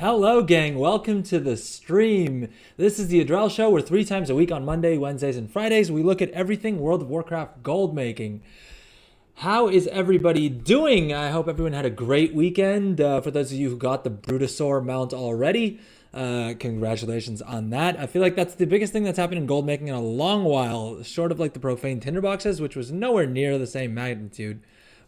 Hello, gang. Welcome to the stream. This is the Adrel Show, where 3 times a week on Monday, Wednesdays, and Fridays, we look at everything World of Warcraft gold making. How is everybody doing? I hope everyone had a great weekend. For those of you who got the Brutosaur mount already, congratulations on that. I feel like that's the biggest thing that's happened in gold making in a long while, short of like the profane tinderboxes, which was nowhere near the same magnitude.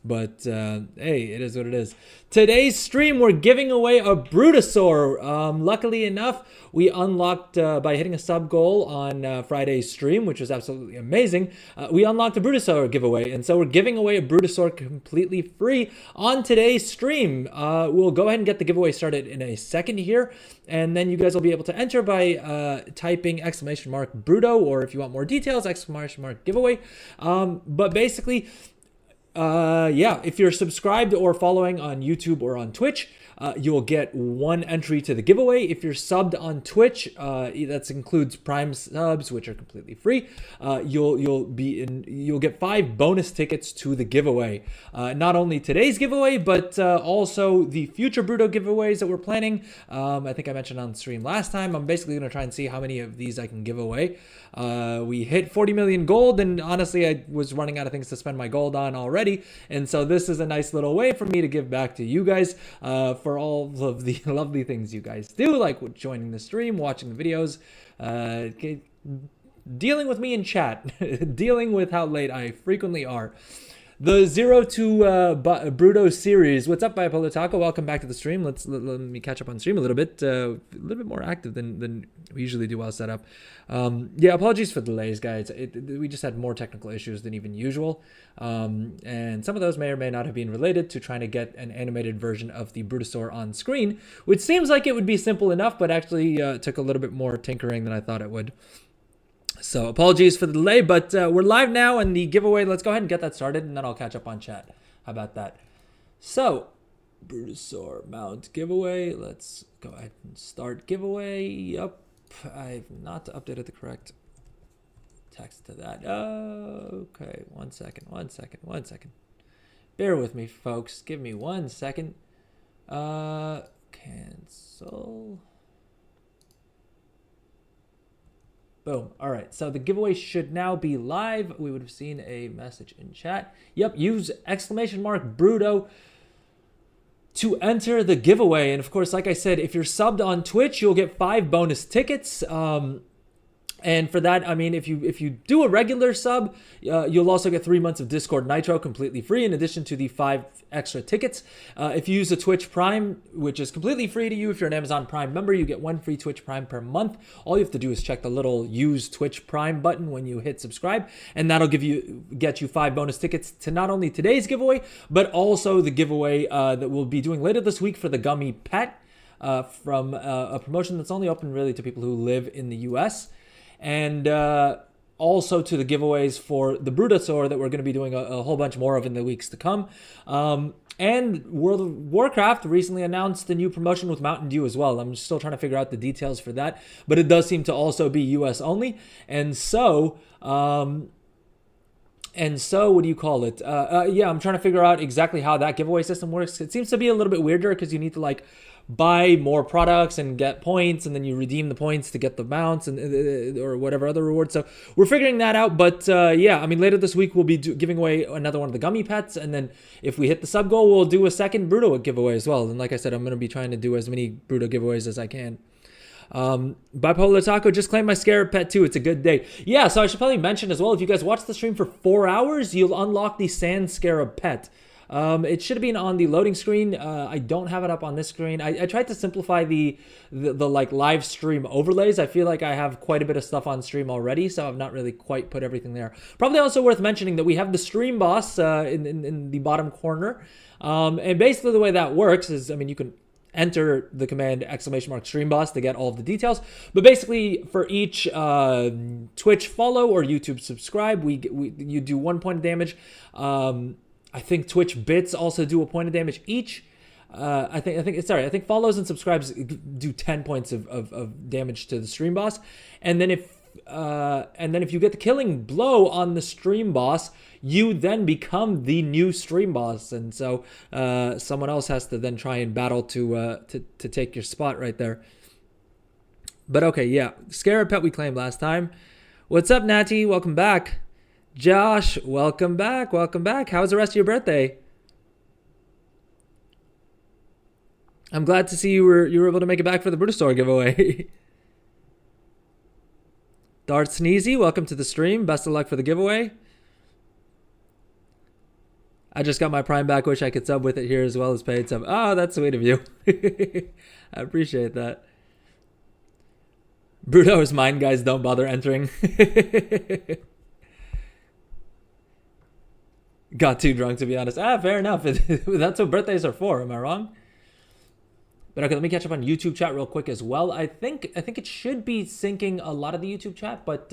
But hey, it is what it is. Today's stream, we're giving away a Brutosaur. Luckily enough, we unlocked, by hitting a sub goal on Friday's stream, which was absolutely amazing, we unlocked a Brutosaur giveaway. And so we're giving away a Brutosaur completely free on today's stream. We'll go ahead and get the giveaway started in a second here. And then you guys will be able to enter by typing !Bruto, or if you want more details, !giveaway. But basically, yeah, if you're subscribed or following on YouTube or on Twitch, you'll get one entry to the giveaway. If you're subbed on Twitch, that includes Prime subs, which are completely free. You'll get 5 bonus tickets to the giveaway. Not only today's giveaway, but also the future Bruto giveaways that we're planning. I think I mentioned on the stream last time. I'm basically going to try and see how many of these I can give away. We hit 40 million gold, and honestly, I was running out of things to spend my gold on already. And so this is a nice little way for me to give back to you guys for all of the lovely things you guys do, like joining the stream, watching the videos, dealing with me in chat, dealing with how late I frequently are. The 0 to Bruto series. What's up, Bipolar Taco? Welcome back to the stream. Let me catch up on stream a little bit more active than we usually do while set up. Yeah, apologies for delays, guys. We just had more technical issues than even usual. And some of those may or may not have been related to trying to get an animated version of the Brutosaur on screen, which seems like it would be simple enough, but actually took a little bit more tinkering than I thought it would. So apologies for the delay, but we're live now, and the giveaway, let's go ahead and get that started, and then I'll catch up on chat. How about that? So, Brutosaur mount giveaway. Let's go ahead and start giveaway. Yup, I've not updated the correct text to that. Okay, one second. Bear with me, folks. Give me 1 second. Cancel. Boom. All right. So the giveaway should now be live. We would have seen a message in chat. Yep. Use !Bruto to enter the giveaway. And of course, like I said, if you're subbed on Twitch, you'll get 5 bonus tickets. And for that, I mean, if you do a regular sub, you'll also get 3 months of Discord Nitro completely free, in addition to the 5 extra tickets. If you use a Twitch Prime, which is completely free to you, if you're an Amazon Prime member, you get 1 free Twitch Prime per month. All you have to do is check the little Use Twitch Prime button when you hit subscribe, and that'll get you 5 bonus tickets to not only today's giveaway, but also the giveaway that we'll be doing later this week for the Gummy Pet from a promotion that's only open really to people who live in the US. And also to the giveaways for the Brutosaur that we're going to be doing a whole bunch more of in the weeks to come. And World of Warcraft recently announced a new promotion with Mountain Dew as well. I'm still trying to figure out the details for that, but it does seem to also be US only. And so, what do you call it? Yeah, I'm trying to figure out exactly how that giveaway system works. It seems to be a little bit weirder because you need to like buy more products and get points, and then you redeem the points to get the mounts and or whatever other rewards. So we're figuring that out. But yeah, I mean, later this week we'll be giving away another one of the gummy pets, and then if we hit the sub goal, we'll do a second Bruto giveaway as well. And like I said, I'm going to be trying to do as many Bruto giveaways as I can. Bipolar Taco just claimed my scarab pet too. It's a good day. Yeah, so I should probably mention as well, if you guys watch the stream for 4 hours, you'll unlock the sand scarab pet. It should have been on the loading screen. I don't have it up on this screen. I tried to simplify the like live stream overlays. I feel like I have quite a bit of stuff on stream already, so I've not really quite put everything there. Probably also worth mentioning that we have the stream boss in the bottom corner. And basically the way that works is, I mean, you can enter the command !Stream Boss to get all of the details. But basically, for each Twitch follow or YouTube subscribe, you do 1 point of damage. I think Twitch bits also do a point of damage each. I think follows and subscribes do 10 points of damage to the stream boss. And then if and then if you get the killing blow on the stream boss, you then become the new stream boss, and so someone else has to then try and battle to take your spot right there. But okay, yeah, Scarab Pet we claimed last time. What's up, Natty? Welcome back. Josh, welcome back. Welcome back. How was the rest of your birthday? I'm glad to see you were able to make it back for the Brutosaur giveaway. Dart Sneezy, welcome to the stream. Best of luck for the giveaway. I just got my Prime back. Wish I could sub with it here as well as paid sub. Oh, that's sweet of you. I appreciate that. Bruto's mine, guys. Don't bother entering. Got too drunk, to be honest. Fair enough. That's what birthdays are for. Am I wrong? But okay, let me catch up on YouTube chat real quick as well. I think it should be syncing a lot of the YouTube chat, but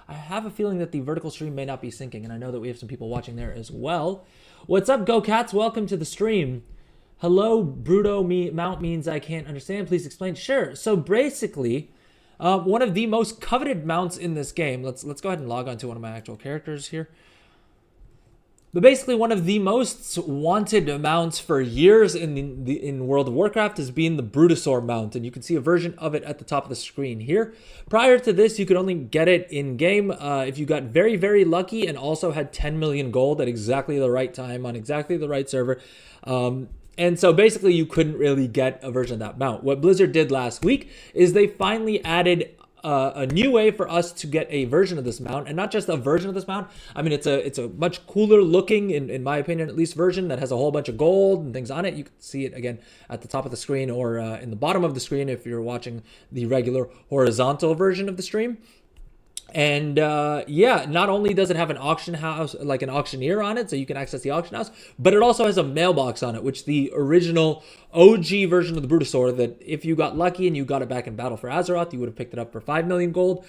I have a feeling that the vertical stream may not be syncing, and I know that we have some people watching there as well. What's up, Go Cats? Welcome to the stream. Hello, Bruto mount means I can't understand. Please explain. Sure. So basically, one of the most coveted mounts in this game. Let's go ahead and log on to one of my actual characters here. But basically, one of the most wanted mounts for years in World of Warcraft has been the Brutosaur mount, and you can see a version of it at the top of the screen here. Prior to this, you could only get it in-game if you got very, very lucky and also had 10 million gold at exactly the right time on exactly the right server. And so basically, you couldn't really get a version of that mount. What Blizzard did last week is they finally added a new way for us to get a version of this mount, and not just a version of this mount. I mean, it's a much cooler looking, in my opinion at least, version that has a whole bunch of gold and things on it. You can see it again at the top of the screen or in the bottom of the screen if you're watching the regular horizontal version of the stream. And yeah, not only does it have an auction house, like an auctioneer on it, so you can access the auction house, but it also has a mailbox on it, which the original OG version of the Brutosaur, that if you got lucky and you got it back in Battle for Azeroth, you would have picked it up for 5 million gold.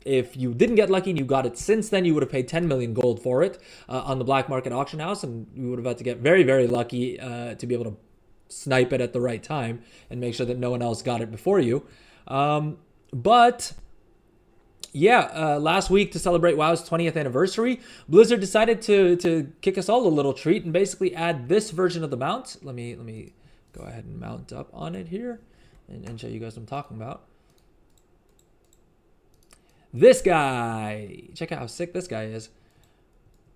If you didn't get lucky and you got it since then, you would have paid 10 million gold for it on the black market auction house, and you would have had to get very, very lucky to be able to snipe it at the right time and make sure that no one else got it before you. But yeah, last week to celebrate WoW's 20th anniversary, Blizzard decided to kick us all a little treat and basically add this version of the mount. Let me go ahead and mount up on it here and show you guys what I'm talking about. This guy. Check out how sick this guy is.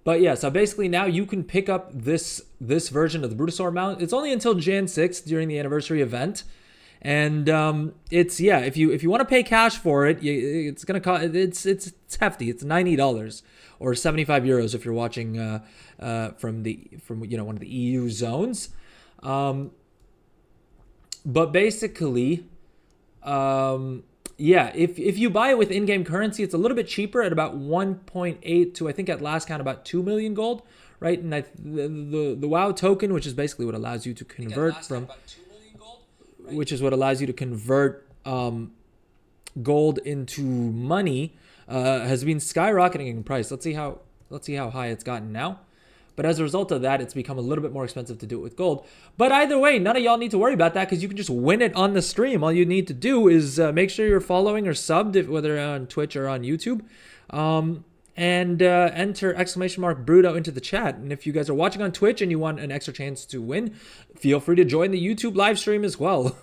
But yeah, so basically now you can pick up this version of the Brutosaur mount. It's only until Jan 6th during the anniversary event. And it's, yeah, if you want to pay cash for it, it's gonna cost, it's hefty. It's $90 or 75 euros if you're watching from one of the EU zones. But basically, yeah, if you buy it with in-game currency, it's a little bit cheaper at about 1.8 to, I think at last count, about 2 million gold, right? And the WoW token, which is basically what allows you to convert from, which is what allows you to convert gold into money, has been skyrocketing in price. Let's see how high it's gotten now. But as a result of that, it's become a little bit more expensive to do it with gold. But either way, none of y'all need to worry about that because you can just win it on the stream. All you need to do is make sure you're following or subbed, whether on Twitch or on YouTube. And enter !Bruto into the chat. And if you guys are watching on Twitch and you want an extra chance to win, feel free to join the YouTube live stream as well.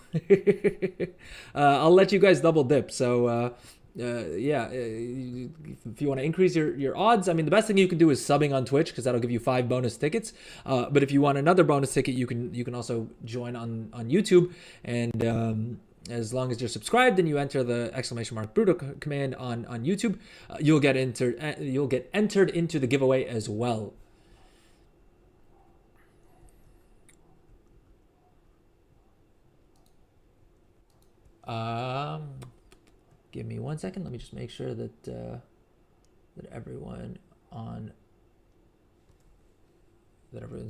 I'll let you guys double dip. So yeah, if you want to increase your odds, I mean, the best thing you can do is subbing on Twitch because that'll give you 5 bonus tickets. But if you want another bonus ticket, you can also join on YouTube. And as long as you're subscribed and you enter the !Bruto command on YouTube, you'll get entered into the giveaway as well. Give me 1 second. Let me just make sure that everyone's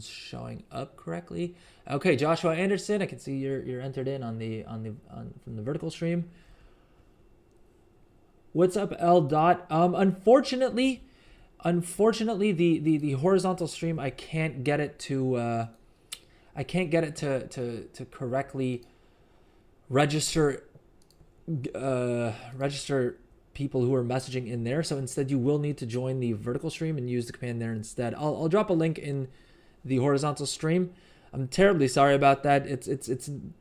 showing up correctly. Okay, Joshua Anderson, I can see you're entered in from the vertical stream. What's up, L. Dot? Unfortunately, the horizontal stream, I can't get it to correctly register people who are messaging in there. So instead, you will need to join the vertical stream and use the command there instead. I'll drop a link in the horizontal stream. I'm terribly sorry about that. It's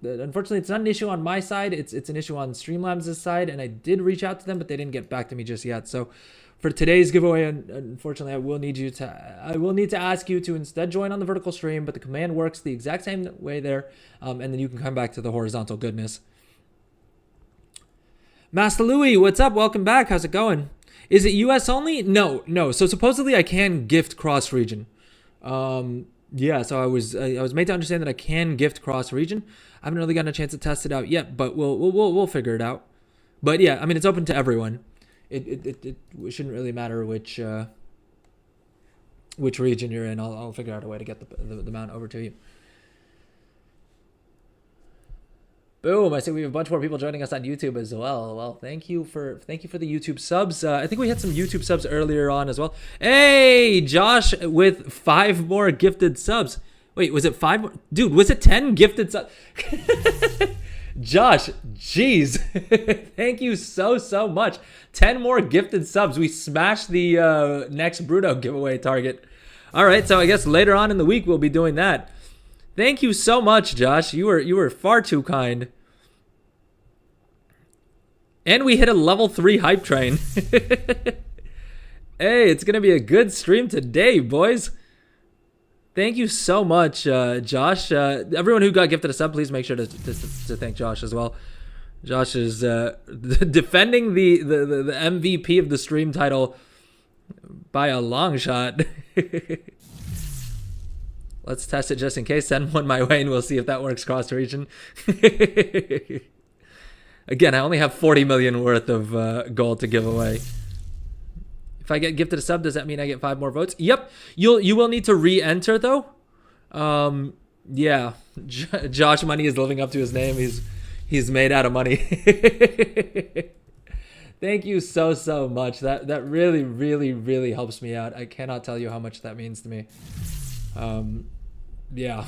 unfortunately, it's not an issue on my side. It's an issue on Streamlabs' side, and I did reach out to them, but they didn't get back to me just yet. So for today's giveaway, unfortunately, I will need to ask you to instead join on the vertical stream, but the command works the exact same way there, and then you can come back to the horizontal goodness. Master Louie, what's up? Welcome back. How's it going? Is it US only? No. So supposedly I can gift cross region. Yeah, so I was made to understand that I can gift cross region. I haven't really gotten a chance to test it out yet, but we'll figure it out. But yeah, I mean, it's open to everyone. It shouldn't really matter which region you're in. I'll figure out a way to get the mount over to you. Boom! I see we have a bunch more people joining us on YouTube as well. Well, thank you for the YouTube subs. I think we had some YouTube subs earlier on as well. Hey, Josh with 5 more gifted subs. Wait, was it 5 more? Dude, was it 10 gifted subs? Josh, jeez. Thank you so much. 10 more gifted subs. We smashed the next Bruto giveaway target. All right, so I guess later on in the week we'll be doing that. Thank you so much, Josh. You were far too kind. And we hit a level 3 hype train. Hey, it's going to be a good stream today, boys. Thank you so much, Josh. Everyone who got gifted a sub, please make sure to thank Josh as well. Josh is defending the MVP of the stream title by a long shot. Let's test it just in case. Send one my way and we'll see if that works cross region. Again, I only have 40 million worth of gold to give away. If I get gifted a sub, does that mean I get 5 more votes? Yep. You will need to re-enter though. Yeah. Josh Money is living up to his name. He's made out of money. Thank you so much. That really helps me out. I cannot tell you how much that means to me. Yeah.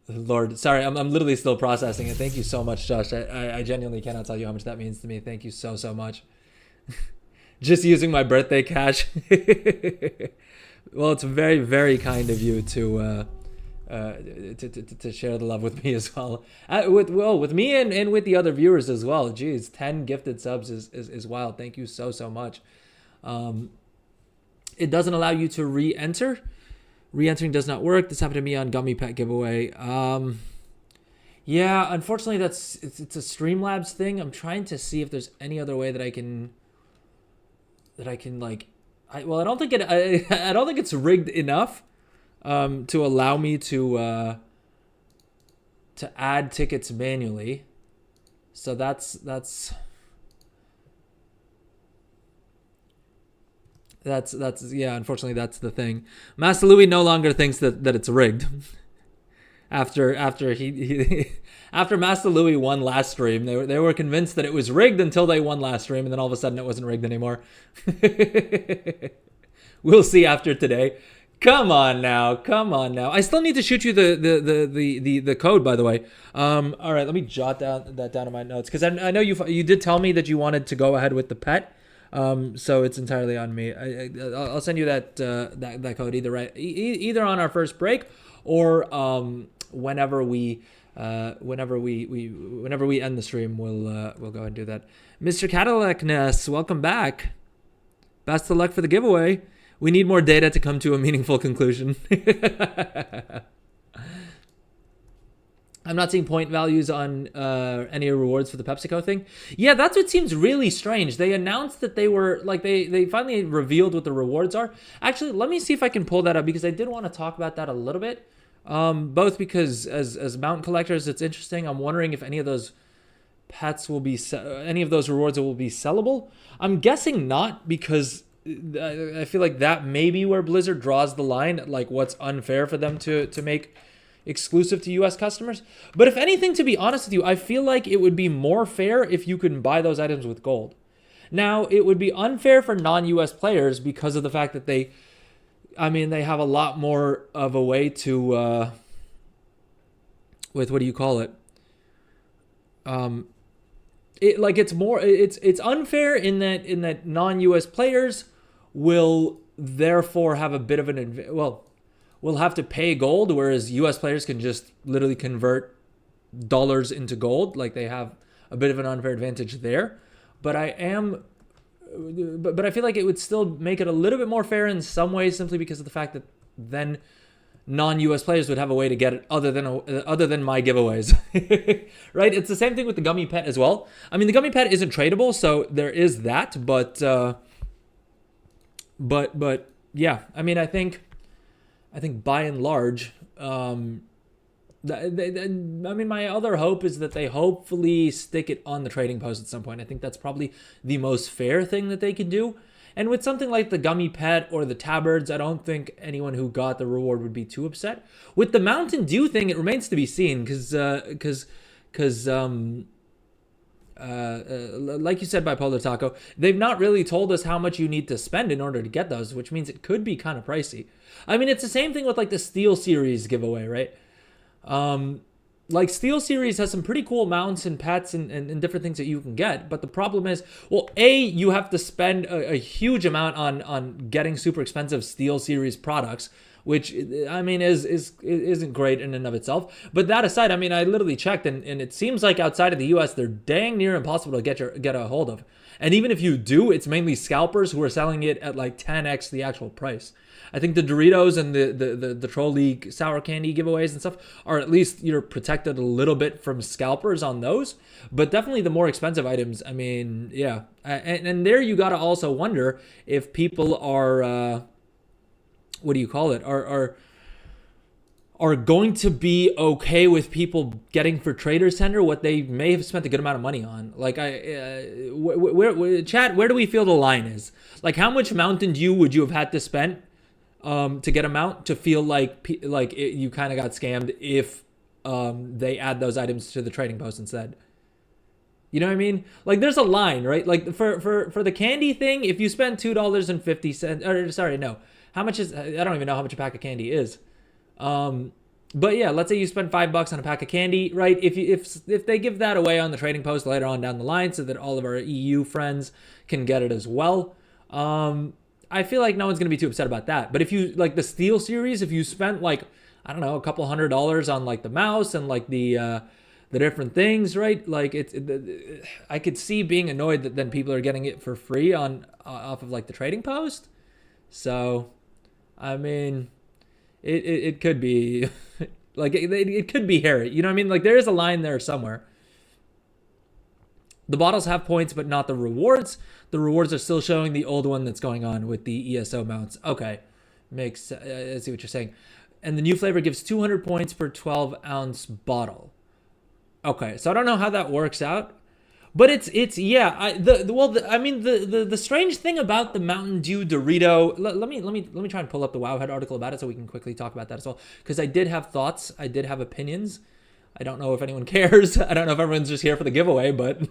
Lord, sorry, I'm literally still processing it. Thank you so much, Josh. I genuinely cannot tell you how much that means to me. Thank you so much. Just using my birthday cash. Well, it's very kind of you to share the love with me as well. With me and with the other viewers as well. Jeez, 10 gifted subs is wild. Thank you so much. It doesn't allow you to re-enter. Re-entering does not work. This happened to me on Gummy Pet giveaway. Yeah, unfortunately it's a Streamlabs thing. I'm trying to see if there's any other way that I can like I don't think it's rigged enough to allow me to add tickets manually. So that's yeah, unfortunately that's the thing. Master Louis no longer thinks that it's rigged. After Master Louis won last stream, they were convinced that it was rigged until they won last stream, and then all of a sudden it wasn't rigged anymore. We'll see after today. Come on now. I still need to shoot you the code, by the way. All right, let me jot that down in my notes, because I know you did tell me that you wanted to go ahead with the pet. So it's entirely on me. I'll send you that code either on our first break or whenever we end the stream. We'll go ahead and do that. Mr. Cadillacness, welcome back. Best of luck for the giveaway. We need more data to come to a meaningful conclusion. I'm not seeing point values on any rewards for the PepsiCo thing. Yeah, that's what seems really strange. They announced that they were, like, they finally revealed what the rewards are. Actually, let me see if I can pull that up, because I did want to talk about that a little bit. Both because as mount collectors, it's interesting. I'm wondering if any of those pets will be, any of those rewards will be sellable. I'm guessing not, because I feel like that may be where Blizzard draws the line, like what's unfair for them to make exclusive to US customers. But if anything, to be honest with you, I feel like it would be more fair if you can buy those items with gold. Now, it would be unfair for non-US players because of the fact that they have a lot more of a way to with what do you call it? it's unfair in that non-US players will therefore have a bit of will have to pay gold, whereas US players can just literally convert dollars into gold. Like, they have a bit of an unfair advantage there. But I feel like it would still make it a little bit more fair in some ways, simply because of the fact that then non-US players would have a way to get it other than my giveaways. Right? It's the same thing with the gummy pet as well. I mean, the gummy pet isn't tradable, so there is that, but yeah, I mean, I think by and large, I mean, my other hope is that they hopefully stick it on the trading post at some point. I think that's probably the most fair thing that they could do. And with something like the gummy pet or the tabards, I don't think anyone who got the reward would be too upset. With the Mountain Dew thing, it remains to be seen, because like you said, Bipolar Taco, they've not really told us how much you need to spend in order to get those, which means it could be kind of pricey. I mean, it's the same thing with like the Steel Series giveaway, right? Like, Steel Series has some pretty cool mounts and pets and different things that you can get. But the problem is, well, you have to spend a huge amount on getting super expensive Steel Series products, which, I mean, isn't great in and of itself. But that aside, I mean, I literally checked, and it seems like outside of the US, they're dang near impossible to get a hold of. And even if you do, it's mainly scalpers who are selling it at like 10x the actual price. I think the Doritos and the Troll League sour candy giveaways and stuff are at least, you're protected a little bit from scalpers on those. But definitely the more expensive items, I mean, yeah. And there you got to also wonder if people are, what do you call it, are going to be okay with people getting for Trader Center what they may have spent a good amount of money on. Like, chat, where do we feel the line is? Like, how much Mountain Dew would you have had to spend to get a mount to feel like you kind of got scammed if they add those items to the trading post instead? You know what I mean? Like, there's a line, right? Like, for the candy thing, if you spend $2.50, or sorry, no, how much is, I don't even know how much a pack of candy is. But yeah, let's say you spend $5 on a pack of candy, right? If they give that away on the trading post later on down the line, so that all of our EU friends can get it as well, I feel like no one's gonna be too upset about that. But if you like the Steel Series, if you spent like, I don't know, a couple $100s on like the mouse and like the different things, right? Like, I could see being annoyed that then people are getting it for free on off of like the trading post. So, I mean, it could be like it could be hairy. You know what I mean? Like, there is a line there somewhere. The bottles have points, but not the rewards. The rewards are still showing the old one that's going on with the ESO mounts. Okay, I see what you're saying. And the new flavor gives 200 points per 12-ounce bottle. Okay, so I don't know how that works out, but it's yeah. The strange thing about the Mountain Dew Dorito. Let me try and pull up the Wowhead article about it so we can quickly talk about that as well, because I did have thoughts. I did have opinions. I don't know if anyone cares. I don't know if everyone's just here for the giveaway, but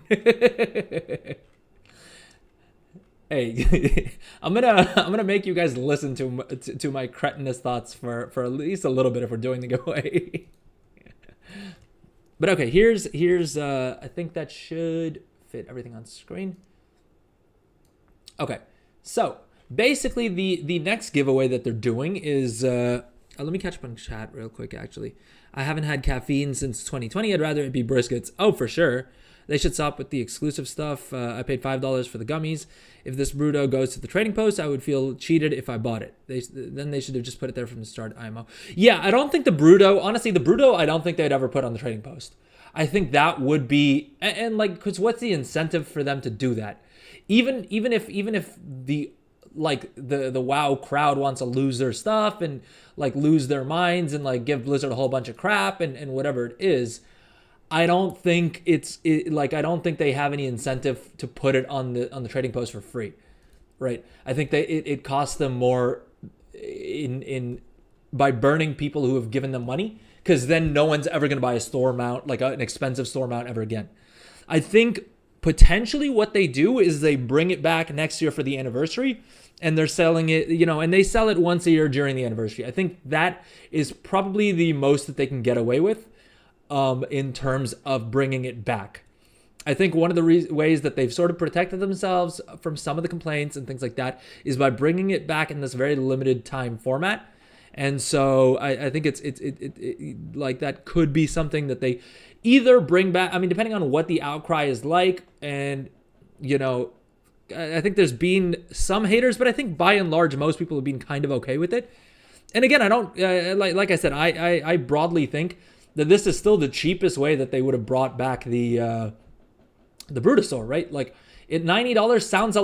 hey, I'm gonna make you guys listen to my cretinous thoughts for at least a little bit if we're doing the giveaway. But okay, here's I think that should fit everything on screen. Okay, so basically the next giveaway that they're doing is let me catch up on chat real quick. Actually, I haven't had caffeine since 2020. I'd rather it be briskets. Oh, for sure. They should stop with the exclusive stuff. I paid $5 for the gummies. If this Bruto goes to the trading post, I would feel cheated if I bought it. Then they should have just put it there from the start, IMO. Yeah, I don't think the Bruto, honestly, the Bruto, I don't think they'd ever put on the trading post. I think that would be, and like, because what's the incentive for them to do that? Even if the WoW crowd wants to lose their stuff and like lose their minds and like give Blizzard a whole bunch of crap and whatever it is, I don't think I don't think they have any incentive to put it on the trading post for free, right? I think it costs them more in by burning people who have given them money, because then no one's ever going to buy a store mount, like an expensive store mount, ever again. I think potentially what they do is they bring it back next year for the anniversary, and they're selling it, and they sell it once a year during the anniversary. I think that is probably the most that they can get away with. in terms of bringing it back. I think one of the ways that they've sort of protected themselves from some of the complaints and things like that is by bringing it back in this very limited time format. And so I think it's like that could be something that they either bring back. I mean, depending on what the outcry is like, and you know, I think there's been some haters, but I think by and large most people have been kind of okay with it. And again, I don't like I said, I broadly think that this is still the cheapest way that they would have brought back the Brutosaur, right? Like, $90 sounds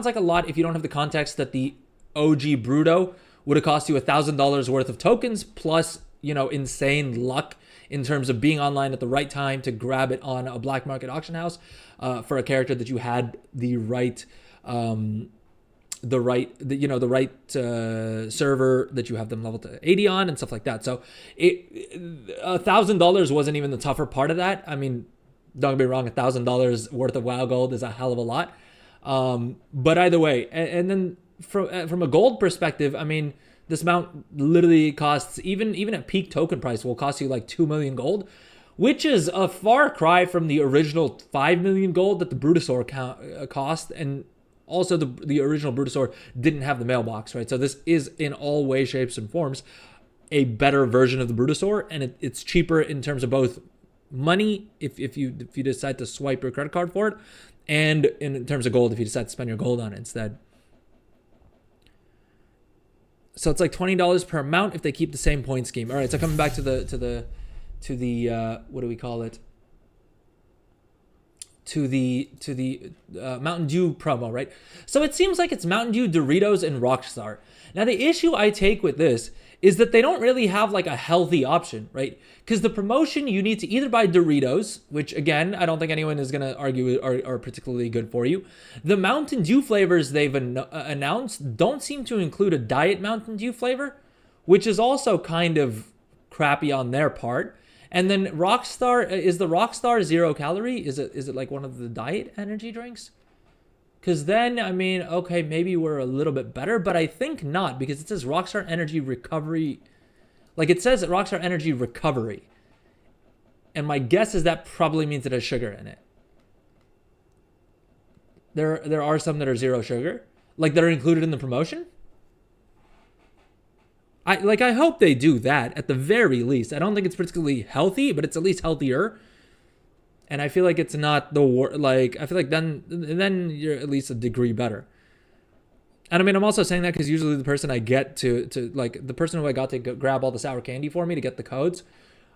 like a lot if you don't have the context that the OG Bruto would have cost you $1,000 worth of tokens plus, you know, insane luck in terms of being online at the right time to grab it on a black market auction house for a character that you had the right server that you have them level to 80 on and stuff like that. So $1,000 wasn't even the tougher part of that. I mean, don't get me wrong, $1,000 worth of WoW gold is a hell of a lot. But either way, and then from a gold perspective, I mean, this mount literally costs, even at peak token price, will cost you like 2 million gold, which is a far cry from the original 5 million gold that the Brutosaur cost. And also the original Brutosaur didn't have the mailbox, right? So this is in all ways, shapes, and forms a better version of the Brutosaur, and it's cheaper in terms of both money if you decide to swipe your credit card for it, and in terms of gold if you decide to spend your gold on it instead. So it's like $20 per mount if they keep the same point scheme. All right, so coming back to the what do we call it? To the Mountain Dew promo, right? So it seems like it's Mountain Dew, Doritos, and Rockstar. Now the issue I take with this is that they don't really have like a healthy option, right? Because the promotion, you need to either buy Doritos, which again, I don't think anyone is going to argue are particularly good for you. The Mountain Dew flavors they've announced don't seem to include a Diet Mountain Dew flavor, which is also kind of crappy on their part. And then Rockstar, is the Rockstar 0 calorie? Is it like one of the diet energy drinks? Because then, I mean, okay, maybe we're a little bit better, but I think not, because it says Rockstar Energy Recovery. Like, it says Rockstar Energy Recovery. And my guess is that probably means it has sugar in it. There are some that are 0 sugar, like that are included in the promotion. I hope they do that at the very least. I don't think it's particularly healthy, but it's at least healthier. And I feel like it's not I feel like then you're at least a degree better. And I mean, I'm also saying that because usually the person I get to like the person who I got to grab all the sour candy for me to get the codes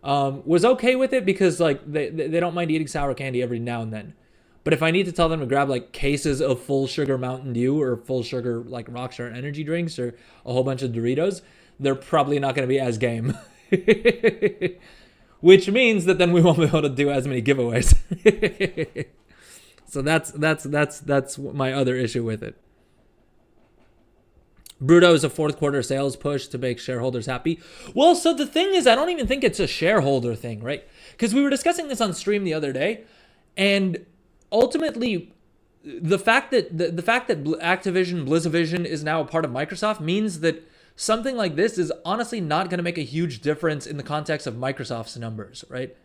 was okay with it because like they don't mind eating sour candy every now and then. But if I need to tell them to grab like cases of full sugar Mountain Dew or full sugar like Rockstar energy drinks or a whole bunch of Doritos, they're probably not going to be as game. Which means that then we won't be able to do as many giveaways. So that's my other issue with it. Bruto is a fourth quarter sales push to make shareholders happy. Well, so the thing is, I don't even think it's a shareholder thing, right? Because we were discussing this on stream the other day, and ultimately, the fact that Activision Blizzard is now a part of Microsoft means that something like this is honestly not going to make a huge difference in the context of Microsoft's numbers, right?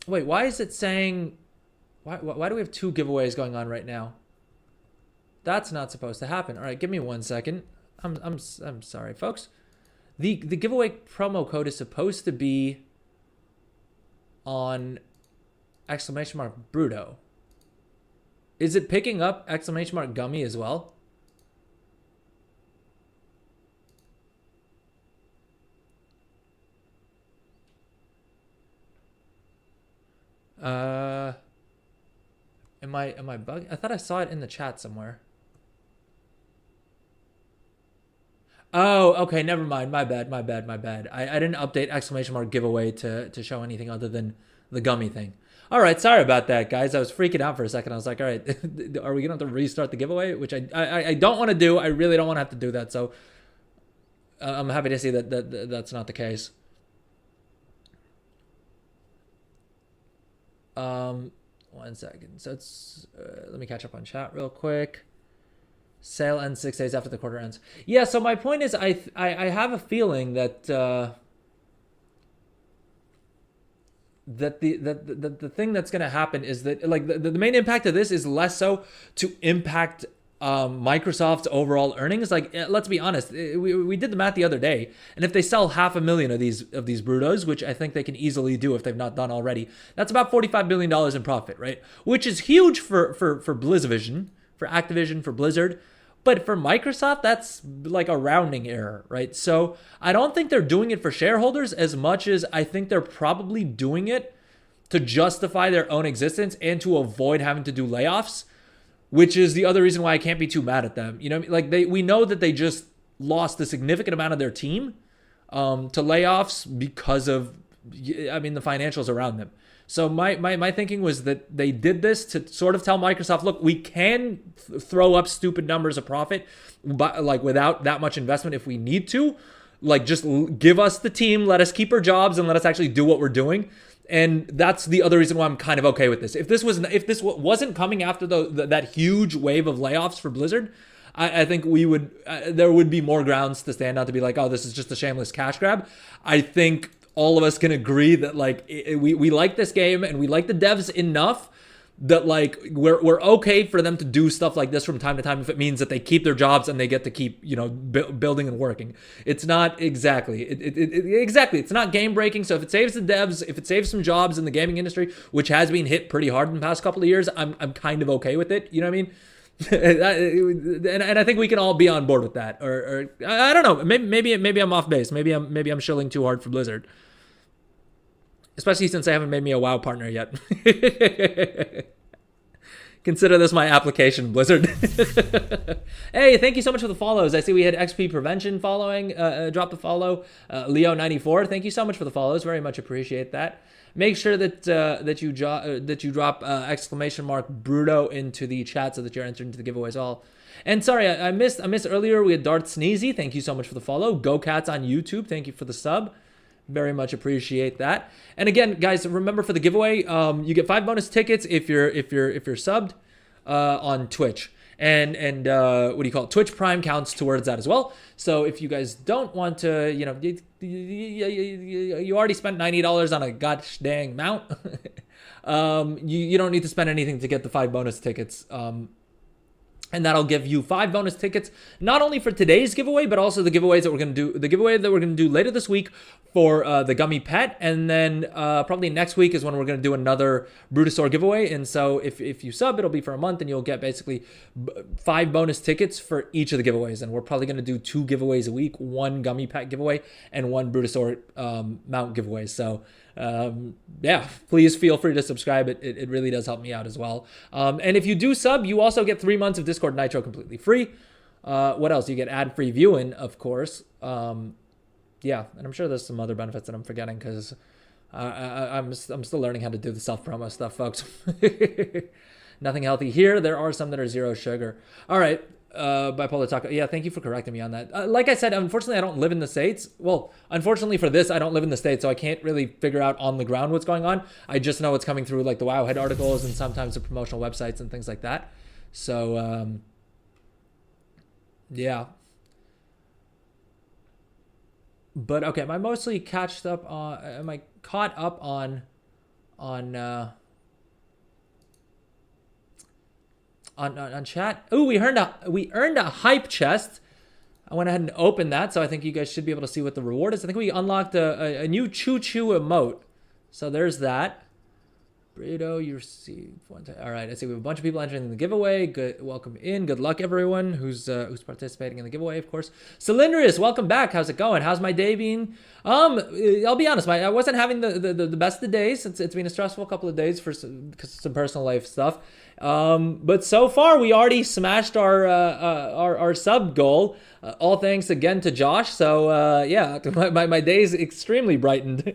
Wait, why is it saying... Why do we have 2 giveaways going on right now? That's not supposed to happen. All right, give me 1 second. I'm sorry, folks. The giveaway promo code is supposed to be on !Bruto. Is it picking up !Gummy as well? Am I bugging? I thought I saw it in the chat somewhere. Oh, okay, never mind. My bad. I didn't update ! giveaway to show anything other than the gummy thing. All right, sorry about that, guys. I was freaking out for a second. I was like, all right, are we gonna have to restart the giveaway? Which I don't want to do. I really don't want to have to do that. So I'm happy to see that that's not the case. 1 second. So it's let me catch up on chat real quick. Sale ends 6 days after the quarter ends. Yeah. So my point is, I have a feeling that the thing that's going to happen is that like the main impact of this is less so to impact Microsoft's overall earnings. Like, let's be honest, we did the math the other day, and if they sell 500,000 of these Brutos, which I think they can easily do if they've not done already, that's about $45 billion in profit, right? Which is huge for Blizzavision, for Activision, for Blizzard. But for Microsoft, that's like a rounding error, right? So I don't think they're doing it for shareholders as much as I think they're probably doing it to justify their own existence and to avoid having to do layoffs, which is the other reason why I can't be too mad at them. You know, like we know that they just lost a significant amount of their team to layoffs because of, I mean, the financials around them. So my thinking was that they did this to sort of tell Microsoft, look, we can throw up stupid numbers of profit, but like without that much investment if we need to. Like, just give us the team, let us keep our jobs, and let us actually do what we're doing. And that's the other reason why I'm kind of okay with this. If this wasn't coming after that huge wave of layoffs for Blizzard, I think there would be more grounds to stand out to be like, oh, this is just a shameless cash grab. I think all of us can agree that like we like this game and we like the devs enough that like we're okay for them to do stuff like this from time to time if it means that they keep their jobs and they get to keep, you know, building and working. It's not exactly it's not game breaking. So if it saves the devs, if it saves some jobs in the gaming industry, which has been hit pretty hard in the past couple of years, I'm kind of okay with it. You know what I mean? and I think we can all be on board with that. Or I don't know. Maybe I'm off base. Maybe I'm shilling too hard for Blizzard. Especially since they haven't made me a WoW partner yet. Consider this my application, Blizzard. Hey, thank you so much for the follows. I see we had XP Prevention following, drop the follow. Leo94, thank you so much for the follows. Very much appreciate that. Make sure that you drop exclamation mark Bruto into the chat so that you're entered into the giveaways all. And sorry, I missed earlier. We had Darth Sneezy. Thank you so much for the follow. Go Cats on YouTube. Thank you for the sub. Very much appreciate that. And again, guys, remember for the giveaway, you get 5 bonus tickets if you're subbed on Twitch. And what do you call it? Twitch Prime counts towards that as well. So if you guys don't want to, you know, you already spent $90 on a gosh dang mount. You don't need to spend anything to get the 5 bonus tickets. And that'll give you 5 bonus tickets, not only for today's giveaway, but also the giveaways that we're going to do, the giveaway that we're going to do later this week for the Gummy Pet. And then probably next week is when we're going to do another Brutosaur giveaway. And so if you sub, it'll be for a month and you'll get basically 5 bonus tickets for each of the giveaways. And we're probably going to do 2 giveaways a week, 1 Gummy Pet giveaway and 1 Brutosaur mount giveaway. So yeah, please feel free to subscribe. It really does help me out as well. And if you do sub, you also get 3 months of Discord Nitro completely free. What else? You get ad-free viewing, of course. Yeah, and I'm sure there's some other benefits that I'm forgetting because I'm still learning how to do the self-promo stuff, folks. Nothing healthy here. There are some that are 0 sugar. All right. Bipolar Taco. Yeah, thank you for correcting me on that. Like I said, unfortunately, I don't live in the States. Well, unfortunately for this, I don't live in the States, so I can't really figure out on the ground what's going on. I just know what's coming through like the WoW head articles and sometimes the promotional websites and things like that. So, yeah. But okay, am I mostly caught up on chat? Ooh, we earned a hype chest. I went ahead and opened that, so I think you guys should be able to see what the reward is. I think we unlocked a new choo choo emote. So there's that. Burrito, you received 1 time. All right, I see we have a bunch of people entering the giveaway. Good, welcome in. Good luck, everyone who's participating in the giveaway, of course. Cylindrius, welcome back. How's it going? How's my day been? I'll be honest, I wasn't having the best of days. It's been a stressful couple of days for some personal life stuff. But so far we already smashed our sub goal. All thanks again to Josh. So yeah, my day's extremely brightened.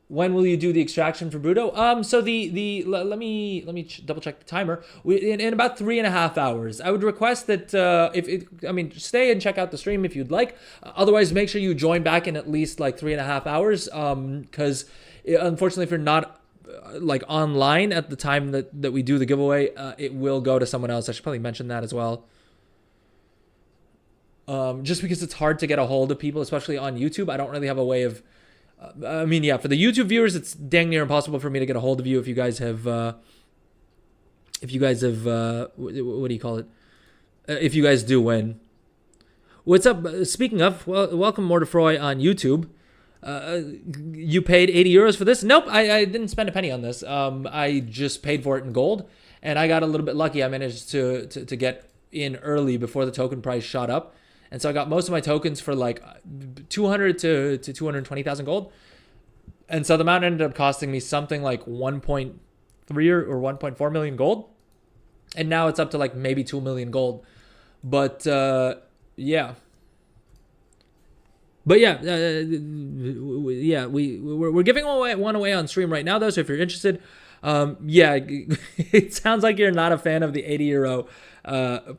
When will you do the extraction for Bruto? So let me double check the timer. In about 3.5 hours. I would request that stay and check out the stream if you'd like. Otherwise, make sure you join back in at least like 3.5 hours. Because unfortunately, if you're not like online at the time that we do the giveaway, it will go to someone else. I should probably mention that as well. just because it's hard to get a hold of people, especially on YouTube. I don't really have a way of. I mean, yeah, for the YouTube viewers, it's dang near impossible for me to get a hold of you if you guys have. What do you call it? If you guys do win. What's up? Speaking of, well, welcome Mortifroy on YouTube. You paid 80 euros for this? Nope, I didn't spend a penny on this. I just paid for it in gold, and I got a little bit lucky. I managed to get in early before the token price shot up, and so I got most of my tokens for like 200 to 220,000 gold, and so the amount ended up costing me something like 1.3 or 1.4 million gold, and now it's up to like maybe 2 million gold, but yeah. But yeah, we're giving one away on stream right now though. So if you're interested, yeah, it sounds like you're not a fan of the 80 euro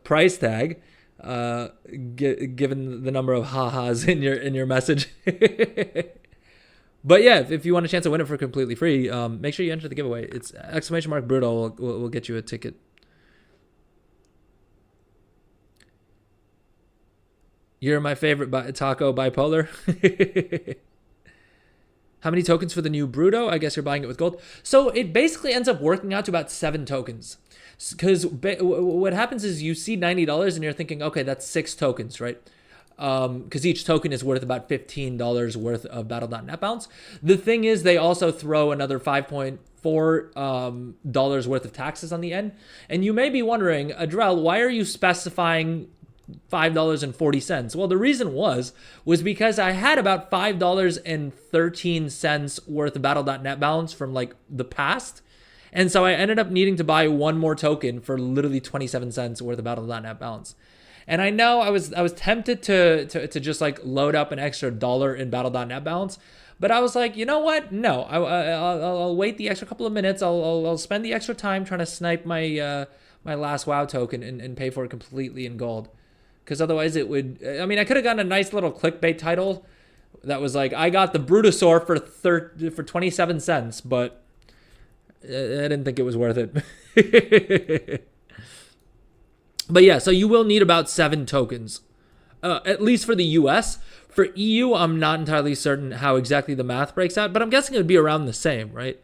price tag, given the number of ha-has in your message. But yeah, if you want a chance to win it for completely free, make sure you enter the giveaway. It's !Bruto will get you a ticket. You're my favorite taco bipolar. How many tokens for the new Bruto? I guess you're buying it with gold. So it basically ends up working out to about 7 tokens. Because what happens is you see $90 and you're thinking, okay, that's 6 tokens, right? Because each token is worth about $15 worth of Battle.net balance. The thing is, they also throw another $5.4 dollars worth of taxes on the end. And you may be wondering, Adrel, why are you specifying $5.40? Well, the reason was because I had about $5.13 worth of Battle.net balance from like the past. And so I ended up needing to buy one more token for literally 27 cents worth of Battle.net balance. And I know I was tempted to just like load up an extra dollar in Battle.net balance, but I was like, you know what? No, I'll wait the extra couple of minutes. I'll spend the extra time trying to snipe my my last WoW token and pay for it completely in gold. Because otherwise it would, I mean, I could have gotten a nice little clickbait title that was like, I got the Brutosaur for 27 cents, but I didn't think it was worth it. But yeah, so you will need about 7 tokens, at least for the US. For EU, I'm not entirely certain how exactly the math breaks out, but I'm guessing it would be around the same, right?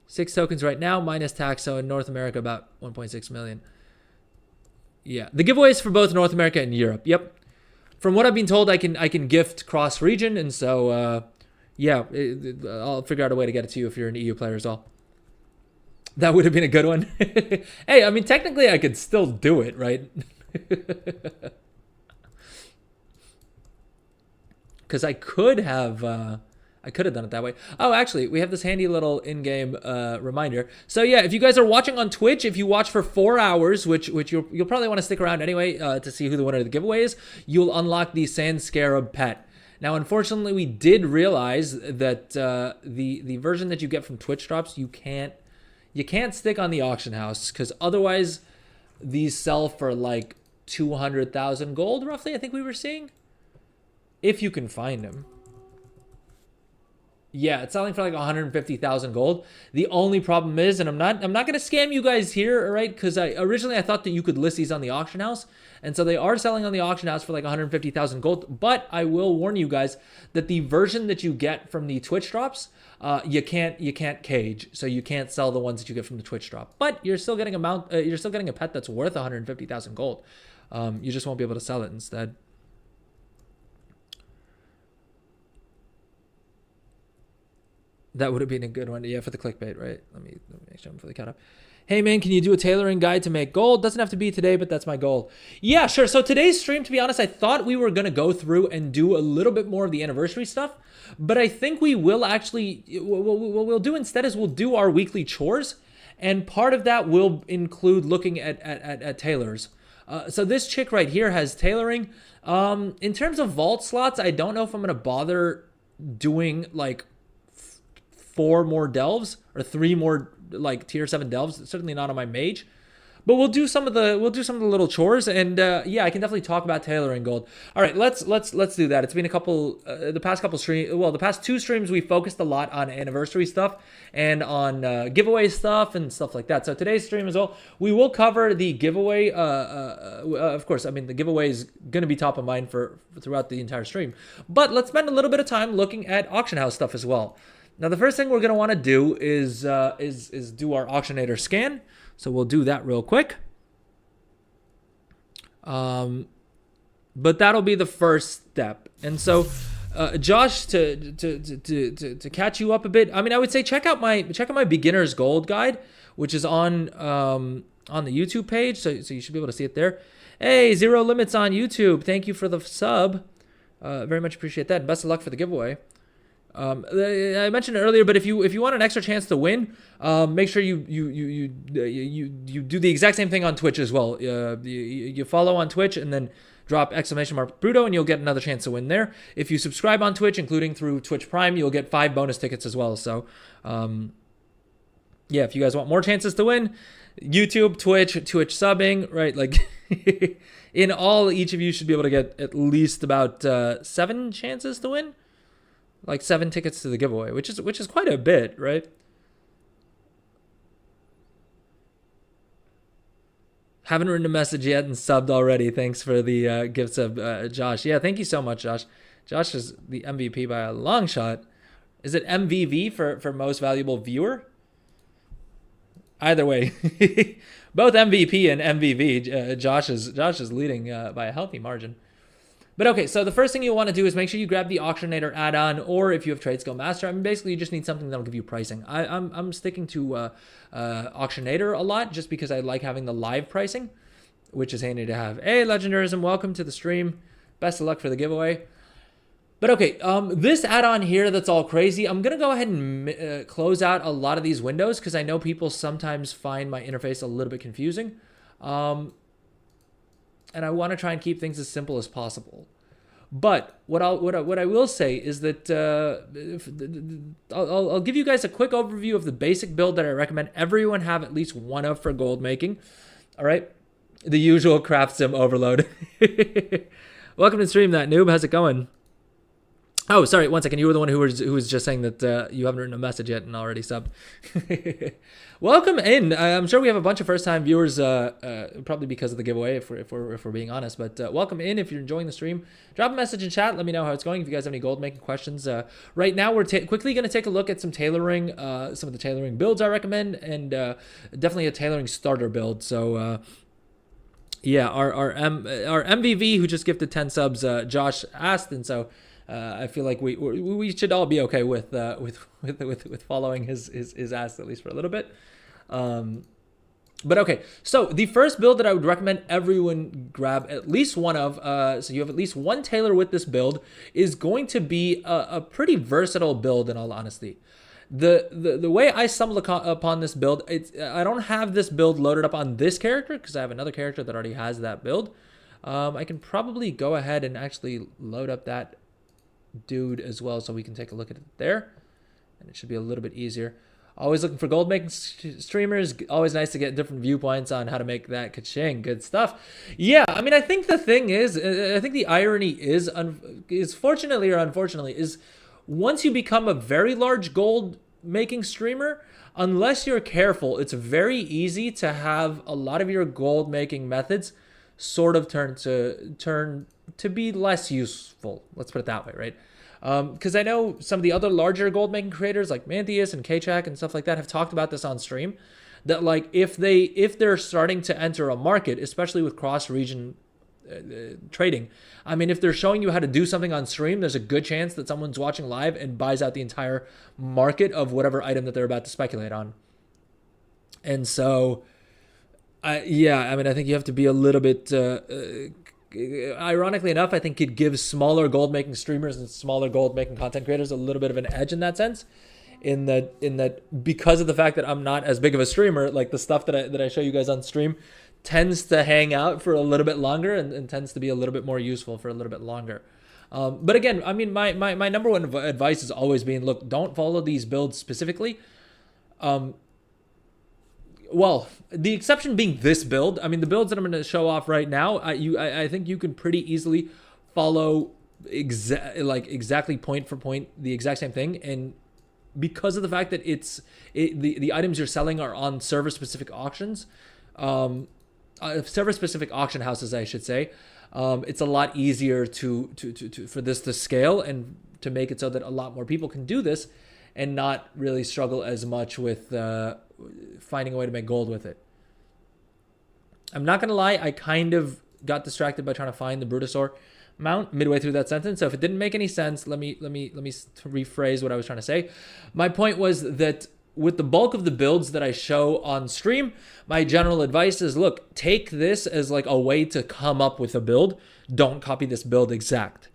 6 tokens right now, minus tax, so in North America, about 1.6 million. Yeah, the giveaway is for both North America and Europe. Yep. From what I've been told, I can gift cross region, and so yeah, I'll figure out a way to get it to you if you're an EU player as well. That would have been a good one. Hey, I mean, technically, I could still do it, right? Because I could have done it that way. Oh, actually, we have this handy little in-game reminder. So yeah, if you guys are watching on Twitch, if you watch for 4 hours, which you'll probably want to stick around anyway to see who the winner of the giveaway is, you'll unlock the Sand Scarab pet. Now, unfortunately, we did realize that the version that you get from Twitch drops, you can't stick on the auction house, because otherwise these sell for like 200,000 gold, roughly. I think we were seeing, if you can find them. Yeah, it's selling for like 150,000 gold. The only problem is, and I'm not gonna scam you guys here, all right? Because originally I thought that you could list these on the auction house, and so they are selling on the auction house for like 150,000 gold. But I will warn you guys that the version that you get from the Twitch drops, you can't cage, so you can't sell the ones that you get from the Twitch drop. But you're still getting you're still getting a pet that's worth 150,000 gold. You just won't be able to sell it instead. That would have been a good one. Yeah, for the clickbait, right? Let me make sure I'm fully caught up. Hey, man, can you do a tailoring guide to make gold? Doesn't have to be today, but that's my goal. Yeah, sure. So today's stream, to be honest, I thought we were going to go through and do a little bit more of the anniversary stuff, but I think we will actually, what we'll do instead is we'll do our weekly chores, and part of that will include looking at tailors. So this chick right here has tailoring. In terms of vault slots, I don't know if I'm going to bother doing like 4 more delves or 3 more like tier 7 delves. Certainly not on my mage, But we'll do some of the little chores, and yeah, I can definitely talk about tailoring gold. All right, let's do that. It's been a couple the past couple streams. Well, the past 2 streams we focused a lot on anniversary stuff and on giveaway stuff and stuff like that. So today's stream as well, we will cover the giveaway. Of course, I mean the giveaway is going to be top of mind for throughout the entire stream. But let's spend a little bit of time looking at auction house stuff as well. Now, the first thing we're going to want to do is do our auctionator scan. So we'll do that real quick. But that'll be the first step. And so, Josh, to catch you up a bit, I mean, I would say check out my beginner's gold guide, which is on the YouTube page. So you should be able to see it there. Hey, Zero Limits on YouTube. Thank you for the sub. Very much appreciate that. Best of luck for the giveaway. I mentioned it earlier, but if you want an extra chance to win, make sure you do the exact same thing on Twitch as well. You follow on Twitch and then drop !Bruto and you'll get another chance to win there. If you subscribe on Twitch, including through Twitch Prime, you'll get 5 bonus tickets as well. So, yeah, if you guys want more chances to win, YouTube, Twitch subbing, right? Like in all, each of you should be able to get at least about 7 chances to win. Like 7 tickets to the giveaway, which is quite a bit, right? Haven't written a message yet and subbed already. Thanks for the gifts of Josh. Yeah, thank you so much, Josh. Josh is the MVP by a long shot. Is it MVV for most valuable viewer? Either way, both MVP and MVV. Josh is leading by a healthy margin. But okay, so the first thing you want to do is make sure you grab the Auctionator add-on, or if you have Trade Skill Master, I mean, basically you just need something that'll give you pricing. I'm sticking to Auctionator a lot just because I like having the live pricing, which is handy to have. Hey, Legendarism, welcome to the stream. Best of luck for the giveaway. But okay, this add-on here that's all crazy, I'm going to go ahead and close out a lot of these windows because I know people sometimes find my interface a little bit confusing. And I want to try and keep things as simple as possible. But what I will say is that I'll give you guys a quick overview of the basic build that I recommend everyone have at least one of for gold making. All right, the usual craft sim overload. Welcome to the stream, that noob. How's it going? Oh, sorry. 1 second. You were the one who was just saying that you haven't written a message yet and already subbed. Welcome in. I'm sure we have a bunch of first-time viewers, probably because of the giveaway, if we're being honest. But welcome in. If you're enjoying the stream, drop a message in chat. Let me know how it's going. If you guys have any gold-making questions, right now we're quickly going to take a look at some tailoring, some of the tailoring builds I recommend, and definitely a tailoring starter build. So. Yeah, our MVV who just gifted 10 subs, Josh asked, and so. I feel like we should all be okay with following his ask at least for a little bit. But okay, so the first build that I would recommend everyone grab at least one of, so you have at least one tailor with this build, is going to be a pretty versatile build in all honesty. The way I stumbled upon this build, I don't have this build loaded up on this character because I have another character that already has that build. I can probably go ahead and actually load up that dude as well so we can take a look at it there, and it should be a little bit easier. Always looking for gold making streamers. Always nice to get different viewpoints on how to make that ka-ching. Good stuff. Yeah, I mean, I think the thing is, I think the irony is fortunately or unfortunately, is once you become a very large gold making streamer, unless you're careful, it's very easy to have a lot of your gold making methods sort of turn to be less useful. Let's put it that way, right? Because I know some of the other larger gold making creators like Mantheus and Kchak and stuff like that have talked about this on stream. That like if they're starting to enter a market, especially with cross region trading, I mean, if they're showing you how to do something on stream, there's a good chance that someone's watching live and buys out the entire market of whatever item that they're about to speculate on. And so. Yeah, I mean, I think you have to be a little bit, ironically enough, I think it gives smaller gold making streamers and smaller gold making content creators a little bit of an edge in that sense, in that because of the fact that I'm not as big of a streamer, like the stuff that I show you guys on stream tends to hang out for a little bit longer and tends to be a little bit more useful for a little bit longer. But again, I mean, my number one advice has always been, look, don't follow these builds specifically. Well, the exception being this build. I mean, the builds that I'm going to show off right now, I think you can pretty easily follow exactly point for point the exact same thing, and because of the fact that the items you're selling are on server specific auctions, server specific auction houses, I should say. It's a lot easier to for this to scale and to make it so that a lot more people can do this and not really struggle as much with finding a way to make gold with it. I'm not gonna lie, I kind of got distracted by trying to find the Brutosaur mount midway through that sentence. So if it didn't make any sense, let me rephrase what I was trying to say. My point was that with the bulk of the builds that I show on stream, my general advice is, look, take this as like a way to come up with a build. Don't copy this build exact.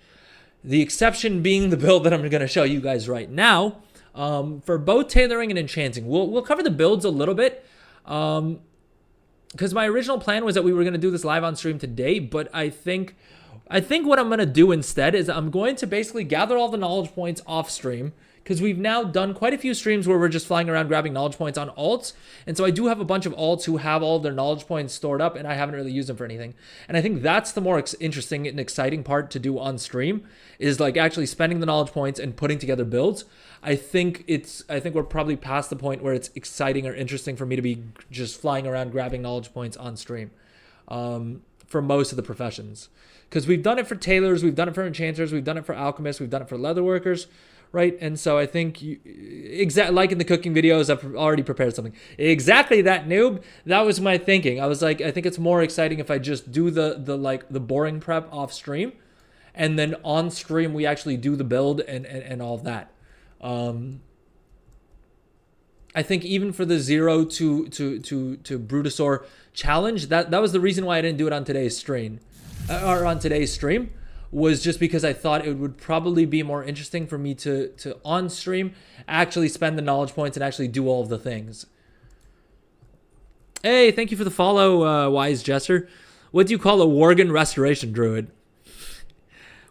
The exception being the build that I'm going to show you guys right now. For both tailoring and enchanting, we'll cover the builds a little bit. Because my original plan was that we were going to do this live on stream today, but I think what I'm going to do instead is I'm going to basically gather all the knowledge points off stream, because we've now done quite a few streams where we're just flying around grabbing knowledge points on alts. And so I do have a bunch of alts who have all their knowledge points stored up, and I haven't really used them for anything. And I think that's the more interesting and exciting part to do on stream, is like actually spending the knowledge points and putting together builds. I think we're probably past the point where it's exciting or interesting for me to be just flying around grabbing knowledge points on stream for most of the professions. Because we've done it for tailors, we've done it for enchanters, we've done it for alchemists, we've done it for leatherworkers, right? And so I think, like in the cooking videos, I've already prepared something. Exactly that, noob. That was my thinking. I was like, I think it's more exciting if I just do the boring prep off stream, and then on stream we actually do the build and all of that. I think even for the 0 to Brutosaur challenge, that was the reason why I didn't do it on today's stream. Was just because I thought it would probably be more interesting for me to on stream actually spend the knowledge points and actually do all of the things. Hey, thank you for the follow, Wise Jester. What do you call a Worgen restoration druid?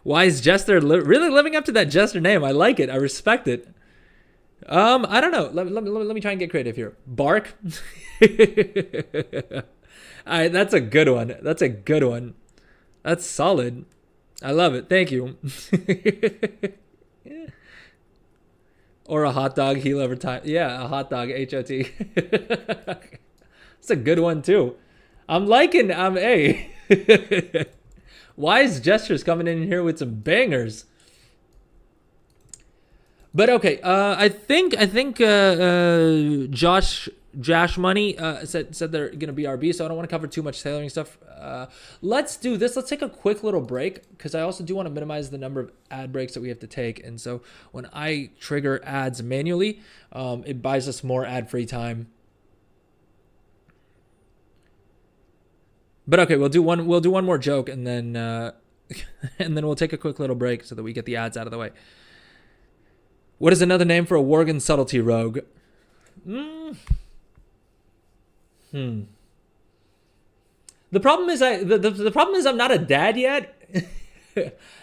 Wise Jester, really living up to that Jester name. I like it. I respect it. I don't know. Let me try and get creative here. Bark. All right, that's a good one. That's solid. I love it. Thank you. Yeah. Or a hot dog, heal over time. Yeah, a hot dog, HOT. That's a good one too. Hey. Wise Gestures coming in here with some bangers. But okay, I think Josh Money said they're gonna be RB, so I don't want to cover too much tailoring stuff. Let's do this. Let's take a quick little break, because I also do want to minimize the number of ad breaks that we have to take. And so when I trigger ads manually, it buys us more ad-free time. But okay, we'll do one more joke, and then and then we'll take a quick little break so that we get the ads out of the way. What is another name for a Worgen subtlety rogue? The problem is the problem is I'm not a dad yet.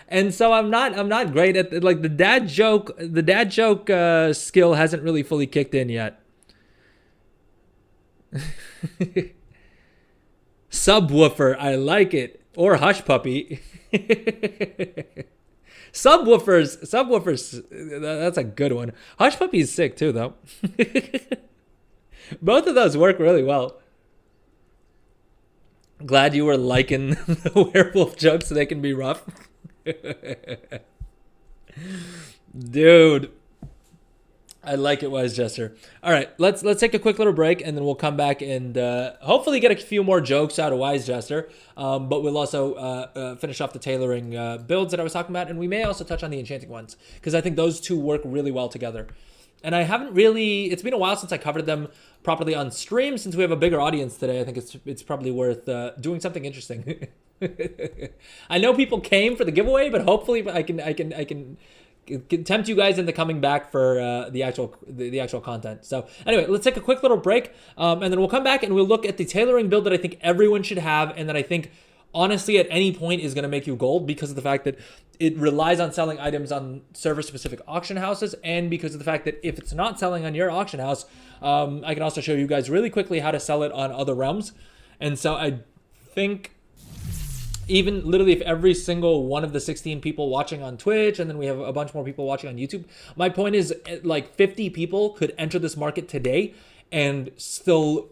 And so I'm not great at like the dad joke skill hasn't really fully kicked in yet. Subwoofer, I like it. Or hush puppy. Subwoofers, that's a good one. Hush puppy is sick too, though. Both of those work really well. Glad you were liking the werewolf jokes so they can be rough. Dude, I like it, Wise Jester. All right, let's take a quick little break, and then we'll come back and hopefully get a few more jokes out of Wise Jester. But we'll also finish off the tailoring builds that I was talking about, and we may also touch on the enchanting ones, because I think those two work really well together. And I haven't really, it's been a while since I covered them properly on stream. Since we have a bigger audience today, I think it's probably worth doing something interesting. I know people came for the giveaway, but hopefully I can tempt you guys into coming back for the actual content. So anyway, let's take a quick little break, and then we'll come back and we'll look at the tailoring build that I think everyone should have, and that I think honestly at any point is going to make you gold because of the fact that it relies on selling items on server specific auction houses, and because of the fact that if it's not selling on your auction house, I can also show you guys really quickly how to sell it on other realms. And so I think even literally if every single one of the 16 people watching on Twitch, and then we have a bunch more people watching on YouTube, my point is like 50 people could enter this market today and still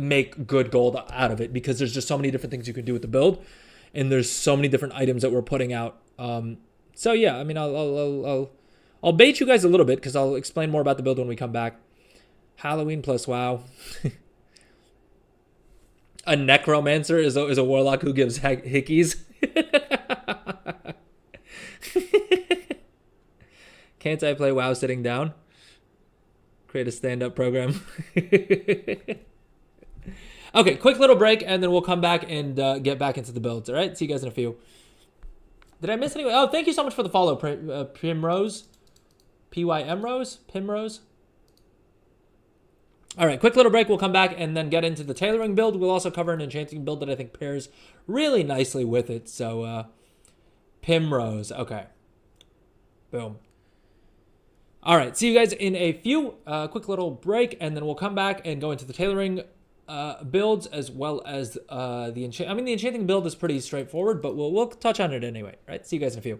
make good gold out of it, because there's just so many different things you can do with the build, and there's so many different items that we're putting out. So yeah, I mean, I'll bait you guys a little bit because I'll explain more about the build when we come back. Halloween plus WoW. A necromancer is a warlock who gives hickeys. Can't I play WoW sitting down? Create a stand-up program. Okay, quick little break, and then we'll come back and get back into the builds. All right, see you guys in a few. Did I miss anything? Oh, thank you so much for the follow, Primrose. P-Y-M Rose? Primrose? All right, quick little break. We'll come back and then get into the tailoring build. We'll also cover an enchanting build that I think pairs really nicely with it. So, Primrose. Okay. Boom. All right, see you guys in a few. Quick little break, and then we'll come back and go into the tailoring builds as well as the enchant. I mean, the enchanting build is pretty straightforward, but we'll touch on it anyway. Right? See you guys in a few.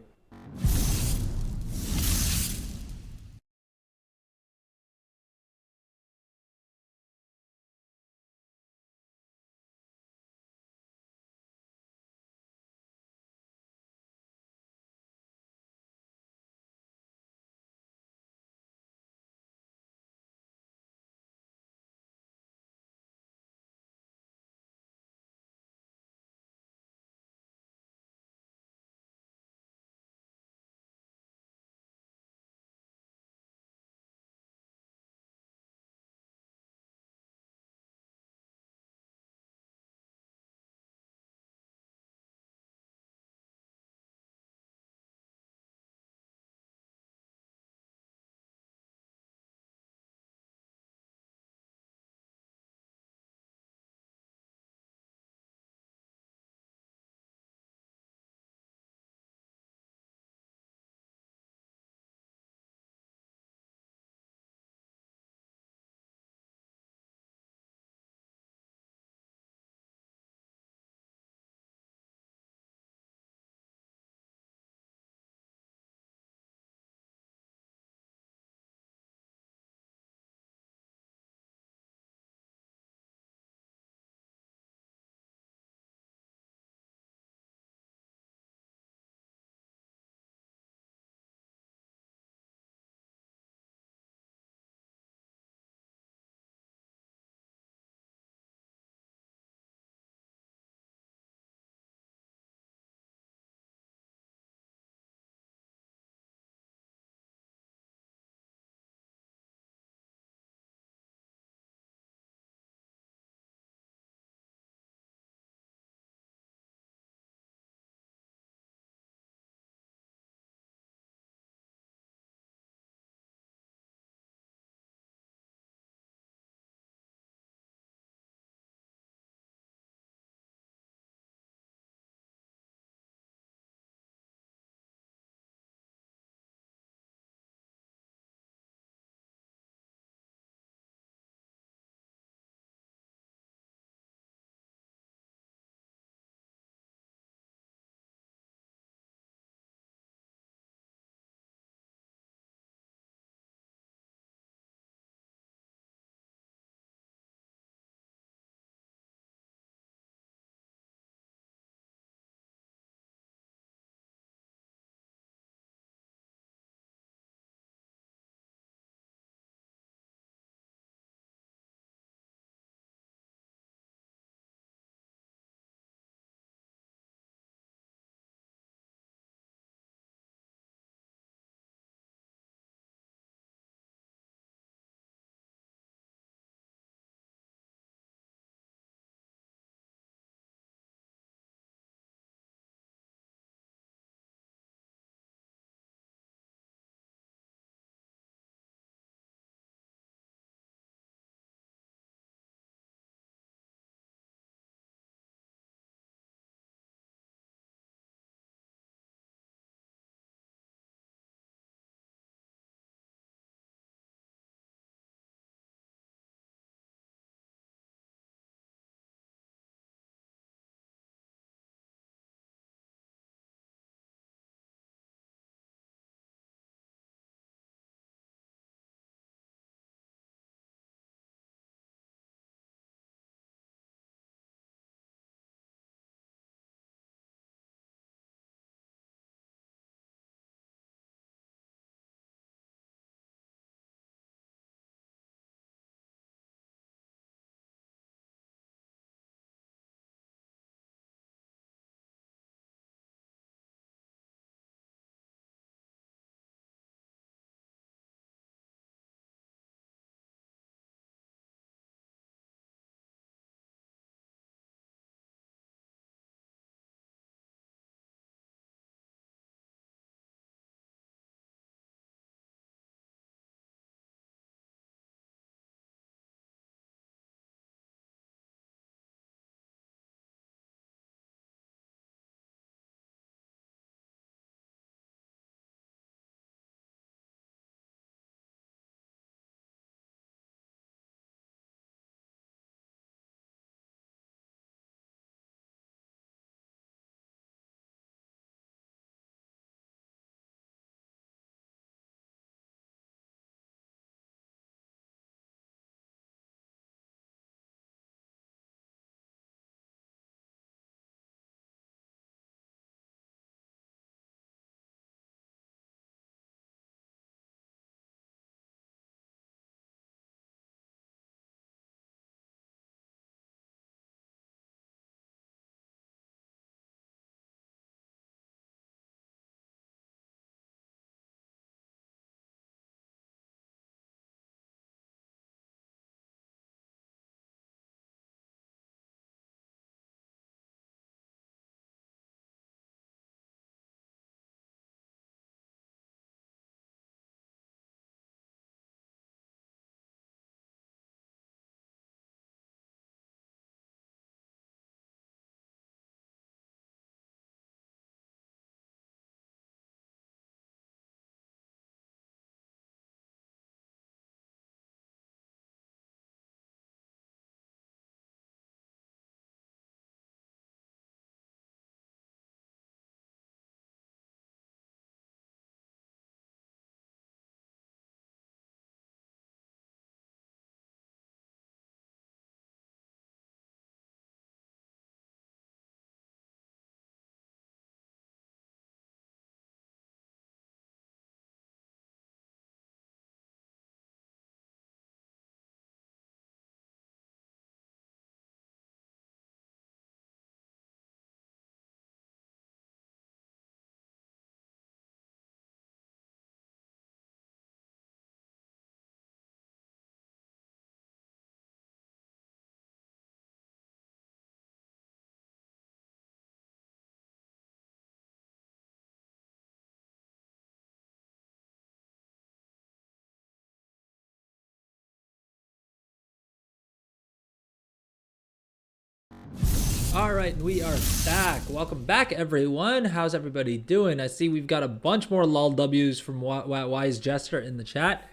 All right, we are back. Welcome back, everyone. How's everybody doing? I see we've got a bunch more lol W's from Wise Jester in the chat.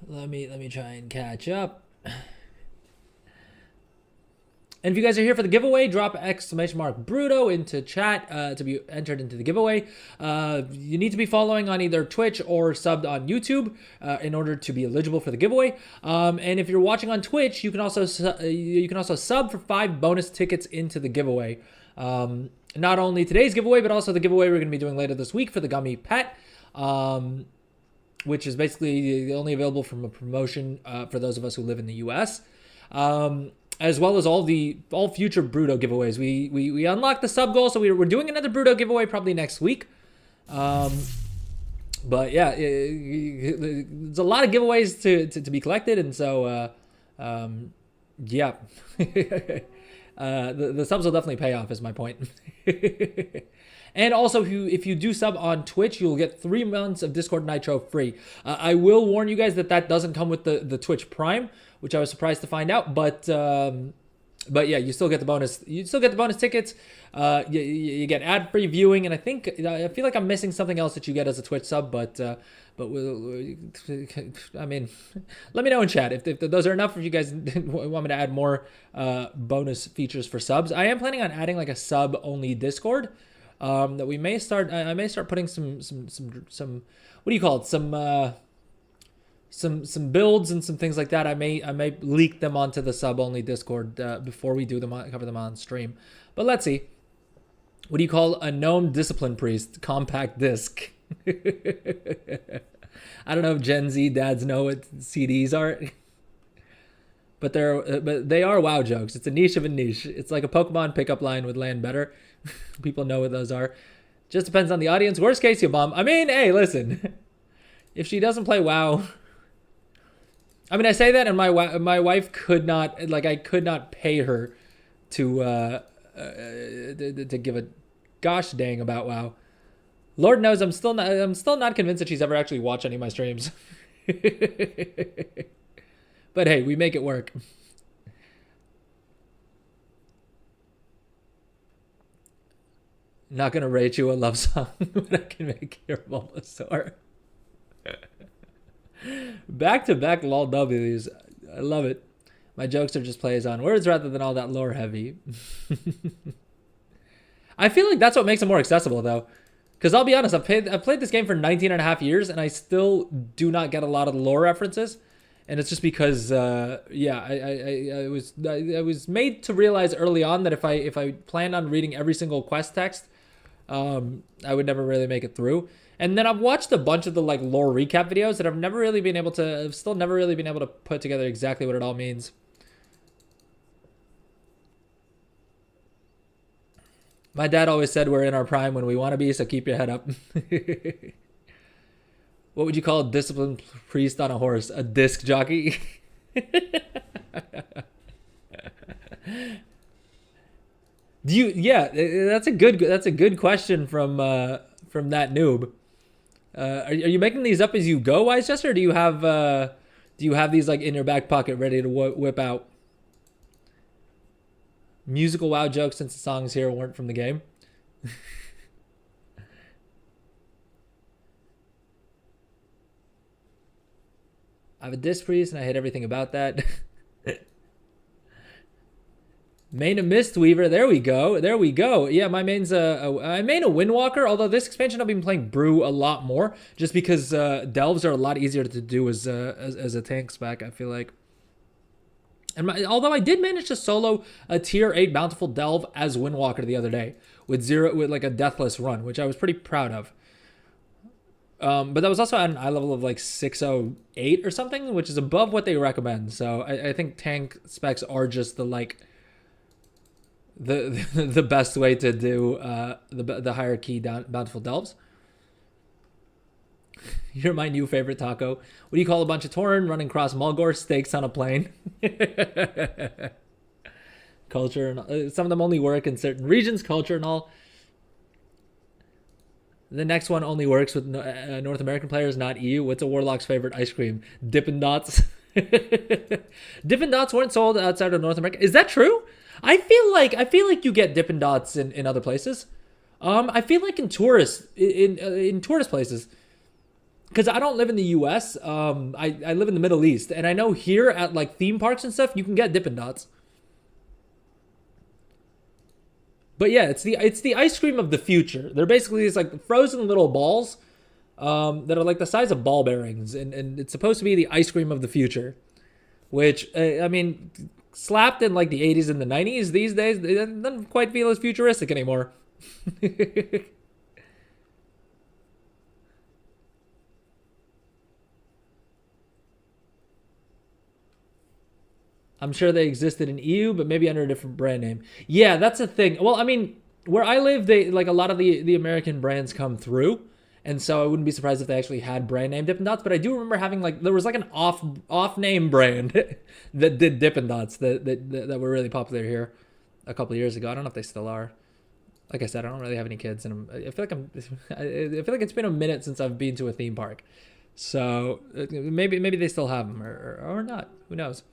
Let me try and catch up. And if you guys are here for the giveaway, drop !Bruto into chat to be entered into the giveaway. You need to be following on either Twitch or subbed on YouTube in order to be eligible for the giveaway. And if you're watching on Twitch, you can also sub for 5 bonus tickets into the giveaway. Not only today's giveaway, but also the giveaway we're going to be doing later this week for the gummy pet. Which is basically only available from a promotion for those of us who live in the US. As well as all future Bruto giveaways. We unlocked the sub goal, so we're doing another Bruto giveaway probably next week. But yeah, there's a lot of giveaways to be collected, and so yeah, the subs will definitely pay off, is my point. And also, if you do sub on Twitch, you'll get 3 months of Discord Nitro free. I will warn you guys that doesn't come with the Twitch Prime, which I was surprised to find out. But yeah, you still get the bonus. You still get the bonus tickets. You get ad-free viewing, and I feel like I'm missing something else that you get as a Twitch sub. But I mean, let me know in chat if those are enough. If you guys want me to add more bonus features for subs, I am planning on adding like a sub-only Discord. That we may start. I may start putting some. What do you call it? Some builds and some things like that. I may leak them onto the sub only Discord before we do them cover them on stream. But let's see. What do you call a gnome discipline priest? Compact disc. I don't know if Gen Z dads know what CDs are. But they are WoW jokes. It's a niche of a niche. It's like a Pokemon pickup line with land better. People know what those are. Just depends on the audience. Worst case, you bomb. I mean, hey, listen. If she doesn't play WoW, I mean, I say that, and my wife could not, like, I could not pay her to give a gosh dang about WoW. Lord knows, I'm still not convinced that she's ever actually watched any of my streams. But hey, we make it work. Not gonna rate you a love song, but I can make your Bulbasaur. Back-to-back lol W's. I love it. My jokes are just plays on words rather than all that lore heavy. I feel like that's what makes it more accessible, though. Because I'll be honest, I've played this game for 19 and a half years, and I still do not get a lot of the lore references. And it's just because, yeah, I was made to realize early on that if I planned on reading every single quest text, I would never really make it through. And then I've watched a bunch of the like lore recap videos that I've still never really been able to put together exactly what it all means. My dad always said we're in our prime when we want to be, so keep your head up. What would you call a disciplined priest on a horse? A disc jockey? Yeah, that's a good question from that noob. Are you making these up as you go, Wise Jester, or do you have these like in your back pocket ready to whip out? Musical WoW jokes since the songs here weren't from the game. I have a disc priest and I hate everything about that. Main a Mistweaver. There we go. Yeah, my main's I main a Windwalker, although this expansion I've been playing Brew a lot more, just because delves are a lot easier to do as a tank spec, I feel like. And although I did manage to solo a tier 8 bountiful delve as Windwalker the other day with like a deathless run, which I was pretty proud of. But that was also at an eye level of like 608 or something, which is above what they recommend. So I think tank specs are just the like the best way to do the higher key bountiful delves. You're my new favorite taco. What do you call a bunch of Tauren running across Mulgore steaks on a plane? Culture and some of them only work in certain regions. Culture and all. The next one only works with North American players, not EU. What's a warlock's favorite ice cream? Dippin' Dots. Dippin' Dots weren't sold outside of North America. Is that true? I feel like you get Dippin' Dots in other places. I feel like in tourist places, because I don't live in the U.S. I live in the Middle East, and I know here at like theme parks and stuff, you can get Dippin' Dots. But yeah, it's the ice cream of the future. They're basically these like frozen little balls that are like the size of ball bearings, and it's supposed to be the ice cream of the future. Which I mean, slapped in like the 80s and the 90s. These days, it doesn't quite feel as futuristic anymore. I'm sure they existed in EU, but maybe under a different brand name. Yeah, that's a thing. Well, I mean, where I live, they like a lot of the American brands come through, and so I wouldn't be surprised if they actually had brand name Dippin' Dots. But I do remember having like there was like an off name brand that did Dippin' Dots that were really popular here a couple of years ago. I don't know if they still are. Like I said, I don't really have any kids, and I feel like I feel like it's been a minute since I've been to a theme park, so maybe they still have them or not. Who knows?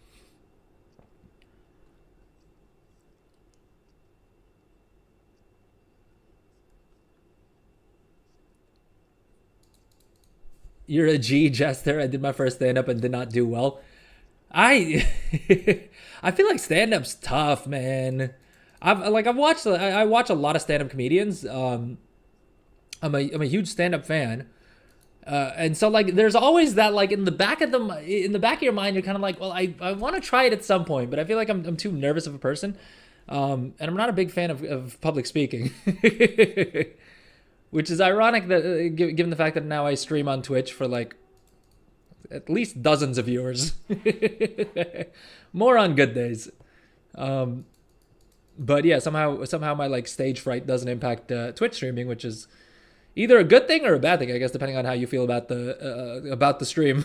You're a G, Jester. I did my first stand up and did not do well. I I feel like stand up's tough, man. I've watched I watch a lot of stand up comedians. I'm a huge stand up fan. And so like there's always that like in the back of your mind you're kind of like, well, I want to try it at some point, but I feel like I'm too nervous of a person. And I'm not a big fan of public speaking. Which is ironic that given the fact that now I stream on Twitch for like at least dozens of viewers. More on good days. But yeah, somehow my like stage fright doesn't impact Twitch streaming, which is either a good thing or a bad thing, I guess, depending on how you feel about the stream.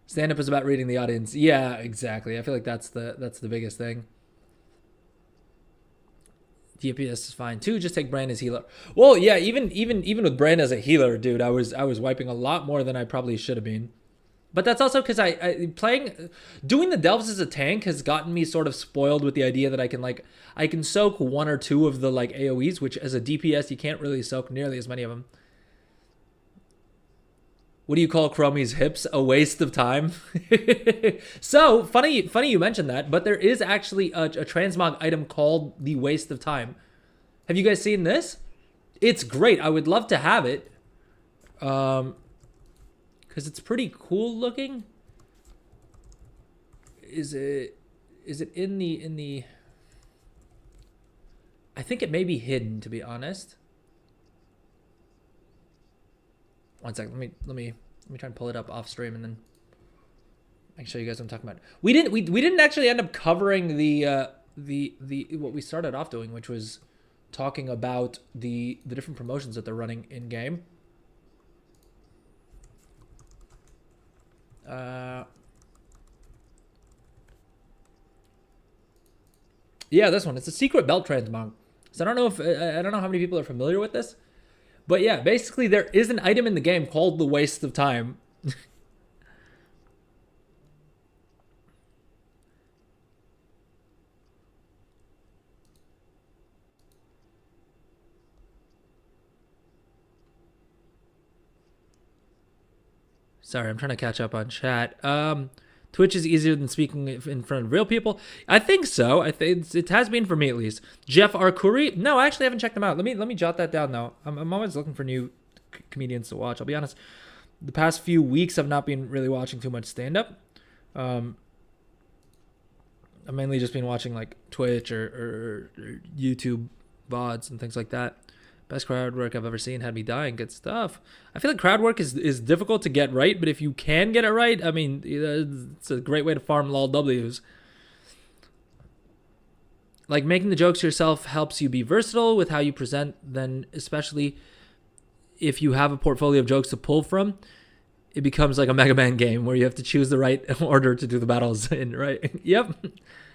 Stand up is about reading the audience. Yeah, exactly. I feel like that's the biggest thing. DPS is fine too. Just take Brand as healer. Well, yeah, even with Brand as a healer, dude, I was wiping a lot more than I probably should have been. But that's also because doing the delves as a tank has gotten me sort of spoiled with the idea that I can soak one or two of the like AOE's, which as a DPS you can't really soak nearly as many of them. What do you call Chromie's hips? A waste of time. So funny you mentioned that, but there is actually a transmog item called the Waste of Time. Have you guys seen this? It's great. I would love to have it, because it's pretty cool looking. Is it in the? I think it may be hidden, to be honest. One second. Let me try and pull it up off stream and then I can show you guys what I'm talking about. We didn't actually end up covering the what we started off doing, which was talking about the different promotions that they're running in game. Yeah, this one. It's a secret belt transmog. So I don't know how many people are familiar with this. But yeah, basically there is an item in the game called the Waste of Time. Sorry, I'm trying to catch up on chat. Twitch is easier than speaking in front of real people. I think so. I think it has been for me at least. Jeff Arcuri? No, I actually haven't checked them out. Let me jot that down though. I'm always looking for new comedians to watch. I'll be honest. The past few weeks I've not been really watching too much stand up. I've mainly just been watching like Twitch or YouTube VODs and things like that. Best crowd work I've ever seen, had me dying. Good stuff. I feel like crowd work is difficult to get right, but if you can get it right, I mean, it's a great way to farm lol W's. Like making the jokes yourself helps you be versatile with how you present, then especially if you have a portfolio of jokes to pull from, it becomes like a Mega Man game where you have to choose the right order to do the battles in, right? Yep.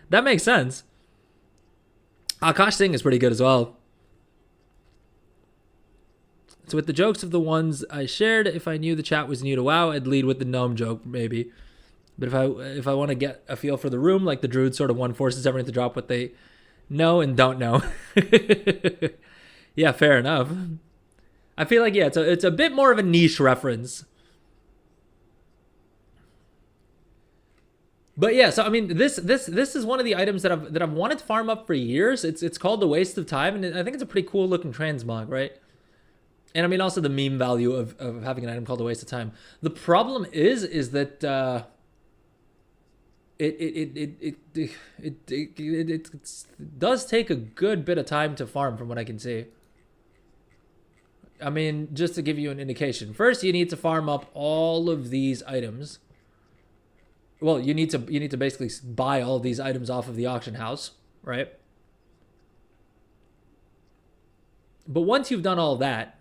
That makes sense. Akash Singh is pretty good as well. So with the jokes of the ones I shared, if I knew the chat was new to WoW, I'd lead with the gnome joke maybe. But if I want to get a feel for the room, like the druid sort of one forces everyone to drop what they know and don't know. Yeah, fair enough. I feel like, yeah, it's a bit more of a niche reference. But yeah, so I mean, this is one of the items that I've wanted to farm up for years. It's called the Waste of Time, and I think it's a pretty cool looking transmog, right? And I mean, also the meme value of having an item called a Waste of Time. The problem is that it does take a good bit of time to farm, from what I can see. I mean, just to give you an indication, first you need to farm up all of these items. Well, you need to basically buy all of these items off of the auction house, right? But once you've done all that,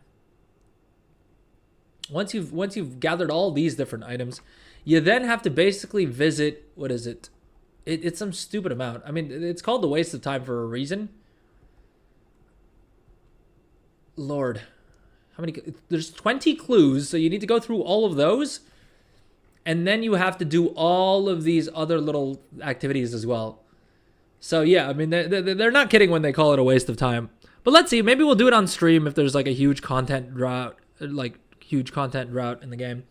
once you've gathered all these different items, you then have to basically visit, what is it? It's some stupid amount. I mean, it's called the Waste of Time for a reason. Lord, how many? There's 20 clues, so you need to go through all of those. And then you have to do all of these other little activities as well. So yeah, I mean, they're not kidding when they call it a waste of time. But let's see, maybe we'll do it on stream if there's like a huge content drought, in the game.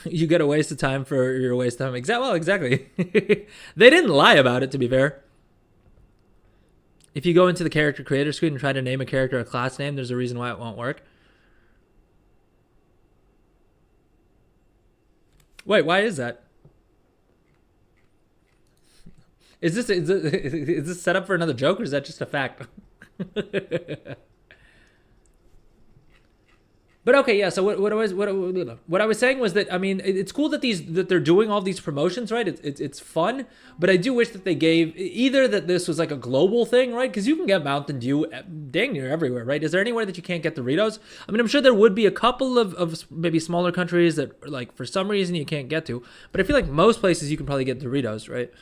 You get a waste of time for your waste of time. Exactly. They didn't lie about it, to be fair. If you go into the character creator screen and try to name a character a class name, there's a reason why it won't work. Wait, why is that? Is this set up for another joke, or is that just a fact? But okay, yeah. So what I was saying was that, I mean, it's cool that they're doing all these promotions, right? It's fun, but I do wish that they gave either that this was like a global thing, right? Because you can get Mountain Dew dang near everywhere, right? Is there anywhere that you can't get Doritos? I mean, I'm sure there would be a couple of maybe smaller countries that, like, for some reason you can't get to, but I feel like most places you can probably get Doritos, right?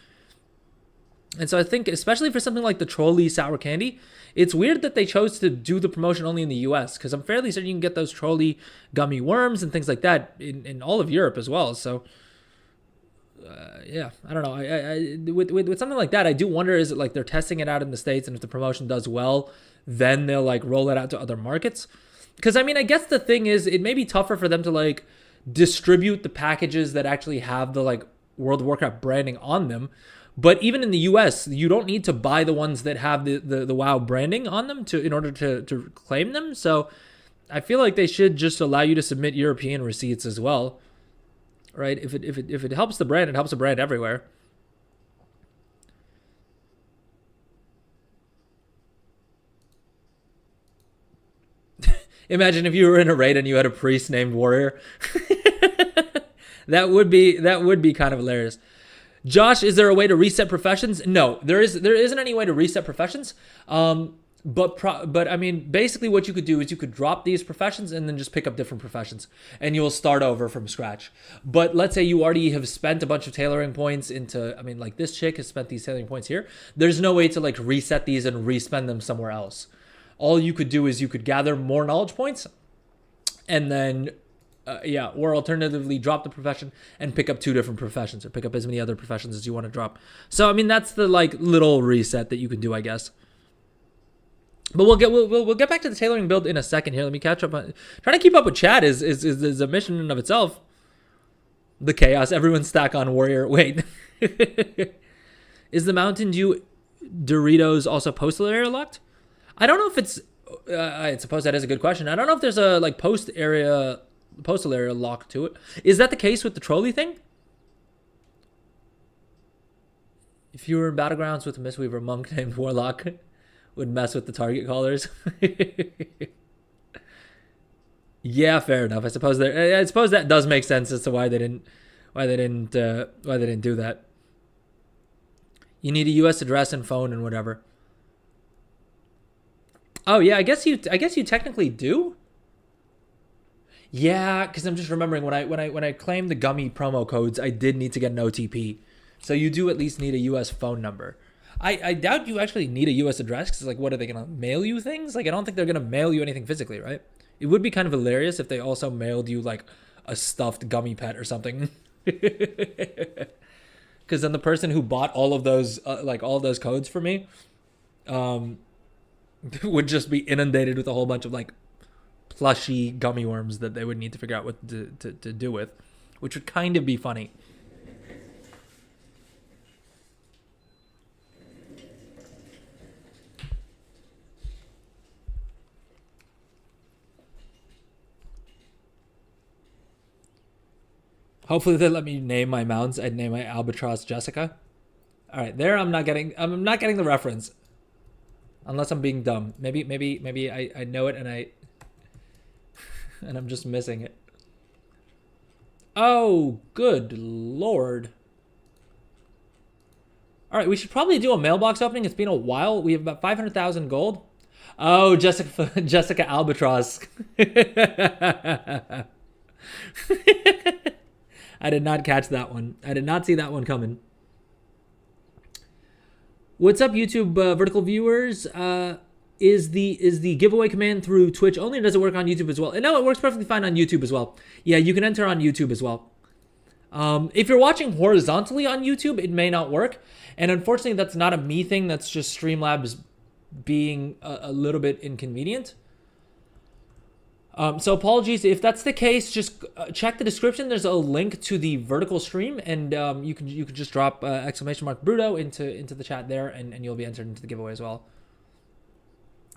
And so I think, especially for something like the Trolley sour candy, it's weird that they chose to do the promotion only in the US, because I'm fairly certain you can get those Trolley gummy worms and things like that in all of Europe as well. So, yeah, I don't know. I with something like that, I do wonder, is it like they're testing it out in the States, and if the promotion does well, then they'll like roll it out to other markets? Because, I mean, I guess the thing is, it may be tougher for them to like distribute the packages that actually have the like World of Warcraft branding on them. But even in the US, you don't need to buy the ones that have the WoW branding on them in order to claim them. So I feel like they should just allow you to submit European receipts as well, right? If it helps the brand, it helps the brand everywhere. Imagine if you were in a raid and you had a priest named Warrior. That would be kind of hilarious. Josh, is there a way to reset professions? No, there isn't any way to reset professions. But I mean, basically what you could do is you could drop these professions and then just pick up different professions, and you'll start over from scratch. But let's say you already have spent a bunch of tailoring points into, I mean, like this chick has spent these tailoring points here. There's no way to like reset these and respend them somewhere else. All you could do is you could gather more knowledge points, and then or alternatively drop the profession and pick up two different professions, or pick up as many other professions as you want to drop. So I mean, that's the like little reset that you can do, I guess. But we'll get back to the tailoring build in a second here. Let me catch up on trying to keep up with chat is a mission in and of itself. The chaos, everyone stack on Warrior. Wait. Is the Mountain Dew Doritos also postal area locked? I don't know if it's I suppose that is a good question. I don't know if there's a like postal area lock to it. Is that the case with the trolley thing? If you were in Battlegrounds with a Mistweaver monk named Warlock, would mess with the target callers. Yeah, fair enough. I suppose that does make sense as to why they didn't do that. You need a US address and phone and whatever. Oh yeah, I guess you technically do. Yeah, because I'm just remembering when I claimed the gummy promo codes, I did need to get an OTP. So you do at least need a US phone number. I doubt you actually need a US address because, like, what are they going to mail you things? Like, I don't think they're going to mail you anything physically, right? It would be kind of hilarious if they also mailed you, like, a stuffed gummy pet or something. Because then the person who bought all of those, like, all of those codes for me, um, would just be inundated with a whole bunch of, like, plushy gummy worms that they would need to figure out what to do with, which would kind of be funny. Hopefully they let me name my mounts. I'd name my albatross Jessica. All right, there I'm not getting the reference, unless I'm being dumb. Maybe I know it and I'm just missing it. Oh, good lord. All right, we should probably do a mailbox opening. It's been a while. We have about 500,000 gold. Oh, Jessica Albatross. I did not catch that one. I did not see that one coming. What's up, YouTube vertical viewers? Is the giveaway command through Twitch only, or does it work on YouTube as well? And no, it works perfectly fine on YouTube as well. Yeah, you can enter on YouTube as well. If you're watching horizontally on YouTube, it may not work. And unfortunately, that's not a me thing. That's just Streamlabs being a little bit inconvenient. So apologies if that's the case. Just check the description. There's a link to the vertical stream, and you could just drop !Bruto into the chat there, and you'll be entered into the giveaway as well.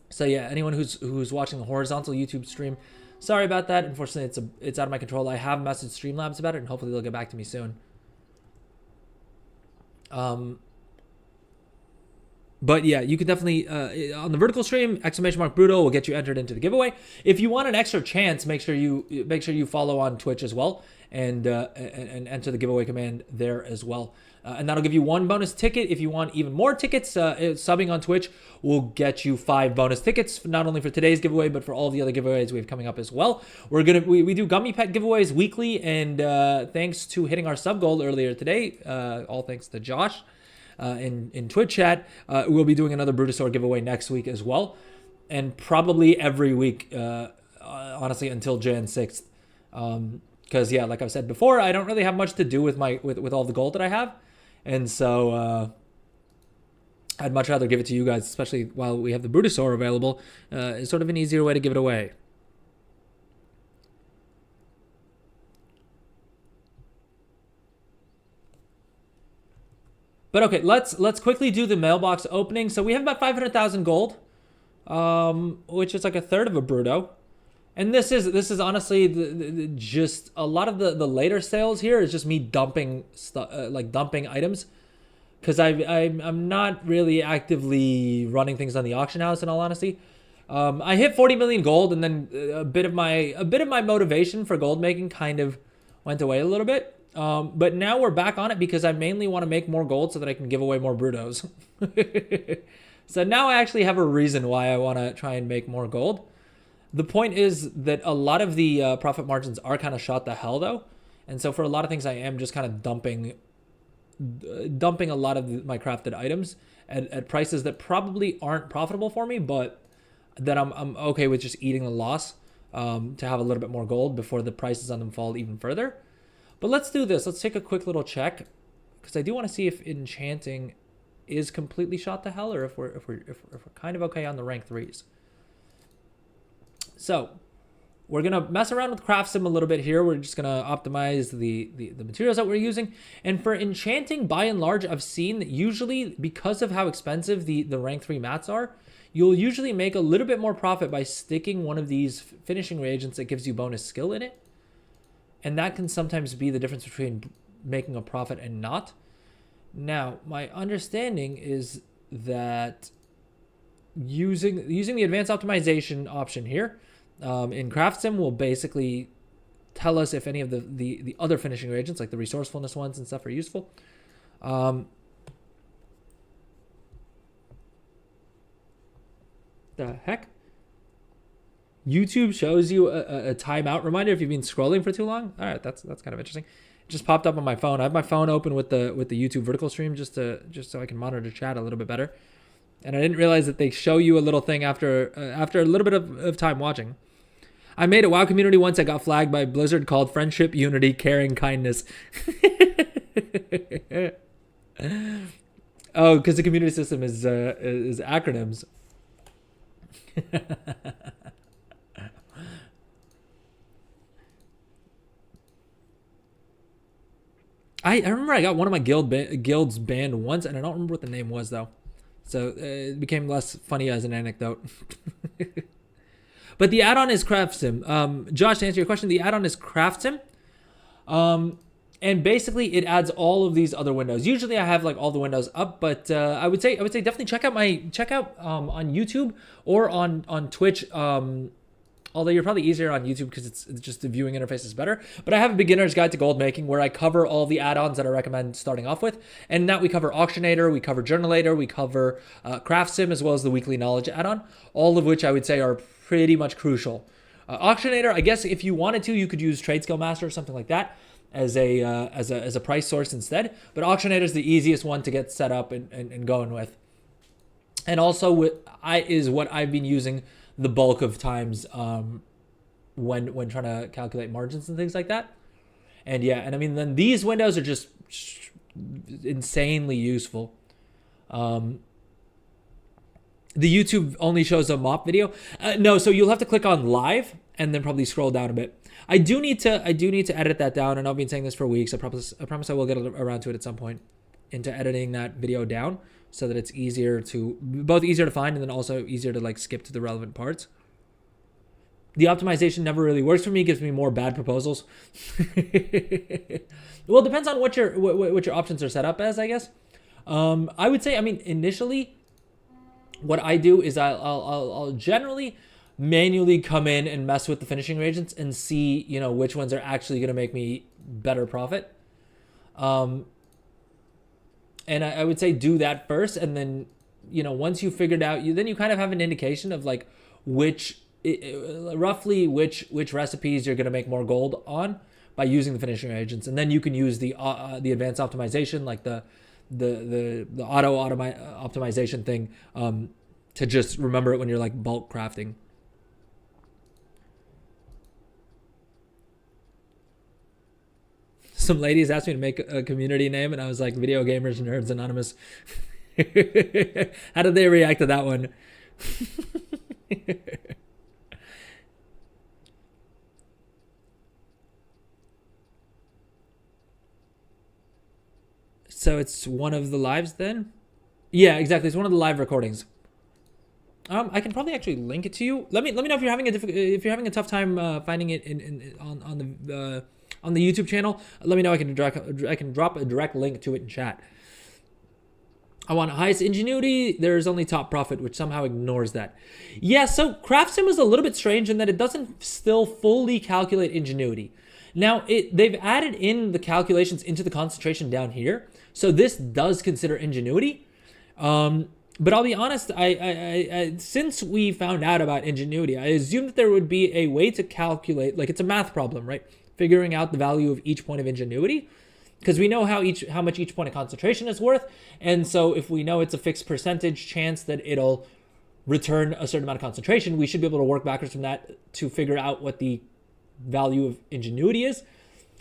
So yeah, anyone who's watching the horizontal YouTube stream, sorry about that. Unfortunately, it's out of my control. I have messaged Streamlabs about it, and hopefully they'll get back to me soon. But yeah, you could definitely on the vertical stream, !Bruto will get you entered into the giveaway. If you want an extra chance, make sure you follow on Twitch as well, and enter the giveaway command there as well. And that'll give you 1 bonus ticket. If you want even more tickets, subbing on Twitch will get you 5 bonus tickets, not only for today's giveaway, but for all the other giveaways we have coming up as well. We do gummy pet giveaways weekly, and thanks to hitting our sub goal earlier today, all thanks to Josh. In Twitch chat, we'll be doing another Brutosaur giveaway next week as well, and probably every week, honestly, until Jan 6th. Because yeah, like I've said before, I don't really have much to do with with all the gold that I have, and so I'd much rather give it to you guys, especially while we have the Brutosaur available. It's sort of an easier way to give it away. But okay, let's quickly do the mailbox opening. So we have about 500,000 gold, which is like a third of a Bruto. And this is honestly just a lot of the later sales here is just me dumping dumping items, because I'm not really actively running things on the auction house. In all honesty, I hit 40 million gold, and then a bit of my motivation for gold making kind of went away a little bit. But now we're back on it because I mainly want to make more gold so that I can give away more Brutos. So now I actually have a reason why I want to try and make more gold. The point is that a lot of the profit margins are kind of shot to hell though. And so for a lot of things, I am just kind of dumping a lot of my crafted items at prices that probably aren't profitable for me, but that I'm okay with just eating the loss to have a little bit more gold before the prices on them fall even further. But let's do this. Let's take a quick little check, because I do want to see if enchanting is completely shot to hell, or if we're kind of okay on the rank 3s. So we're gonna mess around with craft sim a little bit here. We're just gonna optimize the materials that we're using. And for enchanting, by and large, I've seen that usually, because of how expensive the rank 3 mats are, you'll usually make a little bit more profit by sticking one of these finishing reagents that gives you bonus skill in it. And that can sometimes be the difference between making a profit and not. Now, my understanding is that using the advanced optimization option here in Craft Sim will basically tell us if any of the other finishing reagents, like the resourcefulness ones and stuff, are useful. The heck? YouTube shows you a timeout reminder if you've been scrolling for too long. All right, that's kind of interesting. It just popped up on my phone. I have my phone open with the YouTube vertical stream just so I can monitor chat a little bit better. And I didn't realize that they show you a little thing after a little bit of time watching. I made a WoW community once. I got flagged by Blizzard called Friendship, Unity, Caring, Kindness. Oh, because the community system is acronyms. I remember I got one of my guilds banned once, and I don't remember what the name was though. So it became less funny as an anecdote. But the add-on is Craft Sim. Josh, to answer your question, the add-on is Craft Sim. And basically it adds all of these other windows. Usually I have like all the windows up, but I would say definitely check out on YouTube or on Twitch. Although you're probably easier on YouTube because it's just the viewing interface is better. But I have a beginner's guide to gold making where I cover all the add-ons that I recommend starting off with. And that we cover Auctionator, we cover Journalator, we cover Craft Sim, as well as the weekly knowledge add-on. All of which I would say are pretty much crucial. Auctionator, I guess if you wanted to, you could use Trade Skill Master or something like that as a price source instead. But Auctionator is the easiest one to get set up and going with. And also is what I've been using the bulk of times when trying to calculate margins and things like that. And yeah, and I mean, then these windows are just insanely useful. The YouTube only shows a mop video. No, so you'll have to click on live and then probably scroll down a bit. I do need to edit that down, and I've been saying this for weeks. I promise I will get around to it at some point, into editing that video down so that it's easier to find and then also easier to like skip to the relevant parts. The optimization never really works for me. It gives me more bad proposals. Well, it depends on what your options are set up as, I guess. I would say, I mean, initially, what I do is I'll generally manually come in and mess with the finishing reagents and see, which ones are actually going to make me better profit. And I would say do that first, and then, once you figured out, then you kind of have an indication of like roughly which recipes you're going to make more gold on by using the finishing reagents, and then you can use the advanced optimization, like the auto optimization thing, to just remember it when you're like bulk crafting. Some ladies asked me to make a community name, and I was like, Video Gamers Nerds Anonymous. How did they react to that one? So it's one of the lives then? Yeah, exactly. It's one of the live recordings. I can probably actually link it to you. Let me know if you're having a tough time finding it on the YouTube channel. Let me know. I can drop a direct link to it in chat. I want highest ingenuity. There's only top profit, which somehow ignores that. Yeah, so Craft Sim is a little bit strange in that it doesn't still fully calculate ingenuity. Now, they've added in the calculations into the concentration down here, so this does consider ingenuity. But I'll be honest, I since we found out about ingenuity, I assumed that there would be a way to calculate, like it's a math problem, right? Figuring out the value of each point of ingenuity, because we know how much each point of concentration is worth, and so if we know it's a fixed percentage chance that it'll return a certain amount of concentration, we should be able to work backwards from that to figure out what the value of ingenuity is.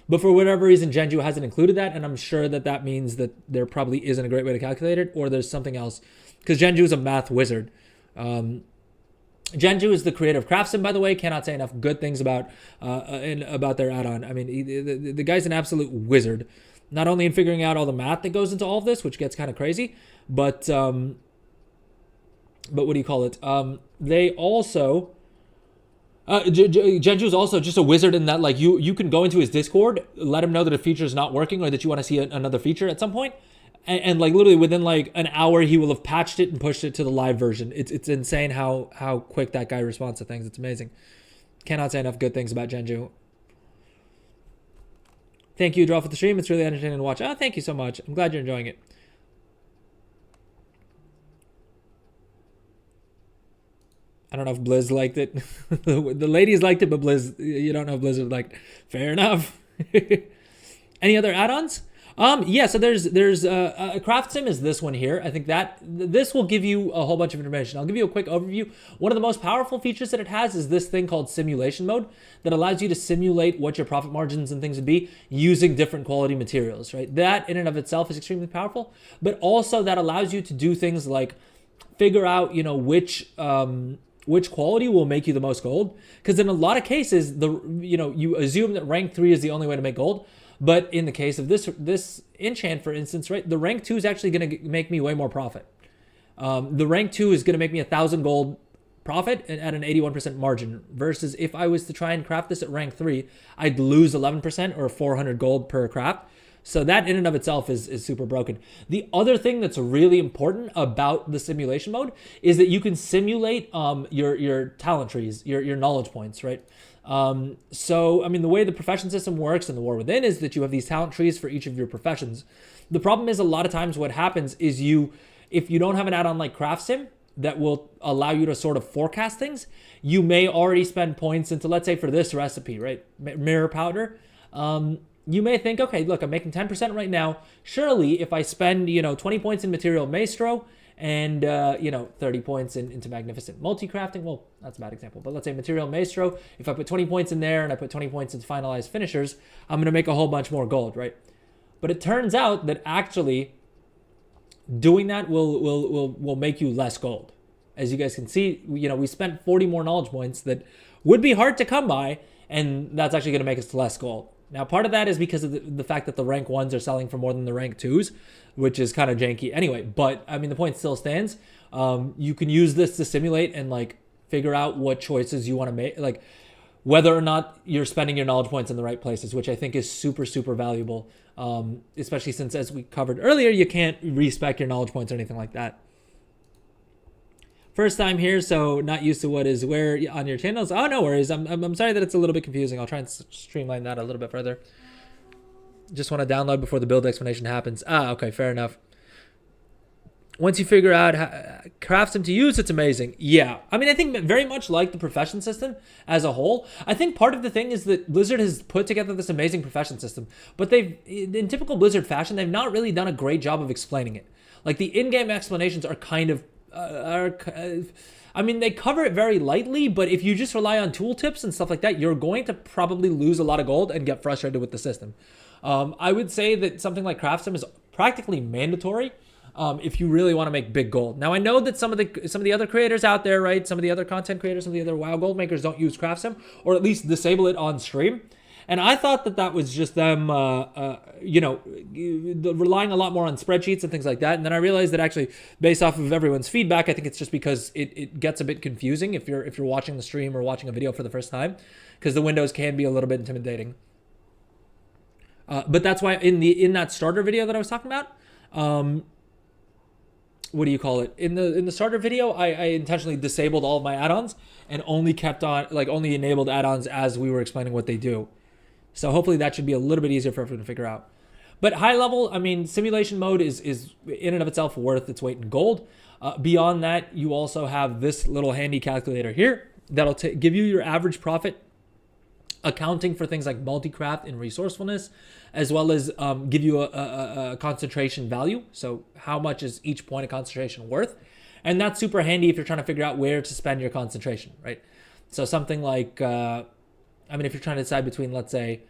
But for whatever reason, Genju hasn't included that, and I'm sure that means that there probably isn't a great way to calculate it, or there's something else, because Genju is a math wizard. Genju is the creator of Craft Sim, by the way. Cannot say enough good things about their add-on. I mean, the guy's an absolute wizard, not only in figuring out all the math that goes into all of this, which gets kind of crazy, but what do you call it? They also Genju is also just a wizard in that, like, you can go into his Discord, let him know that a feature is not working or that you want to see another feature at some point. And like literally within like an hour, he will have patched it and pushed it to the live version. It's insane how quick that guy responds to things. It's amazing. Cannot say enough good things about Genju. Thank you, Draw, for the stream. It's really entertaining to watch. Oh, thank you so much. I'm glad you're enjoying it. I don't know if Blizz liked it. The ladies liked it, but Blizz, you don't know if Blizzard liked it. Fair enough. Any other add-ons? Yeah, so there's a craft sim is this one here. I think that this will give you a whole bunch of information. I'll give you a quick overview. One of the most powerful features that it has is this thing called simulation mode that allows you to simulate what your profit margins and things would be using different quality materials, right? That in and of itself is extremely powerful, but also that allows you to do things like figure out, which quality will make you the most gold. Because in a lot of cases, you assume that rank 3 is the only way to make gold. But in the case of this enchant, for instance, right, the rank 2 is actually going to make me way more profit. The rank 2 is going to make me 1,000 gold profit at an 81% margin, versus if I was to try and craft this at rank 3, I'd lose 11% or 400 gold per craft. So that in and of itself is super broken. The other thing that's really important about the simulation mode is that you can simulate your talent trees, your knowledge points, right? So, I mean, the way the profession system works in the War Within is that you have these talent trees for each of your professions. The problem is a lot of times what happens is if you don't have an add-on like Craft Sim that will allow you to sort of forecast things, you may already spend points into, let's say for this recipe, right? Mirror powder. You may think, okay, look, I'm making 10% right now. Surely if I spend, 20 points in Material Maestro and, 30 points into Magnificent Multi-Crafting. Well, that's a bad example, but let's say Material Maestro. If I put 20 points in there and I put 20 points into Finalized Finishers, I'm going to make a whole bunch more gold, right? But it turns out that actually doing that will make you less gold. As you guys can see, we spent 40 more knowledge points that would be hard to come by, and that's actually going to make us less gold. Now, part of that is because of the fact that the rank 1s are selling for more than the rank 2s, which is kind of janky anyway. But, I mean, the point still stands. You can use this to simulate and, figure out what choices you want to make, whether or not you're spending your knowledge points in the right places, which I think is super, super valuable, especially since, as we covered earlier, you can't respec your knowledge points or anything like that. First time here, so not used to what is where on your channels. Oh, no worries. I'm sorry that it's a little bit confusing. I'll try and streamline that a little bit further. Just want to download before the build explanation happens. Okay, fair enough. Once you figure out how craft sim to use, it's amazing. Yeah, I mean, I think very much like the profession system as a whole. I think part of the thing is that Blizzard has put together this amazing profession system, but in typical Blizzard fashion, they've not really done a great job of explaining it. The in-game explanations are kind of I mean, they cover it very lightly, but if you just rely on tooltips and stuff like that, you're going to probably lose a lot of gold and get frustrated with the system. I would say that something like Craft Sim is practically mandatory if you really want to make big gold. Now, I know that some of the other creators out there, right, some of the other content creators, some of the other WoW gold makers don't use Craft Sim, or at least disable it on stream. And I thought that was just them, relying a lot more on spreadsheets and things like that. And then I realized that actually, based off of everyone's feedback, I think it's just because it gets a bit confusing if you're watching the stream or watching a video for the first time, because the windows can be a little bit intimidating. But that's why in that starter video that I was talking about, what do you call it? In the starter video, I intentionally disabled all of my add-ons and only kept on, only enabled add-ons as we were explaining what they do. So hopefully that should be a little bit easier for everyone to figure out. But high level, I mean, simulation mode is in and of itself worth its weight in gold. Beyond that, you also have this little handy calculator here that'll give you your average profit, accounting for things like multi-craft and resourcefulness, as well as give you a concentration value. So how much is each point of concentration worth? And that's super handy if you're trying to figure out where to spend your concentration, right? So something like, if you're trying to decide between, let's say,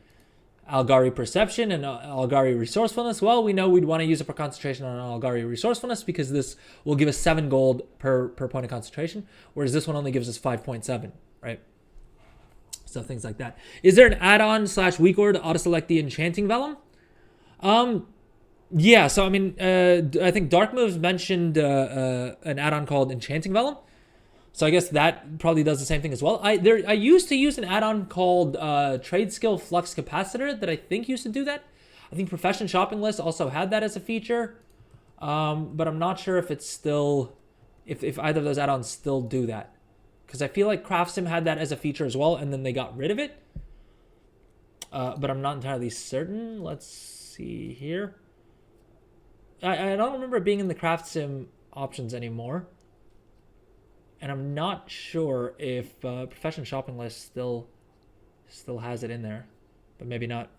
Algari Perception and Algari Resourcefulness, well, we know we'd want to use it for concentration on Algari Resourcefulness because this will give us 7 gold per point of concentration, whereas this one only gives us 5.7, right? So things like that. Is there an add-on / weak order to auto-select the Enchanting Vellum? Yeah, so I think Dark Moves mentioned an add-on called Enchanting Vellum. So I guess that probably does the same thing as well. I used to use an add-on called Trade Skill Flux Capacitor that I think used to do that. I think Profession Shopping List also had that as a feature. But I'm not sure if it's still, if either of those add-ons still do that. Because I feel like Craft Sim had that as a feature as well, and then they got rid of it. But I'm not entirely certain. Let's see here. I don't remember it being in the Craft Sim options anymore. And I'm not sure if Profession Shopping List still has it in there, but maybe not.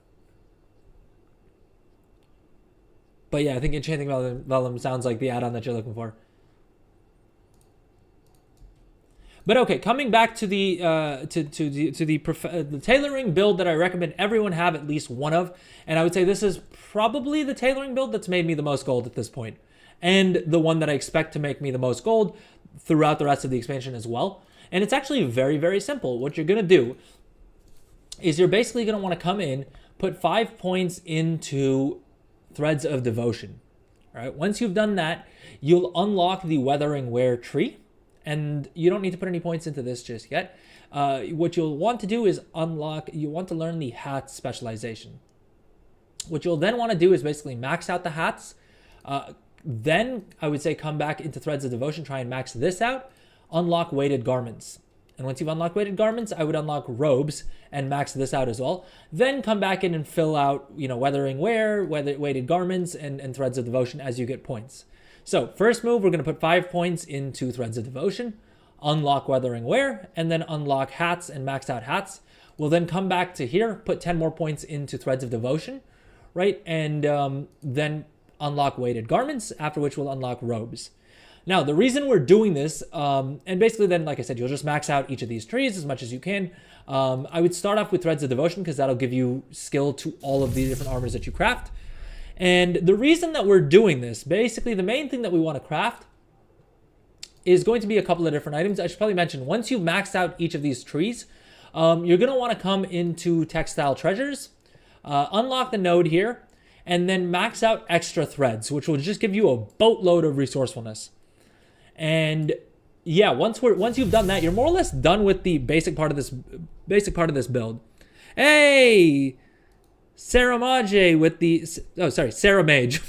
But yeah, I think Enchanting Vellum sounds like the add-on that you're looking for. But okay, coming back to the the tailoring build that I recommend everyone have at least one of, and I would say this is probably the tailoring build that's made me the most gold at this point, and the one that I expect to make me the most gold throughout the rest of the expansion as well. And it's actually very, very simple. What you're gonna do is you're basically gonna want to come in, put 5 points into Threads of Devotion. All right. Once you've done that, you'll unlock the Weathering Wear tree. And you don't need to put any points into this just yet. What you'll want to do is you want to learn the hat specialization. What you'll then want to do is basically max out the hats. Then I would say come back into Threads of Devotion, try and max this out, unlock weighted garments. And once you've unlocked weighted garments, I would unlock robes and max this out as well. Then come back in and fill out, Weathering Wear, weighted garments, and Threads of Devotion as you get points. So first move, we're going to put 5 points into Threads of Devotion, unlock Weathering Wear, and then unlock hats and max out hats. We'll then come back to here, put 10 more points into Threads of Devotion, right? And then unlock weighted garments, after which we'll unlock robes. Now, the reason we're doing this, and basically then, like I said, you'll just max out each of these trees as much as you can. I would start off with Threads of Devotion because that'll give you skill to all of the different armors that you craft. And the reason that we're doing this, basically the main thing that we want to craft is going to be a couple of different items. I should probably mention, once you've maxed out each of these trees, you're going to want to come into Textile Treasures, unlock the node here, and then max out extra threads, which will just give you a boatload of resourcefulness. And yeah, once you've done that, you're more or less done with the basic part of this build. Hey! Sarah Mage with the... Oh, sorry. Sarah Mage.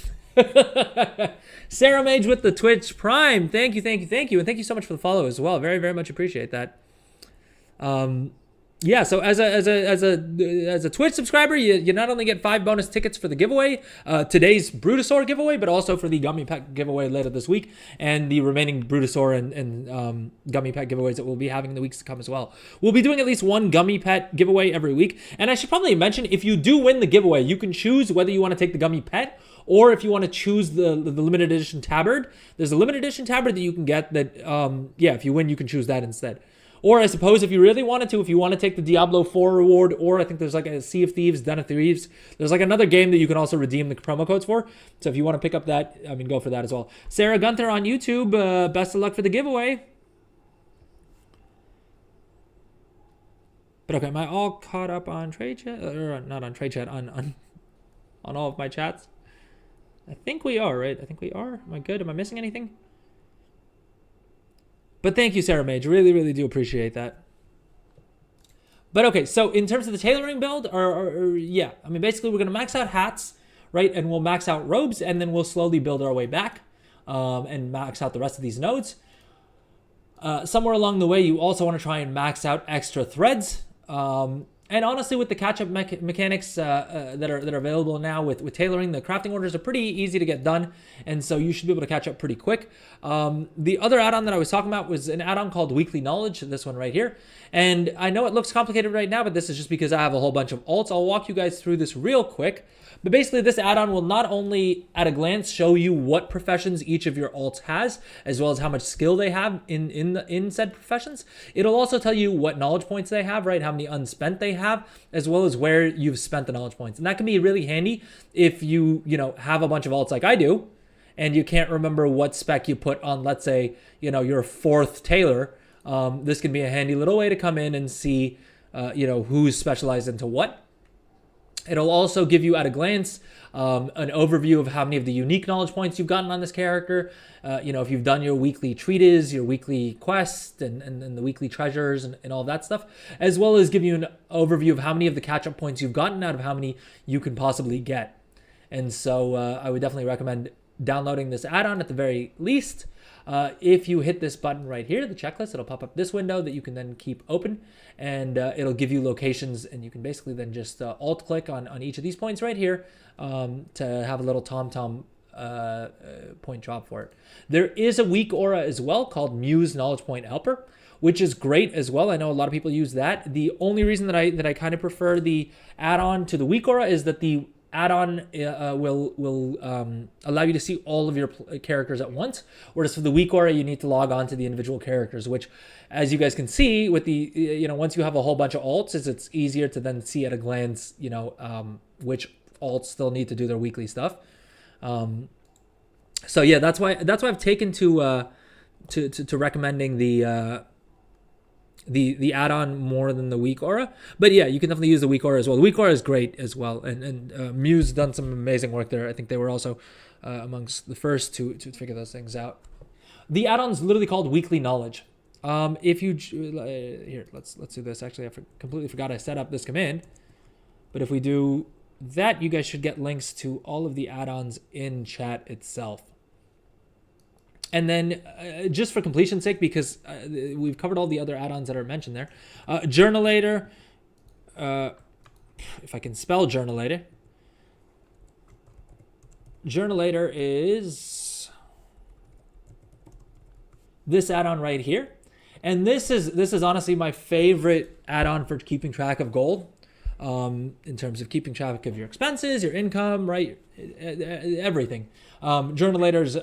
Sarah Mage with the Twitch Prime. Thank you. And thank you so much for the follow as well. Very, very much appreciate that. Yeah, so as a Twitch subscriber, you not only get 5 bonus tickets for the giveaway, today's Brutosaur giveaway, but also for the Gummy Pack giveaway later this week, and the remaining Brutosaur and Gummy Pet giveaways that we'll be having in the weeks to come as well. We'll be doing at least one Gummy Pet giveaway every week, and I should probably mention, if you do win the giveaway, you can choose whether you want to take the Gummy Pet, or if you want to choose the limited edition tabard. There's a limited edition tabard that you can get that, if you win, you can choose that instead. Or I suppose if you really wanted to, if you want to take the Diablo 4 reward, or I think there's like a Sea of Thieves, Den of Thieves, there's like another game that you can also redeem the promo codes for. So if you want to pick up that, go for that as well. Sarah Gunther on YouTube, best of luck for the giveaway. But okay, am I all caught up on trade chat? Or not on trade chat, on all of my chats? I think we are, right? I think we are. Am I good? Am I missing anything? But thank you, Sarah Mage. Really, really do appreciate that. But okay, so in terms of the tailoring build, basically we're going to max out hats, right? And we'll max out robes, and then we'll slowly build our way back and max out the rest of these nodes. Somewhere along the way, you also want to try and max out extra threads. And honestly, with the catch-up mechanics that are available now with tailoring, the crafting orders are pretty easy to get done, and so you should be able to catch up pretty quick. The other add-on that I was talking about was an add-on called Weekly Knowledge, this one right here. And I know it looks complicated right now, but this is just because I have a whole bunch of alts. I'll walk you guys through this real quick. But basically, this add-on will not only at a glance show you what professions each of your alts has, as well as how much skill they have in said professions. It'll also tell you what knowledge points they have, right? How many unspent they have, as well as where you've spent the knowledge points. And that can be really handy if you have a bunch of alts like I do, and you can't remember what spec you put on, let's say, your 4th tailor. This can be a handy little way to come in and see, who's specialized into what. It'll also give you at a glance an overview of how many of the unique knowledge points you've gotten on this character. If you've done your weekly treaties, your weekly quests, and the weekly treasures and all that stuff, as well as give you an overview of how many of the catch-up points you've gotten out of how many you can possibly get. And so I would definitely recommend downloading this add-on at the very least. If you hit this button right here, the checklist, it'll pop up this window that you can then keep open, and it'll give you locations, and you can basically then just alt click on each of these points right here to have a little TomTom point drop for it. There is a weak aura as well called Muse Knowledge Point Helper, which is great as well. I know a lot of people use that. The only reason that I kind of prefer the add-on to the weak aura is that the add-on will allow you to see all of your characters at once, whereas for the weak aura you need to log on to the individual characters, which, as you guys can see with the once you have a whole bunch of alts, it's easier to then see at a glance which alts still need to do their weekly stuff. So yeah, that's why I've taken to recommending the add-on more than the weak aura. But yeah, you can definitely use the weak aura as well. The weak aura is great as well, and Muse done some amazing work there. I think they were also amongst the first to figure those things out. The add-on's literally called Weekly Knowledge. If you here, let's do this. Actually, I completely forgot I set up this command. But if we do that, you guys should get links to all of the add-ons in chat itself. And then, just for completion's sake, because we've covered all the other add-ons that are mentioned there, Journalator, if I can spell Journalator, Journalator is this add-on right here. And this is honestly my favorite add-on for keeping track of gold, in terms of keeping track of your expenses, your income, right? Everything. Journalator is,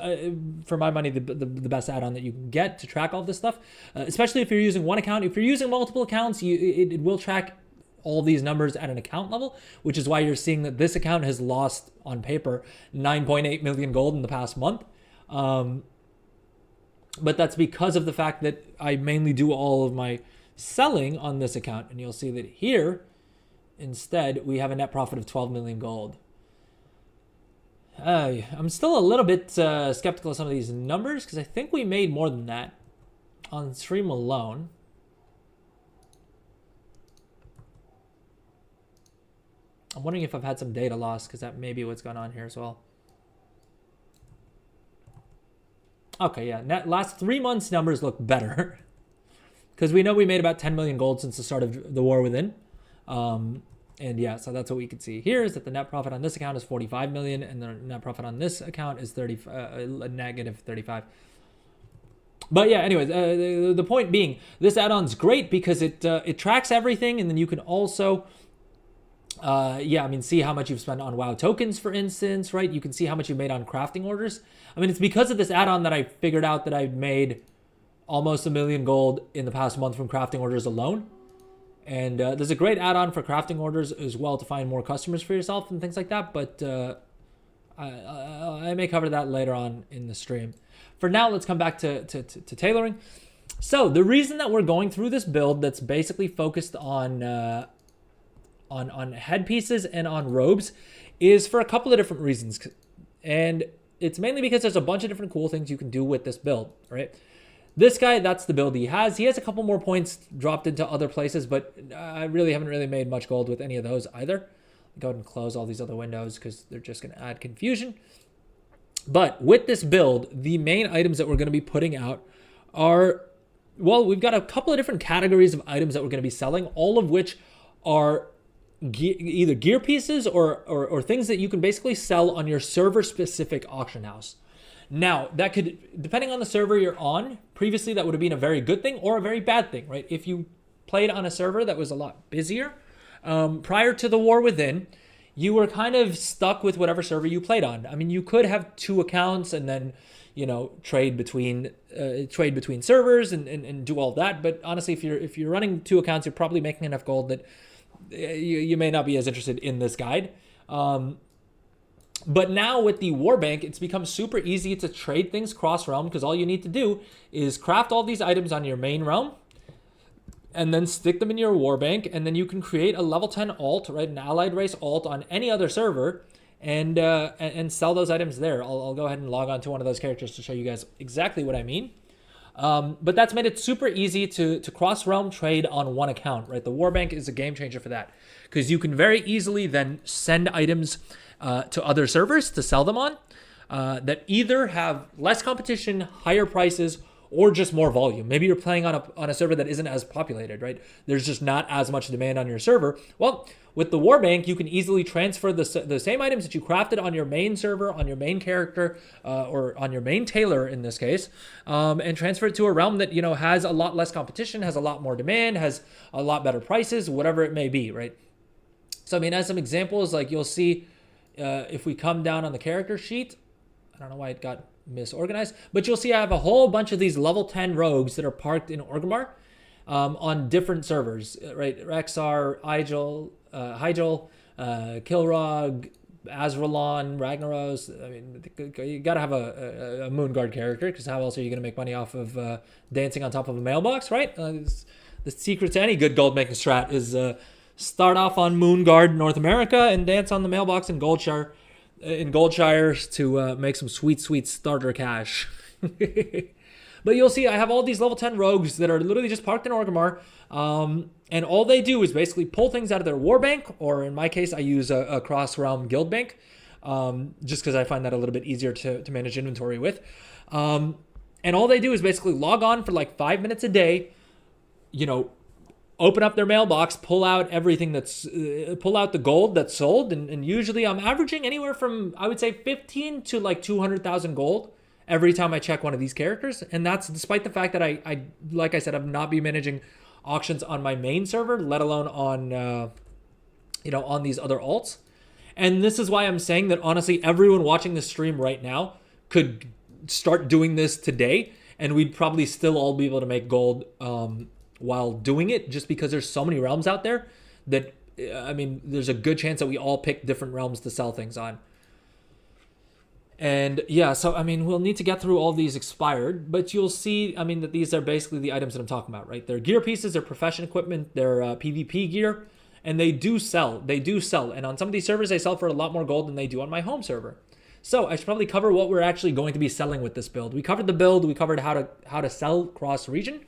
for my money, the best add-on that you can get to track all this stuff, especially if you're using one account. If you're using multiple accounts, it will track all these numbers at an account level, which is why you're seeing that this account has lost, on paper, 9.8 million gold in the past month. But that's because of the fact that I mainly do all of my selling on this account. And you'll see that here, instead, we have a net profit of 12 million gold. I'm still a little bit skeptical of some of these numbers, because I think we made more than that on stream alone. I'm wondering if I've had some data loss, because that may be what's going on here as well. Okay, yeah, last 3 months numbers look better, because we know we made about 10 million gold since the start of the War Within. And yeah, so that's what we can see here, is that the net profit on this account is 45 million, and the net profit on this account is negative 35. But yeah, anyways, the point being, this add-on's great because it tracks everything, and then you can also, see how much you've spent on WoW tokens, for instance, right? You can see how much you made on crafting orders. I mean, it's because of this add-on that I figured out that I've made almost 1 million gold in the past month from crafting orders alone. And there's a great add-on for crafting orders as well to find more customers for yourself and things like that. But I may cover that later on in the stream. For now, let's come back to tailoring. So the reason that we're going through this build that's basically focused on headpieces and on robes is for a couple of different reasons. And it's mainly because there's a bunch of different cool things you can do with this build, right? This guy, that's the build he has. He has a couple more points dropped into other places, but I really haven't made much gold with any of those either. Go ahead and close all these other windows because they're just going to add confusion. But with this build, the main items that we're going to be putting out are, well, we've got a couple of different categories of items that we're going to be selling, all of which are either gear pieces or things that you can basically sell on your server-specific auction house. Now, that could, depending on the server you're on, previously that would have been a very good thing or a very bad thing, right? If you played on a server that was a lot busier, prior to the War Within, you were kind of stuck with whatever server you played on. I mean, you could have 2 accounts and then, trade between servers and do all that. But honestly, if you're running 2 accounts, you're probably making enough gold that you may not be as interested in this guide. But now with the Warbank, it's become super easy to trade things cross-realm, because all you need to do is craft all these items on your main realm and then stick them in your Warbank, and then you can create a level 10 alt, right, an allied race alt on any other server and sell those items there. I'll go ahead and log on to one of those characters to show you guys exactly what I mean. But that's made it super easy to cross-realm trade on one account, right? The Warbank is a game changer for that, because you can very easily then send items to other servers to sell them on that either have less competition, higher prices, or just more volume. Maybe you're playing on a server that isn't as populated, right? There's just not as much demand on your server. Well, with the Warbank, you can easily transfer the same items that you crafted on your main server, on your main character, or on your main tailor in this case, and transfer it to a realm that, has a lot less competition, has a lot more demand, has a lot better prices, whatever it may be, right? So, I mean, as some examples, like you'll see, if we come down on the character sheet, I don't know why it got misorganized, but you'll see I have a whole bunch of these level 10 rogues that are parked in Orgrimmar on different servers, right? Rexar, Hyjal, Kilrog, Azralon, Ragnaros. I mean, you gotta have a Moonguard character, because how else are you gonna make money off of dancing on top of a mailbox, right? The secret to any good gold making strat is start off on Moonguard North America and dance on the mailbox in Goldshire, to make some sweet starter cash. But you'll see I have all these level 10 rogues that are literally just parked in Orgrimmar, and all they do is basically pull things out of their Warbank, or in my case, I use a cross-realm guild bank, just because I find that a little bit easier to manage inventory with. And all they do is basically log on for like 5 minutes a day, open up their mailbox, pull out everything pull out the gold that's sold, and usually I'm averaging anywhere from, I would say, 15 to like 200,000 gold every time I check one of these characters. And that's despite the fact that I like I said, I've not been managing auctions on my main server, let alone on, on these other alts. And this is why I'm saying that honestly, everyone watching this stream right now could start doing this today, and we'd probably still all be able to make gold while doing it, just because there's so many realms out there that, there's a good chance that we all pick different realms to sell things on. And yeah, so, we'll need to get through all these expired, but you'll see, that these are basically the items that I'm talking about, right? They're gear pieces, they're profession equipment, they're PvP gear, and they do sell. And on some of these servers, they sell for a lot more gold than they do on my home server. So I should probably cover what we're actually going to be selling with this build. We covered the build, we covered how to sell cross region,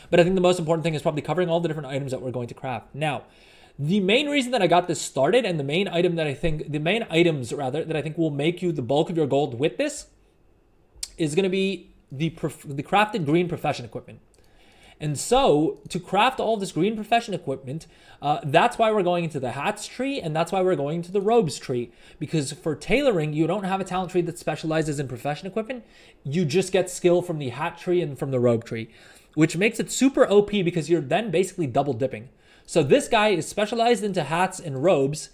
but I think the most important thing is probably covering all the different items that we're going to craft. Now, the main reason that I got this started, and the main items that I think will make you the bulk of your gold with this, is going to be the crafted green profession equipment. And so to craft all this green profession equipment, that's why we're going into the hats tree, and that's why we're going to the robes tree. Because for tailoring, you don't have a talent tree that specializes in profession equipment. You just get skill from the hat tree and from the robe tree, which makes it super OP because you're then basically double dipping. So this guy is specialized into hats and robes,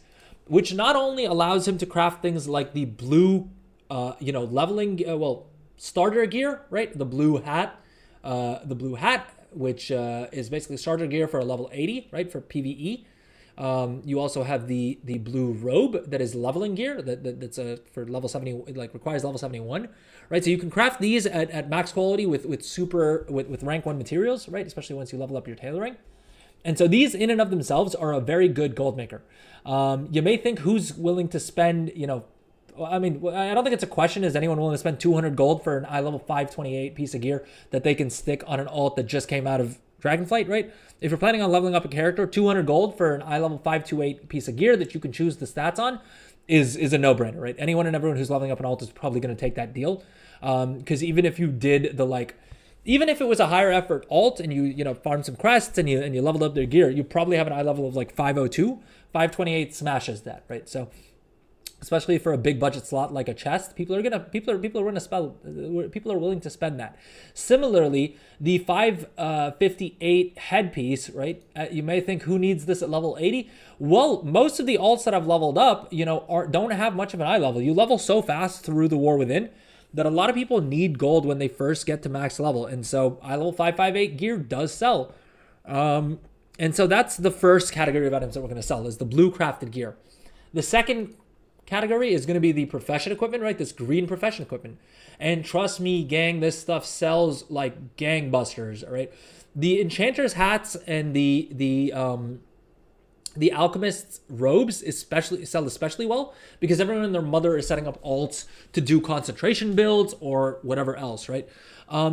which not only allows him to craft things like the blue, leveling, starter gear, right? The blue hat, which is basically starter gear for a level 80, right? For PvE. You also have the blue robe that is leveling gear that's for level 70, like requires level 71, right? So you can craft these at max quality with rank 1 materials, right? Especially once you level up your tailoring. And so these in and of themselves are a very good gold maker. You may think, who's willing to spend, I don't think it's a question. Is anyone willing to spend 200 gold for an eye level 528 piece of gear that they can stick on an alt that just came out of Dragonflight, right? If you're planning on leveling up a character, 200 gold for an eye level 528 piece of gear that you can choose the stats on is a no-brainer, right? Anyone and everyone who's leveling up an alt is probably going to take that deal. Because even if you did even if it was a higher effort alt and you farmed some crests and you leveled up their gear, you probably have an eye level of like 502. 528 smashes that, right? So especially for a big budget slot like a chest, people are willing to spend that. Similarly, the 558 headpiece, right? You may think, who needs this at level 80? Well, most of the alts that I've leveled up, don't have much of an eye level. You level so fast through the War Within that a lot of people need gold when they first get to max level. And so eye level 558 gear does sell. And so that's the first category of items that we're going to sell, is the blue crafted gear. The second category is going to be the profession equipment, right? This green profession equipment. And trust me, gang, this stuff sells like gangbusters, all right? The enchanter's hats and the alchemist's robes sell especially well, because everyone and their mother is setting up alts to do concentration builds or whatever else, right?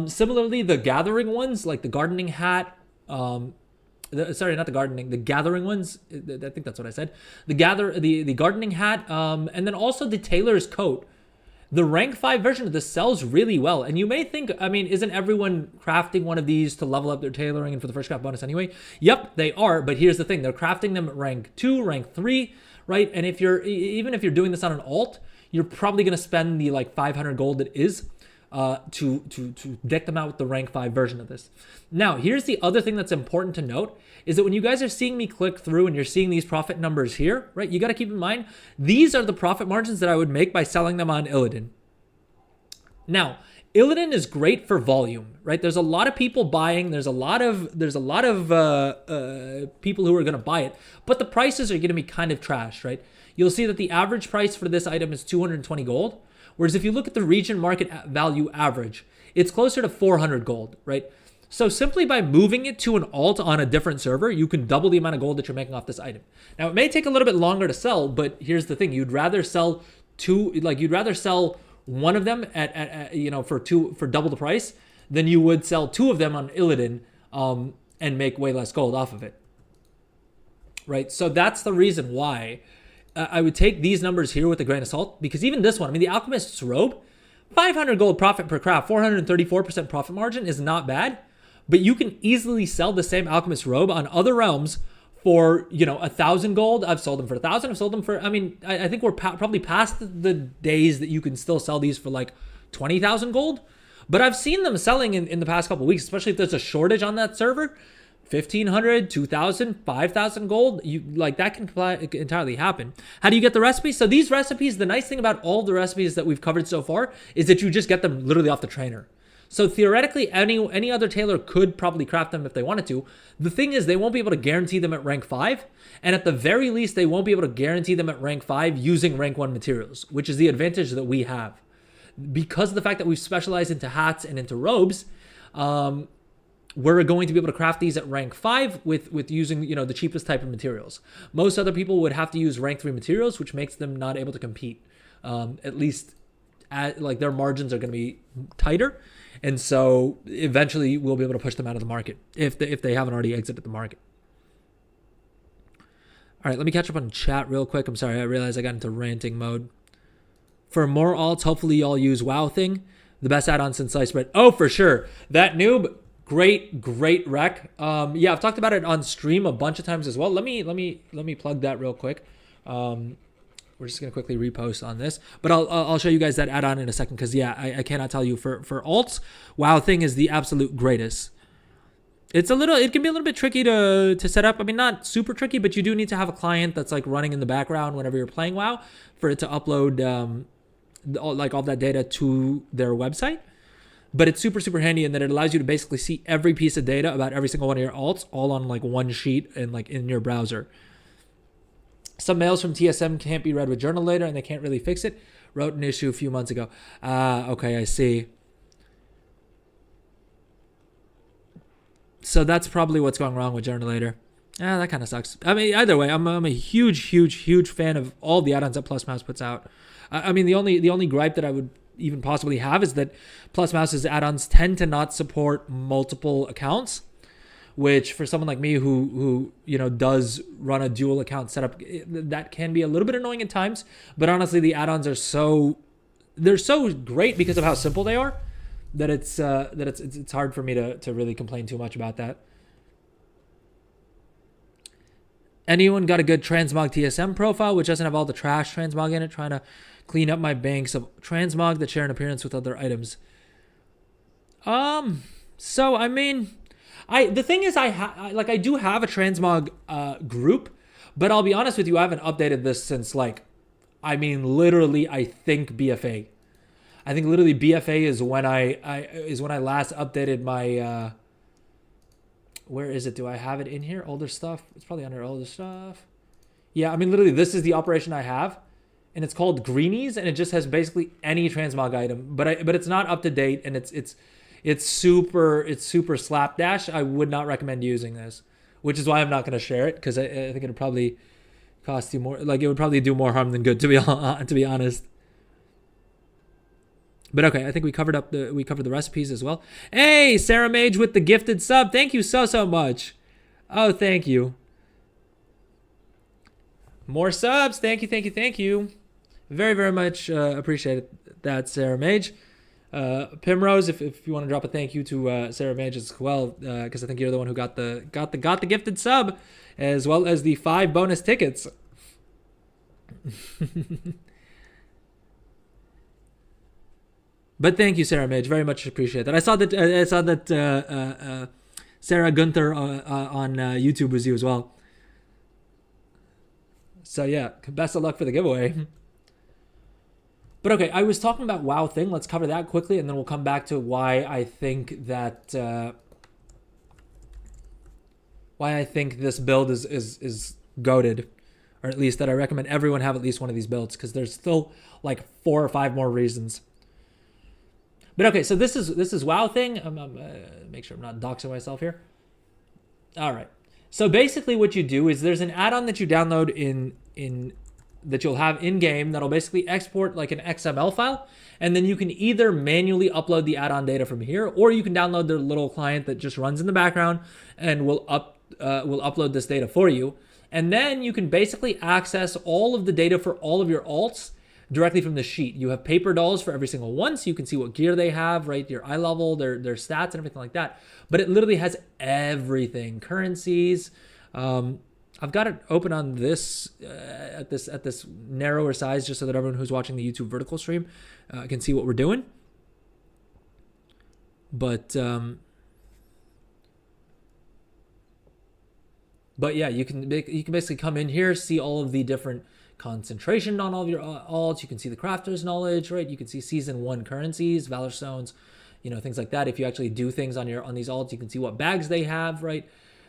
Similarly, the gathering ones, like the gardening hat, the gathering ones, I think that's what I said. The gardening hat, and then also the tailor's coat. The rank 5 version of this sells really well. And you may think, I mean, isn't everyone crafting one of these to level up their tailoring and for the first craft bonus anyway? Yep, they are. But here's the thing. They're crafting them at rank 2, rank 3, right? And even if you're doing this on an alt, you're probably going to spend the like 500 gold it is to deck them out with the rank 5 version of this. Now, here's the other thing that's important to note is that when you guys are seeing me click through and you're seeing these profit numbers here, right, you got to keep in mind, these are the profit margins that I would make by selling them on Illidan. Now, Illidan is great for volume, right? There's a lot of people buying. There's a lot of people who are going to buy it, but the prices are going to be kind of trash, right? You'll see that the average price for this item is 220 gold. Whereas if you look at the region market value average, it's closer to 400 gold, right? So simply by moving it to an alt on a different server, you can double the amount of gold that you're making off this item. Now, it may take a little bit longer to sell, but here's the thing. You'd rather sell one of them at for double the price than you would sell 2 of them on Illidan and make way less gold off of it, right? So that's the reason why I would take these numbers here with a grain of salt, because even this one, I mean, the Alchemist's Robe, 500 gold profit per craft, 434% profit margin is not bad, but you can easily sell the same Alchemist Robe on other realms for, 1,000 gold. I've sold them for 1,000. I've sold them for, I think we're probably past the days that you can still sell these for like 20,000 gold, but I've seen them selling in the past couple of weeks, especially if there's a shortage on that server. 1,500, 2,000, 5,000 gold, that can entirely happen. How do you get the recipes? So these recipes, the nice thing about all the recipes that we've covered so far is that you just get them literally off the trainer. So theoretically, any other tailor could probably craft them if they wanted to. The thing is, they won't be able to guarantee them at rank 5. And at the very least, they won't be able to guarantee them at rank 5 using rank 1 materials, which is the advantage that we have. Because of the fact that we've specialized into hats and into robes, we're going to be able to craft these at rank 5 with using, the cheapest type of materials. Most other people would have to use rank 3 materials, which makes them not able to compete. At least their margins are going to be tighter. And so eventually we'll be able to push them out of the market if they haven't already exited the market. All right, let me catch up on chat real quick. I'm sorry, I realized I got into ranting mode. For more alts, hopefully y'all use WoW thing. The best add-on since sliced bread. Oh, for sure. That noob, great rec. Yeah, I've talked about it on stream a bunch of times as well. Let me plug that real quick. We're just gonna quickly repost on this, but I'll show you guys that add-on in a second, because yeah, I cannot tell you for alts, WoW thing is the absolute greatest. It can be a little bit tricky to set up. I mean, not super tricky, but you do need to have a client that's like running in the background whenever you're playing WoW for it to upload all that data to their website. But it's super handy in that it allows you to basically see every piece of data about every single one of your alts all on like one sheet and like in your browser. Some mails from TSM can't be read with journal later, and they can't really fix it. Wrote an issue a few months ago. Okay, I see. So that's probably what's going wrong with Journalator. That kind of sucks. I mean, either way, I'm a huge fan of all the add-ons that Plus Mouse puts out. I mean, the only gripe that I would even possibly have is that Plus Mouse's add-ons tend to not support multiple accounts, which for someone like me who does run a dual account setup, that can be a little bit annoying at times. But honestly, the add-ons are they're so great because of how simple they are that it's hard for me to really complain too much about that. Anyone got a good transmog TSM profile which doesn't have all the trash transmog in it? Trying to clean up my banks of transmog that share an appearance with other items. So I mean, the thing is, I do have a transmog group, but I'll be honest with you, I haven't updated this since literally I think BFA. I think literally BFA is when I last updated my. Where is it? Do I have it in here? Older stuff. It's probably under older stuff. Yeah, I mean literally this is the operation I have, and it's called Greenies, and it just has basically any transmog item, but it's not up to date, and it's super slapdash. I would not recommend using this, which is why I'm not going to share it, because I think it'd probably cost you more. Like, it would probably do more harm than good, to be honest. But okay, I think we covered the recipes as well. Hey, Sarah Mage with the gifted sub. Thank you so much. Oh, thank you. More subs. Thank you. Very much appreciate it. that, Sarah Mage. Primrose, if you want to drop a thank you to Sarah Mage as well, because I think you're the one who got the gifted sub, as well as the 5 bonus tickets. But thank you, Sarah Mage. Very much appreciate that. I saw that Sarah Gunther on YouTube was you as well. So yeah, best of luck for the giveaway. But okay, I was talking about WoW thing. Let's cover that quickly, and then we'll come back to why I think that this build is goated, or at least that I recommend everyone have at least one of these builds, because there's still like 4 or 5 more reasons. But okay, so this is WoW thing. Make sure I'm not doxing myself here. All right. So basically, what you do is there's an add-on that you download in that you'll have in game that'll basically export like an XML file, and then you can either manually upload the add-on data from here, or you can download the little client that just runs in the background and will upload this data for you, and then you can basically access all of the data for all of your alts directly from the sheet. You have paper dolls for every single one, so you can see what gear they have, right? Your eye level, their stats, and everything like that. But it literally has everything, currencies. I've got it open on this at this narrower size, just so that everyone who's watching the YouTube vertical stream can see what we're doing. But yeah, you can basically come in here, see all of the different concentration on all of your alts. You can see the crafter's knowledge, right? You can see season 1 currencies, valor stones, things like that. If you actually do things on these alts, you can see what bags they have, right?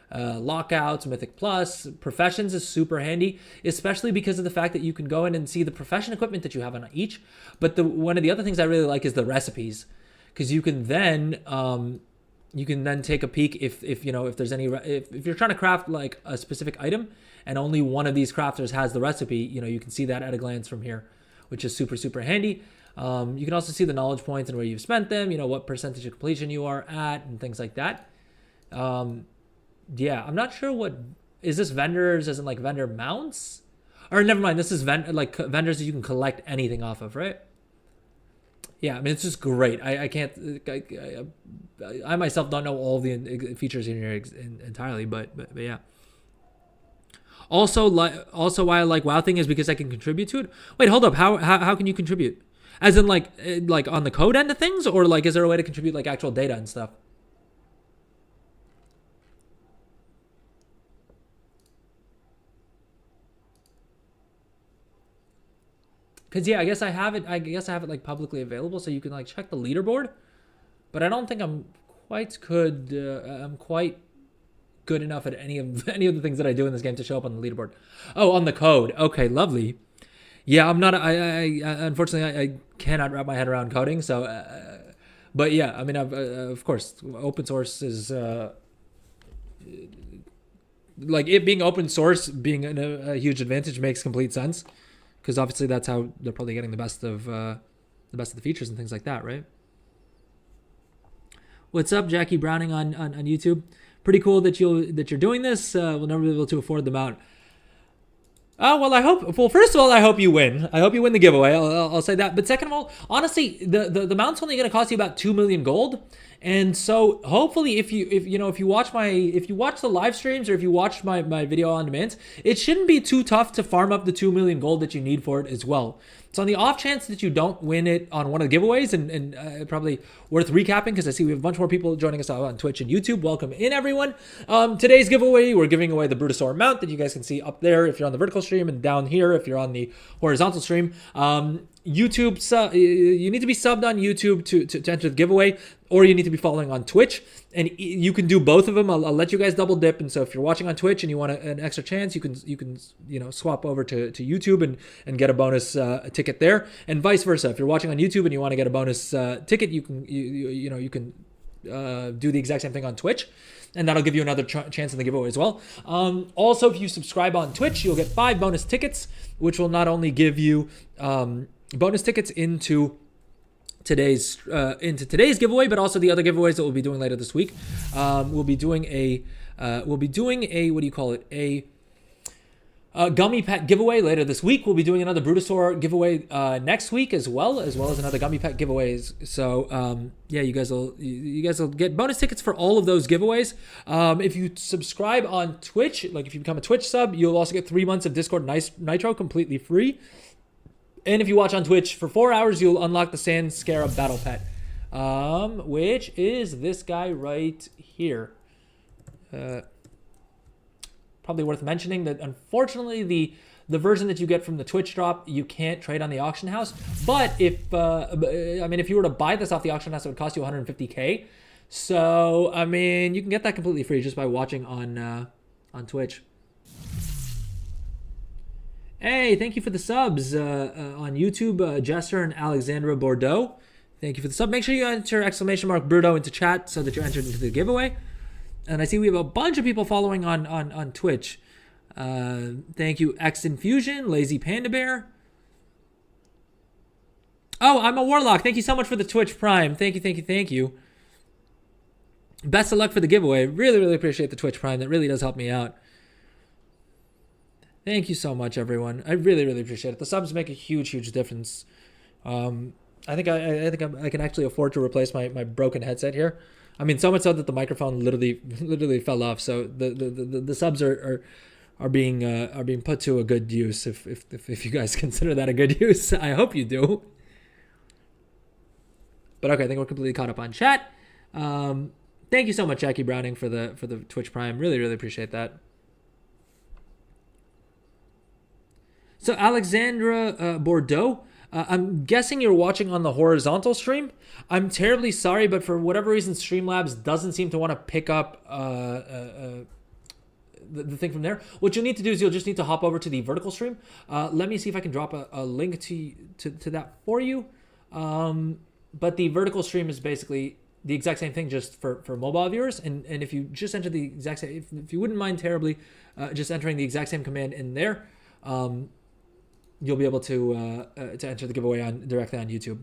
Lockouts, Mythic Plus, professions is super handy, especially because of the fact that you can go in and see the profession equipment that you have on each. But one of the other things I really like is the recipes, because you can then take a peek if there's any, if you're trying to craft like a specific item and only one of these crafters has the recipe, you can see that at a glance from here, which is super, super handy. You can also see the knowledge points and where you've spent them, what percentage of completion you are at, and things like that. Yeah, I'm not sure is this vendors as in like vendor mounts? Or never mind, this is vendors that you can collect anything off of, right? Yeah, I mean, it's just great. I can't, I myself don't know all the features in here entirely, but yeah. Also why I like WoW thing is because I can contribute to it. Wait, hold up. How can you contribute? As in like on the code end of things, or like is there a way to contribute like actual data and stuff? Cause yeah, I guess I have it like publicly available, so you can like check the leaderboard. But I don't think I'm quite good. I'm quite good enough at any of the things that I do in this game to show up on the leaderboard. Oh, on the code. Okay, lovely. Yeah, I'm not. I unfortunately I cannot wrap my head around coding. So, but yeah, I mean, of course, open source is like it being open source being a huge advantage makes complete sense. Because obviously that's how they're probably getting the best of the features and things like that, right? What's up, Jackie Browning on YouTube? Pretty cool that you're doing this. We'll never be able to afford the mount. Oh, well, I hope. Well, first of all, I hope you win. I hope you win the giveaway. I'll say that. But second of all, honestly, the mount's only going to cost you about 2 million gold. And so hopefully if you watch the live streams, or if you watch my video on demand, it shouldn't be too tough to farm up the 2 million gold that you need for it as well. So on the off chance that you don't win it on one of the giveaways, and probably worth recapping, because I see we have a bunch more people joining us on Twitch and YouTube. Welcome in, everyone. Today's giveaway, we're giving away the Brutosaur mount that you guys can see up there if you're on the vertical stream, and down here if you're on the horizontal stream. YouTube, you need to be subbed on YouTube to enter the giveaway, or you need to be following on Twitch, and you can do both of them. I'll let you guys double dip. And so if you're watching on Twitch and you want an extra chance, you can swap over to YouTube and get a bonus ticket there, and vice versa. If you're watching on YouTube and you want to get a bonus ticket, you can do the exact same thing on Twitch, and that'll give you another chance in the giveaway as well. Also, if you subscribe on Twitch, you'll get 5 bonus tickets, which will not only give you bonus tickets into today's giveaway, but also the other giveaways that we'll be doing later this week. We'll be doing a what do you call it? gummy pet giveaway later this week. We'll be doing another Brutosaur giveaway next week as well as another gummy pet giveaways. So yeah, you guys will get bonus tickets for all of those giveaways. If you subscribe on Twitch, like if you become a Twitch sub, you'll also get 3 months of Discord Nitro completely free. And if you watch on Twitch for 4 hours, you'll unlock the Sand Scarab Battle Pet, which is this guy right here. Probably worth mentioning that unfortunately the version that you get from the Twitch drop you can't trade on the auction house. But if if you were to buy this off the auction house, it would cost you 150k. So I mean, you can get that completely free just by watching on Twitch. Hey, thank you for the subs on YouTube, Jester and Alexandra Bordeaux. Thank you for the sub. Make sure you enter !Bruto into chat so that you're entered into the giveaway. And I see we have a bunch of people following on Twitch. Thank you, X Infusion, Lazy Panda Bear. Oh, I'm a Warlock. Thank you so much for the Twitch Prime. Thank you. Best of luck for the giveaway. Really appreciate the Twitch Prime. That really does help me out. Thank you so much, everyone. I really appreciate it. The subs make a huge difference. I think I can actually afford to replace my broken headset here. I mean, so much so that the microphone literally fell off. So the subs are being put to a good use. If you guys consider that a good use, I hope you do. But okay, I think we're completely caught up on chat. Thank you so much, Jackie Browning, for the Twitch Prime. Really appreciate that. So Alexandra Bordeaux. I'm guessing you're watching on the horizontal stream. I'm terribly sorry, but for whatever reason, Streamlabs doesn't seem to want to pick up the thing from there. What you'll need to do is you'll just need to hop over to the vertical stream. Let me see if I can drop a link to that for you. But the vertical stream is basically the exact same thing, just for mobile viewers. And if you just enter the exact same, if you wouldn't mind terribly, just entering the exact same command in there, you'll be able to enter the giveaway directly on YouTube.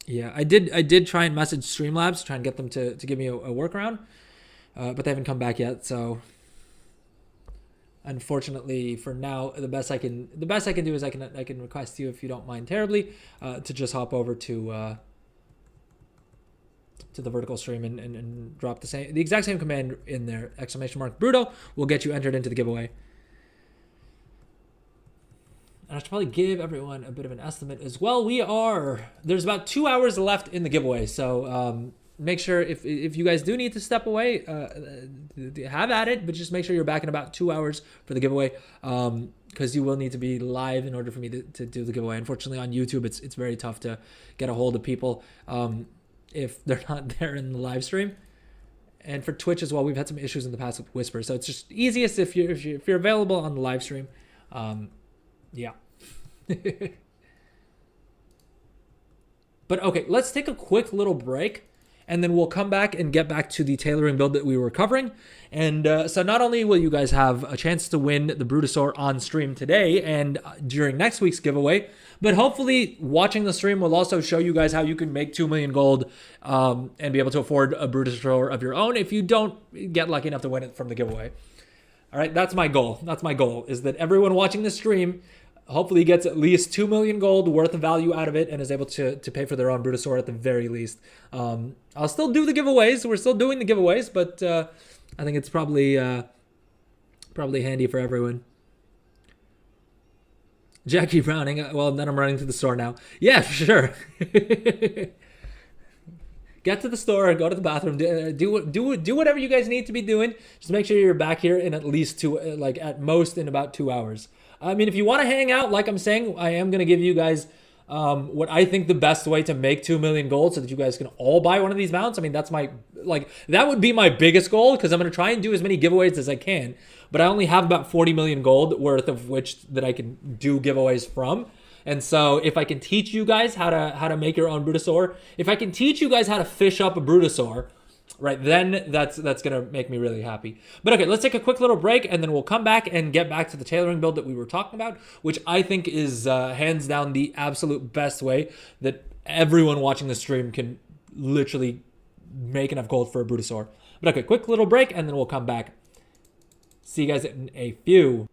Yeah, I did try and message Streamlabs, try and get them to give me a workaround, but they haven't come back yet. So unfortunately, for now, the best I can do is I can request you, if you don't mind terribly, to just hop over to the vertical stream and drop the exact same command in there. !Bruto will get you entered into the giveaway. And I should probably give everyone a bit of an estimate as well. There's about 2 hours left in the giveaway. So make sure if you guys do need to step away, have at it, but just make sure you're back in about 2 hours for the giveaway. Because you will need to be live in order for me to do the giveaway. Unfortunately, on YouTube, it's very tough to get a hold of people if they're not there in the live stream. And for Twitch as well, we've had some issues in the past with Whisper. So it's just easiest if you're available on the live stream. Yeah. But okay, let's take a quick little break, and then we'll come back and get back to the tailoring build that we were covering. And so not only will you guys have a chance to win the Brutosaur on stream today and during next week's giveaway, but hopefully watching the stream will also show you guys how you can make 2 million gold and be able to afford a Brutosaur of your own if you don't get lucky enough to win it from the giveaway. All right, that's my goal. That's my goal, is that everyone watching the stream hopefully gets at least 2 million gold worth of value out of it and is able to pay for their own Brutosaur at the very least. I'll still do the giveaways. We're still doing the giveaways, but I think it's probably handy for everyone. Jackie Browning, well, then I'm running to the store now. Yeah, sure. Get to the store, go to the bathroom, do whatever you guys need to be doing. Just make sure you're back here in at least at most in about 2 hours. I mean, if you want to hang out, like I'm saying, I am going to give you guys what I think the best way to make 2 million gold so that you guys can all buy one of these mounts. I mean, that's that would be my biggest goal, because I'm going to try and do as many giveaways as I can. But I only have about 40 million gold worth of which that I can do giveaways from. And so if I can teach you guys how to make your own Brutosaur, if I can teach you guys how to fish up a Brutosaur, right, then that's going to make me really happy. But okay, let's take a quick little break, and then we'll come back and get back to the tailoring build that we were talking about, which I think is hands down the absolute best way that everyone watching the stream can literally make enough gold for a Brutosaur. But okay, quick little break, and then we'll come back. See you guys in a few.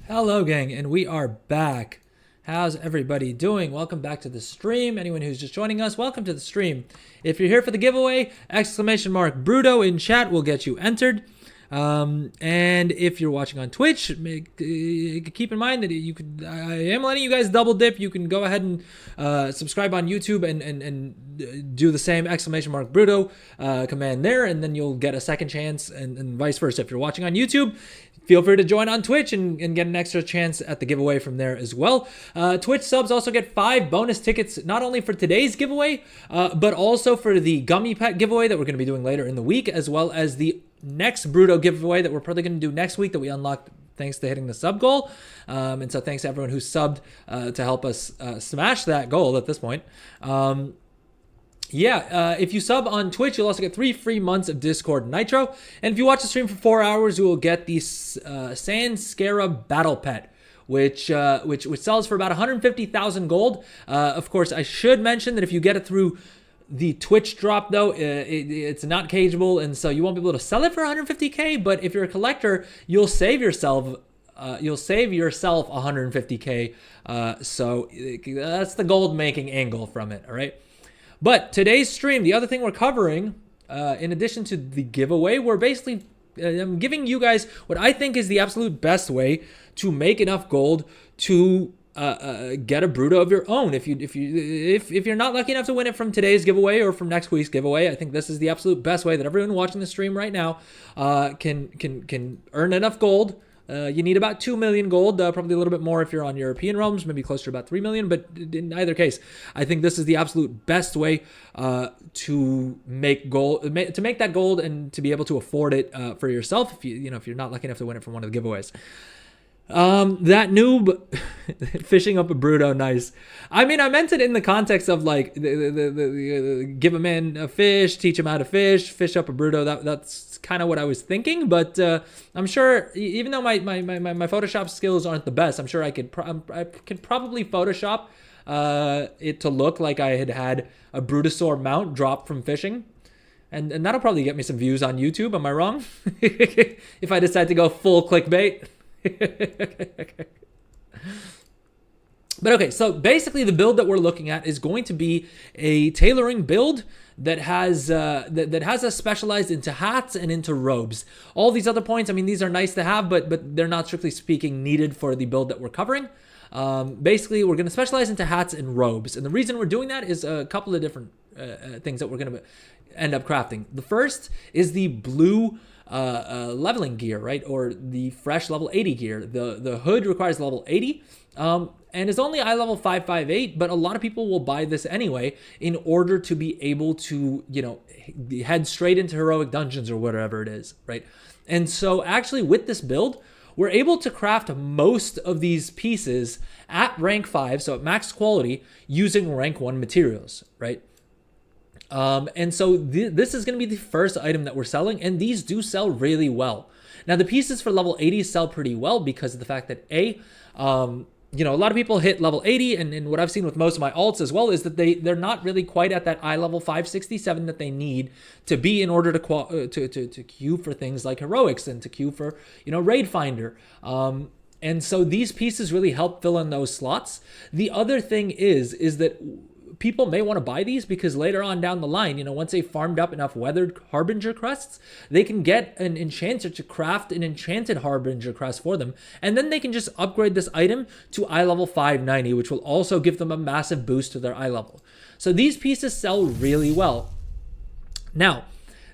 Hello, gang, and we are back. How's everybody doing? Welcome back to the stream. Anyone who's just joining us, welcome to the stream. If you're here for the giveaway, exclamation mark Bruto in chat will get you entered. And if you're watching on Twitch, keep in mind that I am letting you guys double dip. You can go ahead and subscribe on YouTube and do the same exclamation mark Bruto command there, and then you'll get a second chance, and vice versa. If you're watching on YouTube, feel free to join on Twitch and get an extra chance at the giveaway from there as well. Twitch subs also get 5 bonus tickets, not only for today's giveaway, but also for the gummy pet giveaway that we're going to be doing later in the week, as well as the next Bruto giveaway that we're probably going to do next week that we unlocked thanks to hitting the sub goal. And so thanks to everyone who subbed to help us smash that goal at this point. If you sub on Twitch, you'll also get 3 free months of Discord Nitro. And if you watch the stream for 4 hours, you will get the Sand Scarab Battle Pet, which sells for about 150,000 gold. Of course, I should mention that if you get it through the Twitch drop, though, it's not cageable, and so you won't be able to sell it for 150k. But if you're a collector, you'll save yourself 150k. So that's the gold making angle from it. All right. But today's stream, the other thing we're covering, in addition to the giveaway, we're basically I'm giving you guys what I think is the absolute best way to make enough gold to get a Bruto of your own. If you're not lucky enough to win it from today's giveaway or from next week's giveaway, I think this is the absolute best way that everyone watching the stream right now can earn enough gold. You need about 2 million gold, probably a little bit more if you're on European realms, maybe closer to about 3 million. But in either case, I think this is the absolute best way to make gold, to make that gold and to be able to afford it for yourself. If you're not lucky enough to win it from one of the giveaways. That noob fishing up a Bruto, nice. I mean, I meant it in the context of like give a man a fish, teach him how to fish up a Bruto. That's kind of what I was thinking. But I'm sure, even though my Photoshop skills aren't the best, I'm sure I could probably Photoshop it to look like I had a Brutosaur mount dropped from fishing. And that'll probably get me some views on YouTube. Am I wrong? If I decide to go full clickbait. But okay, so basically the build that we're looking at is going to be a tailoring build that has that has us specialized into hats and into robes. All these other points, I mean, these are nice to have, but they're not strictly speaking needed for the build that we're covering. Basically, we're going to specialize into hats and robes, and the reason we're doing that is a couple of different things that we're going to end up crafting. The first is the blue leveling gear, right? Or the fresh level 80 gear. The hood requires level 80, and it's only eye level 558, but a lot of people will buy this anyway in order to be able to, head straight into heroic dungeons or whatever it is, right? And so actually with this build, we're able to craft most of these pieces at rank 5, so at max quality, using rank 1 materials, right? And so this is going to be the first item that we're selling, and these do sell really well. Now, the pieces for level 80 sell pretty well because of the fact that a lot of people hit level 80, and what I've seen with most of my alts as well is that they're not really quite at that eye level 567 that they need to be in order to queue for things like heroics and to queue for raid finder. And so these pieces really help fill in those slots. The other thing is that people may want to buy these because later on down the line, once they farmed up enough weathered harbinger crests, they can get an enchanter to craft an enchanted harbinger crest for them, and then they can just upgrade this item to eye level 590, which will also give them a massive boost to their eye level. So these pieces sell really well. Now,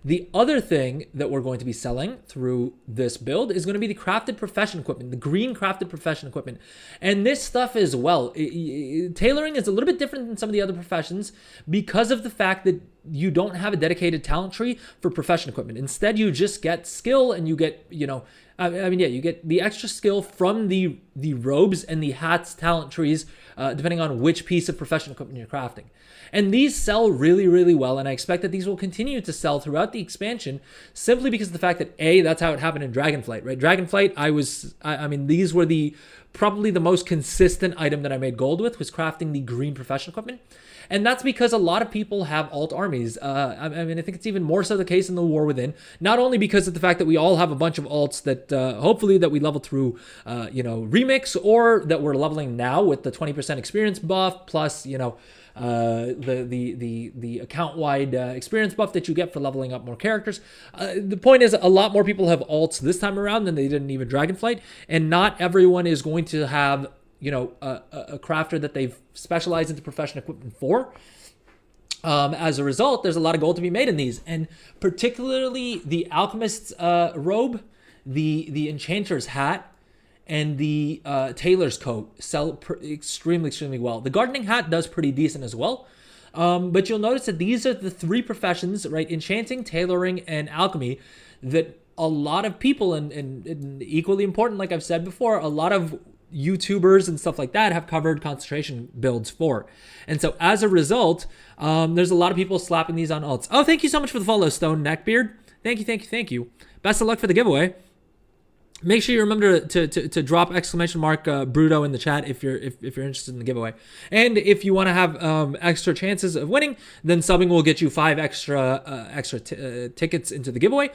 the other thing that we're going to be selling through this build is going to be the crafted profession equipment, the green crafted profession equipment. And this stuff as well, tailoring is a little bit different than some of the other professions because of the fact that you don't have a dedicated talent tree for profession equipment. Instead, you just get skill and you get, you get the extra skill from the robes and the hats talent trees, depending on which piece of profession equipment you're crafting. And these sell really, really well, and I expect that these will continue to sell throughout the expansion simply because of the fact that, A, that's how it happened in Dragonflight, right? Dragonflight, these were probably the most consistent item that I made gold with, was crafting the green profession equipment. And that's because a lot of people have alt armies. I mean, I think it's even more so the case in the War Within, not only because of the fact that we all have a bunch of alts that hopefully that we level through, remix, or that we're leveling now with the 20% experience buff, plus, the account-wide experience buff that you get for leveling up more characters. The point is, a lot more people have alts this time around than they did in even Dragonflight, and not everyone is going to have, a crafter that they've specialized into profession equipment for. As a result, there's a lot of gold to be made in these, and particularly the Alchemist's robe, the Enchanter's hat, and the Tailor's coat sell extremely well. The Gardening hat does pretty decent as well. But you'll notice that these are the three professions, right? Enchanting, tailoring, and alchemy, that a lot of people, and equally important, like I've said before, a lot of YouTubers and stuff like that have covered concentration builds for. And so as a result, there's a lot of people slapping these on alts. Oh, thank you so much for the follow, Stone Neckbeard. Thank you. Best of luck for the giveaway. Make sure you remember to drop exclamation mark Bruto in the chat if you're interested in the giveaway. And if you want to have extra chances of winning, then subbing will get you 5 extra tickets into the giveaway.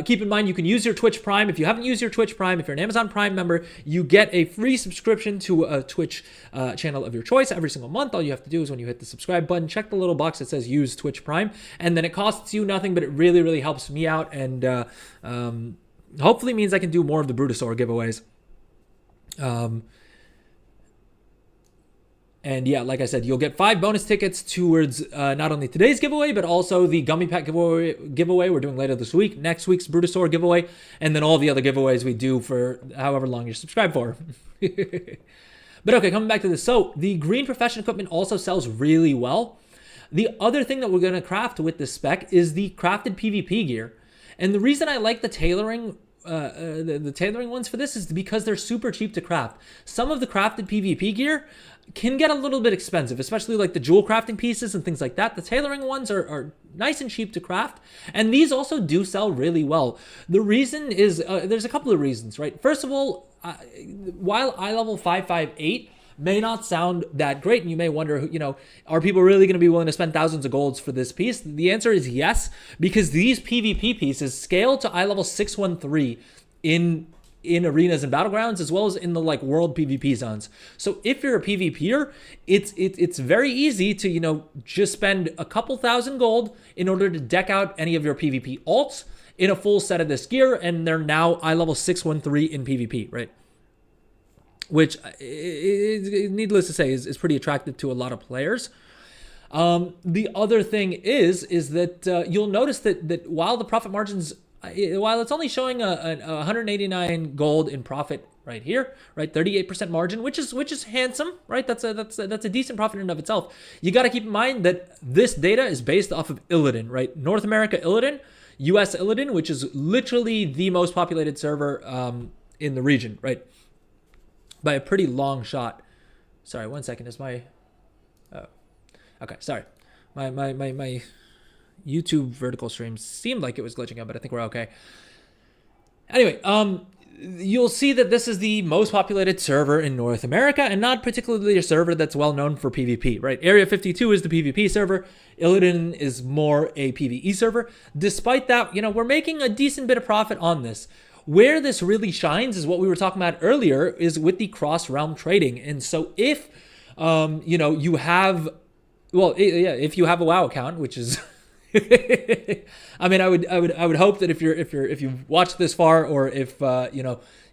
Keep in mind, you can use your Twitch Prime. If you haven't used your Twitch Prime, if you're an Amazon Prime member, you get a free subscription to a Twitch channel of your choice every single month. All you have to do is when you hit the subscribe button, check the little box that says use Twitch Prime, and then it costs you nothing, but it really helps me out, and hopefully means I can do more of the Brutosaur giveaways. And yeah, like I said, you'll get 5 bonus tickets towards not only today's giveaway, but also the Gummy Pack giveaway we're doing later this week, next week's Brutosaur giveaway, and then all the other giveaways we do for however long you're subscribed for. But okay, coming back to this. So the green profession equipment also sells really well. The other thing that we're going to craft with this spec is the crafted PvP gear. And the reason I like the tailoring, the tailoring ones for this is because they're super cheap to craft. Some of the crafted PvP gear can get a little bit expensive, especially like the jewel crafting pieces and things like that. The tailoring ones are nice and cheap to craft, and these also do sell really well. The reason is, there's a couple of reasons, right? First of all, while eye level 558 may not sound that great, and you may wonder, are people really going to be willing to spend thousands of golds for this piece? The answer is yes, because these PvP pieces scale to eye level 613 in arenas and battlegrounds, as well as in the world PvP zones. So if you're a PvPer, it's very easy to just spend a couple thousand gold in order to deck out any of your PvP alts in a full set of this gear, and they're now eye level 613 in PvP, right? Which, needless to say, is pretty attractive to a lot of players. The other thing is that you'll notice that while the profit margins, while it's only showing a 189 gold in profit right here, right, 38% margin, which is handsome, right? That's a decent profit in and of itself. You got to keep in mind that this data is based off of Illidan, right? North America Illidan, US Illidan, which is literally the most populated server in the region, right? By a pretty long shot. Sorry, 1 second. Is my... Oh. Okay, sorry. My YouTube vertical stream seemed like it was glitching out, but I think we're okay. Anyway, you'll see that this is the most populated server in North America, and not particularly a server that's well known for PvP, right? Area 52 is the PvP server. Illidan is more a PvE server. Despite that, we're making a decent bit of profit on this. Where this really shines is what we were talking about earlier, is with the cross-realm trading. And so if, you have, if you have a WoW account, which is, I mean, I would hope that if you've watched this far, or if,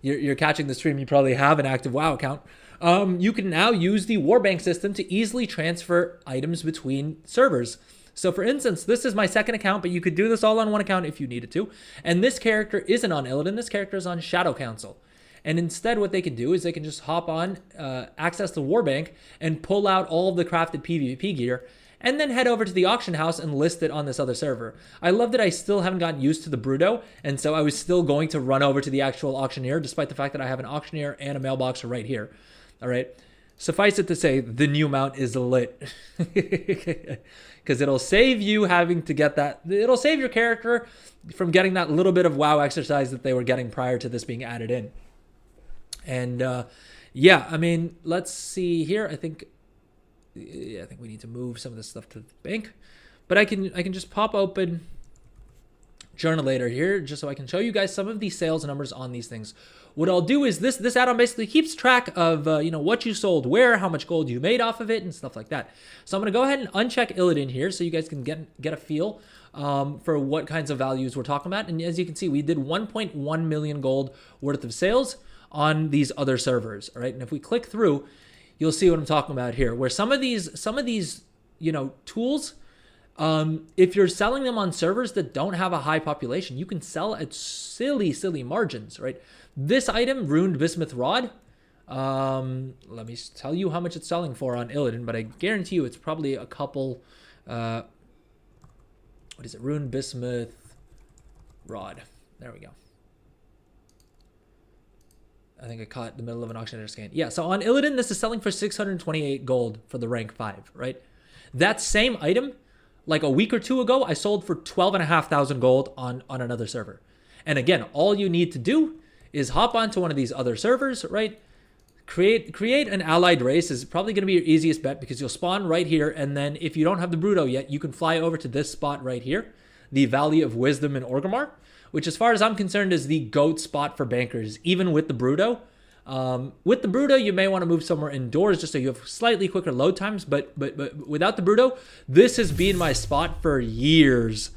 you're catching the stream, you probably have an active WoW account. You can now use the Warbank system to easily transfer items between servers. So for instance, this is my second account, but you could do this all on one account if you needed to. And this character isn't on Illidan, this character is on Shadow Council. And instead what they can do is they can just hop on, access the Warbank, and pull out all of the crafted PvP gear, and then head over to the auction house and list it on this other server. I love that I still haven't gotten used to the Bruto, and so I was still going to run over to the actual auctioneer, despite the fact that I have an auctioneer and a mailbox right here. All right. Suffice it to say, the new mount is lit. Because it'll save you having to get that. It'll save your character from getting that little bit of WoW exercise that they were getting prior to this being added in. And yeah, I mean, let's see here. I think I think we need to move some of this stuff to the bank. But I can just pop open Journalator here just so I can show you guys some of the sales numbers on these things. What I'll do is this add-on basically keeps track of what you sold where, how much gold you made off of it, and stuff like that. So I'm going to go ahead and uncheck Illidan here so you guys can get a feel for what kinds of values we're talking about. And as you can see, we did 1.1 million gold worth of sales on these other servers. All right, and if we click through, you'll see what I'm talking about here, where some of these tools, if you're selling them on servers that don't have a high population, you can sell at silly margins, right? This item, Ruined Bismuth Rod, let me tell you how much it's selling for on Illidan, but I guarantee you it's probably a couple, what is it? Ruined Bismuth Rod. There we go. I think I caught the middle of an auctioneer scan. Yeah, so on Illidan, this is selling for 628 gold for the rank 5, right? That same item, like a week or two ago, I sold for 12,500 gold on another server. And again, all you need to do is hop onto one of these other servers, right? Create an allied race is probably going to be your easiest bet because you'll spawn right here. And then if you don't have the Bruto yet, you can fly over to this spot right here, the Valley of Wisdom in Orgrimmar, which as far as I'm concerned is the GOAT spot for bankers, even with the Bruto. With the Bruto, you may want to move somewhere indoors just so you have slightly quicker load times, but without the Bruto, this has been my spot for years.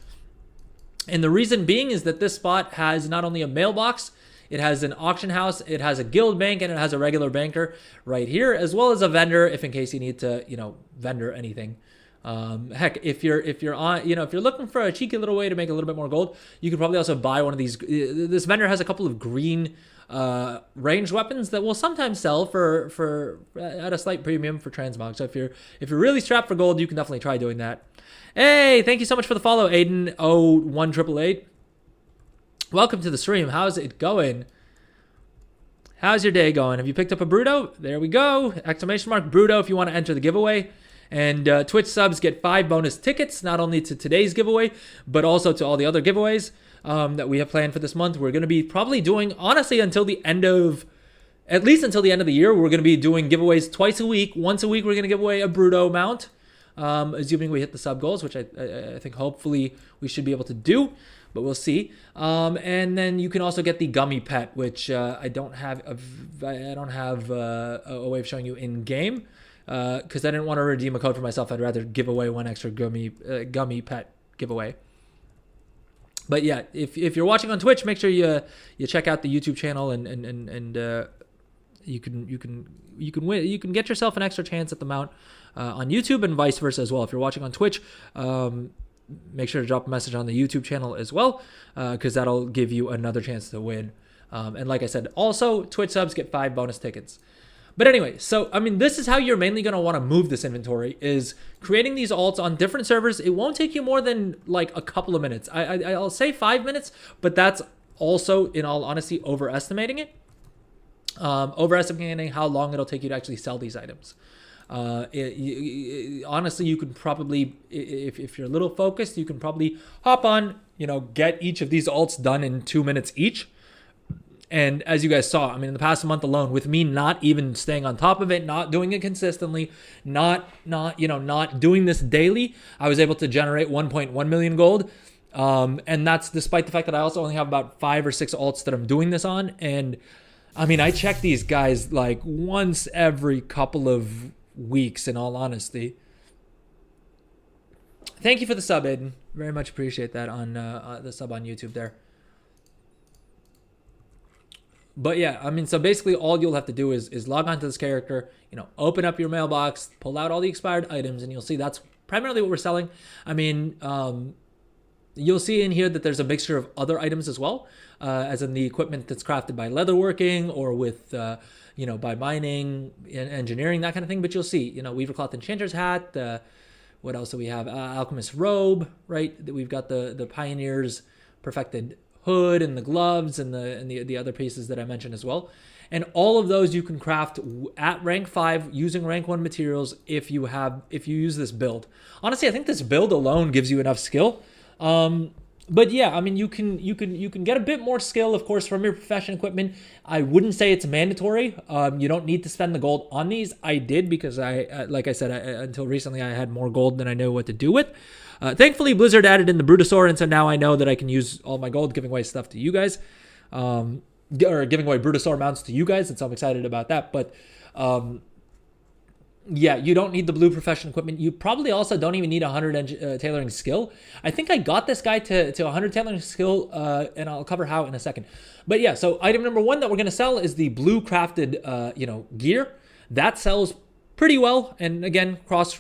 And the reason being is that this spot has not only a mailbox, it has an auction house, it has a guild bank, and it has a regular banker right here, as well as a vendor if in case you need to, vendor anything. Heck, if you're on, if you're looking for a cheeky little way to make a little bit more gold, you could probably also buy one of these. This vendor has a couple of green ranged weapons that will sometimes sell for at a slight premium for transmog. So if you're really strapped for gold, you can definitely try doing that. Hey, thank you so much for the follow, Aiden 01888. Welcome to the stream. How's it going? How's your day going? Have you picked up a Bruto? There we go. Exclamation mark Bruto if you want to enter the giveaway. And Twitch subs get 5 bonus tickets, not only to today's giveaway, but also to all the other giveaways that we have planned for this month. We're going to be probably doing, honestly, at least until the end of the year, we're going to be doing giveaways twice a week. Once a week, we're going to give away a Bruto mount, assuming we hit the sub goals, which I think hopefully we should be able to do, but we'll see. And then you can also get the gummy pet, which I don't have a way of showing you in game. Because I didn't want to redeem a code for myself. I'd rather give away one extra gummy pet giveaway. But yeah, if you're watching on Twitch, make sure you check out the YouTube channel and you can get yourself an extra chance at the mount on YouTube and vice versa as well. If you're watching on Twitch, make sure to drop a message on the YouTube channel as well, because that'll give you another chance to win. And like I said, also Twitch subs get 5 bonus tickets. But anyway, so, this is how you're mainly going to want to move this inventory, is creating these alts on different servers. It won't take you more than like a couple of minutes. I'll say 5 minutes, but that's also, in all honesty, overestimating it. Overestimating how long it'll take you to actually sell these items. Honestly, you could probably, if you're a little focused, you can probably hop on, get each of these alts done in 2 minutes each. And as you guys saw, in the past month alone, with me not even staying on top of it, not doing it consistently, not doing this daily, I was able to generate 1.1 million gold. And that's despite the fact that I also only have about 5 or 6 alts that I'm doing this on. And I check these guys like once every couple of weeks, in all honesty. Thank you for the sub, Aiden. Very much appreciate that on the sub on YouTube there. But yeah, so basically all you'll have to do is log on to this character, open up your mailbox, pull out all the expired items, and you'll see that's primarily what we're selling. You'll see in here that there's a mixture of other items as well, as in the equipment that's crafted by leatherworking or with, by mining and engineering, that kind of thing. But you'll see, Weaver Cloth Enchanter's hat, what else do we have? Alchemist robe, right? We've got the Pioneer's perfected hood and the gloves and the other pieces that I mentioned as well. And all of those you can craft at rank 5 using rank 1 materials if you use this build. Honestly, I think this build alone gives you enough skill. But yeah, I mean, you can get a bit more skill, of course, from your profession equipment. I wouldn't say it's mandatory. You don't need to spend the gold on these. I did because like I said, until recently, I had more gold than I knew what to do with. Thankfully, Blizzard added in the Brutosaur, and so now I know that I can use all my gold giving away stuff to you guys, or giving away Brutosaur mounts to you guys, and so I'm excited about that. But yeah, you don't need the blue profession equipment. You probably also don't even need 100 tailoring skill. I think I got this guy to 100 tailoring skill, and I'll cover how in a second. But yeah, so item number 1 that we're going to sell is the blue crafted, gear. That sells pretty well. And again, cross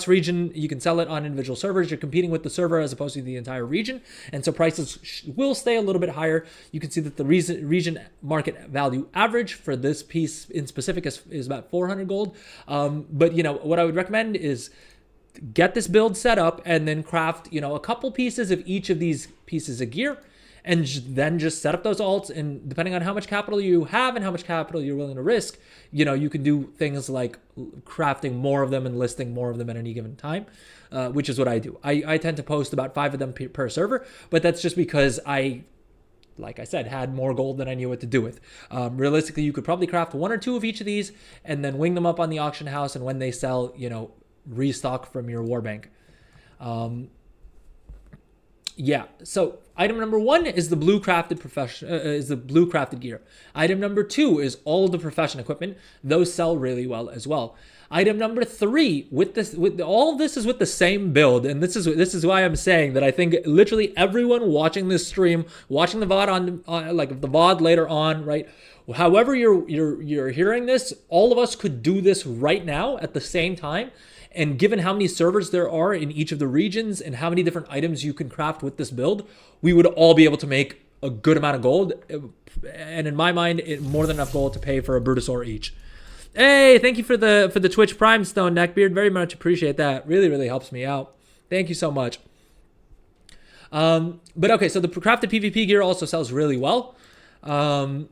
region, you can sell it on individual servers. You're competing with the server as opposed to the entire region. And so prices will stay a little bit higher. You can see that the region market value average for this piece in specific is about 400 gold. But what I would recommend is get this build set up and then craft, a couple pieces of each of these pieces of gear. And then just set up those alts, and depending on how much capital you have and how much capital you're willing to risk, you can do things like crafting more of them and listing more of them at any given time, which is what I do. I tend to post about 5 of them per server, but that's just because like I said, had more gold than I knew what to do with. Realistically, you could probably craft 1 or 2 of each of these and then wing them up on the auction house, and when they sell, restock from your war bank. Yeah, so item number 1 is the blue crafted gear. Item number 2 is all of the profession equipment. Those sell really well as well. Item number 3, with all of this is with the same build, and this is why I'm saying that I think literally everyone watching this stream, watching the VOD on like the VOD later on, right? However you're hearing this, all of us could do this right now at the same time. And given how many servers there are in each of the regions and how many different items you can craft with this build, we would all be able to make a good amount of gold. And in my mind, more than enough gold to pay for a Brutosaur each. Hey, thank you for the Twitch Prime Stone, Neckbeard. Very much appreciate that. Really, really helps me out. Thank you so much. But okay, so the crafted PvP gear also sells really well. And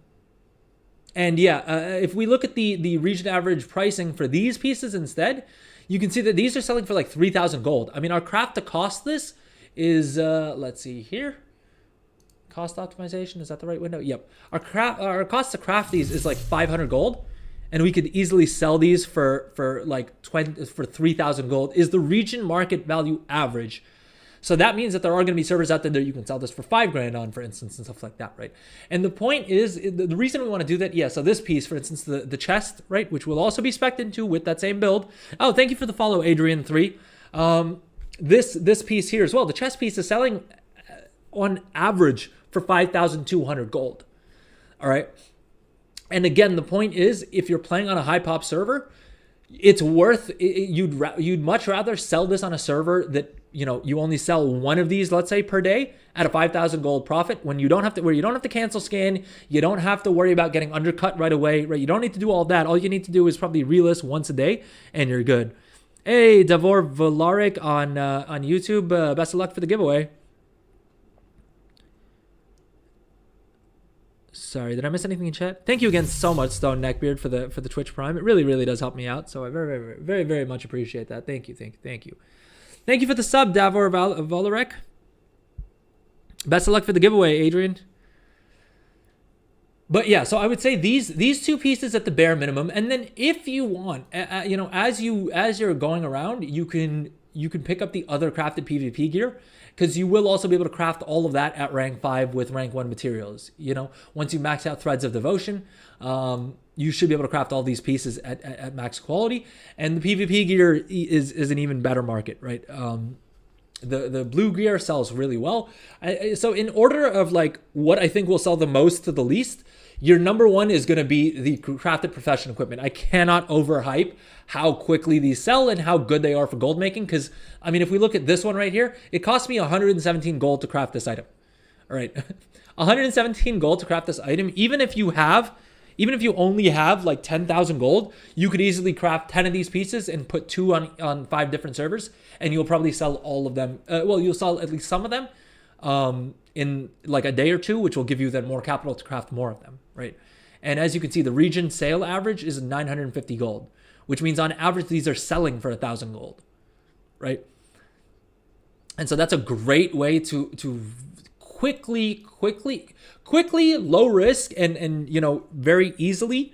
yeah, if we look at the region average pricing for these pieces instead, you can see that these are selling for like 3,000 gold. I mean, our craft to cost this is, let's see here. Cost optimization, is that the right window? Yep. Our cost to craft these is like 500 gold. And we could easily sell these for 3,000 gold is the region market value average. So that means that there are going to be servers out there that you can sell this for 5 grand on, for instance, and stuff like that, right? And the point is, the reason we want to do that, yeah, so this piece, for instance, the chest, right, which will also be spec'd into with that same build. Oh, thank you for the follow, Adrian3. This piece here as well, the chest piece is selling on average for 5,200 gold, all right? And again, the point is, if you're playing on a high pop server, it's worth, you'd much rather sell this on a server that, you only sell 1 of these, let's say, per day at a 5,000 gold profit, when you don't have to cancel scan, you don't have to worry about getting undercut right away, right? You don't need to do all that. All you need to do is probably relist once a day and you're good. Hey, Davor Volaric on YouTube, best of luck for the giveaway. Sorry, did I miss anything in chat? Thank you again so much, Stone Neckbeard, for the Twitch Prime. It really, really does help me out. So I very, very, very, very much appreciate that. Thank you. Thank you for the sub, Davor Volarek. Best of luck for the giveaway, Adrian. But yeah, so I would say these 2 pieces at the bare minimum, and then if you want, as you're going around, you can pick up the other crafted PvP gear, because you will also be able to craft all of that at rank 5 with rank 1 materials. Once you max out Threads of Devotion, you should be able to craft all these pieces at max quality, and the PvP gear is an even better market, right? The blue gear sells really well. So in order of like what I think will sell the most to the least, your number 1 is going to be the crafted profession equipment. I cannot overhype how quickly these sell and how good they are for gold making. Because, I mean, if we look at this one right here, it cost me 117 gold to craft this item. All right. 117 gold to craft this item. Even if you only have like 10,000 gold, you could easily craft 10 of these pieces and put 2 on 5 different servers. And you'll probably sell all of them. You'll sell at least some of them in like a day or 2, which will give you then more capital to craft more of them, right? And as you can see, the region sale average is 950 gold, which means on average, these are selling for 1,000 gold, right? And so that's a great way to quickly, low risk and very easily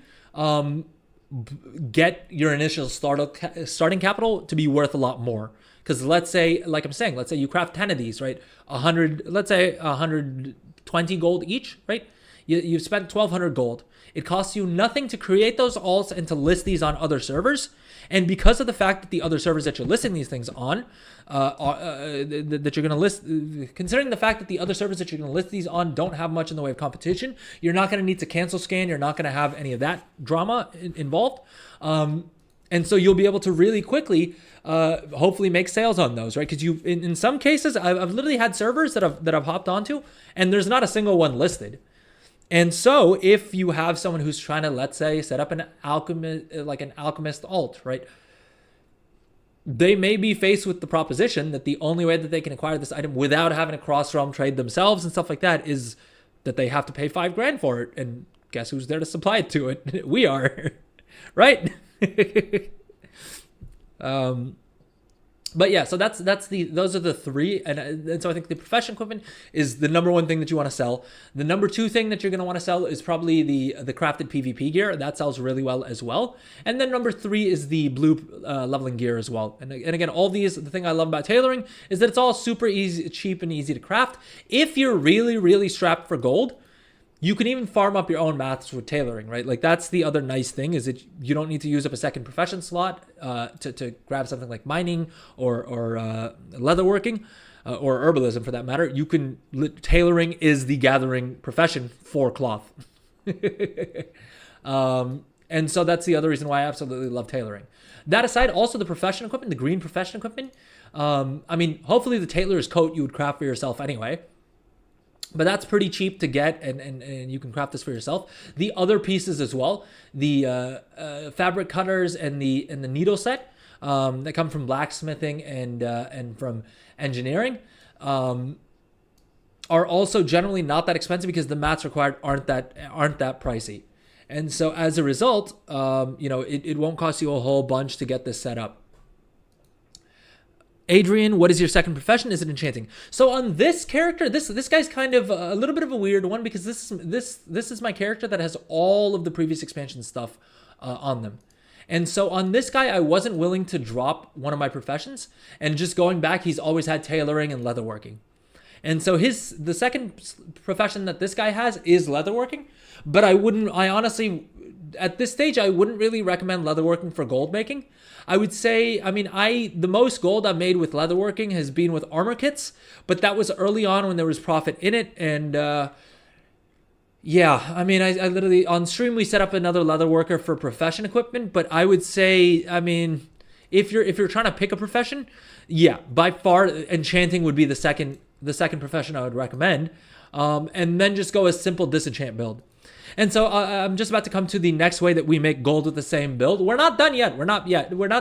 get your initial starting capital to be worth a lot more. Because let's say, like I'm saying, let's say you craft 10 of these, right? 100, let's say 120 gold each, right? You've spent 1,200 gold. It costs you nothing to create those alts and to list these on other servers. And because of the fact that the other servers that you're listing these things on, that you're going to list, considering the fact that the other servers that you're going to list these on don't have much in the way of competition, you're not going to need to cancel scan. You're not going to have any of that drama involved. And so you'll be able to really quickly, hopefully make sales on those, right? Because in some cases, I've literally had servers that I've hopped onto, and there's not a single one listed. And so if you have someone who's trying to, let's say, set up an alchemist alt, right? They may be faced with the proposition that the only way that they can acquire this item without having a cross-realm trade themselves and stuff like that is that they have to pay $5,000 for it. And guess who's there to supply it to it? We are, right? But yeah, so those are the three, and so I think the profession equipment is the number one thing that you want to sell. The number two thing that you're going to want to sell is probably the crafted PvP gear. That sells really well as well. And then number three is the blue leveling gear as well. And again, all these, the thing I love about tailoring is that it's all super easy, cheap, and easy to craft. If you're really, really strapped for gold, you can even farm up your own maths with tailoring, right? Like that's the other nice thing is that you don't need to use up a second profession slot to grab something like mining or leatherworking or herbalism for that matter. You can tailoring is the gathering profession for cloth, and so that's the other reason why I absolutely love tailoring. That aside, also the profession equipment, the green profession equipment. I mean, hopefully the tailor's coat you would craft for yourself anyway. But that's pretty cheap to get, and you can craft this for yourself. The other pieces as well, the fabric cutters and the needle set that come from blacksmithing and from engineering are also generally not that expensive because the mats required aren't that pricey. And so as a result, it won't cost you a whole bunch to get this set up. Adrian, what is your second profession? Is it enchanting? So on this character, this guy's kind of a little bit of a weird one because this is my character that has all of the previous expansion stuff on them. And so on this guy, I wasn't willing to drop one of my professions, and just going back, he's always had tailoring and leatherworking. And so the second profession that this guy has is leatherworking, but I honestly, at this stage, I wouldn't really recommend leatherworking for gold making. I would say, the most gold I've made with leatherworking has been with armor kits, but that was early on when there was profit in it. And I literally, on stream, we set up another leatherworker for profession equipment, but I would say, if you're trying to pick a profession, yeah, by far, enchanting would be the second profession I would recommend. And then just go a simple disenchant build. And so I'm just about to come to the next way that we make gold with the same build. We're not done yet. We're not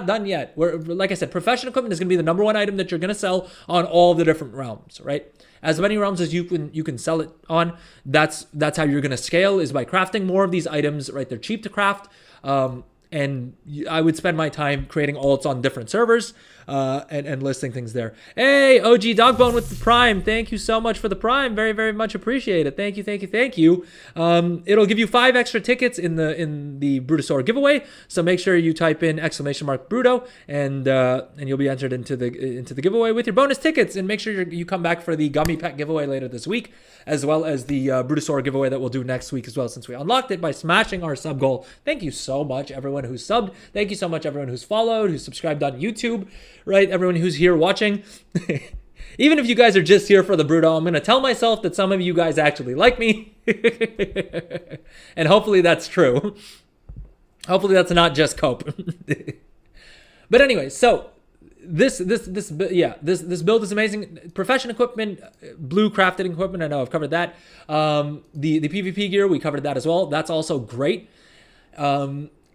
done yet. Like I said, profession equipment is going to be the number one item that you're going to sell on all the different realms, right? As many realms as you can sell it on. That's how you're going to scale, is by crafting more of these items, right? They're cheap to craft. And I would spend my time creating alts on different servers and listing things there. Hey, OG Dogbone with the Prime. Thank you so much for the Prime. Very, very much appreciate it. Thank you. It'll give you 5 extra tickets in the Brutosaur giveaway. So make sure you type in !Bruto and you'll be entered into the giveaway with your bonus tickets. And make sure you come back for the Gummy Pet giveaway later this week, as well as the Brutosaur giveaway that we'll do next week as well, since we unlocked it by smashing our sub goal. Thank you so much, everyone who's subbed. Thank you so much, everyone who's followed, who's subscribed on YouTube, right? Everyone who's here watching. Even if you guys are just here for the Bruto, I'm going to tell myself that some of you guys actually like me. And hopefully that's true. Hopefully that's not just cope. But anyway, so this build is amazing. Profession equipment, blue crafted equipment, I know I've covered that. The PvP gear, we covered that as well. That's also great.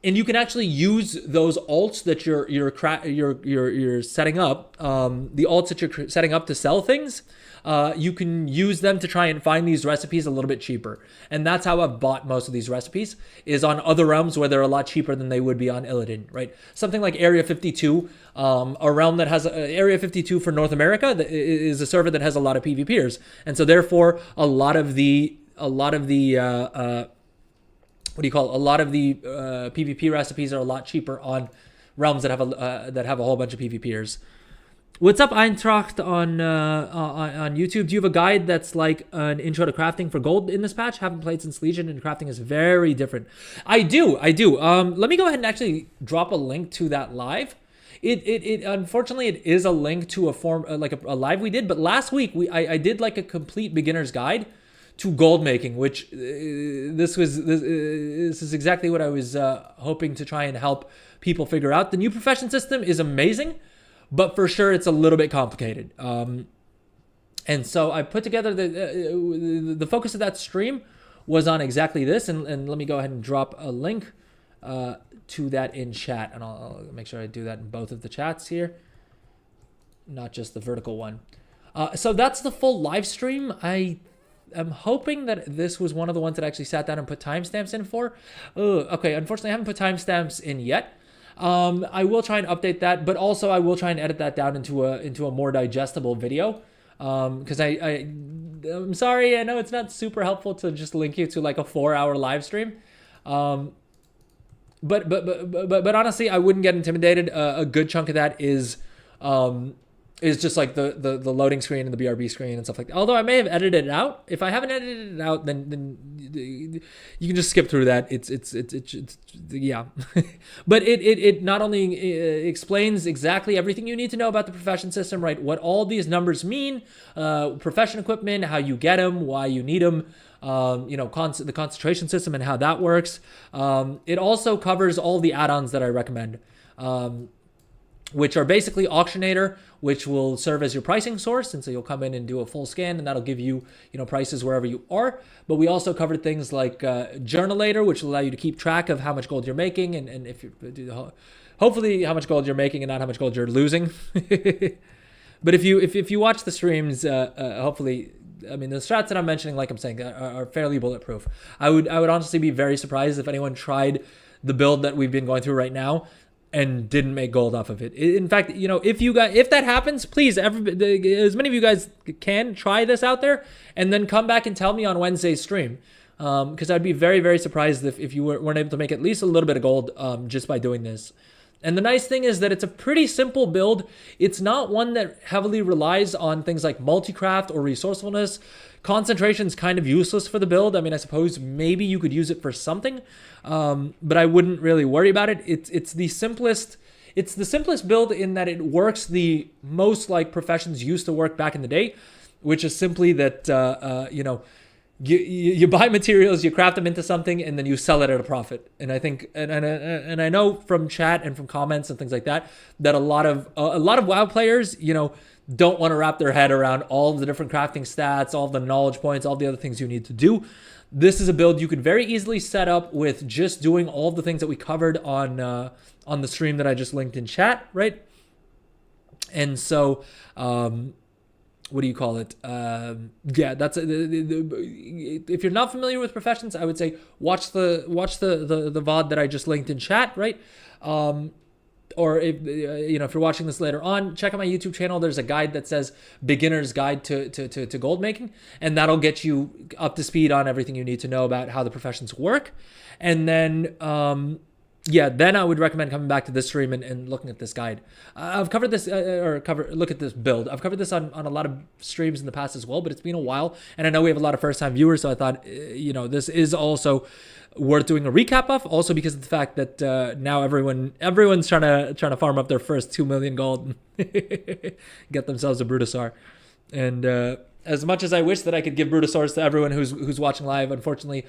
and you can actually use those alts that you're setting up, the alts that you're setting up to sell things. You can use them to try and find these recipes a little bit cheaper, and that's how I've bought most of these recipes, is on other realms where they're a lot cheaper than they would be on Illidan, right? Something like Area 52, a realm that has Area 52 for North America is a server that has a lot of PvPers, and so therefore a lot of the PvP recipes are a lot cheaper on realms that have a whole bunch of PvPers. What's up, Eintracht on YouTube? Do you have a guide that's like an intro to crafting for gold in this patch? Haven't played since Legion, and crafting is very different. I do. Let me go ahead and actually drop a link to that live. It unfortunately it is a link to a form like a live we did, but last week I did like a complete beginner's guide to gold making, which this is exactly what I was hoping to try and help people figure out. The new profession system is amazing, but for sure it's a little bit complicated. And so I put together the focus of that stream was on exactly this, and let me go ahead and drop a link to that in chat, and I'll make sure I do that in both of the chats here, not just the vertical one. So that's the full live stream. I'm hoping that this was one of the ones that I actually sat down and put timestamps in for. Okay, unfortunately I haven't put timestamps in yet. I will try and update that, but also I will try and edit that down into a more digestible video. Because I'm sorry, I know it's not super helpful to just link you to like a 4-hour live stream. But honestly, I wouldn't get intimidated. A good chunk of that is just like the loading screen and the BRB screen and stuff like that. Although I may have edited it out. If I haven't edited it out, then you can just skip through that. It's yeah. But it not only explains exactly everything you need to know about the profession system, right? What all these numbers mean, profession equipment, how you get them, why you need them, the concentration system and how that works. It also covers all the add-ons that I recommend. Which are basically Auctionator, which will serve as your pricing source. And so you'll come in and do a full scan, and that'll give you, prices wherever you are. But we also covered things like Journalator, which will allow you to keep track of how much gold you're making, and if you hopefully how much gold you're making and not how much gold you're losing. But if you watch the streams, hopefully, I mean, the strats that I'm mentioning, like I'm saying, are fairly bulletproof. I would honestly be very surprised if anyone tried the build that we've been going through right now and didn't make gold off of it. In fact, if that happens, please, as many of you guys can, try this out there, and then come back and tell me on Wednesday's stream. Because I'd be very, very surprised if you weren't able to make at least a little bit of gold just by doing this. And the nice thing is that it's a pretty simple build. It's not one that heavily relies on things like multi-craft or resourcefulness. Concentration's kind of useless for the build. I mean, I suppose maybe you could use it for something, but I wouldn't really worry about it. It's the simplest build in that it works the most like professions used to work back in the day, which is simply that you buy materials, you craft them into something, and then you sell it at a profit. And I think, and I know from chat and from comments and things like that, that a lot of WoW players, don't want to wrap their head around all of the different crafting stats, all the knowledge points, all the other things you need to do. This is a build you could very easily set up with just doing all of the things that we covered on the stream that I just linked in chat, right? And so, what do you call it? Yeah, that's if you're not familiar with professions, I would say watch the VOD that I just linked in chat, right? Or if you're watching this later on, check out my YouTube channel. There's a guide that says Beginner's Guide to Gold Making, and that'll get you up to speed on everything you need to know about how the professions work. And then then I would recommend coming back to this stream and looking at this guide. I've covered this, look at this build. I've covered this on a lot of streams in the past as well, but it's been a while, and I know we have a lot of first-time viewers, so I thought, this is also worth doing a recap of, also because of the fact that now everyone's trying to farm up their first 2 million gold and get themselves a Brutosaur. And as much as I wish that I could give Brutosaurs to everyone who's watching live, unfortunately,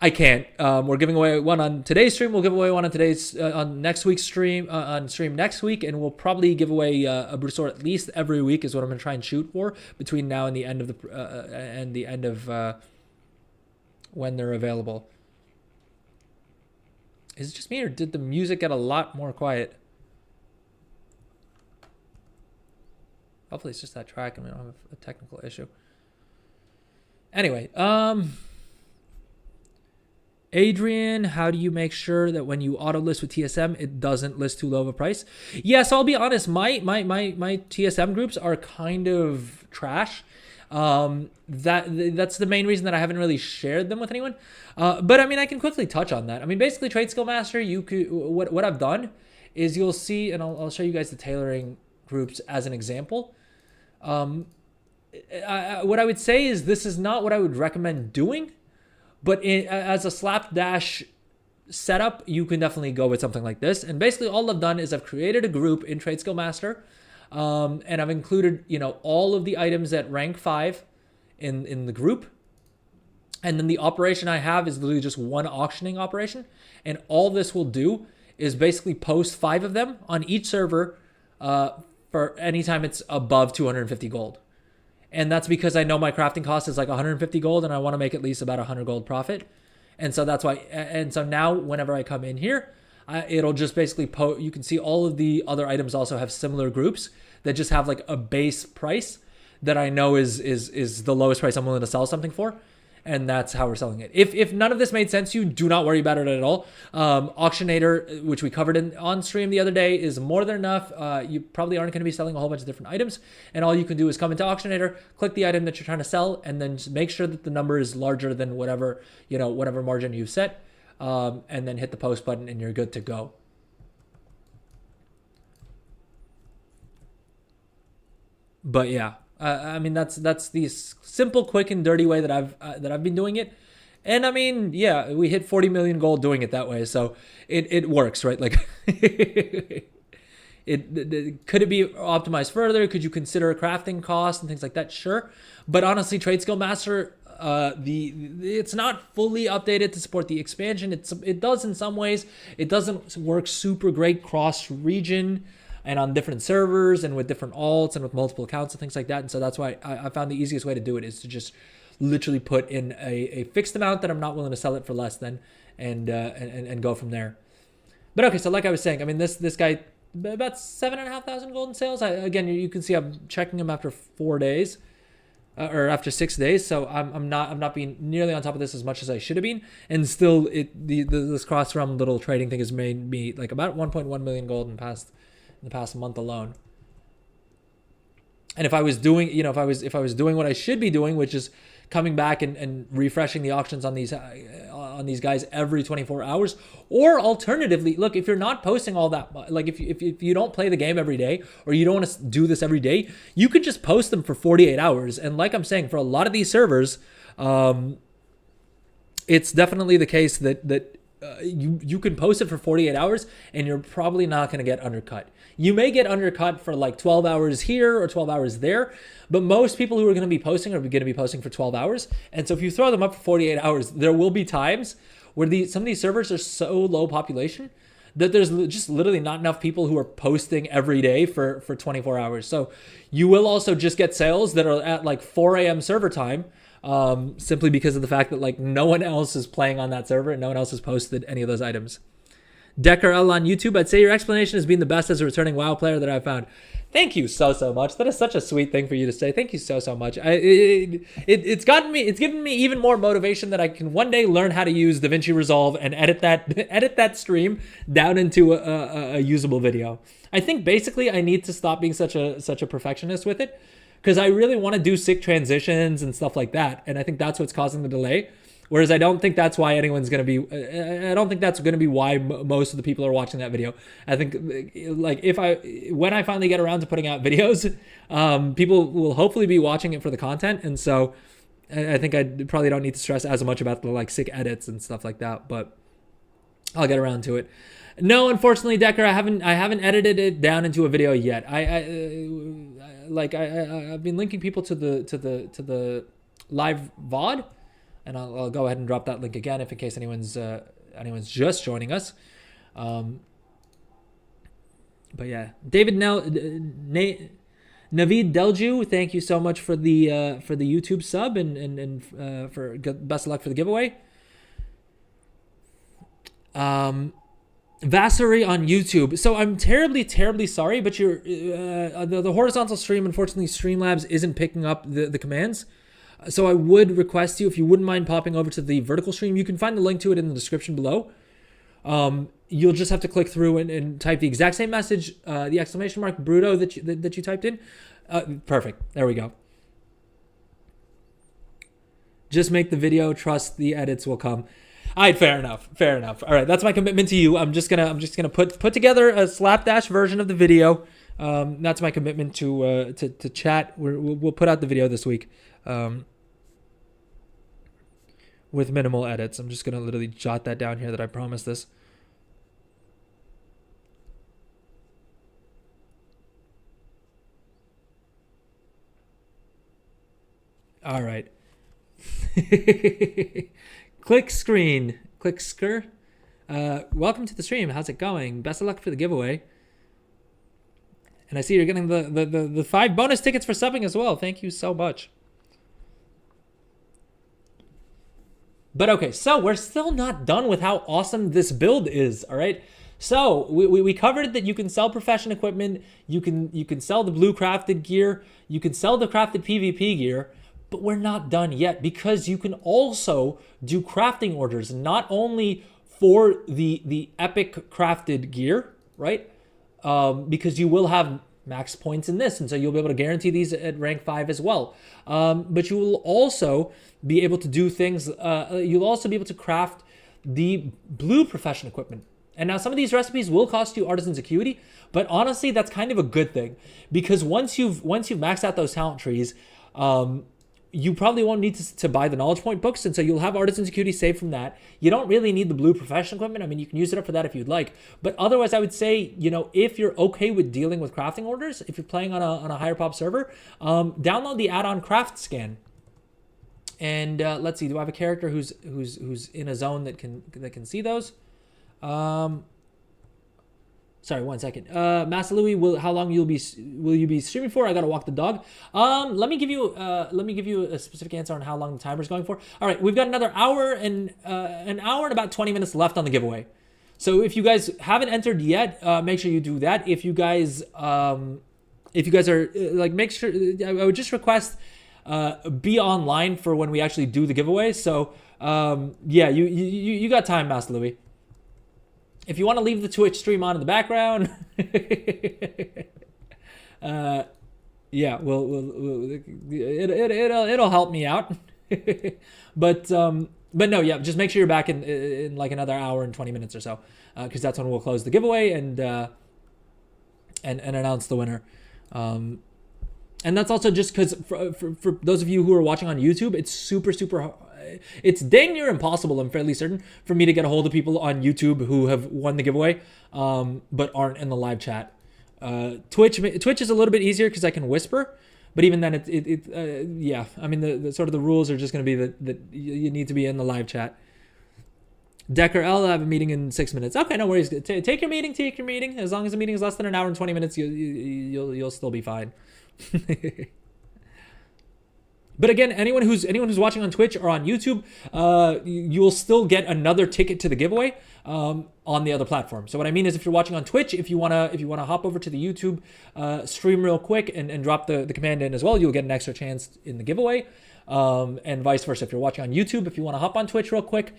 I can't. We're giving away one on today's stream. We'll give away one on next week's stream, on stream next week, and we'll probably give away a Brutosaur at least every week is what I'm going to try and shoot for between now and the end of when they're available. Is it just me or did the music get a lot more quiet? Hopefully it's just that track and we don't have a technical issue. Anyway, Adrian, how do you make sure that when you auto list with TSM, it doesn't list too low of a price? Yes, I'll be honest. My TSM groups are kind of trash. That's the main reason that I haven't really shared them with anyone. But I mean, I can quickly touch on that. I mean, basically, Trade Skill Master. You could what I've done is you'll see, and I'll show you guys the tailoring groups as an example. What I would say is this is not what I would recommend doing. But as a slapdash setup, you can definitely go with something like this. And basically all I've done is I've created a group in Trade Skill Master. And I've included, all of the items at rank 5 in the group. And then the operation I have is literally just one auctioning operation. And all this will do is basically post 5 of them on each server for any time it's above 250 gold. And that's because I know my crafting cost is like 150 gold and I want to make at least about 100 gold profit. And so that's why, and so now whenever I come in here, it'll just basically, you can see all of the other items also have similar groups that just have like a base price that I know is the lowest price I'm willing to sell something for. And that's how we're selling it. If none of this made sense to you, do not worry about it at all. Auctionator, which we covered on stream the other day, is more than enough. You probably aren't going to be selling a whole bunch of different items. And all you can do is come into Auctionator, click the item that you're trying to sell, and then just make sure that the number is larger than whatever margin you've set. And then hit the post button and you're good to go. But yeah. I mean, that's the simple, quick, and dirty way that I've been doing it. And I mean, yeah, we hit 40 million gold doing it that way. So it works, right? Like, could it be optimized further? Could you consider a crafting cost and things like that? Sure. But honestly, Trade Skill Master, it's not fully updated to support the expansion. It does in some ways. It doesn't work super great cross region and on different servers and with different alts and with multiple accounts and things like that. And so that's why I found the easiest way to do it is to just literally put in a fixed amount that I'm not willing to sell it for less than and go from there. But okay, so like I was saying, I mean, this guy, about 7,500 gold in sales. Again, you can see I'm checking him after 4 days or after 6 days. So I'm not being nearly on top of this as much as I should have been. And still this cross realm little trading thing has made me like about 1.1 million gold in the past month alone. And if I was doing, if I was doing what I should be doing, which is coming back and refreshing the auctions on these guys every 24 hours, or alternatively, look, if you're not posting all that, like if you don't play the game every day or you don't want to do this every day, you could just post them for 48 hours. And like I'm saying, for a lot of these servers, it's definitely the case that you can post it for 48 hours and you're probably not going to get undercut. You may get undercut for like 12 hours here or 12 hours there, but most people who are going to be posting are going to be posting for 12 hours. And so if you throw them up for 48 hours, there will be times where some of these servers are so low population that there's just literally not enough people who are posting every day for 24 hours. So you will also just get sales that are at like 4 a.m. server time, simply because of the fact that like no one else is playing on that server and no one else has posted any of those items. Decker L on YouTube, I'd say your explanation has been the best as a returning WoW player that I've found. Thank you so much. That is such a sweet thing for you to say. Thank you so much. It's given me even more motivation that I can one day learn how to use DaVinci Resolve and edit that stream down into a usable video. I think basically I need to stop being such a perfectionist with it, because I really want to do sick transitions and stuff like that, and I think that's what's causing the delay. Whereas I don't think that's why anyone's going to be, I don't think that's going to be why most of the people are watching that video. I think like when I finally get around to putting out videos, people will hopefully be watching it for the content. And so I think I probably don't need to stress as much about the like sick edits and stuff like that, but I'll get around to it. No, unfortunately, Decker, I haven't edited it down into a video yet. I've been linking people to the live VOD. And I'll go ahead and drop that link again if in case anyone's just joining us. But yeah, David Navid Delju, thank you so much for the YouTube sub and for best of luck for the giveaway. Vassery on YouTube. So I'm terribly, terribly sorry, but the horizontal stream, unfortunately, Streamlabs isn't picking up the commands. So I would request you, if you wouldn't mind popping over to the vertical stream, you can find the link to it in the description below. You'll just have to click through and type the exact same message, the exclamation mark Bruto that you typed in. Perfect. There we go. Just make the video. Trust the edits will come. All right, fair enough. All right, that's my commitment to you. I'm just gonna put together a slapdash version of the video. That's my commitment to chat. We'll put out the video this week, with minimal edits. I'm just gonna literally jot that down here that I promised this. All right. Click screen. Click skr. Welcome to the stream. How's it going? Best of luck for the giveaway. And I see you're getting the 5 bonus tickets for subbing as well. Thank you so much. But okay, so we're still not done with how awesome this build is, all right? So we covered that you can sell profession equipment, you can sell the blue crafted gear, you can sell the crafted PvP gear, but we're not done yet, because you can also do crafting orders, not only for the epic crafted gear, right? Because you will have max points in this, and so you'll be able to guarantee these at rank 5 as well. But you will also be able to do things, you'll also be able to craft the blue profession equipment. And now some of these recipes will cost you artisan's acuity, but honestly, that's kind of a good thing, because once you've maxed out those talent trees, you probably won't need to buy the knowledge point books, and so you'll have artisan's acuity saved from that. You don't really need the blue profession equipment. I mean, you can use it up for that if you'd like, but otherwise I would say, you know, if you're okay with dealing with crafting orders, if you're playing on a higher pop server, download the add-on craft scan. And let's see, do I have a character who's in a zone that can see those? Sorry, 1 second. Master Louis, how long will you be streaming for? I gotta walk the dog. Let me give you a specific answer on how long the timer's going for. All right, we've got another hour and an hour and about 20 minutes left on the giveaway. So if you guys haven't entered yet, make sure you do that. If you guys are like, make sure, I would just request be online for when we actually do the giveaway. So yeah, you got time, Master Louis. If you want to leave the Twitch stream on in the background, yeah, it'll help me out. but no, yeah, just make sure you're back in like another hour and 20 minutes or so, because that's when we'll close the giveaway and announce the winner. And that's also just because for those of you who are watching on YouTube, it's super it's dang near impossible, I'm fairly certain, for me to get a hold of people on YouTube who have won the giveaway, but aren't in the live chat. Twitch is a little bit easier because I can whisper, but even then, yeah. I mean, the sort of the rules are just going to be that you need to be in the live chat. Decker, I'll have a meeting in 6 minutes. Okay, no worries. Take your meeting. As long as the meeting is less than an hour and 20 minutes, you'll still be fine. But again, anyone who's watching on Twitch or on YouTube, you'll still get another ticket to the giveaway on the other platform. So what I mean is, if you're watching on Twitch, if you wanna hop over to the YouTube stream real quick and drop the command in as well, you'll get an extra chance in the giveaway. And vice versa. If you're watching on YouTube, if you want to hop on Twitch real quick,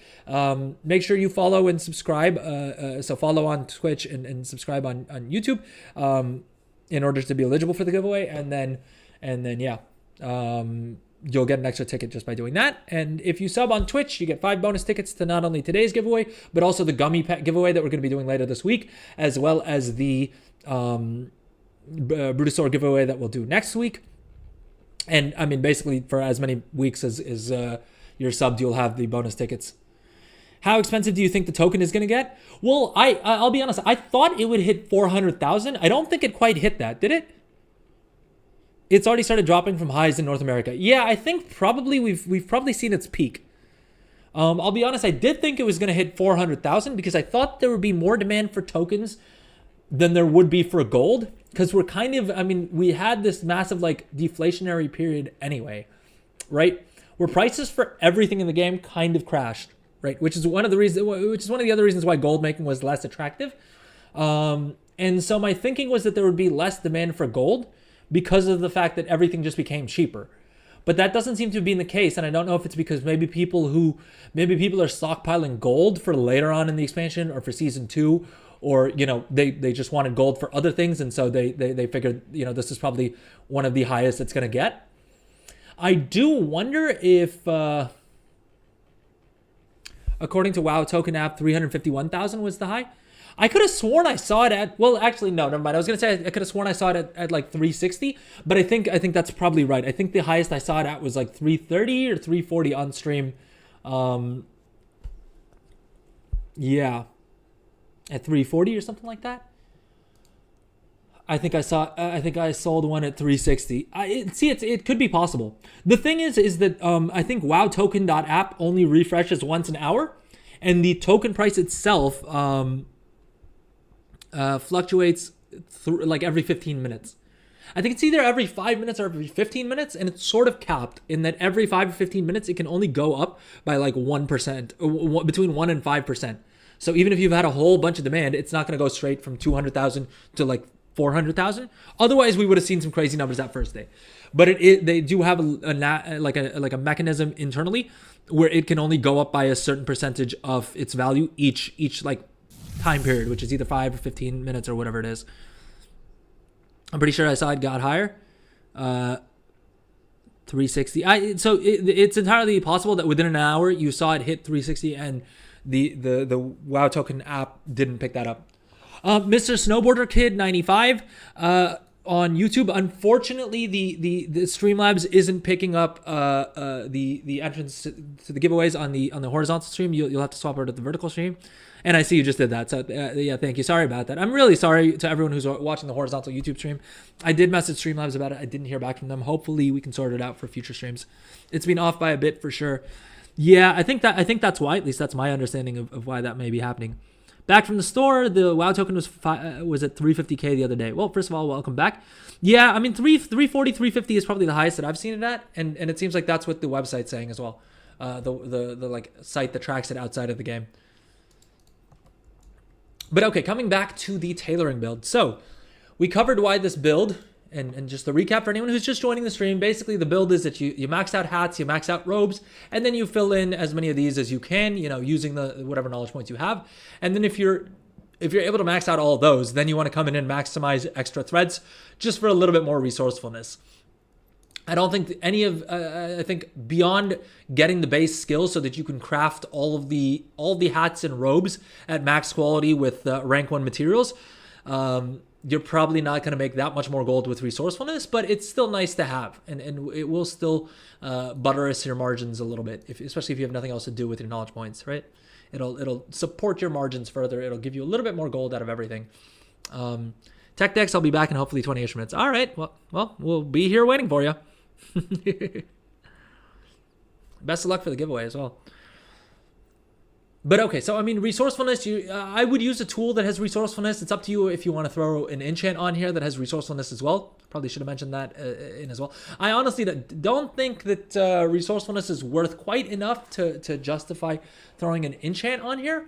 make sure you follow and subscribe. So follow on Twitch and subscribe on YouTube in order to be eligible for the giveaway. And then yeah. You'll get an extra ticket just by doing that. And if you sub on Twitch, you get 5 bonus tickets to not only today's giveaway, but also the gummy pet giveaway that we're going to be doing later this week, as well as the Brutosaur giveaway that we'll do next week. And I mean, basically for as many weeks as you're subbed, you'll have the bonus tickets. How expensive do you think the token is going to get? Well, I'll be honest. I thought it would hit 400,000. I don't think it quite hit that, did it? It's already started dropping from highs in North America. Yeah, I think probably we've probably seen its peak. I'll be honest, I did think it was going to hit 400,000 because I thought there would be more demand for tokens than there would be for gold, because we're kind of, I mean, we had this massive like deflationary period anyway, right? Where prices for everything in the game kind of crashed. right? Which is one of the other reasons why gold making was less attractive. And so my thinking was that there would be less demand for gold because of the fact that everything just became cheaper. But that doesn't seem to be the case, and I don't know if it's because maybe people are stockpiling gold for later on in the expansion or for season 2, or they just wanted gold for other things, and so they figured this is probably one of the highest it's going to get. I do wonder if according to WoW Token app, 351,000 was the high. I could have sworn I saw it at, well, actually, no, never mind. I was going to say I could have sworn I saw it at like 360, but I think that's probably right. I think the highest I saw it at was like 330 or 340 on stream. Yeah, at 340 or something like that. I think I sold one at 360. It could be possible. The thing is that I think WoWtoken.app only refreshes once an hour, and the token price itself fluctuates like every 15 minutes. I think it's either every 5 minutes or every 15 minutes, and it's sort of capped in that every 5 or 15 minutes it can only go up by like 1%, between 1 and 5%. So even if you've had a whole bunch of demand, it's not going to go straight from 200,000 to like 400,000. Otherwise, we would have seen some crazy numbers that first day. But they do have a mechanism internally where it can only go up by a certain percentage of its value each like time period, which is either 5 or 15 minutes or whatever it is. I'm pretty sure I saw it got higher. 360. So it's entirely possible that within an hour you saw it hit 360 and the WoW Token app didn't pick that up. Mr. Snowboarder Kid 95 on YouTube. Unfortunately, the Streamlabs isn't picking up the entrance to the giveaways on the horizontal stream. You'll have to swap over to the vertical stream. And I see you just did that. So yeah, thank you. Sorry about that. I'm really sorry to everyone who's watching the horizontal YouTube stream. I did message Streamlabs about it. I didn't hear back from them. Hopefully we can sort it out for future streams. It's been off by a bit for sure. Yeah, I think that's why. At least that's my understanding of why that may be happening. Back from the store, the WoW token was at 350k the other day. Well, first of all, welcome back. Yeah, I mean 340, 350 is probably the highest that I've seen it at, and it seems like that's what the website's saying as well. The like site that tracks it outside of the game. But okay, coming back to the tailoring build. So we covered why this build, and just the recap for anyone who's just joining the stream. Basically, the build is that you max out hats, you max out robes, and then you fill in as many of these as you can, using the whatever knowledge points you have. And then if you're able to max out all of those, then you want to come in and maximize extra threads just for a little bit more resourcefulness. I don't think I think beyond getting the base skills so that you can craft all of the hats and robes at max quality with rank 1 materials, you're probably not going to make that much more gold with resourcefulness, but it's still nice to have, and it will still buttress your margins a little bit, especially if you have nothing else to do with your knowledge points, right? It'll support your margins further. It'll give you a little bit more gold out of everything. Tech decks, I'll be back in hopefully 28 minutes. All right, well, we'll be here waiting for you. Best of luck for the giveaway as well. But okay, so I mean, resourcefulness, I would use a tool that has resourcefulness. It's up to you if you want to throw an enchant on here that has resourcefulness as well. Probably should have mentioned that in as well. I honestly don't think that resourcefulness is worth quite enough to justify throwing an enchant on here.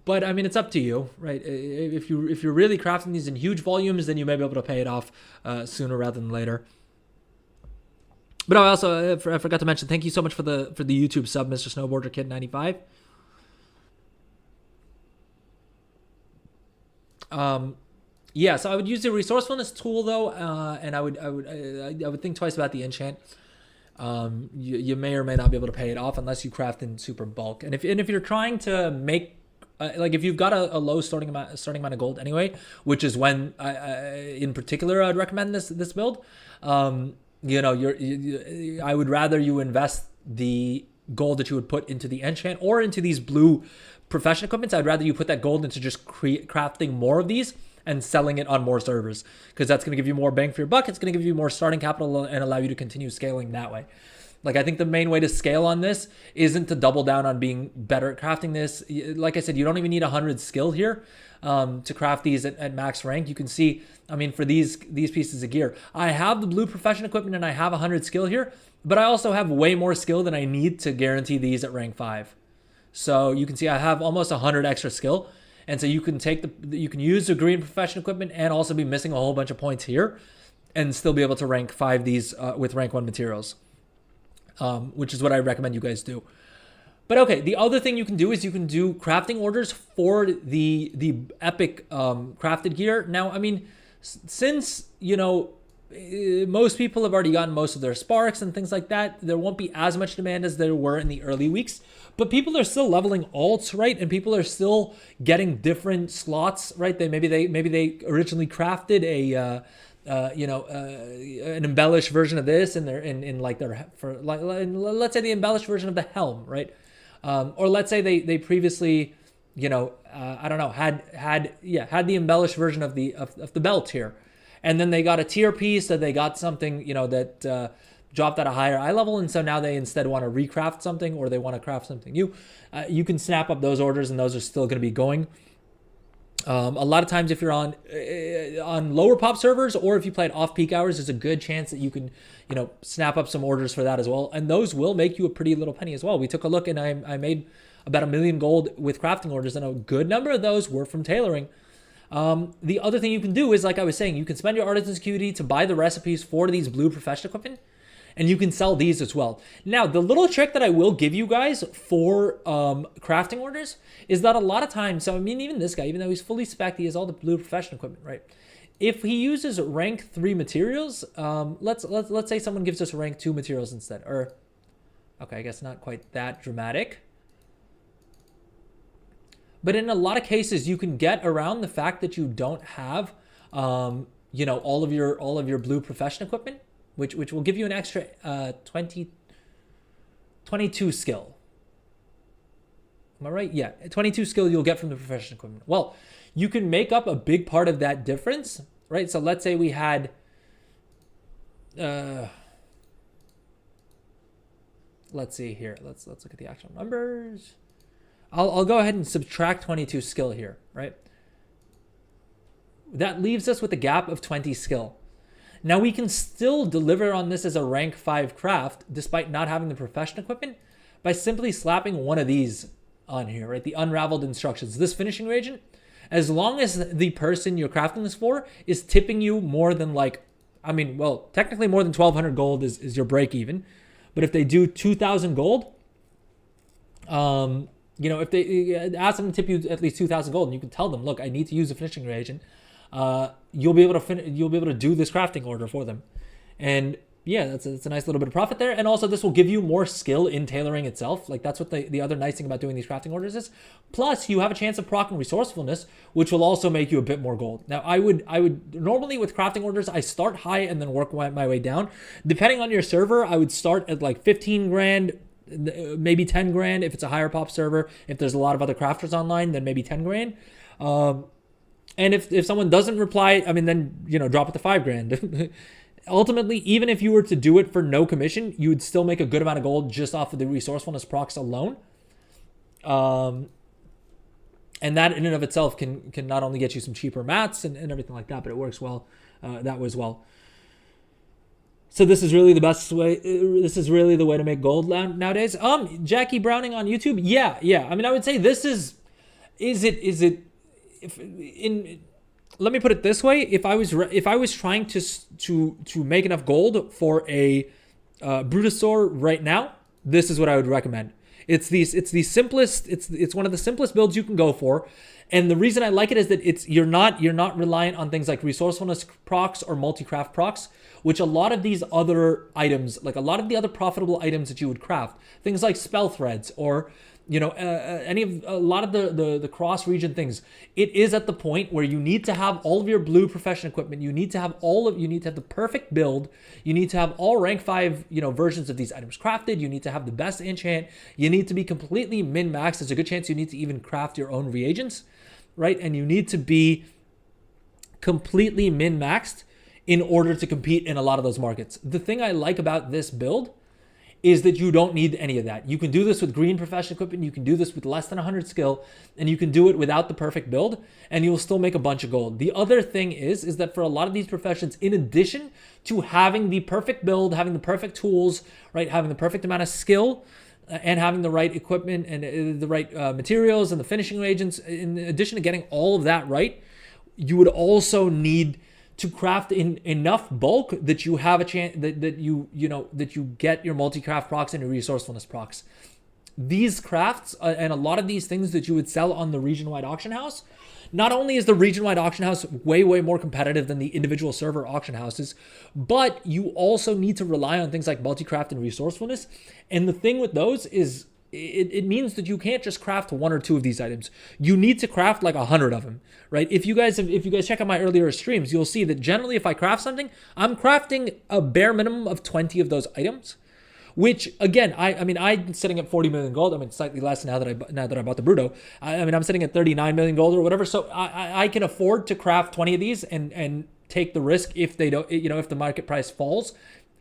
But I mean, it's up to you, right? If you're really crafting these in huge volumes, then you may be able to pay it off sooner rather than later. But I also I forgot to mention, thank you so much for the YouTube sub, Mr. Snowboarder Kid 95. Yeah, so I would use the resourcefulness tool though, and I would think twice about the enchant. You may or may not be able to pay it off unless you craft in super bulk. And if you're trying to make like if you've got a low starting amount of gold anyway, which is when in particular I'd recommend this build. I would rather you invest the gold that you would put into the enchant or into these blue profession equipments. I'd rather you put that gold into just crafting more of these and selling it on more servers, because that's going to give you more bang for your buck. It's going to give you more starting capital and allow you to continue scaling that way. Like, I think the main way to scale on this isn't to double down on being better at crafting this. Like I said, you don't even need 100 skill here to craft these at max rank. You can see, I mean, for these pieces of gear, I have the blue profession equipment and I have 100 skill here, but I also have way more skill than I need to guarantee these at rank 5. So you can see I have almost 100 extra skill. And so you can you can use the green profession equipment and also be missing a whole bunch of points here and still be able to rank 5 these with rank 1 materials, which is what I recommend you guys do. But okay, the other thing you can do is you can do crafting orders for the epic crafted gear. Now, I mean, since, most people have already gotten most of their sparks and things like that, there won't be as much demand as there were in the early weeks. But people are still leveling alts, right? And people are still getting different slots, right? Maybe they originally crafted an embellished version of this, and they're in like their let's say the embellished version of the helm, right? Or let's say they previously, I don't know, had the embellished version of the belt here, and then they got a tier piece, that they got something, that dropped at a higher eye level, and so now they instead want to recraft something, or they want to craft something new. You can snap up those orders, and those are still going to be going. A lot of times, if you're on lower pop servers, or if you play at off-peak hours, there's a good chance that you can, snap up some orders for that as well. And those will make you a pretty little penny as well. We took a look, and I made about 1 million gold with crafting orders, and a good number of those were from tailoring. The other thing you can do is, like I was saying, you can spend your artisan's QD to buy the recipes for these blue profession equipment, and you can sell these as well. Now, the little trick that I will give you guys for crafting orders is that a lot of times, so I mean, even this guy, even though he's fully spec'd, he has all the blue profession equipment, right? If he uses rank 3 materials, let's say someone gives us rank 2 materials instead, or okay, I guess not quite that dramatic. But in a lot of cases, you can get around the fact that you don't have, all of your blue profession equipment, which will give you an extra 22 skill. Am I right? Yeah, 22 skill you'll get from the profession equipment. Well, you can make up a big part of that difference, right? So let's say we had, let's see here. Let's look at the actual numbers. I'll go ahead and subtract 22 skill here, right? That leaves us with a gap of 20 skill. Now, we can still deliver on this as a rank 5 craft despite not having the profession equipment by simply slapping one of these on here, right? The unraveled instructions. This finishing reagent, as long as the person you're crafting this for is tipping you more than technically more than 1,200 gold is your break even. But if they do 2,000 gold, if they ask them to tip you at least 2,000 gold, and you can tell them, look, I need to use a finishing reagent, you'll be able to do this crafting order for them. And yeah, that's a nice little bit of profit there. And also, this will give you more skill in tailoring itself. Like, that's what the other nice thing about doing these crafting orders is. Plus, you have a chance of proccing resourcefulness, which will also make you a bit more gold. Now, I would normally with crafting orders, I start high and then work my way down. Depending on your server, I would start at like 15 grand, maybe 10 grand if it's a higher pop server. If there's a lot of other crafters online, then maybe 10 grand. And if someone doesn't reply, then, drop it to 5 grand. Ultimately, even if you were to do it for no commission, you would still make a good amount of gold just off of the resourcefulness procs alone. And that in and of itself can not only get you some cheaper mats and everything like that, but it works well that way as well. So this is really the best way. This is really the way to make gold nowadays. Jackie Browning on YouTube. Yeah. I would say this is it. Let me put it this way: if I was trying to make enough gold for a Brutosaur right now, this is what I would recommend. It's the simplest. It's one of the simplest builds you can go for, and the reason I like it is that you're not reliant on things like resourcefulness procs or multi-craft procs, which a lot of these other items, like a lot of the other profitable items that you would craft, things like spell threads or a lot of the cross-region things, it is at the point where you need to have all of your blue profession equipment. You need to have the perfect build. You need to have all rank 5, versions of these items crafted. You need to have the best enchant. You need to be completely min-maxed. There's a good chance you need to even craft your own reagents, right? And you need to be completely min-maxed in order to compete in a lot of those markets. The thing I like about this build is that you don't need any of that. You can do this with green profession equipment, you can do this with less than 100 skill, and you can do it without the perfect build, and you'll still make a bunch of gold. The other thing is that for a lot of these professions, in addition to having the perfect build, having the perfect tools, right, having the perfect amount of skill, and having the right equipment and the right materials and the finishing agents, in addition to getting all of that right, you would also need to craft in enough bulk that you have a chance that you get your multi-craft procs and your resourcefulness procs. These crafts and a lot of these things that you would sell on the region-wide auction house, not only is the region-wide auction house way more competitive than the individual server auction houses, but you also need to rely on things like multi-craft and resourcefulness. And the thing with those is it means that you can't just craft one or two of these items. You need to craft like 100 of them, right? If you guys check out my earlier streams, you'll see that generally if I craft something, I'm crafting a bare minimum of 20 of those items. Which again, I'm sitting at 40 million gold. I mean, slightly less now that I bought the Bruto. I'm sitting at 39 million gold or whatever. So I can afford to craft 20 of these and take the risk if they don't, if the market price falls,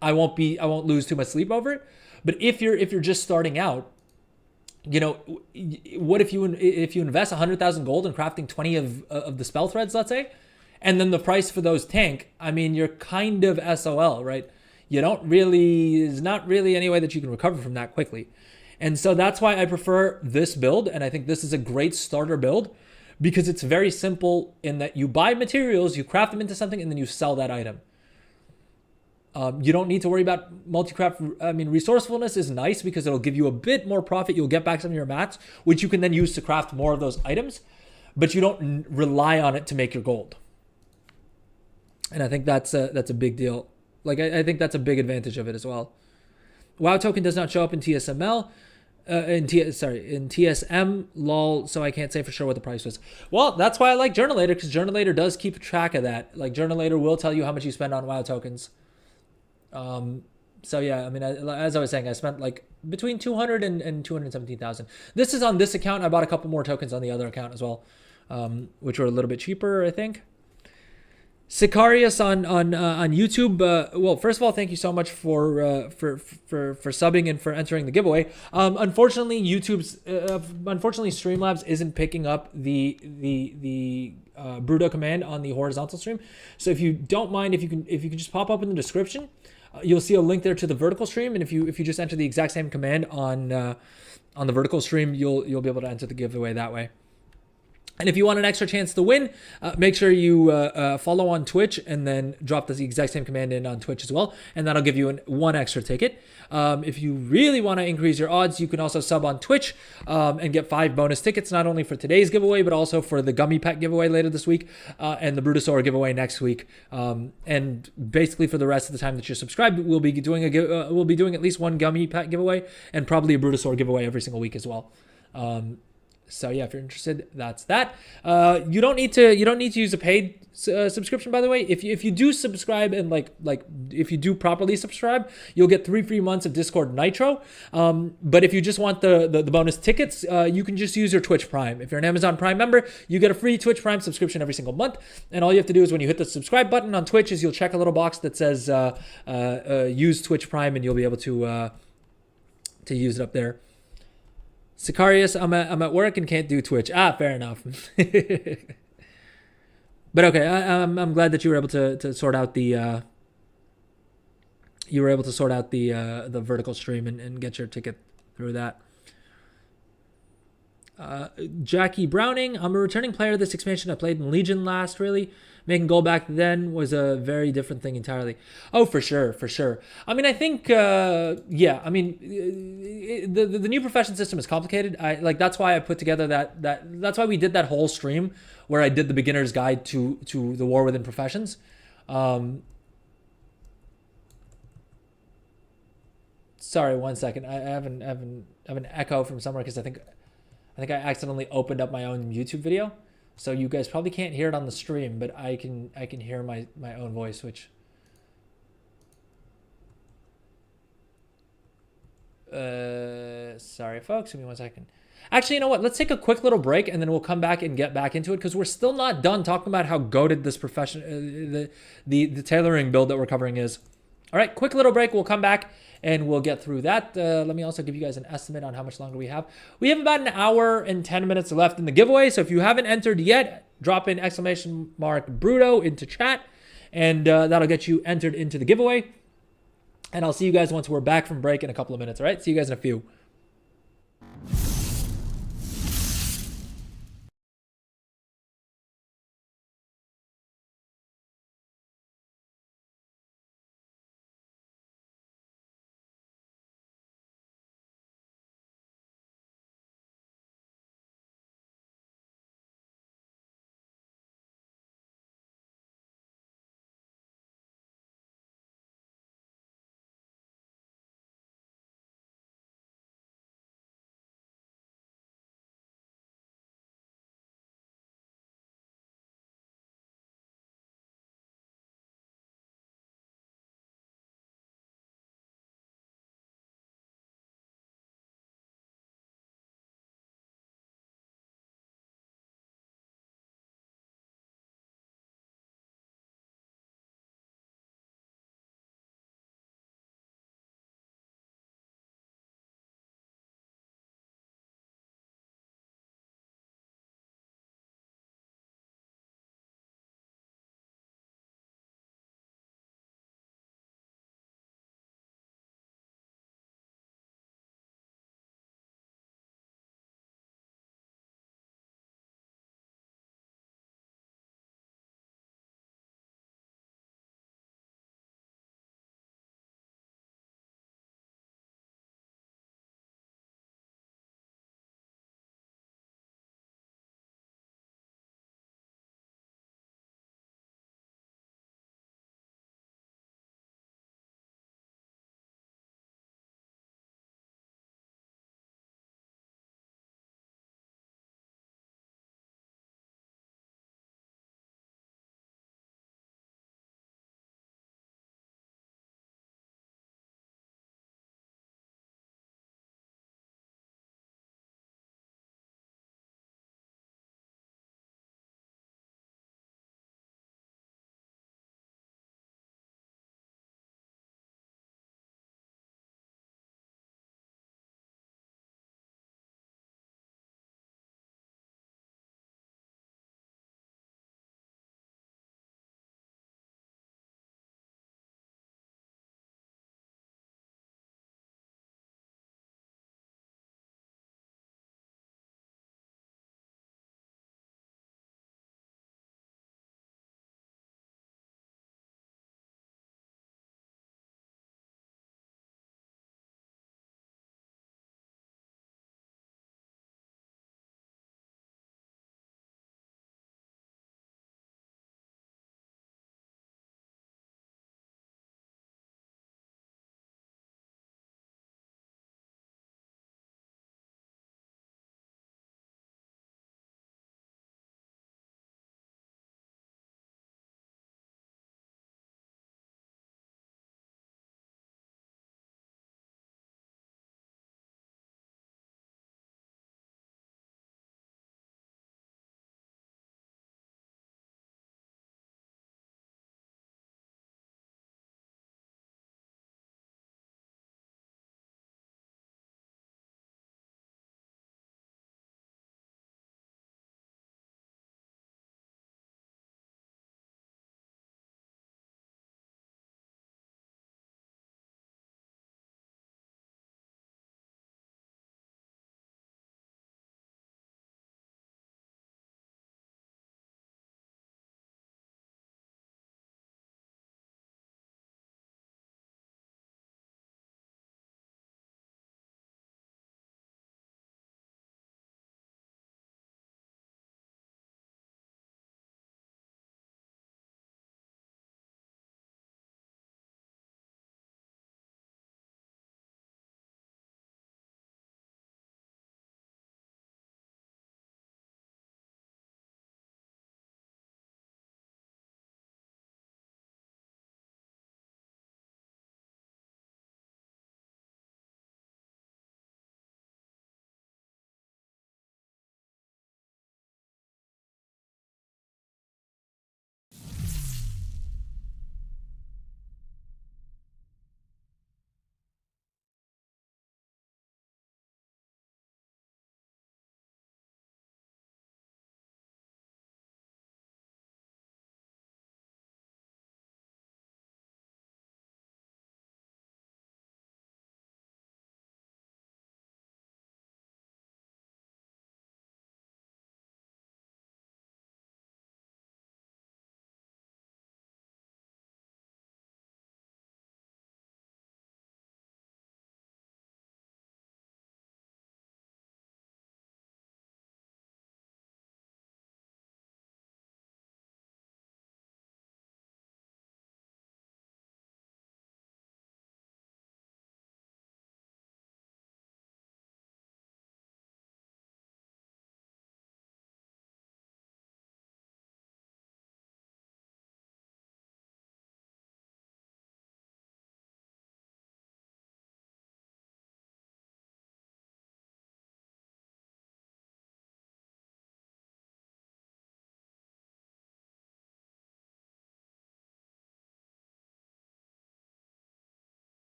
I won't lose too much sleep over it. But if you're just starting out, what if you invest 100,000 gold in crafting 20 of the spell threads, let's say, and then the price for those tank? I mean, you're kind of SOL, right? There's not really any way that you can recover from that quickly. And so that's why I prefer this build. And I think this is a great starter build because it's very simple in that you buy materials, you craft them into something, and then you sell that item. You don't need to worry about multi-craft. I mean, resourcefulness is nice because it'll give you a bit more profit. You'll get back some of your mats, which you can then use to craft more of those items, but you don't rely on it to make your gold. And I think that's a big deal. Like, I think that's a big advantage of it as well. WoW token does not show up in TSML, in TSM, lol, so I can't say for sure what the price was. Well, that's why I like Journalator, because Journalator does keep track of that. Like, Journalator will tell you how much you spend on WoW tokens. So yeah, I mean, as I was saying, I spent like between 200 and 217,000. This is on this account. I bought a couple more tokens on the other account as well, which were a little bit cheaper, I think. Sicarius on YouTube. Well, first of all, thank you so much for subbing and for entering the giveaway. Unfortunately, Streamlabs isn't picking up the Bruto command on the horizontal stream. So if you don't mind, if you can just pop up in the description, you'll see a link there to the vertical stream. And if you just enter the exact same command on the vertical stream, you'll be able to enter the giveaway that way. And if you want an extra chance to win, make sure you follow on Twitch and then drop the exact same command in on Twitch as well. And that'll give you one extra ticket. If you really want to increase your odds, you can also sub on Twitch and get 5 bonus tickets, not only for today's giveaway, but also for the Gummy Pet giveaway later this week and the Brutosaur giveaway next week. And basically for the rest of the time that you're subscribed, we'll be doing at least one Gummy Pet giveaway and probably a Brutosaur giveaway every single week as well. So yeah, if you're interested, that's that. You don't need to use a paid subscription, by the way. If you do subscribe and like if you do properly subscribe, you'll get 3 free months of Discord Nitro. But if you just want the bonus tickets, you can just use your Twitch Prime. If you're an Amazon Prime member, you get a free Twitch Prime subscription every single month. And all you have to do is when you hit the subscribe button on Twitch, is you'll check a little box that says use Twitch Prime, and you'll be able to use it up there. Sicarius, I'm at work and can't do Twitch. Fair enough. But okay, I'm glad that you were able to sort out the the vertical stream and get your ticket through that. Jackie Browning, I'm a returning player of this expansion. I played in Legion last, really. Making gold back then was a very different thing entirely. Oh, for sure. I mean, I think, the new profession system is complicated. That's why I put together that's why we did that whole stream where I did the beginner's guide to the war within professions. Sorry, 1 second. I have an echo from somewhere because I think I accidentally opened up my own YouTube video. So you guys probably can't hear it on the stream, but I can hear my own voice, which sorry folks, give me 1 second. Actually, you know what? Let's take a quick little break and then we'll come back and get back into it because we're still not done talking about how goated this profession the tailoring build that we're covering is. All right, quick little break. We'll come back and we'll get through that. Let me also give you guys an estimate on how much longer we have. We have about an hour and 10 minutes left in the giveaway. So if you haven't entered yet, drop in !Bruto into chat and that'll get you entered into the giveaway. And I'll see you guys once we're back from break in a couple of minutes. All right, see you guys in a few.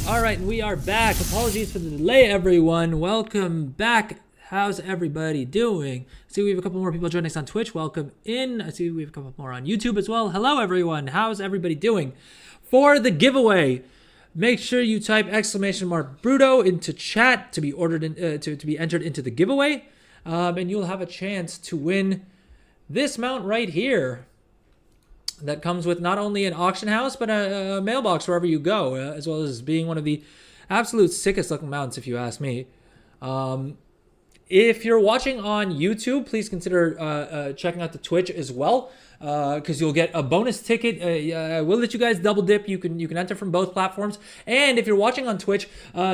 All right, we are back. Apologies for the delay, everyone. Welcome back. How's everybody doing? I see we have a couple more people joining us on Twitch. Welcome in. I see we have a couple more on YouTube as well. Hello, everyone. How's everybody doing? For the giveaway, make sure you type !Bruto into chat to be ordered in, to be entered into the giveaway, and you'll have a chance to win this mount right here. That comes with not only an auction house, but a mailbox wherever you go, as well as being one of the absolute sickest looking mounts, if you ask me. If you're watching on YouTube, please consider checking out the Twitch as well, because you'll get a bonus ticket. I will let you guys double dip. You can enter from both platforms. And if you're watching on Twitch,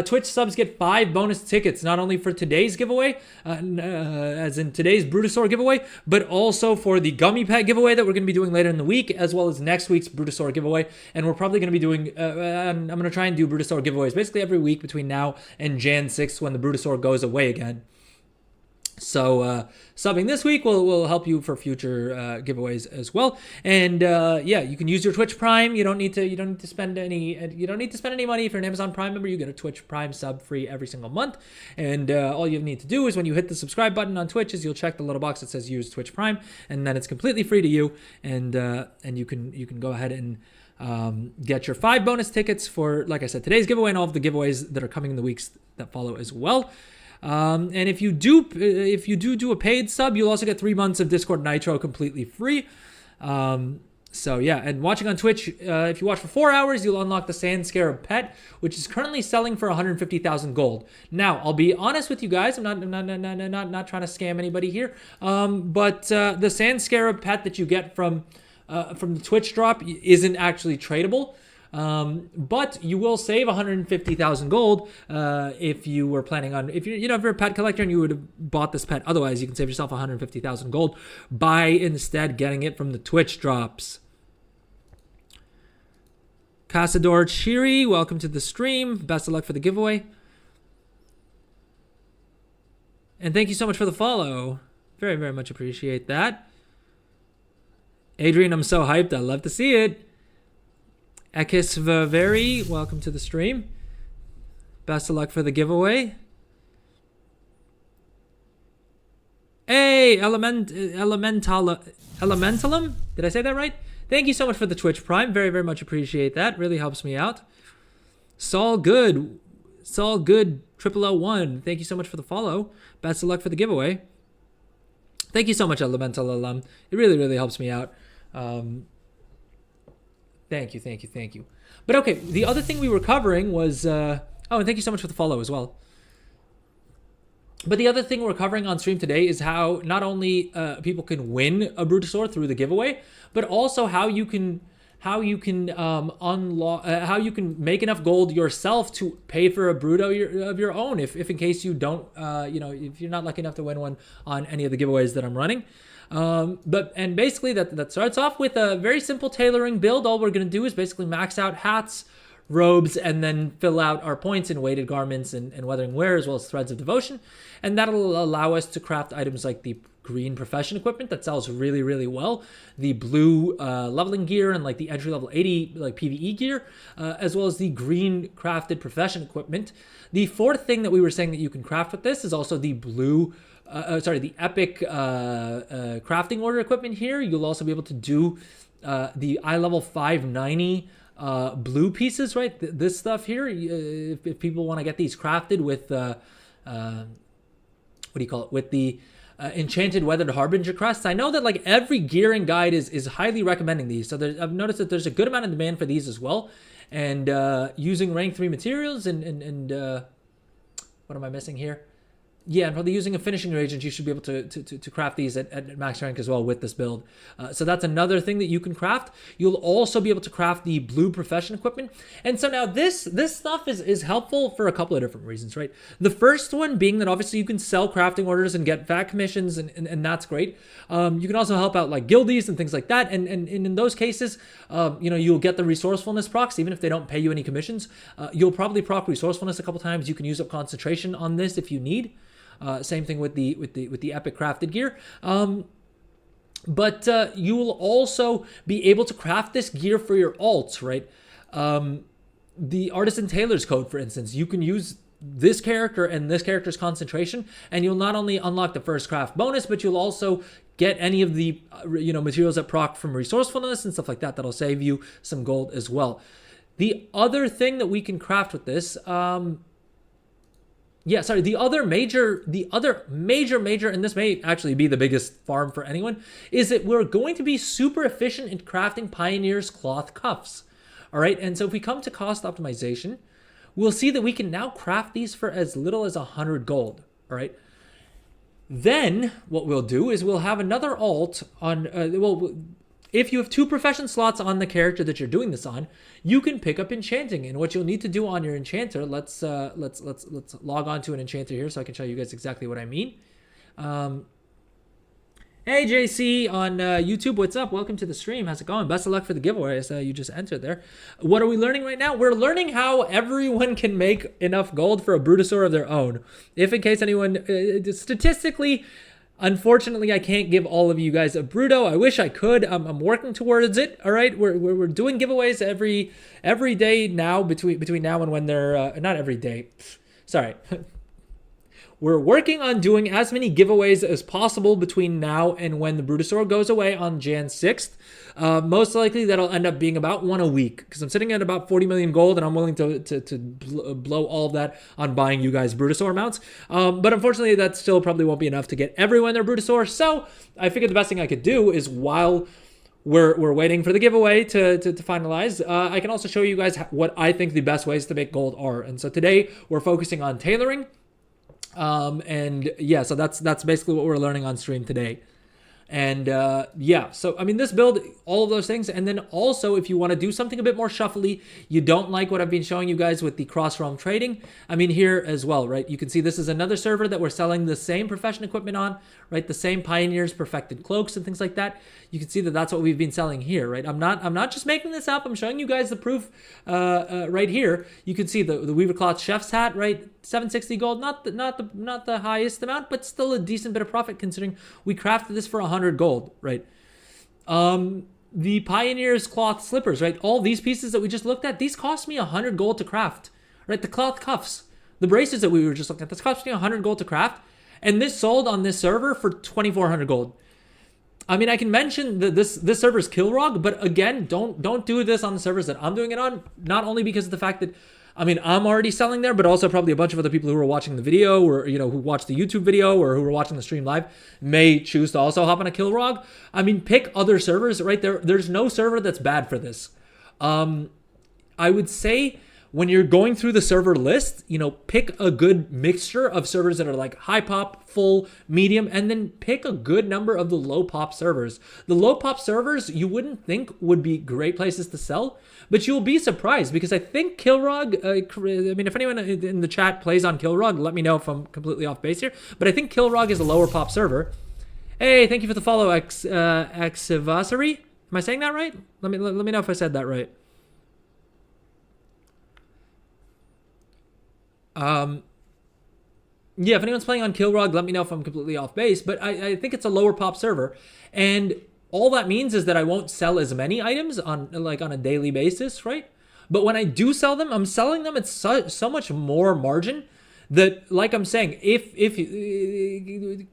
Twitch subs get 5 bonus tickets, not only for today's giveaway, as in today's Brutosaur giveaway, but also for the gummy pet giveaway that we're going to be doing later in the week, as well as next week's Brutosaur giveaway. And we're probably going to be doing, I'm going to try and do Brutosaur giveaways basically every week between now and Jan 6th when the Brutosaur goes away again. So subbing this week will help you for future giveaways as well. And yeah, you can use your Twitch Prime. You don't need to spend any money. If you're an Amazon Prime member, you get a Twitch Prime sub free every single month. And all you need to do is when you hit the subscribe button on Twitch, is you'll check the little box that says use Twitch Prime, and then it's completely free to you. And you can go ahead and get your 5 bonus tickets for, like I said, today's giveaway and all of the giveaways that are coming in the weeks that follow as well. And if you do a paid sub, you'll also get 3 months of Discord Nitro completely free. So yeah, and watching on Twitch, if you watch for 4 hours, you'll unlock the Sand Scarab pet, which is currently selling for 150,000 gold. Now, I'll be honest with you guys. I'm not trying to scam anybody here. But the Sand Scarab pet that you get from the Twitch drop isn't actually tradable. But you will save 150,000 gold if you were planning on, if you're a pet collector and you would have bought this pet. Otherwise, you can save yourself 150,000 gold by instead getting it from the Twitch drops. Casador Chiri, welcome to the stream. Best of luck for the giveaway. And thank you so much for the follow. Very, very much appreciate that. Adrian, I'm so hyped. I love to see it. Ekisvaveri, welcome to the stream. Best of luck for the giveaway. Hey, Elementalum? Did I say that right? Thank you so much for the Twitch Prime. Very, very much appreciate that. Really helps me out. Saul Good 0001. Thank you so much for the follow. Best of luck for the giveaway. Thank you so much, Elemental Alum. It really, really helps me out. Thank you. But okay, the other thing we were covering was... oh, and thank you so much for the follow as well. But the other thing we're covering on stream today is how not only people can win a Brutosaur through the giveaway, but also how you can unlock, how you can make enough gold yourself to pay for a Bruto of your own, if in case you don't, if you're not lucky enough to win one on any of the giveaways that I'm running. And basically that starts off with a very simple tailoring build. All we're going to do is basically max out hats, robes, and then fill out our points in weighted garments and weathering wear, as well as threads of devotion. And that'll allow us to craft items like the green profession equipment that sells really, really well, the blue leveling gear, and like the entry level 80 like PvE gear, as well as the green crafted profession equipment. The fourth thing that we were saying that you can craft with this is also the blue the epic crafting order equipment here. You'll also be able to do the eye level 590 blue pieces, right? This stuff here, if people want to get these crafted with with the enchanted weathered harbinger crests. I know that like every gearing guide is highly recommending these, so I've noticed that there's a good amount of demand for these as well. And using rank 3 materials and what am I missing here? Yeah, and probably using a finishing reagent, you should be able to craft these at max rank as well with this build. So that's another thing that you can craft. You'll also be able to craft the blue profession equipment. And so now this stuff is helpful for a couple of different reasons, right? The first one being that obviously you can sell crafting orders and get VAT commissions, and that's great. You can also help out like guildies and things like that. And in those cases, you'll get the resourcefulness procs, even if they don't pay you any commissions. You'll probably proc resourcefulness a couple times. You can use up concentration on this if you need. Same thing with the epic crafted gear. But you will also be able to craft this gear for your alts, right? the artisan tailor's code, for instance, you can use this character and this character's concentration, and you'll not only unlock the first craft bonus, but you'll also get any of the materials that proc from resourcefulness and stuff like that. That'll save you some gold as well. The other thing that we can craft with this, the other major, and this may actually be the biggest farm for anyone, is that we're going to be super efficient in crafting Pioneer's cloth cuffs. All right, and so if we come to cost optimization, we'll see that we can now craft these for as little as 100 gold. All right. Then what we'll do is we'll have another alt on, if you have 2 profession slots on the character that you're doing this on, you can pick up enchanting. And what you'll need to do on your enchanter, let's log on to an enchanter here so I can show you guys exactly what I mean. Hey JC on YouTube, what's up? Welcome to the stream. How's it going? Best of luck for the giveaway. You just entered there. What are we learning right now? We're learning how everyone can make enough gold for a Brutosaur of their own. If in case anyone, statistically, unfortunately, I can't give all of you guys a Bruto. I wish I could. I'm working towards it. All right, we're doing giveaways every day now between now and when they're not every day. Sorry. We're working on doing as many giveaways as possible between now and when the Brutosaur goes away on Jan 6th. Most likely that'll end up being about 1 a week because I'm sitting at about 40 million gold and I'm willing to blow all of that on buying you guys Brutosaur mounts. But unfortunately, that still probably won't be enough to get everyone their Brutosaur. So I figured the best thing I could do is while we're waiting for the giveaway to finalize, I can also show you guys what I think the best ways to make gold are. And so today we're focusing on tailoring. So that's basically what we're learning on stream today. And so I mean, this build, all of those things. And then also, if you want to do something a bit more shuffly, you don't like what I've been showing you guys with the cross-realm trading, I mean, here as well, right? You can see this is another server that we're selling the same profession equipment on, right? The same Pioneers, perfected cloaks and things like that. You can see that that's what we've been selling here, right? I'm not just making this up. I'm showing you guys the proof right here. You can see the Weaver Cloth Chef's hat, right? 760 gold, not the highest amount, but still a decent bit of profit considering we crafted this for 100 gold, right? The Pioneer's cloth slippers, right? All these pieces that we just looked at, these cost me 100 gold to craft, right? The cloth cuffs, the braces that we were just looking at, this cost me 100 gold to craft, and this sold on this server for 2,400 gold. I mean, I can mention that this server's Killrog, but again, don't do this on the servers that I'm doing it on. Not only because of the fact that, I mean, I'm already selling there, but also probably a bunch of other people who are watching the video or, who watch the YouTube video or who are watching the stream live may choose to also hop on a Killrog. I mean, pick other servers, right? There's no server that's bad for this. I would say when you're going through the server list, pick a good mixture of servers that are like high pop, full, medium, and then pick a good number of the low pop servers. The low pop servers you wouldn't think would be great places to sell, but you'll be surprised because I think Killrog, if anyone in the chat plays on Killrog, let me know if I'm completely off base here, but I think Killrog is a lower pop server. Hey, thank you for the follow, Exivasari. Am I saying that right? Let me know if I said that right. If anyone's playing on Killrog, let me know if I'm completely off base, but I think it's a lower pop server, and all that means is that I won't sell as many items on a daily basis, right? But when I do sell them, I'm selling them at so much more margin that, like I'm saying, if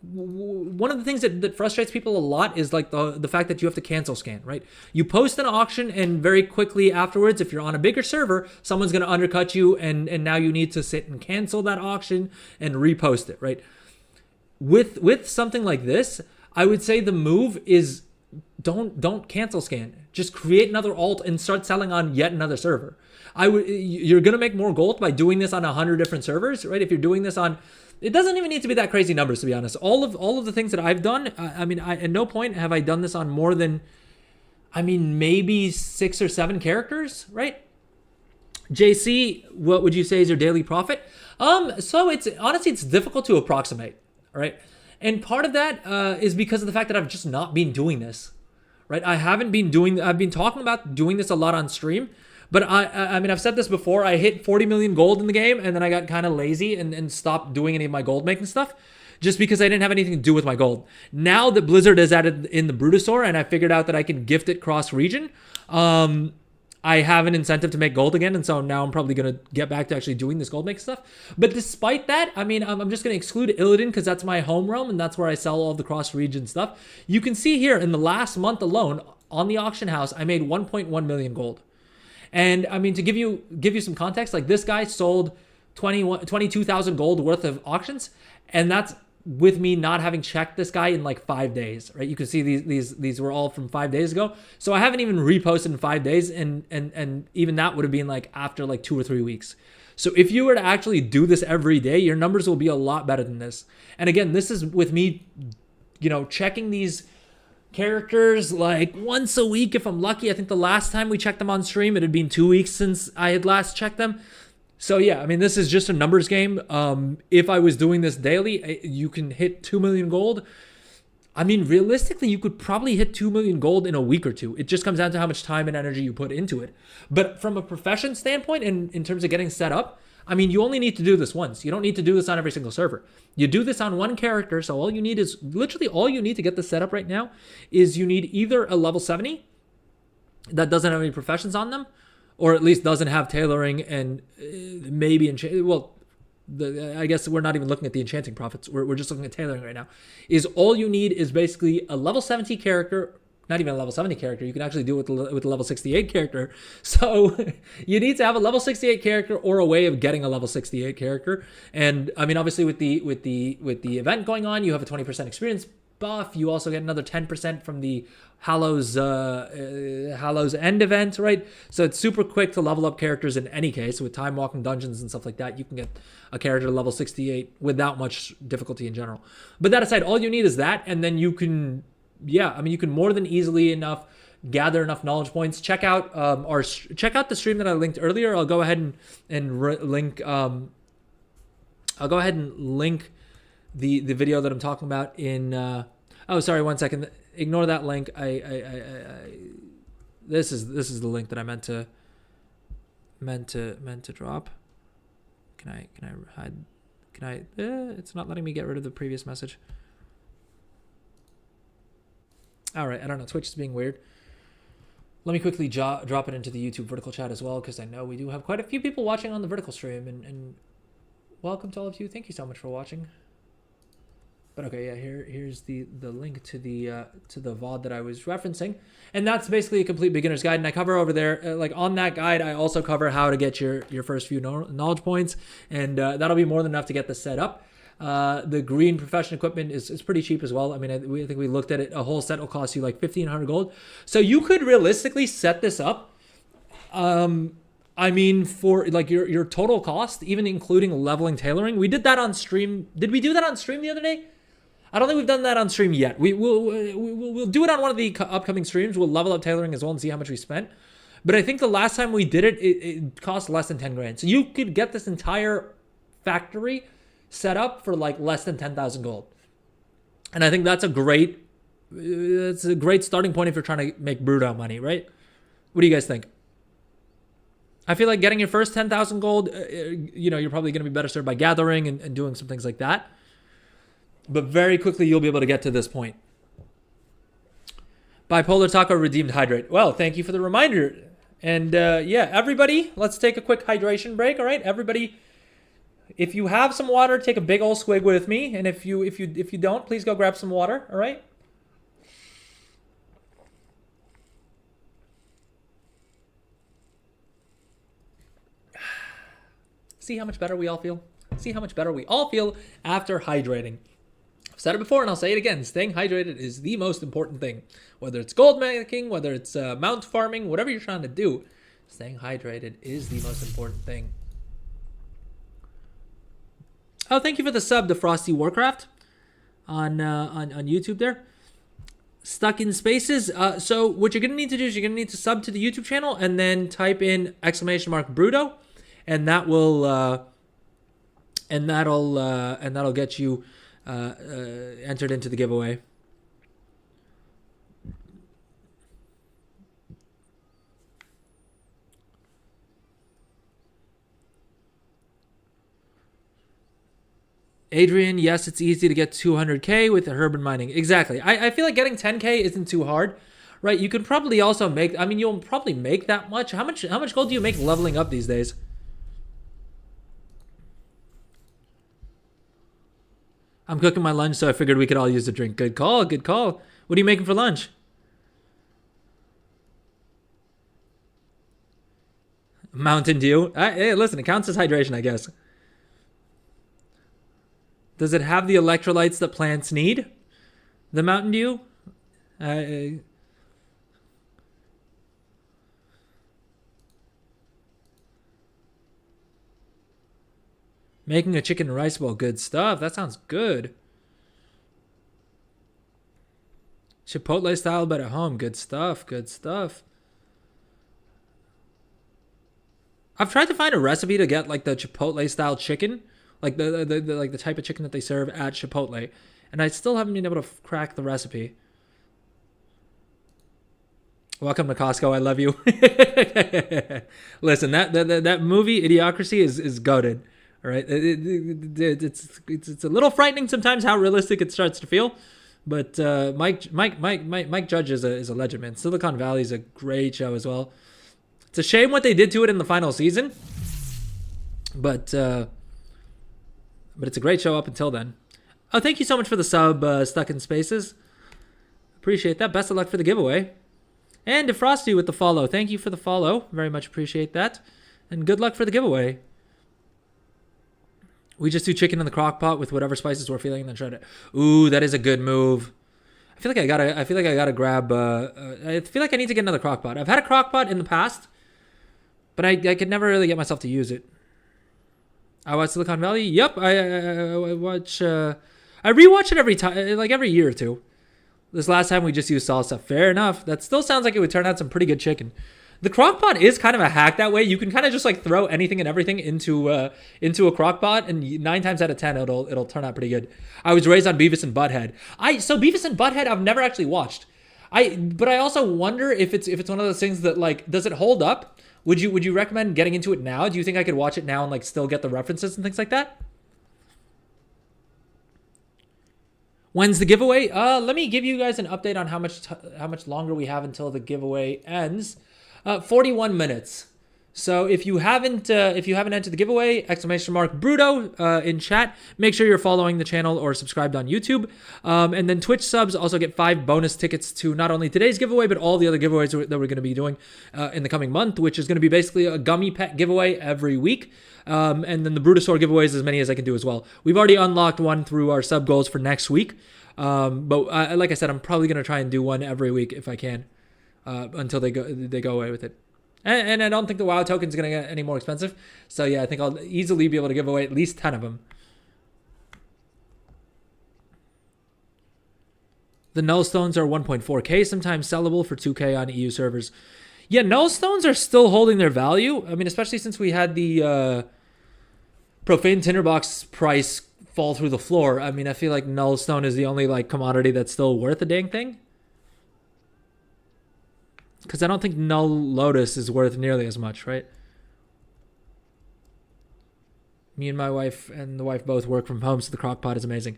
one of the things that frustrates people a lot is like the fact that you have to cancel scan, right? You post an auction and very quickly afterwards, if you're on a bigger server, someone's going to undercut you and now you need to sit and cancel that auction and repost it, right? With something like this, I would say the move is don't cancel scan. Just create another alt and start selling on yet another server. You're gonna make more gold by doing this on 100 different servers, right? If you're doing this on, it doesn't even need to be that crazy numbers, to be honest. All of the things that I've done, at no point have I done this on more than, maybe 6 or 7 characters, right? JC, what would you say is your daily profit? So it's difficult to approximate, right? And part of that is because of the fact that I've just not been doing this, right? I've been talking about doing this a lot on stream, but I've said this before, I hit 40 million gold in the game and then I got kind of lazy and stopped doing any of my gold making stuff just because I didn't have anything to do with my gold. Now that Blizzard has added in the Brutosaur and I figured out that I can gift it cross region, I have an incentive to make gold again, and so now I'm probably going to get back to actually doing this gold making stuff. But despite that, I mean, I'm just going to exclude Illidan because that's my home realm, and that's where I sell all of the cross-region stuff. You can see here, in the last month alone, on the auction house, I made 1.1 million gold. And, I mean, to give you some context, like, this guy sold 22,000 gold worth of auctions, and that's with me not having checked this guy in like 5 days, right? You can see these were all from 5 days ago. So I haven't even reposted in 5 days, and even that would have been like after like 2 or 3 weeks. So if you were to actually do this every day, your numbers will be a lot better than this. And again, this is with me, you know, checking these characters like once a week if I'm lucky. I think the last time we checked them on stream, it had been 2 weeks since I had last checked them. So yeah, I mean, this is just a numbers game. If I was doing this daily, you can hit 2 million gold. I mean, realistically, you could probably hit 2 million gold in a week or two. It just comes down to how much time and energy you put into it. But from a profession standpoint, and in terms of getting set up, I mean, you only need to do this once. You don't need to do this on every single server. You do this on one character. So all you need is literally all you need to get this set up right now is you need either a level 70 that doesn't have any professions on them, or at least doesn't have tailoring and maybe I guess we're not even looking at the enchanting profits. We're just looking at tailoring right now. Is all you need is basically a level 70 character, not even a level 70 character. You can actually do it with a level 68 character. So you need to have a level 68 character or a way of getting a level 68 character. And I mean, obviously with the event going on, you have a 20% experience buff. You also get another 10% from the Hallows End event, right? So it's super quick to level up characters in any case. With time walking dungeons and stuff like that, you can get a character to level 68 without much difficulty in general. But that aside, all you need is that, and then you can, yeah, I mean, you can more than easily enough gather enough knowledge points. Check out check out the stream that I linked earlier. I'll go ahead and link the video that I'm talking about in oh, sorry, 1 second. Ignore that link. This is the link that I meant to drop. Can I hide? Can I it's not letting me get rid of the previous message. All right, I don't know. Twitch is being weird. Let me quickly drop it into the YouTube vertical chat as well, because I know we do have quite a few people watching on the vertical stream, and welcome to all of you. Thank you so much for watching. But okay, yeah, here's the link to the VOD that I was referencing, and that's basically a complete beginner's guide. And I cover over there, like on that guide, I also cover how to get your first few knowledge points, and that'll be more than enough to get this set up. The green profession equipment is pretty cheap as well. I mean, I think we looked at it. A whole set will cost you like 1,500 gold. So you could realistically set this up. I mean, for like your total cost, even including leveling tailoring. We did that on stream. Did we do that on stream the other day? I don't think we've done that on stream yet. We'll do it on one of the upcoming streams. We'll level up tailoring as well and see how much we spent. But I think the last time we did it, it cost less than 10 grand. So you could get this entire factory set up for like less than 10,000 gold. And I think that's a great starting point if you're trying to make Bruto money, right? What do you guys think? I feel like getting your first 10,000 gold, you're probably going to be better served by gathering and doing some things like that. But very quickly, you'll be able to get to this point. Bipolar Taco redeemed hydrate. Well, thank you for the reminder. And yeah, everybody, let's take a quick hydration break. All right, everybody, if you have some water, take a big old swig with me. And if you don't, please go grab some water. All right. See how much better we all feel? See how much better we all feel after hydrating. I've said it before and I'll say it again. Staying hydrated is the most important thing. Whether it's gold making, whether it's mount farming, whatever you're trying to do, staying hydrated is the most important thing. Oh, thank you for the sub to Frosty Warcraft on YouTube there. Stuck in spaces. So what you're going to need to do is you're going to need to sub to the YouTube channel and then type in !Bruto, and that will that'll get you entered into the giveaway. Adrian, yes, it's easy to get 200k with the urban mining. Exactly. I feel like getting 10k isn't too hard, right? You could probably also make. I mean, you'll probably make that much. How much gold do you make leveling up these days? I'm cooking my lunch, so I figured we could all use a drink. Good call. Good call. What are you making for lunch? Mountain Dew. Hey, listen, it counts as hydration, I guess. Does it have the electrolytes that plants need? The Mountain Dew? Making a chicken and rice bowl. Good stuff. That sounds good. Chipotle style, but at home. Good stuff. Good stuff. I've tried to find a recipe to get like the Chipotle style chicken, like the type of chicken that they serve at Chipotle, and I still haven't been able to crack the recipe. Welcome to Costco. I love you. Listen, that movie Idiocracy is goated. All right, it's a little frightening sometimes how realistic it starts to feel, but Mike Judge is a legend, man. Silicon Valley is a great show as well. It's a shame what they did to it in the final season, but it's a great show up until then. Oh, thank you so much for the sub, Stuck in Spaces. Appreciate that. Best of luck for the giveaway. And Defrosty with the follow. Thank you for the follow. Very much appreciate that. And good luck for the giveaway. We just do chicken in the crock pot with whatever spices we're feeling and then try to... Ooh, that is a good move. I feel like I gotta grab... I feel like I need to get another crock pot. I've had a crock pot in the past, but I could never really get myself to use it. I watch Silicon Valley. Yep, I watch... I rewatch it every time, like every year or two. This last time we just used salsa. Fair enough. That still sounds like it would turn out some pretty good chicken. The crock pot is kind of a hack that way. You can kind of just like throw anything and everything into a crock pot, and 9 times out of 10 it'll turn out pretty good. I was raised on Beavis and Butthead. So Beavis and Butthead I've never actually watched. But I also wonder if it's one of those things that like, does it hold up? Would you recommend getting into it now? Do you think I could watch it now and like still get the references and things like that? When's the giveaway? Let me give you guys an update on how much longer we have until the giveaway ends. 41 minutes. So if you haven't entered the giveaway, ! Bruto in chat. Make sure you're following the channel or subscribed on YouTube. And then Twitch subs also get 5 bonus tickets to not only today's giveaway, but all the other giveaways that we're going to be doing in the coming month, which is going to be basically a gummy pet giveaway every week. And then the Brutosaur giveaways, as many as I can do as well. We've already unlocked one through our sub goals for next week. But like I said, I'm probably going to try and do one every week if I can, until they go away with it. And I don't think the WoW token is going to get any more expensive. So yeah, I think I'll easily be able to give away at least 10 of them. The null stones are 1.4k, sometimes sellable for 2k on EU servers. Yeah, null stones are still holding their value. I mean, especially since we had the profane tinderbox price fall through the floor. I mean, I feel like null stone is the only like commodity that's still worth a dang thing. Because I don't think null lotus is worth nearly as much, right? Me and my wife and the wife both work from home, so the crock pot is amazing.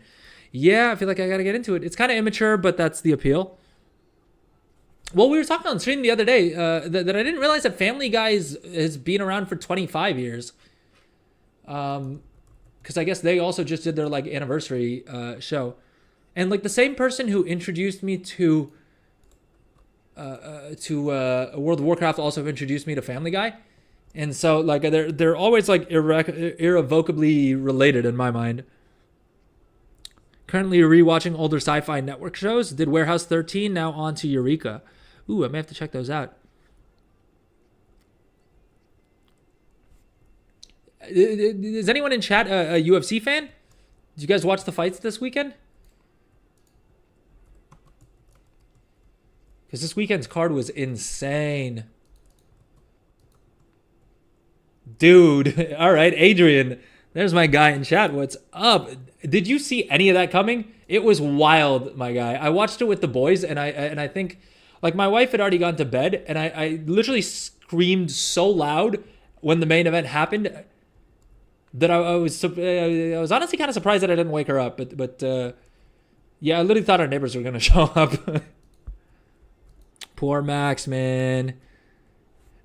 Yeah, I feel like I got to get into it. It's kind of immature, but that's the appeal. Well, we were talking on stream the other day that I didn't realize that Family Guy has been around for 25 years. Because I guess they also just did their like anniversary show. And like the same person who introduced me to World of Warcraft also introduced me to Family Guy, and so like they're always like irrevocably related in my mind. Currently rewatching older Sci-Fi Network shows. Did Warehouse 13, now on to Eureka. Ooh, I may have to check those out. Is anyone in chat a UFC fan? Did you guys watch the fights this weekend? Because this weekend's card was insane. Dude. All right, Adrian. There's my guy in chat. What's up? Did you see any of that coming? It was wild, my guy. I watched it with the boys, and I think, like, my wife had already gone to bed, and I literally screamed so loud when the main event happened that I was honestly kind of surprised that I didn't wake her up. But yeah, I literally thought our neighbors were gonna show up. Poor Max, man.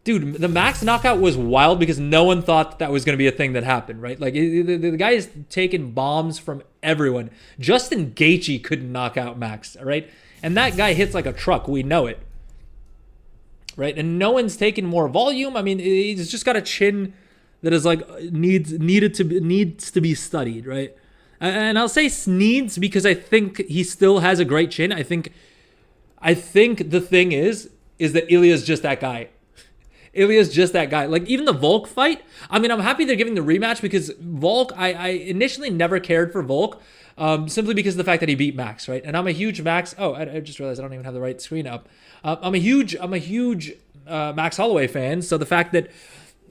Dude, the Max knockout was wild because no one thought that was going to be a thing that happened, right? Like, the guy is taking bombs from everyone. Justin Gaethje couldn't knock out Max, all right? And that guy hits like a truck. We know it, right? And no one's taking more volume. I mean, he's just got a chin that is like needs to be studied, right? And I'll say needs because I think he still has a great chin. I think the thing is that Ilya's just that guy. Ilya's just that guy. Like, even the Volk fight, I mean, I'm happy they're giving the rematch because Volk, I initially never cared for Volk, simply because of the fact that he beat Max, right? And I'm a huge Max. Oh, I just realized I don't even have the right screen up. I'm a huge Max Holloway fan. So the fact that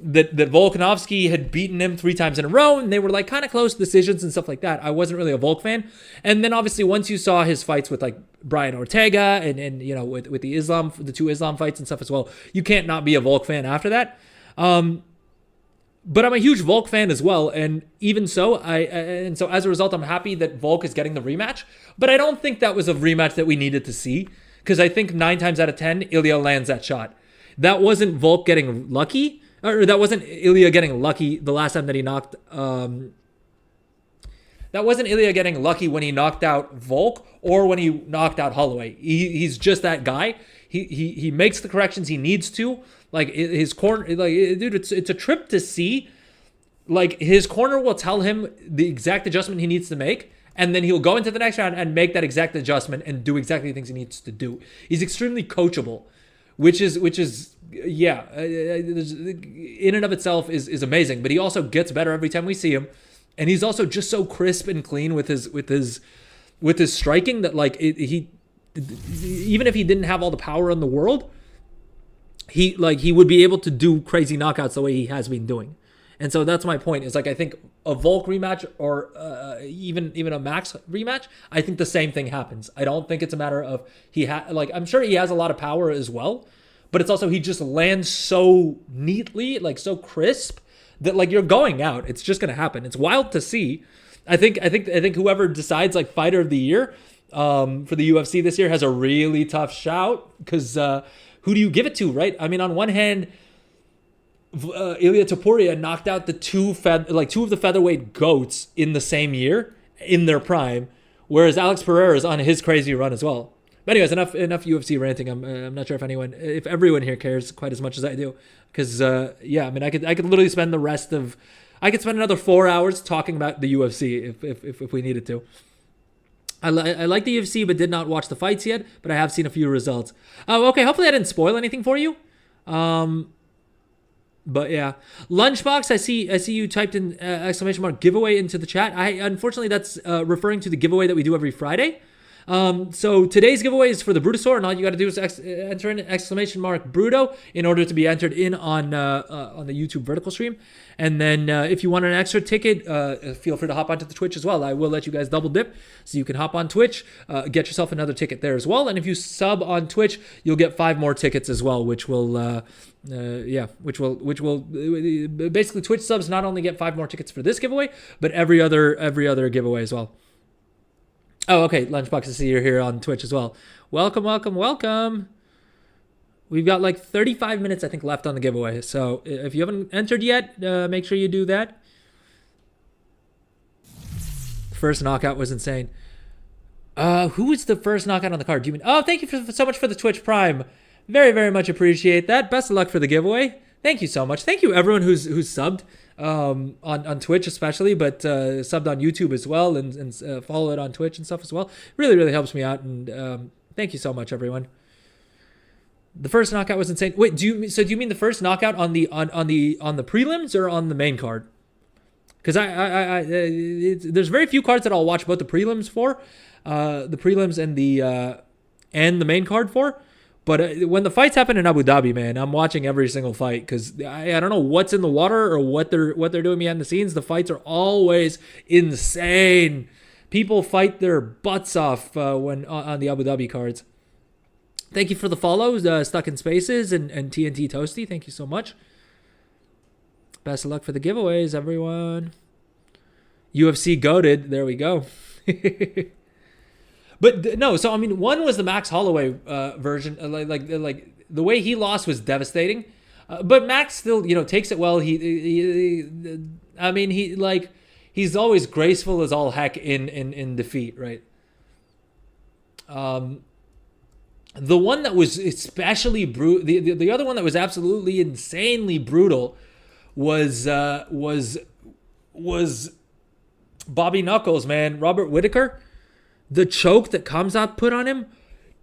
Volkanovski had beaten him 3 times in a row, and they were like kind of close decisions and stuff like that. I wasn't really a Volk fan. And then obviously once you saw his fights with like Brian Ortega and you know with the 2 Islam fights and stuff as well, you can't not be a Volk fan after that. But I'm a huge Volk fan as well, and even so, so as a result, I'm happy that Volk is getting the rematch. But I don't think that was a rematch that we needed to see, because I think 9 times out of 10, Ilya lands that shot. That wasn't Volk getting lucky. Or that wasn't Ilya getting lucky the last time that he knocked. That wasn't Ilya getting lucky when he knocked out Volk or when he knocked out Holloway. He's just that guy. He makes the corrections he needs to. Like, his corner, like, dude, it's a trip to see. Like, his corner will tell him the exact adjustment he needs to make, and then he'll go into the next round and make that exact adjustment and do exactly the things he needs to do. He's extremely coachable, which is. Yeah, in and of itself is amazing, but he also gets better every time we see him, and he's also just so crisp and clean with his striking that, like, he even if he didn't have all the power in the world, he would be able to do crazy knockouts the way he has been doing. And so that's my point. Is like, I think a Volk rematch or even a Max rematch, I think the same thing happens. I don't think it's a matter of I'm sure he has a lot of power as well. But it's also, he just lands so neatly, like so crisp, that like you're going out. It's just gonna happen. It's wild to see. I think whoever decides like fighter of the year for the UFC this year has a really tough shout, because who do you give it to, right? I mean, on one hand, Ilya Topuria knocked out the two of the featherweight goats in the same year in their prime, whereas Alex Pereira is on his crazy run as well. But anyways, enough UFC ranting. I'm not sure if everyone here cares quite as much as I do, because yeah, I mean, I could literally spend another 4 hours talking about the UFC if we needed to. I like the UFC, but did not watch the fights yet. But I have seen a few results. Okay, hopefully I didn't spoil anything for you. But yeah, Lunchbox, I see you typed in !! giveaway into the chat. Unfortunately that's referring to the giveaway that we do every Friday. So today's giveaway is for the Brutosaur, and all you got to do is enter in ! Bruto in order to be entered in on the YouTube vertical stream. And then if you want an extra ticket, feel free to hop onto the Twitch as well. I will let you guys double dip, so you can hop on Twitch, get yourself another ticket there as well. And if you sub on Twitch, you'll get 5 more tickets as well, which will basically, Twitch subs not only get 5 more tickets for this giveaway, but every other giveaway as well. Oh, okay, Lunchbox, I see you're here on Twitch as well. Welcome. We've got like 35 minutes, I think, left on the giveaway. So if you haven't entered yet, make sure you do that. First knockout was insane. Who was the first knockout on the card? Do you mean? Oh, thank you so much for the Twitch Prime. Very, very much appreciate that. Best of luck for the giveaway. Thank you so much. Thank you everyone who's subbed on Twitch especially, but subbed on YouTube as well, and follow it on Twitch and stuff as well. Really, really helps me out, and thank you so much, everyone. The first knockout was insane. Wait, do you mean the first knockout on the prelims or on the main card? Because there's very few cards that I'll watch both the prelims for, the prelims and the main card for. But when the fights happen in Abu Dhabi, man, I'm watching every single fight, because I don't know what's in the water or what they're doing behind the scenes. The fights are always insane. People fight their butts off when on the Abu Dhabi cards. Thank you for the follows, Stuck in Spaces and TNT Toasty. Thank you so much. Best of luck for the giveaways, everyone. UFC goated. There we go. No, so I mean, one was the Max Holloway version. Like the way he lost was devastating, but Max still takes it well. I mean, he's always graceful as all heck in defeat, right? The one that was especially brutal, the other one that was absolutely insanely brutal was Bobby Knuckles, man. Robert Whittaker. The choke that Kamzat put on him,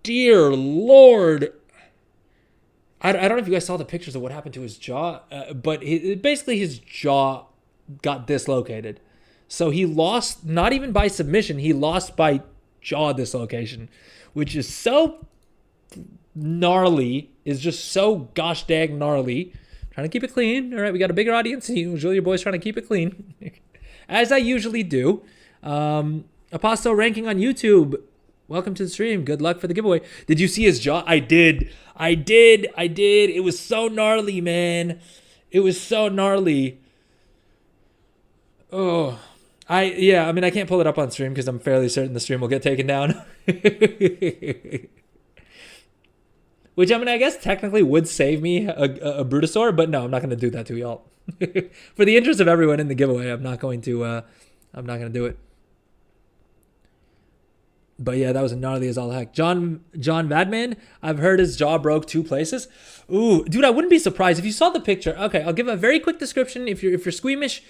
dear Lord. I don't know if you guys saw the pictures of what happened to his jaw, but basically his jaw got dislocated. So he lost, not even by submission, he lost by jaw dislocation, which is so gnarly, is just so gosh dang gnarly. Trying to keep it clean. All right, we got a bigger audience. Usually your boy's trying to keep it clean, as I usually do. Aposto ranking on YouTube. Welcome to the stream. Good luck for the giveaway. Did you see his jaw? I did. It was so gnarly, man. It was so gnarly. Oh, I mean, I can't pull it up on stream because I'm fairly certain the stream will get taken down. Which, I mean, I guess technically would save me a Brutosaur, but no, I'm not going to do that to y'all. For the interest of everyone in the giveaway, I'm not going to do it. But yeah, that was gnarly as all heck. John Vadman, I've heard his jaw broke 2 places. Ooh, dude, I wouldn't be surprised if you saw the picture. Okay, I'll give a very quick description. If you're squeamish,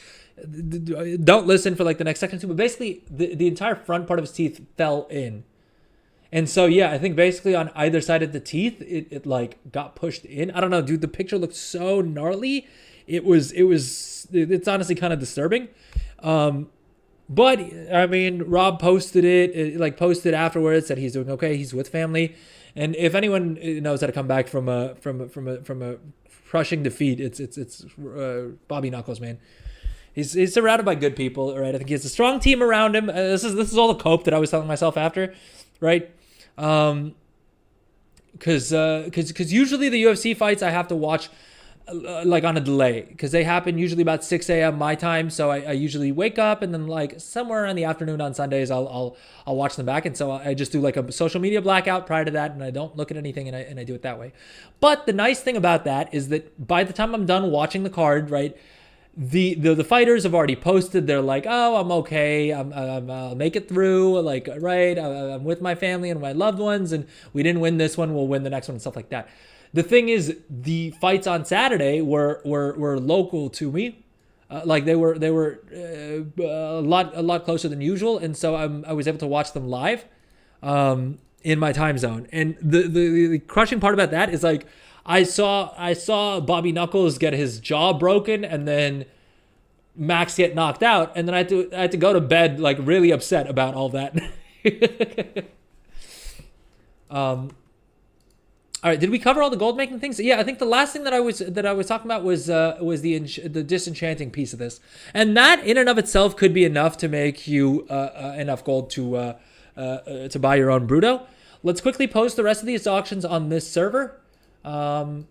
don't listen for like the next second or two. But basically, the entire front part of his teeth fell in, and so yeah, I think basically on either side of the teeth, it like got pushed in. I don't know, dude. The picture looked so gnarly. It's honestly kind of disturbing. But I mean, Rob posted posted afterwards that he's doing okay. He's with family, and if anyone knows how to come back from a crushing defeat, it's Bobby Knuckles, man. He's surrounded by good people, right? I think he has a strong team around him. This is all the cope that I was telling myself after, right? Because usually the UFC fights I have to watch like on a delay because they happen usually about 6 a.m. my time. So I usually wake up and then like somewhere in the afternoon on Sundays I'll watch them back. And so I just do like a social media blackout prior to that, and I don't look at anything, and I do it that way. But the nice thing about that is that by the time I'm done watching the card, right, the fighters have already posted. They're like, oh, I'm okay. I'll make it through. Like, right, I'm with my family and my loved ones, and we didn't win this one, we'll win the next one and stuff like that. The thing is, the fights on Saturday were local to me, like they were a lot closer than usual, and so I was able to watch them live, in my time zone. And the crushing part about that is like I saw Bobby Knuckles get his jaw broken, and then Max get knocked out, and then I had to go to bed like really upset about all that. All right, did we cover all the gold making things? Yeah, I think the last thing that I was talking about was the disenchanting piece of this, and that in and of itself could be enough to make you enough gold to buy your own Bruto. Let's quickly post the rest of these auctions on this server. I'll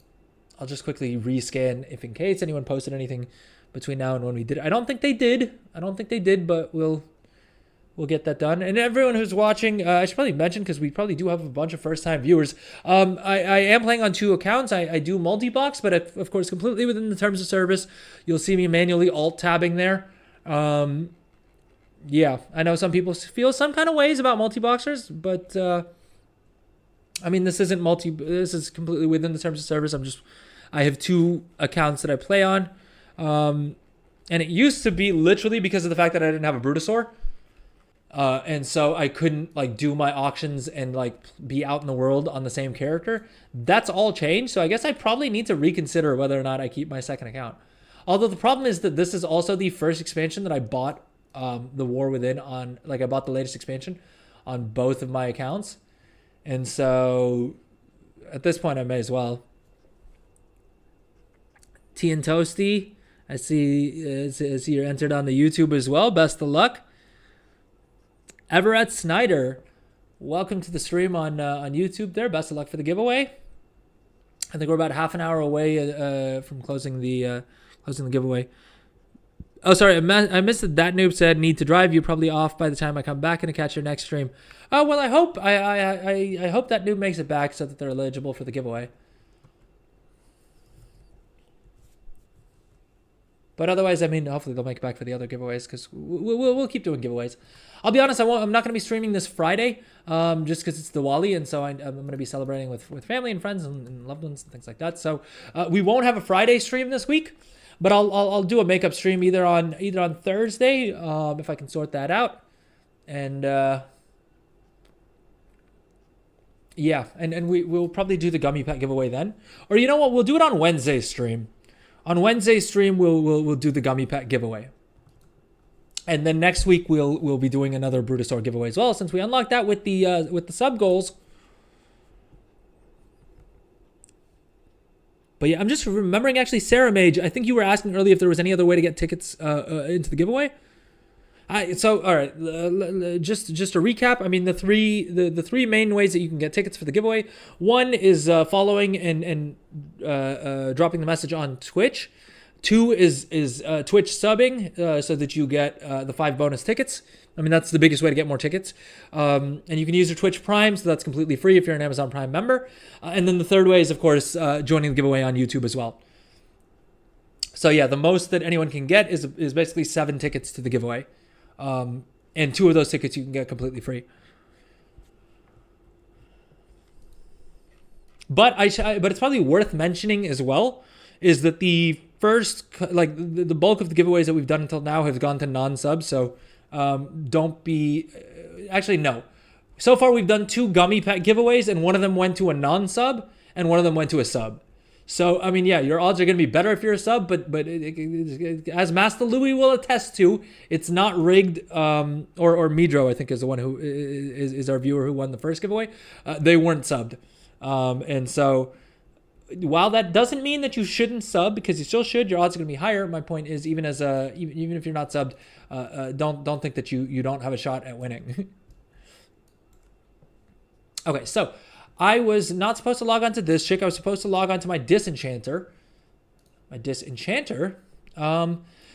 just quickly rescan if in case anyone posted anything between now and when we did it. I don't think they did, but we'll get that done. And everyone who's watching, I should probably mention, because we probably do have a bunch of first-time viewers, I am playing on 2 accounts. I do multi-box, but of course completely within the terms of service. You'll see me manually alt-tabbing there. Yeah, I know some people feel some kind of ways about multi-boxers, but I mean, this is completely within the terms of service. I have 2 accounts that I play on. And it used to be literally because of the fact that I didn't have a Brutosaur. And so I couldn't like do my auctions and like be out in the world on the same character. That's all changed. So I guess I probably need to reconsider whether or not I keep my second account. Although the problem is that this is also the first expansion that I bought the War Within on. Like I bought the latest expansion on both of my accounts. And so at this point I may as well. Tea and Toasty, I see you're entered on the YouTube as well. Best of luck. Everett Snyder, welcome to the stream on YouTube there. Best of luck for the giveaway. I think we're about half an hour away from closing the giveaway. Oh, sorry, I missed that. That noob said need to drive. You're probably off by the time I come back and catch your next stream. Oh well, I hope I hope that noob makes it back so that they're eligible for the giveaway. But otherwise, I mean, hopefully they'll make it back for the other giveaways because we'll keep doing giveaways. I'll be honest, I'm not going to be streaming this Friday just because it's Diwali, and so I'm going to be celebrating with family and friends and loved ones and things like that. So we won't have a Friday stream this week, but I'll do a makeup stream either on Thursday if I can sort that out, and yeah, and we'll probably do the gummy pet giveaway then, or you know what, we'll do it on Wednesday's stream. On Wednesday's stream, we'll do the gummy pet giveaway, and then next week we'll be doing another Brutosaur giveaway as well, since we unlocked that with the sub goals. But yeah, I'm just remembering actually, Sarah Mage, I think you were asking earlier if there was any other way to get tickets into the giveaway. So all right, just to recap, I mean the three main ways that you can get tickets for the giveaway. One is following and dropping the message on Twitch. Two is Twitch subbing so that you get the 5 bonus tickets. I mean, that's the biggest way to get more tickets. And you can use your Twitch Prime, so that's completely free if you're an Amazon Prime member. And then the third way is, of course, joining the giveaway on YouTube as well. So yeah, the most that anyone can get is basically 7 tickets to the giveaway. And 2 of those tickets you can get completely free. But it's probably worth mentioning as well is that the first, like the bulk of the giveaways that we've done until now have gone to non-subs. So don't be, actually no. So far we've done 2 gummy pet giveaways, and one of them went to a non-sub and one of them went to a sub. So, I mean, yeah, your odds are going to be better if you're a sub, but as Master Louis will attest to, it's not rigged, or Midro, I think, is the one who is our viewer who won the first giveaway. They weren't subbed. And so, while that doesn't mean that you shouldn't sub, because you still should, your odds are going to be higher. My point is, even if you're not subbed, don't think that you don't have a shot at winning. Okay, so I was not supposed to log on to this chick. I was supposed to log on to my disenchanter.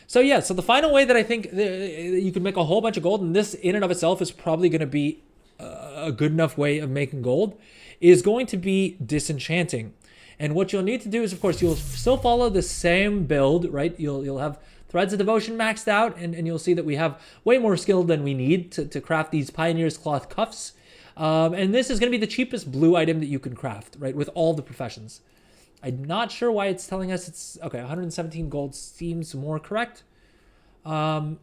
So yeah, so the final way that I think you can make a whole bunch of gold, and this in and of itself is probably going to be a good enough way of making gold, is going to be disenchanting. And what you'll need to do is, of course, you'll still follow the same build, right? You'll have Threads of Devotion maxed out, and you'll see that we have way more skill than we need to craft these Pioneer's Cloth Cuffs. And this is going to be the cheapest blue item that you can craft, right, with all the professions. I'm not sure why it's telling us it's, okay, 117 gold seems more correct. But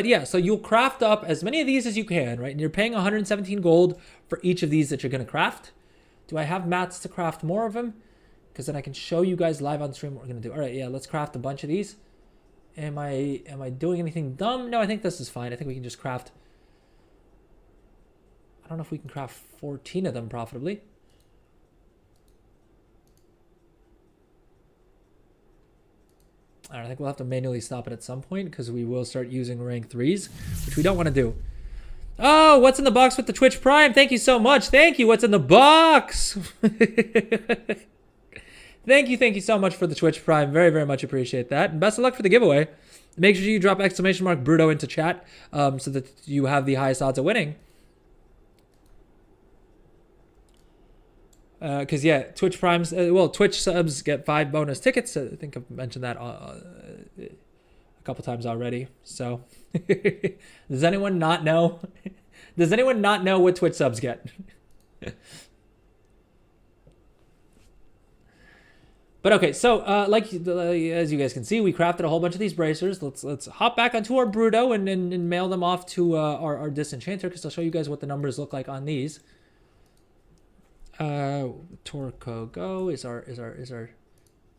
yeah, so you'll craft up as many of these as you can, right? And you're paying 117 gold for each of these that you're going to craft. Do I have mats to craft more of them? Because then I can show you guys live on stream what we're going to do. All right, yeah, let's craft a bunch of these. Am I doing anything dumb? No, I think this is fine. I think we can just craft, I don't know if we can craft 14 of them profitably. I think we'll have to manually stop it at some point because we will start using rank 3s, which we don't want to do. Oh, what's in the box with the Twitch Prime? Thank you so much. Thank you. What's in the box? Thank you so much for the Twitch Prime. Very, very much appreciate that. And best of luck for the giveaway. Make sure you drop !Bruto into chat so that you have the highest odds of winning. Because yeah, Twitch Primes, Twitch subs get 5 bonus tickets. I think I've mentioned that a couple times already. So, does anyone not know? Does anyone not know what Twitch subs get? But okay, so like as you guys can see, we crafted a whole bunch of these bracers. Let's hop back onto our Bruto and mail them off to our disenchanter, because I'll show you guys what the numbers look like on these. Torco Go is our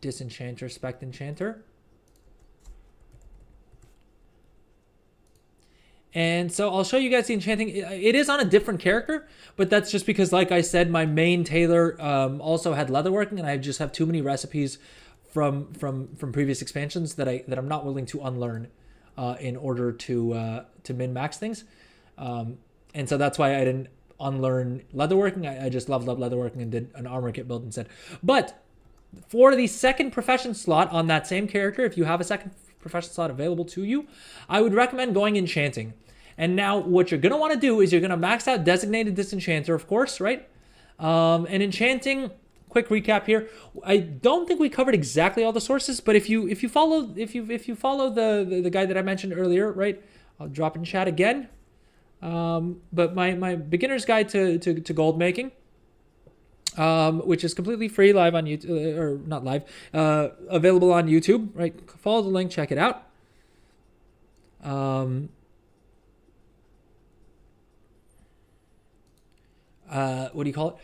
disenchanter, spec enchanter. And so I'll show you guys the enchanting. It is on a different character, but that's just because, like I said, my main tailor also had leatherworking, and I just have too many recipes from previous expansions that I'm not willing to unlearn in order to min-max things. And so that's why I didn't unlearn leatherworking. I just leveled up leatherworking and did an armor kit build instead. But for the second profession slot on that same character, if you have a second professional slot available to you, I would recommend going enchanting. And now what you're going to want to do is you're going to max out designated disenchanter, of course, right? And enchanting, quick recap here. I don't think we covered exactly all the sources, but if you follow the guide that I mentioned earlier, right? I'll drop in chat again. But my beginner's guide to gold making, which is completely free, live on YouTube, or not live, available on YouTube, right? Follow the link, check it out. What do you call it?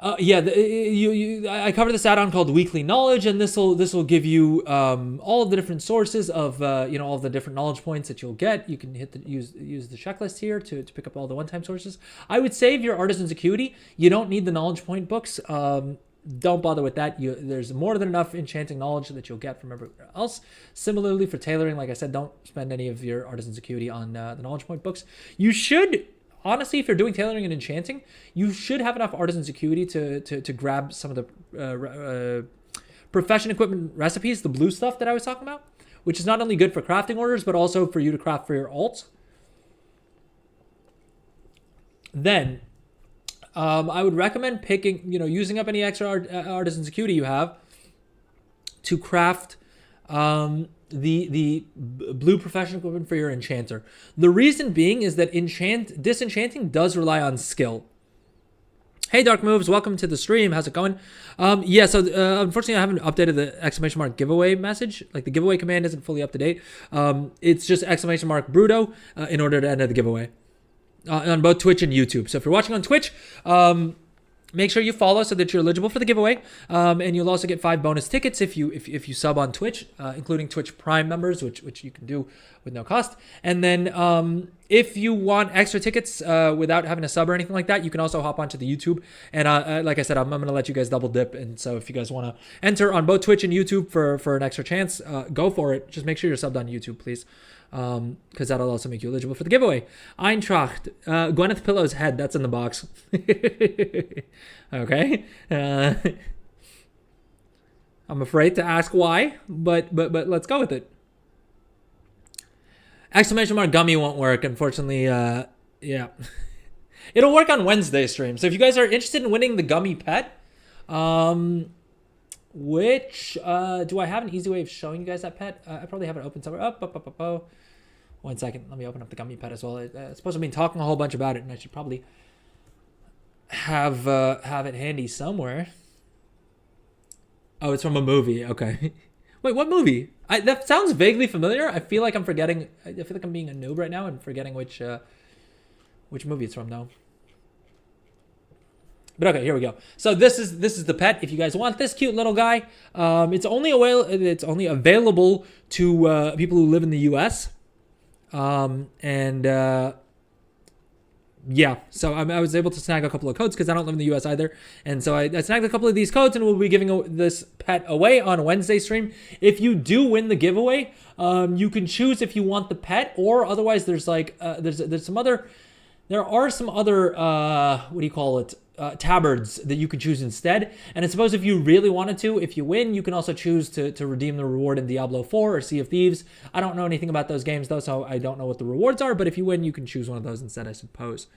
I covered this add-on called Weekly Knowledge, and this will give you all of the different sources of all of the different knowledge points that you'll get. You can use the checklist here to pick up all the one-time sources. I would save your Artisan's Acuity. You don't need the knowledge point books. Don't bother with that. There's more than enough enchanting knowledge that you'll get from everywhere else. Similarly for tailoring, like I said, don't spend any of your Artisan's Acuity on the knowledge point books. You should. Honestly, if you're doing tailoring and enchanting, you should have enough Artisan's Acuity to grab some of the profession equipment recipes, the blue stuff that I was talking about, which is not only good for crafting orders, but also for you to craft for your alts. Then, I would recommend picking, using up any extra Artisan's Acuity you have to craft the blue professional equipment for your enchanter. The reason being is that disenchanting does rely on skill. Hey Dark Moves, welcome to the stream. How's it going? So unfortunately I haven't updated the ! Giveaway message. Like the giveaway command isn't fully up to date. It's just ! Bruto in order to enter the giveaway on both Twitch and YouTube. So if you're watching on Twitch, make sure you follow so that you're eligible for the giveaway, and you'll also get 5 bonus tickets if you sub on Twitch, including Twitch Prime members, which you can do with no cost. And then if you want extra tickets without having a sub or anything like that, you can also hop onto the YouTube. And like I said, I'm going to let you guys double dip. And so if you guys want to enter on both Twitch and YouTube for an extra chance, go for it. Just make sure you're subbed on YouTube, please. Because that'll also make you eligible for the giveaway. Eintracht, Gwyneth Pillow's head, that's in the box. Okay. I'm afraid to ask why, but let's go with it. ! Gummy won't work, unfortunately. Yeah. It'll work on Wednesday stream. So if you guys are interested in winning the gummy pet, which do I have an easy way of showing you guys that pet? I probably have it open somewhere. Oh. 1 second. Let me open up the gummy pet as well. It's supposed to be talking a whole bunch about it, and I should probably have it handy somewhere. Oh, it's from a movie. Okay. Wait, what movie? That sounds vaguely familiar. I feel like I'm forgetting. I feel like I'm being a noob right now and forgetting which movie it's from now. But okay, here we go. So this is the pet. If you guys want this cute little guy, it's only available to people who live in the U.S. Yeah, so I was able to snag a couple of codes because I don't live in the U.S. either. And so I snagged a couple of these codes, and we'll be giving this pet away on Wednesday stream. If you do win the giveaway, you can choose if you want the pet, or otherwise there's like there's some other. There are some other what do you call it? Tabards that you can choose instead. And I suppose if you really wanted to, if you win, you can also choose to redeem the reward in Diablo 4 or Sea of Thieves. I don't know anything about those games though, so I don't know what the rewards are, but if you win, you can choose one of those instead, I suppose.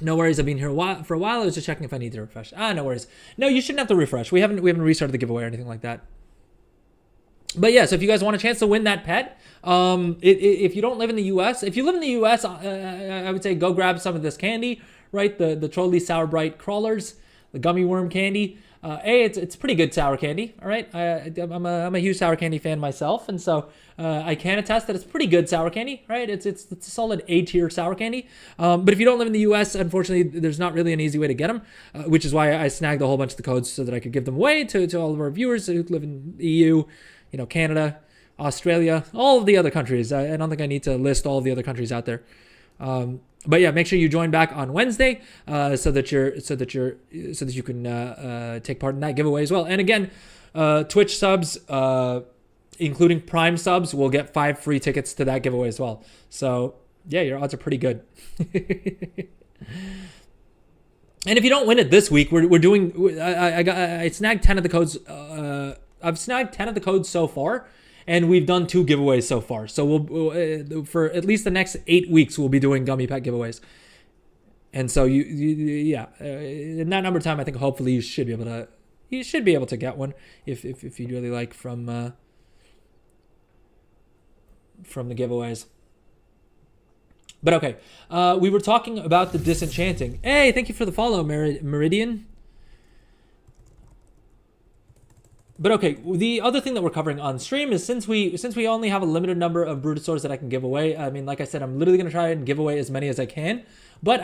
No worries, I've been here for a while. I was just checking if I need to refresh. No worries. No, you shouldn't have to refresh. We haven't restarted the giveaway or anything like that. But yeah, so if you guys want a chance to win that pet, if you don't live in the U.S., if you live in the U.S., I would say go grab some of this candy, right? The Trolley Sour Bright Crawlers, the Gummy Worm candy. It's pretty good sour candy, all right? I'm a huge sour candy fan myself, and so I can attest that it's pretty good sour candy, right? It's a solid A-tier sour candy. But if you don't live in the U.S., unfortunately, there's not really an easy way to get them, which is why I snagged a whole bunch of the codes so that I could give them away to all of our viewers who live in the EU, Canada, Australia, all of the other countries. I don't think I need to list all of the other countries out there. But yeah, make sure you join back on Wednesday so that you can take part in that giveaway as well. And again, Twitch subs, including Prime subs, will get 5 free tickets to that giveaway as well. So yeah, your odds are pretty good. And if you don't win it this week, we're doing. I snagged 10 of the codes I've snagged 10 of the codes so far, and we've done 2 giveaways so far. So we'll for at least the next 8 weeks, we'll be doing gummy pack giveaways. And so in that number of time, I think hopefully you should be able to get one if you really like from the giveaways. But okay, we were talking about the disenchanting. Hey, thank you for the follow, Meridian. But okay, the other thing that we're covering on stream is since we only have a limited number of Brutosaurs that I can give away. I mean, like I said, I'm literally gonna try and give away as many as I can. But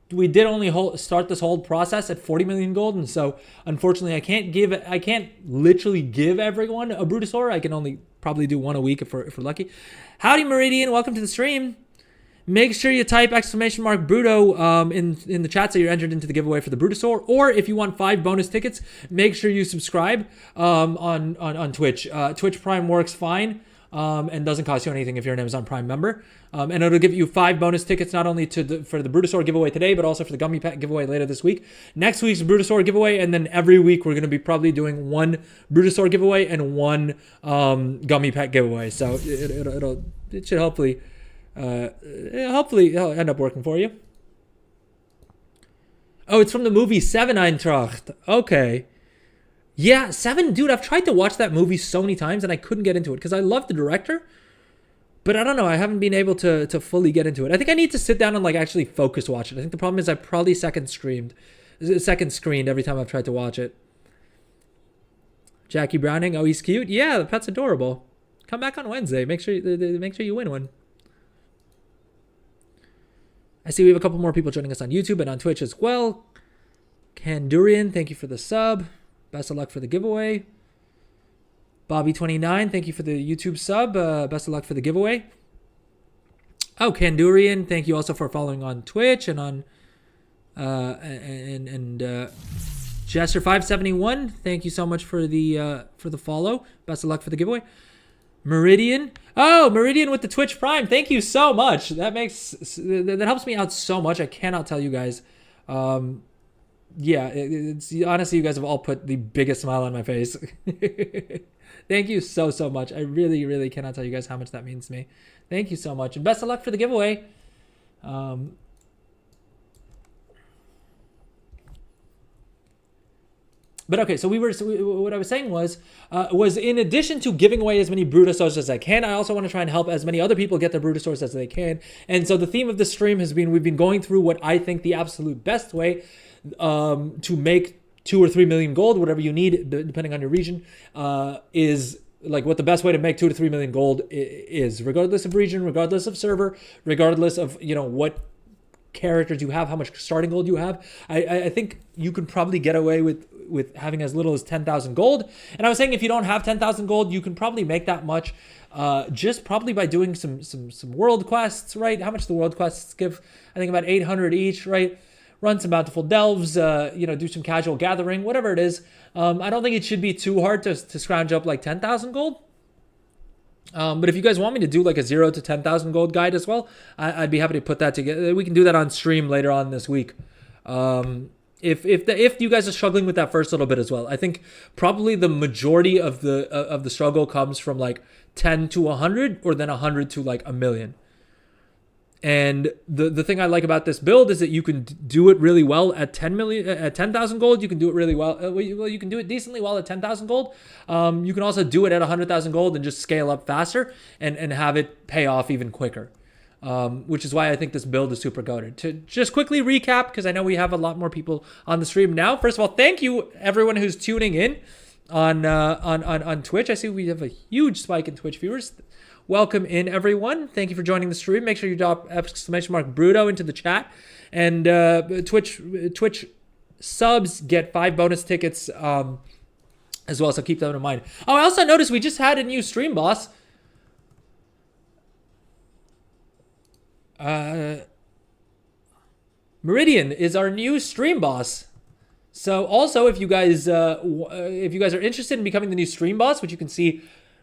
we did only start this whole process at 40 million gold, and so unfortunately, I can't literally give everyone a Brutosaur. I can only probably do one a week if we're lucky. Howdy, Meridian, welcome to the stream. Make sure you type !Bruto in the chat so you're entered into the giveaway for the Brutosaur. Or if you want 5 bonus tickets, make sure you subscribe on Twitch. Twitch Prime works fine and doesn't cost you anything if you're an Amazon Prime member. And it'll give you 5 bonus tickets not only for the Brutosaur giveaway today, but also for the Gummy Pack giveaway later this week. Next week's Brutosaur giveaway, and then every week we're going to be probably doing 1 Brutosaur giveaway and 1 Gummy Pack giveaway. So it should hopefully it'll end up working for you. Oh, it's from the movie 7 Eintracht. Okay. Yeah, 7, dude, I've tried to watch that movie so many times and I couldn't get into it because I love the director. But I don't know, I haven't been able to fully get into it. I think I need to sit down and like actually focus watch it. I think the problem is I probably second screened every time I've tried to watch it. Jackie Browning, oh, he's cute. Yeah, the pet's adorable. Come back on Wednesday. Make sure you win one. I see we have a couple more people joining us on YouTube and on Twitch as well. Kandurian, thank you for the sub. Best of luck for the giveaway. Bobby29, thank you for the YouTube sub. Best of luck for the giveaway. Oh, Kandurian, thank you also for following on Twitch and on Jester571, thank you so much for the follow. Best of luck for the giveaway. Meridian. Oh, Meridian with the Twitch Prime. Thank you so much. That helps me out so much. I cannot tell you guys. Yeah, it's honestly, you guys have all put the biggest smile on my face. Thank you so much. I really, really cannot tell you guys how much that means to me. Thank you so much. And best of luck for the giveaway. But okay, so what I was saying was in addition to giving away as many Brutosaurs as I can, I also want to try and help as many other people get their Brutosaurs as they can. And so the theme of the stream has been, we've been going through what I think the absolute best way to make 2 or 3 million gold, whatever you need, depending on your region, is like what the best way to make 2 to 3 million gold is, regardless of region, regardless of server, regardless of, what characters you have, how much starting gold you have. I think you can probably get away with having as little as 10,000 gold. And I was saying if you don't have 10,000 gold, you can probably make that much just probably by doing some world quests, right? How much the world quests give? I think about 800 each, right? Run some bountiful delves, do some casual gathering, whatever it is. I don't think it should be too hard to scrounge up like 10,000 gold. But if you guys want me to do like a 0 to 10,000 gold guide as well, I'd be happy to put that together. We can do that on stream later on this week. If you guys are struggling with that first little bit as well, I think probably the majority of the struggle comes from like 10 to 100 or then 100 to like 1 million. And the thing I like about this build is that you can do it really well at 10,000 gold. You can do it really well. You can do it decently well at 10,000 gold. You can also do it at 100,000 gold and just scale up faster and have it pay off even quicker. Which is why I think this build is super goated. To just quickly recap, because I know we have a lot more people on the stream now. First of all, thank you everyone who's tuning in on Twitch. I see we have a huge spike in Twitch viewers. Welcome in, everyone. Thank you for joining the stream. Make sure you drop !Bruto into the chat. And Twitch subs get 5 bonus tickets as well, so keep that in mind. Oh, I also noticed we just had a new stream boss. Meridian is our new stream boss. So also, if you guys are interested in becoming the new stream boss, which you can see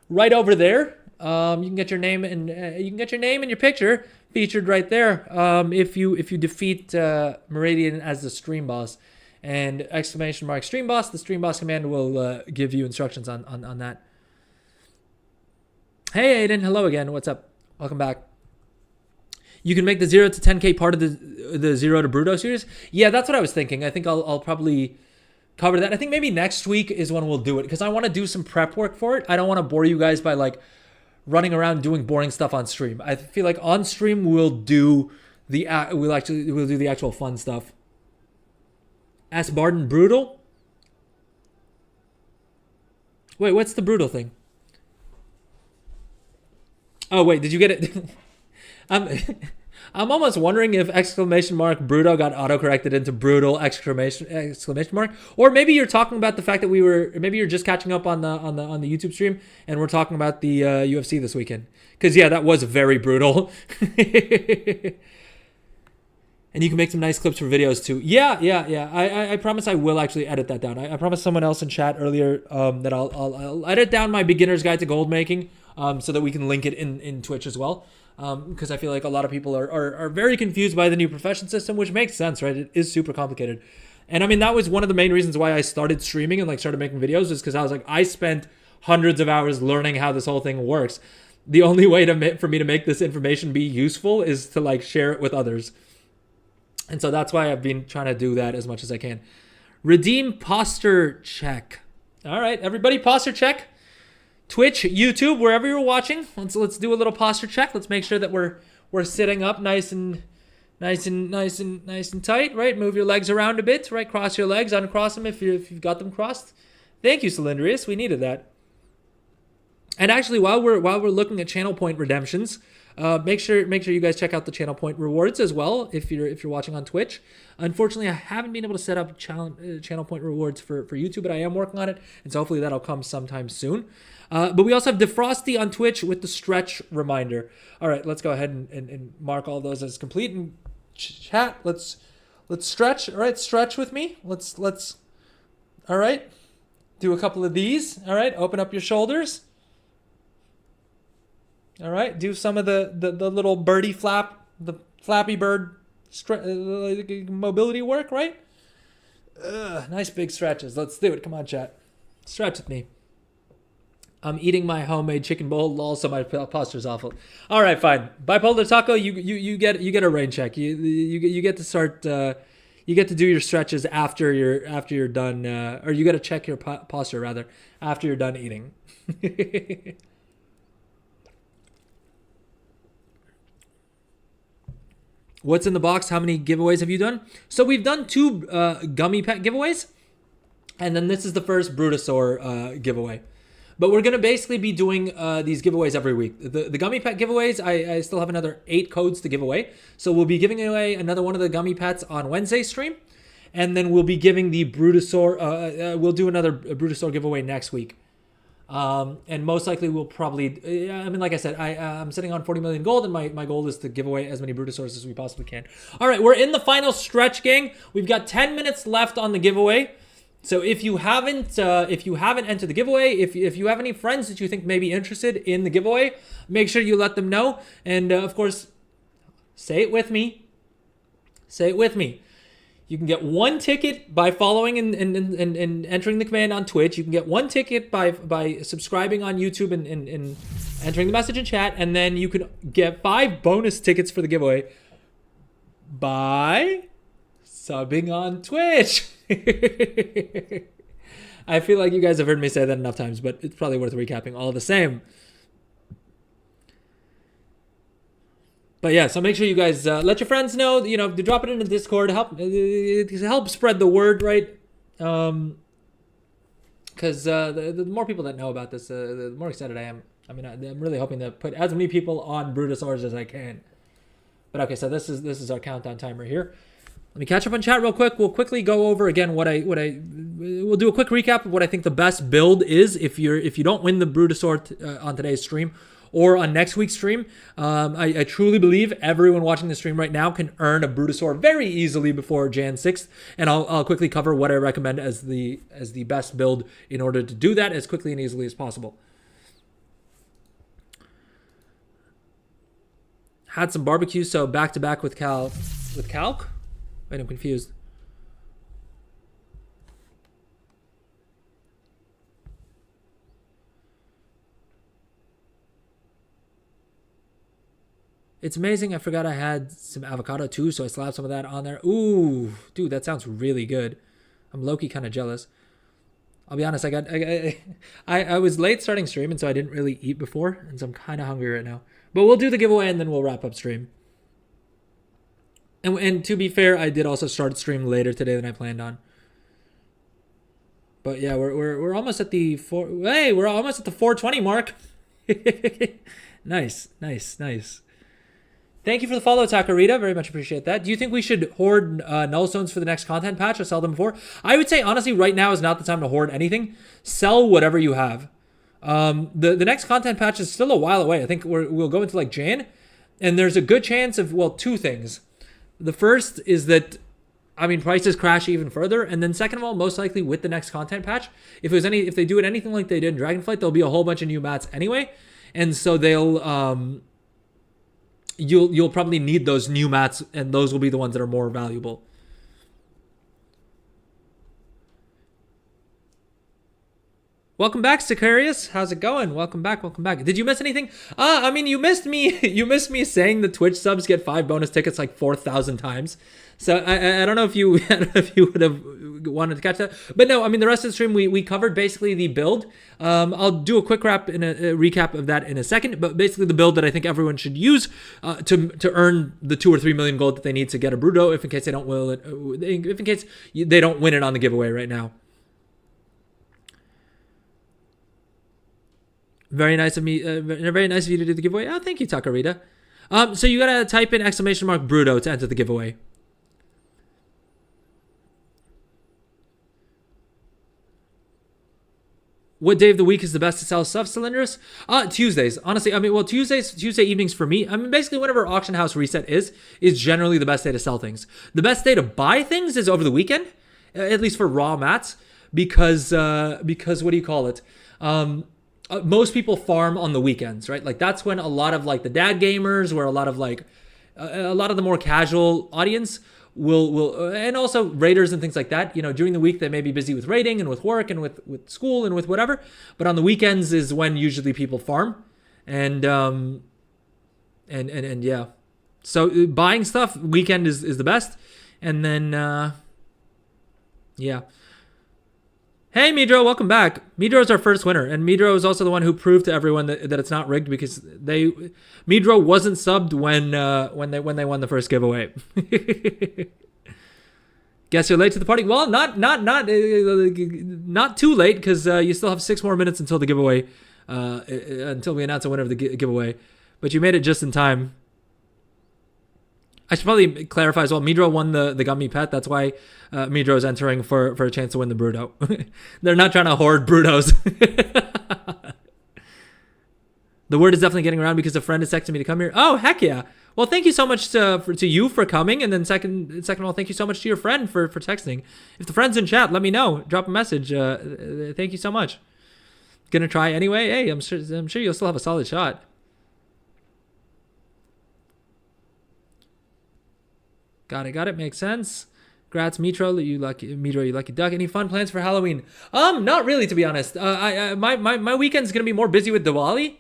right over there, you can get your name and your picture featured right there. If you defeat Meridian as the stream boss, and exclamation mark stream boss. The stream boss command will give you instructions on that. Hey Aiden, hello again. What's up? Welcome back. You can make the 0 to 10k part of the 0 to Bruto series. Yeah, that's what I was thinking. I think I'll probably cover that. I think maybe next week is when we'll do it, because I want to do some prep work for it. I don't want to bore you guys by like running around doing boring stuff on stream. I feel like on stream we'll do the actual fun stuff. Ask Barden brutal. Wait, what's the brutal thing? Oh wait, did you get it? I'm almost wondering if exclamation mark Bruto got autocorrected into brutal exclamation mark, or maybe you're talking about the fact that maybe you're just catching up on the YouTube stream and we're talking about the UFC this weekend. Because yeah, that was very brutal. And you can make some nice clips for videos too. Yeah. I promise I will actually edit that down. I promised someone else in chat earlier that I'll edit down my beginner's guide to gold making so that we can link it in Twitch as well. Because I feel like a lot of people are very confused by the new profession system, which makes sense, right? It is super complicated. And I mean, that was one of the main reasons why I started streaming and like started making videos, is because I was like, I spent hundreds of hours learning how this whole thing works. The only way for me to make this information be useful is to like share it with others. And so that's why I've been trying to do that as much as I can. Redeem posture check. All right, everybody, posture check. Twitch, YouTube, wherever you're watching, let's do a little posture check. Let's make sure that we're sitting up nice and tight, right? Move your legs around a bit, right? Cross your legs, uncross them if you've got them crossed. Thank you, Cylindrius. We needed that. And actually, while we're looking at channel point redemptions, make sure you guys check out the channel point rewards as well if you're watching on Twitch. Unfortunately, I haven't been able to set up channel point rewards for YouTube, but I am working on it, and so hopefully that'll come sometime soon. But we also have Defrosty on Twitch with the stretch reminder. All right, let's go ahead and mark all those as complete and chat. Let's stretch. All right, stretch with me. Let's all right, do a couple of these. All right, open up your shoulders. All right, do some of the little birdie flap, the Flappy Bird mobility work, right? Nice big stretches. Let's do it. Come on, chat. Stretch with me. I'm eating my homemade chicken bowl, lol, so my posture's awful. All right, fine. Bipolar Taco, you get a rain check. You get to start. You get to do your stretches after you're done, or you get to check your posture rather after you're done eating. What's in the box? How many giveaways have you done? So we've done 2 gummy pet giveaways, and then this is the first Brutosaur giveaway. But we're going to basically be doing these giveaways every week. The gummy pet giveaways, I still have another 8 codes to give away. So we'll be giving away another one of the gummy pets on Wednesday stream. And then we'll be giving the Brutosaur, we'll do another Brutosaur giveaway next week. And most likely we'll probably, I mean, like I said, I'm sitting on 40 million gold, and my goal is to give away as many Brutosaurs as we possibly can. All right, we're in the final stretch, gang. We've got 10 minutes left on the giveaway. So if you haven't entered the giveaway, if you have any friends that you think may be interested in the giveaway, make sure you let them know. And of course, say it with me. Say it with me. You can get 1 ticket by following and entering the command on Twitch. You can get 1 ticket by subscribing on YouTube and entering the message in chat. And then you can get 5 bonus tickets for the giveaway by subbing on Twitch. I feel like you guys have heard me say that enough times, but it's probably worth recapping all the same. But yeah, so make sure you guys let your friends know, to drop it in the Discord, help spread the word, right? Because the more people that know about this, the more excited I am. I mean, I'm really hoping to put as many people on Brutosaurs as I can. But okay, so this is our countdown timer here. Let me catch up on chat real quick. We'll quickly go over again we'll do a quick recap of what I think the best build is if you don't win the Brutosaur on today's stream or on next week's stream. I truly believe everyone watching the stream right now can earn a Brutosaur very easily before Jan 6th, and I'll quickly cover what I recommend as the best build in order to do that as quickly and easily as possible. Had some barbecue, so back to back with Calc. Wait, I'm confused. It's amazing. I forgot I had some avocado too, so I slapped some of that on there. Ooh, dude, that sounds really good. I'm low-key kind of jealous. I'll be honest, I was late starting stream, and so I didn't really eat before, and so I'm kind of hungry right now. But we'll do the giveaway, and then we'll wrap up stream. And to be fair, I did also start stream later today than I planned on. But yeah, we're almost at the we're almost at the 420 mark. Nice. Thank you for the follow, Takarita. Very much appreciate that. Do you think we should hoard null stones for the next content patch or sell them before? I would say, honestly, right now is not the time to hoard anything. Sell whatever you have. The next content patch is still a while away. I think we'll go into like Jan. And there's a good chance of, well, two things. The first is that, I mean, prices crash even further. And then second of all, most likely with the next content patch, if they do it anything like they did in Dragonflight, there'll be a whole bunch of new mats anyway. And so they'll... You'll probably need those new mats, and those will be the ones that are more valuable. Welcome back, Sicarius. How's it going? Welcome back. Did you miss anything? I mean, you missed me. You missed me saying the Twitch subs get 5 bonus tickets like 4,000 times. So I don't know if you would have wanted to catch that. But no, I mean, the rest of the stream we covered basically the build. I'll do a quick recap of that in a second. But basically the build that I think everyone should use to earn the 2 or 3 million gold that they need to get a Bruto, if in case they don't win it on the giveaway right now. Very nice of me. Very nice of you to do the giveaway. Oh, thank you, Takarita. So you gotta type in !Bruto to enter the giveaway. What day of the week is the best to sell stuff cylinders? Tuesdays. Honestly, I mean, well, Tuesday evenings for me. I mean, basically, whenever auction house reset is generally the best day to sell things. The best day to buy things is over the weekend, at least for raw mats, because what do you call it? Most people farm on the weekends, right? Like that's when a lot of like the dad gamers, where a lot of the more casual audience will and also raiders and things like that. You know, during the week they may be busy with raiding and with work and with school and with whatever, but on the weekends is when usually people farm, and yeah. So buying stuff weekend is the best, and then yeah. Hey, Midro, welcome back. Midro is our first winner, and Midro is also the one who proved to everyone that it's not rigged, because Midro wasn't subbed when they won the first giveaway. Guess you're late to the party. Well, not too late, because you still have 6 more minutes until the giveaway, until we announce a winner of the giveaway. But you made it just in time. I should probably clarify as well. Midro won the gummy pet. That's why Midro is entering for a chance to win the Bruto. They're not trying to hoard Brutos. The word is definitely getting around because a friend is texting me to come here. Oh, heck yeah. Well, thank you so much to you for coming. And then second of all, thank you so much to your friend for texting. If the friend's in chat, let me know. Drop a message. Thank you so much. Gonna try anyway. Hey, I'm sure you'll still have a solid shot. Got it. Makes sense. Congrats, Mitro, you lucky duck. Any fun plans for Halloween? Not really, to be honest. My weekend's gonna be more busy with Diwali,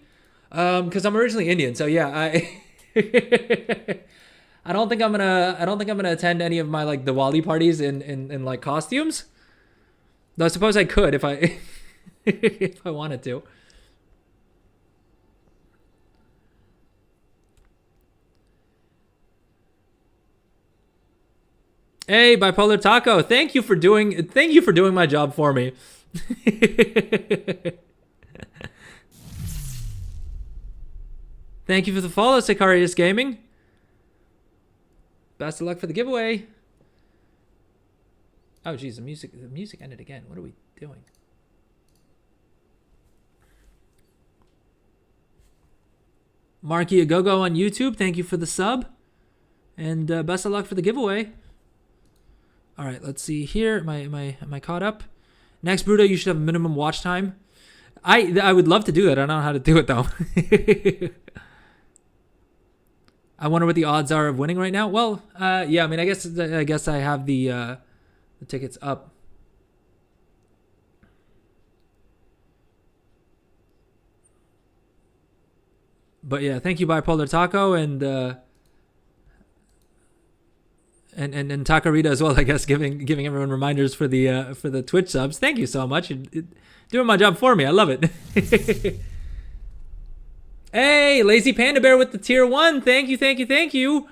because I'm originally Indian. So yeah, I don't think I'm gonna attend any of my like Diwali parties in like costumes. Though I suppose I could if I if I wanted to. Hey, Bipolar Taco, thank you for doing my job for me. Thank you for the follow, Sicarius Gaming. Best of luck for the giveaway. Oh geez, the music ended again. What are we doing? Marky Agogo on YouTube, thank you for the sub. And best of luck for the giveaway. All right, let's see here. Am I caught up? Next Bruto, you should have minimum watch time. I would love to do that. I don't know how to do it though. I wonder what the odds are of winning right now. Well, yeah. I mean, I guess I have the tickets up. But yeah, thank you, Bipolar Taco, and Takarita as well. I guess giving everyone reminders for the Twitch subs. Thank you so much. You're doing my job for me. I love it. Hey, Lazy Panda Bear with the tier 1. Thank you, thank you, thank you.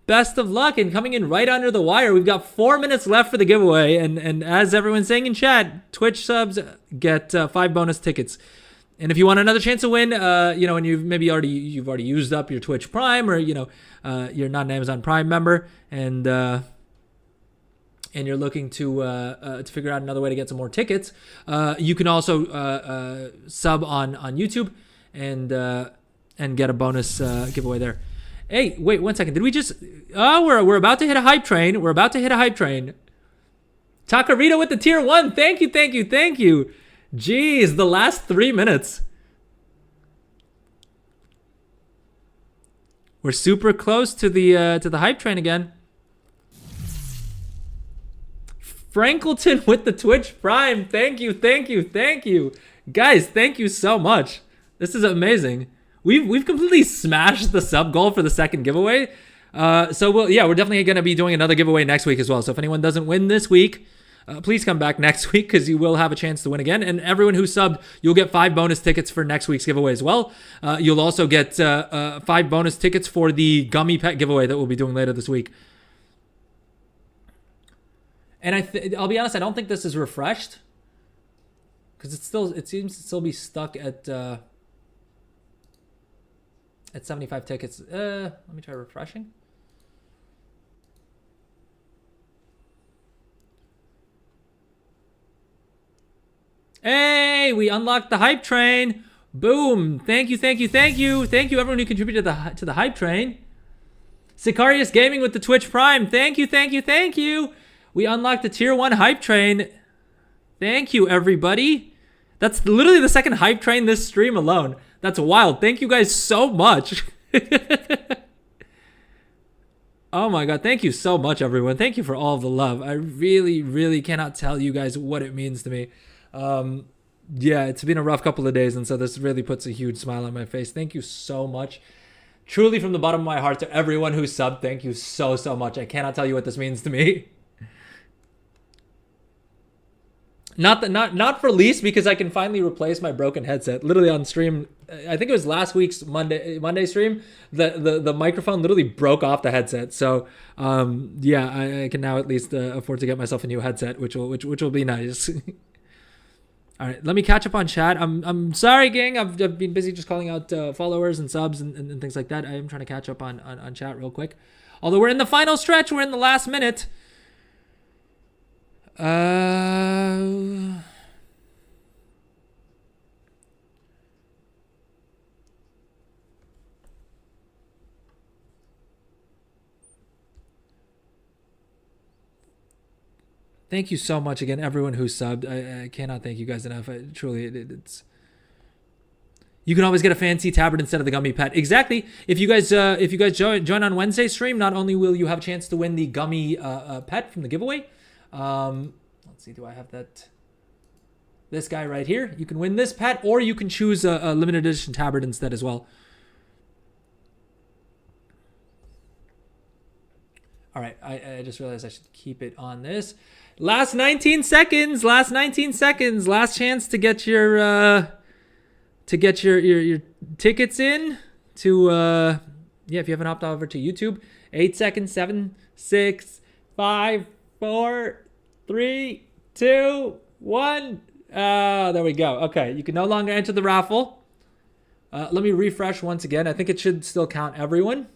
Best of luck, and coming in right under the wire. We've got 4 minutes left for the giveaway, and as everyone's saying in chat, Twitch subs get 5 bonus tickets. And if you want another chance to win, and you've already used up your Twitch Prime, or you're not an Amazon Prime member, and you're looking to figure out another way to get some more tickets, you can also sub on YouTube and get a bonus giveaway there. Hey, wait 1 second. Did we just? Oh, we're about to hit a hype train. We're about to hit a hype train. Takarita with the tier 1. Thank you, thank you, thank you. Jeez, the last 3 minutes. We're super close to the hype train again. Frankleton with the Twitch Prime. Thank you, thank you, thank you. Guys, thank you so much. This is amazing. We've completely smashed the sub goal for the second giveaway. So we're definitely going to be doing another giveaway next week as well. So if anyone doesn't win this week, please come back next week, because you will have a chance to win again. And everyone who subbed, you'll get 5 bonus tickets for next week's giveaway as well. You'll also get 5 bonus tickets for the gummy pet giveaway that we'll be doing later this week. And I'll be honest, I don't think this is refreshed, because it seems to still be stuck at 75 tickets. Let me try refreshing. Hey, we unlocked the hype train. Boom. Thank you, thank you, thank you. Thank you, everyone who contributed to the hype train. Sicarius Gaming with the Twitch Prime. Thank you, thank you, thank you. We unlocked the tier 1 hype train. Thank you, everybody. That's literally the second hype train this stream alone. That's wild. Thank you guys so much. Oh my god, thank you so much, everyone. Thank you for all of the love. I really, really cannot tell you guys what it means to me. Yeah, it's been a rough couple of days, and so this really puts a huge smile on my face. Thank you so much. Truly, from the bottom of my heart, to everyone who subbed, thank you so, so much. I cannot tell you what this means to me. Not for least because I can finally replace my broken headset. Literally on stream, I think it was last week's Monday stream, the microphone literally broke off the headset. So I can now at least afford to get myself a new headset, which will be nice. All right, let me catch up on chat. I'm sorry, gang. I've been busy just calling out followers and subs and things like that. I am trying to catch up on chat real quick. Although we're in the final stretch, we're in the last minute. Thank you so much again, everyone who subbed. I cannot thank you guys enough. It's. You can always get a fancy tabard instead of the gummy pet. Exactly. If you guys join on Wednesday stream, not only will you have a chance to win the gummy pet from the giveaway. Let's see. Do I have that? This guy right here. You can win this pet, or you can choose a limited edition tabard instead as well. All right. I just realized I should keep it on this. Last 19 seconds. Last 19 seconds. Last chance to get your tickets in to if you haven't hopped over to YouTube. 8 seconds. 7, 6, 5, 4, 3, 2, 1. There we go. Okay, you can no longer enter the raffle. Let me refresh once again. I think it should still count everyone.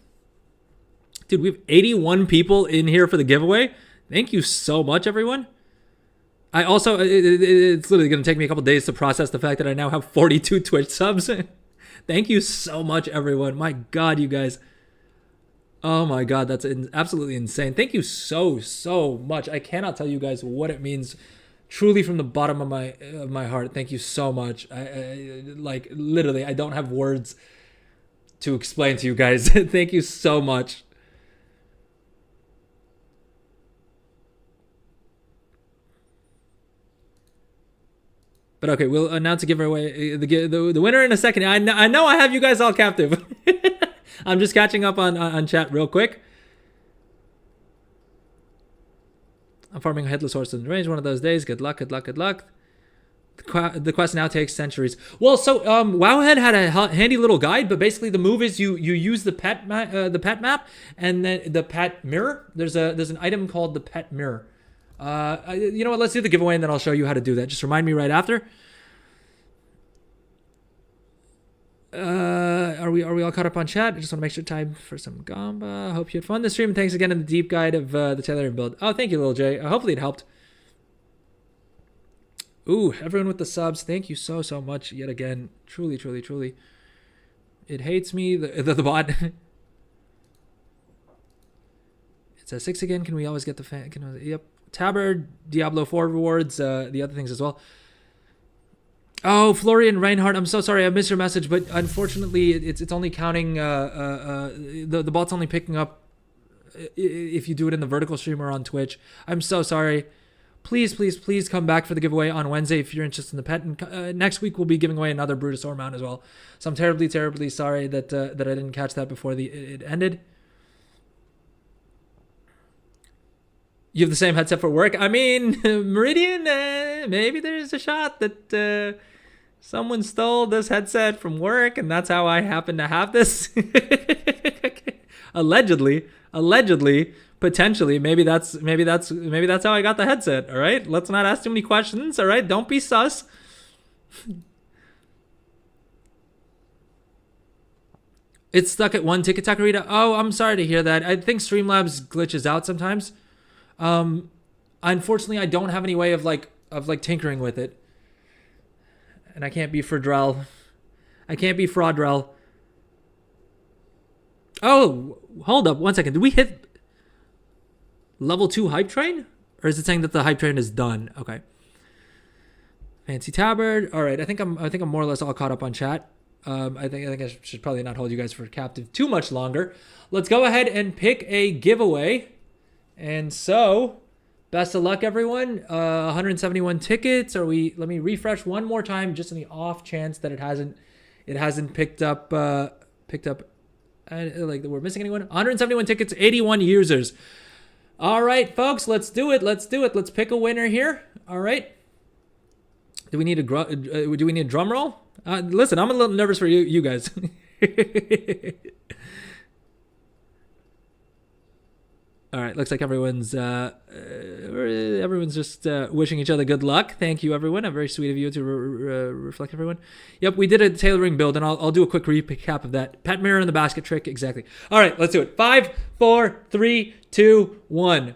Dude, we have 81 people in here for the giveaway. Thank you so much, everyone. I also, it's literally going to take me a couple days to process the fact that I now have 42 Twitch subs. Thank you so much, everyone. My God, you guys. Oh my God, that's absolutely insane. Thank you so, so much. I cannot tell you guys what it means truly from the bottom of my heart. Thank you so much. I like, literally, I don't have words to explain to you guys. Thank you so much. But okay, we'll announce a giveaway, the winner in a second. I know I have you guys all captive. I'm just catching up on chat real quick. I'm farming a headless horse in the range one of those days. Good luck, good luck, good luck. The quest now takes centuries. Well, so Wowhead had a handy little guide, but basically the move is you use the pet map and then the pet mirror. There's an item called the pet mirror. You know what? Let's do the giveaway and then I'll show you how to do that. Just remind me right after. Are we all caught up on chat? I just want to make sure time for some gamba. Hope you had fun this stream. Thanks again in the deep guide of the tailoring build. Oh, thank you, Lil J. Hopefully it helped. Ooh, everyone with the subs, thank you so much yet again. Truly. It hates me, the bot. It says 6 again. Can we always get the fan? Yep. Tabard, Diablo 4 rewards, the other things as well. Oh, Florian Reinhardt, I'm so sorry I missed your message, but unfortunately it's only counting, the bot's only picking up if you do it in the vertical stream or on Twitch. I'm so sorry. Please come back for the giveaway on Wednesday if you're interested in the pet. And next week we'll be giving away another Brutosaur mount as well. So I'm terribly sorry that I didn't catch that before it ended. You have the same headset for work? I mean, Meridian, maybe there's a shot that someone stole this headset from work and that's how I happen to have this. Allegedly. Potentially, maybe that's how I got the headset. All right, let's not ask too many questions. All right, don't be sus. It's stuck at 1 ticket, Takarita. Oh, I'm sorry to hear that. I think Streamlabs glitches out sometimes. Unfortunately, I don't have any way of tinkering with it, and I can't be Fraudrel. Oh, hold up 1 second. Did we hit level 2 hype train? Or is it saying that the hype train is done? Okay. Fancy tabard. All right. I think I'm more or less all caught up on chat. I think I should probably not hold you guys for captive too much longer. Let's go ahead and pick a giveaway. And so, best of luck, everyone. 171 tickets. Let me refresh one more time, just in the off chance that it hasn't picked up. Like we're missing anyone. 171 tickets, 81 users. All right, folks, let's do it. Let's pick a winner here. All right. Do we need a drum roll? Listen, I'm a little nervous for you guys. All right, looks like everyone's just wishing each other good luck. Thank you, everyone. Very sweet of you to reflect everyone. Yep, we did a tailoring build, and I'll do a quick recap of that. Pet mirror in the basket trick, exactly. All right, let's do it. 5, 4, 3, 2, 1.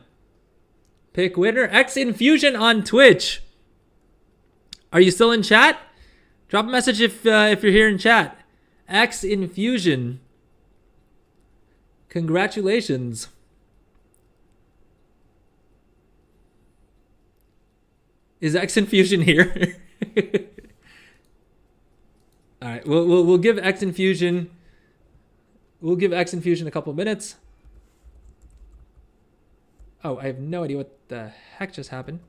Pick winner. X Infusion on Twitch. Are you still in chat? Drop a message if you're here in chat. X Infusion. Congratulations. Is X Infusion here? All right, we'll give X Infusion. We'll give X Infusion a couple minutes. Oh, I have no idea what the heck just happened.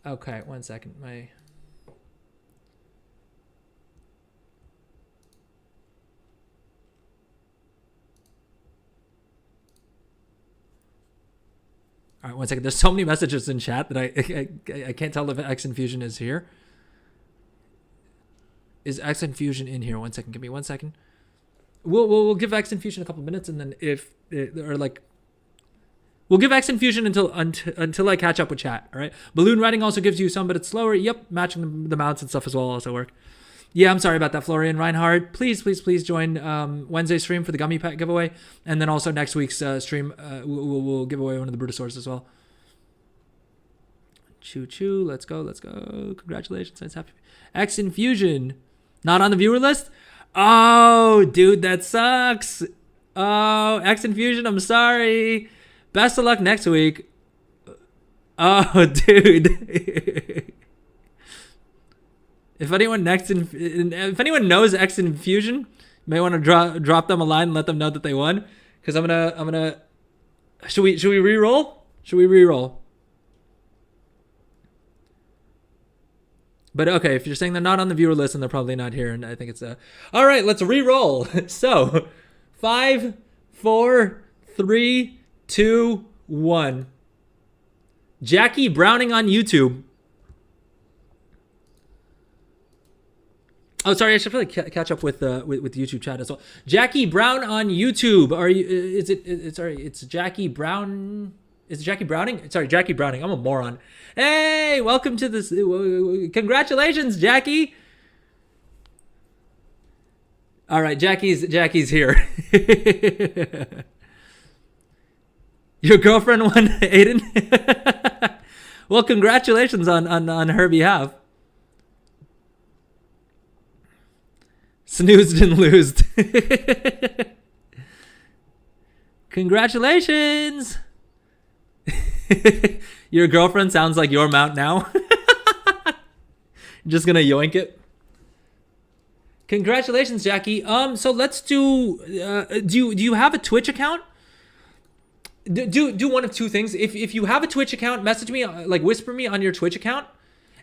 Okay, 1 second. All right, 1 second. There's so many messages in chat that I can't tell if X Infusion is here. Is X Infusion in here? 1 second. Give me 1 second. We'll give X Infusion a couple minutes, and then we'll give X Infusion until I catch up with chat. All right. Balloon riding also gives you some, but it's slower. Yep, matching the mounts and stuff as well also work. Yeah, I'm sorry about that, Florian Reinhardt. Please join Wednesday's stream for the gummy pack giveaway, and then also next week's stream we'll give away one of the Brutosaurs as well. Choo. Let's go. Congratulations. That's happy. X Infusion, not on the viewer list. Oh, dude, that sucks. Oh, X Infusion, I'm sorry. Best of luck next week. Oh, dude. If anyone knows X Infusion, you may want to drop them a line and let them know that they won. Because I'm gonna. Should we re-roll? But okay, if you're saying they're not on the viewer list, and they're probably not here, and I think it's all right. Let's re-roll. So, 5, 4, 3, 2, 1. Jackie Browning on YouTube. Oh, sorry. I should probably catch up with the YouTube chat as well. Jackie Brown on YouTube. Are you? Is it? Sorry, it's Jackie Brown. Is it Jackie Browning? Sorry, Jackie Browning. I'm a moron. Hey, welcome to this. Congratulations, Jackie. All right, Jackie's here. Your girlfriend won, Aiden. Well, congratulations on her behalf. Snoozed and loosed. Congratulations. Your girlfriend sounds like your mount now. Just gonna yoink it. Congratulations, Jackie. So let's do. Do you have a Twitch account? Do one of two things. If you have a Twitch account, message me, like whisper me on your Twitch account.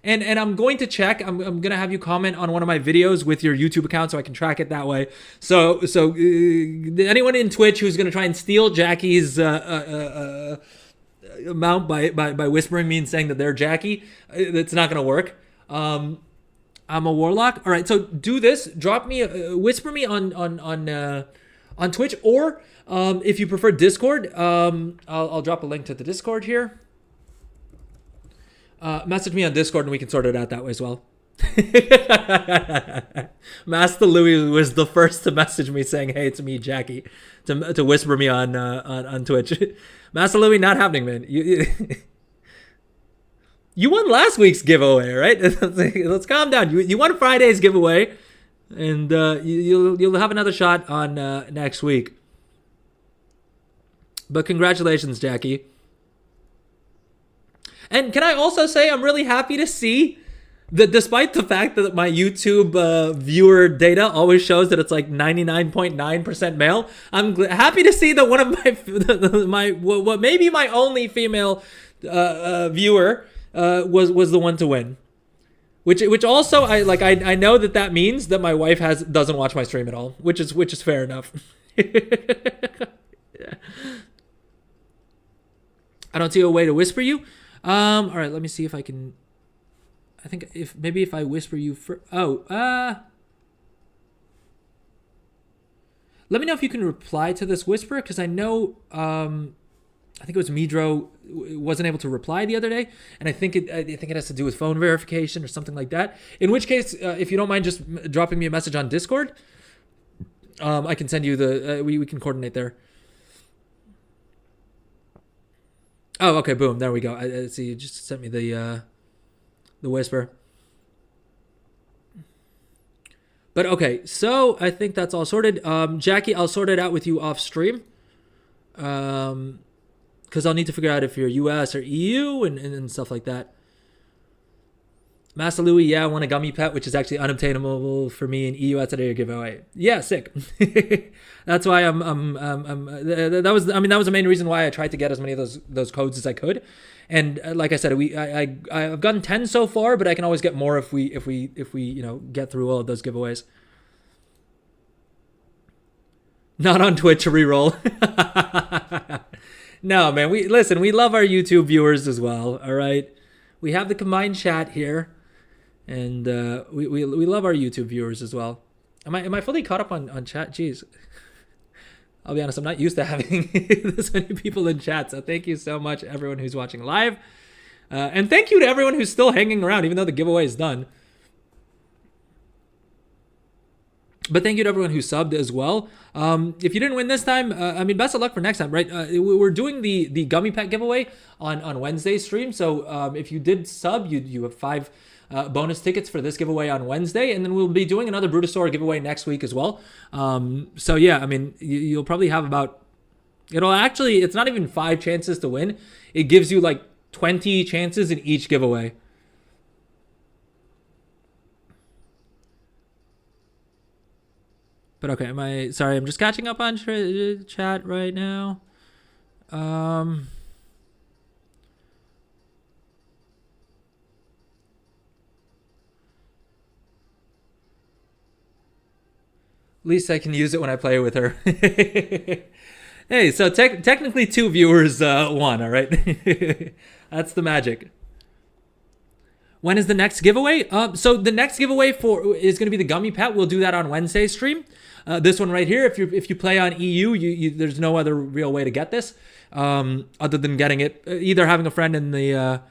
And I'm going to check. I'm going to have you comment on one of my videos with your YouTube account so I can track it that way. So anyone in Twitch who's going to try and steal Jackie's amount by whispering me and saying that they're Jackie, it's not going to work. I'm a warlock. All right, so do this. Drop me, whisper me on Twitch, or if you prefer Discord, I'll drop a link to the Discord here. Message me on Discord and we can sort it out that way as well. Master Louis was the first to message me saying, "Hey, it's me, Jackie," to whisper me on Twitch. Master Louis, not happening, man. You won last week's giveaway, right? Let's calm down. You won Friday's giveaway, and you'll have another shot on next week. But congratulations, Jackie. And can I also say I'm really happy to see that despite the fact that my YouTube viewer data always shows that it's like 99.9% male, I'm happy to see that one of my what maybe my only female viewer was the one to win. Which also I know that means that my wife doesn't watch my stream at all, which is fair enough. I don't see a way to whisper you. All right, let me see if I can. I think if I whisper you for. Let me know if you can reply to this whisper, because I know. I think it was Midro wasn't able to reply the other day, and I think it has to do with phone verification or something like that. In which case, if you don't mind just dropping me a message on Discord, I can send you the. We can coordinate there. Oh, okay, boom, there we go. I see, you just sent me the whisper. But okay, so I think that's all sorted. Jackie, I'll sort it out with you off stream. Because I'll need to figure out if you're US or EU and stuff like that. Master Louis, yeah, I won a gummy pet, which is actually unobtainable for me in EU outside of your giveaway. Yeah, sick. That's why that was the main reason why I tried to get as many of those codes as I could. And like I said, I've gotten 10 so far, but I can always get more if we get through all of those giveaways. Not on Twitch to reroll. No, man, we love our YouTube viewers as well, all right? We have the combined chat here. And we love our YouTube viewers as well. Am I fully caught up on chat? Jeez. I'll be honest, I'm not used to having this many people in chat. So thank you so much, everyone who's watching live. And thank you to everyone who's still hanging around, even though the giveaway is done. But thank you to everyone who subbed as well. If you didn't win this time, best of luck for next time, right? We're doing the gummy pet giveaway on Wednesday's stream. So if you did sub, you have 5 bonus tickets for this giveaway on Wednesday, and then we'll be doing another Brutosaur giveaway next week as well. So yeah, you'll probably have it's not even 5 chances to win. It gives you like 20 chances in each giveaway. But okay, I'm just catching up on chat right now. least I can use it when I play with her. Hey, so technically 2 viewers, 1, all right? That's the magic. When is the next giveaway? So the next giveaway is going to be the gummy pet. We'll do that on Wednesday stream. This one right here, if you play on EU, there's no other real way to get this other than getting it, either having a friend in the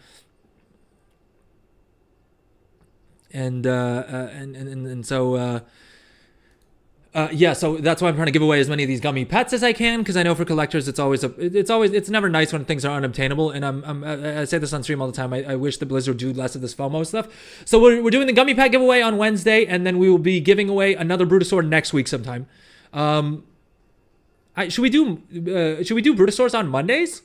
so that's why I'm trying to give away as many of these gummy pets as I can, because I know for collectors it's never nice when things are unobtainable, and I say this on stream all the time. I wish the Blizzard do less of this FOMO stuff. So we're doing the gummy pet giveaway on Wednesday, and then we will be giving away another Brutosaur next week sometime. Should we do Brutosaurs on Mondays?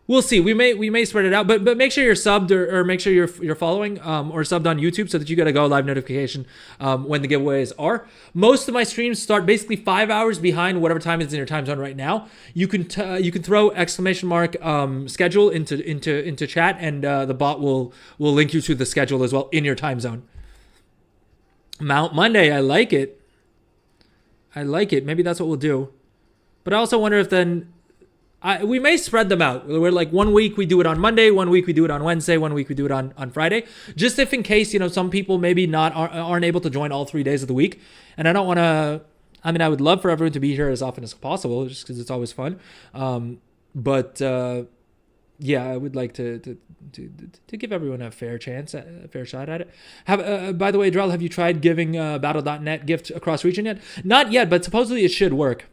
We'll see. We may spread it out, but make sure you're subbed or make sure you're following or subbed on YouTube so that you get a go live notification when the giveaways are. Most of my streams start basically 5 hours behind whatever time is in your time zone right now. You can throw ! Schedule into chat, and the bot will link you to the schedule as well in your time zone. Mount Monday, I like it. Maybe that's what we'll do. But I also wonder if then. We may spread them out. We're like 1 week we do it on Monday, 1 week we do it on Wednesday, 1 week we do it on Friday. Just if in case, some people maybe aren't able to join all 3 days of the week. And I don't want to, I would love for everyone to be here as often as possible just because it's always fun. Yeah, I would like to give everyone a fair chance, a fair shot at it. By the way, Drell, have you tried giving Battle.net gift across region yet? Not yet, but supposedly it should work.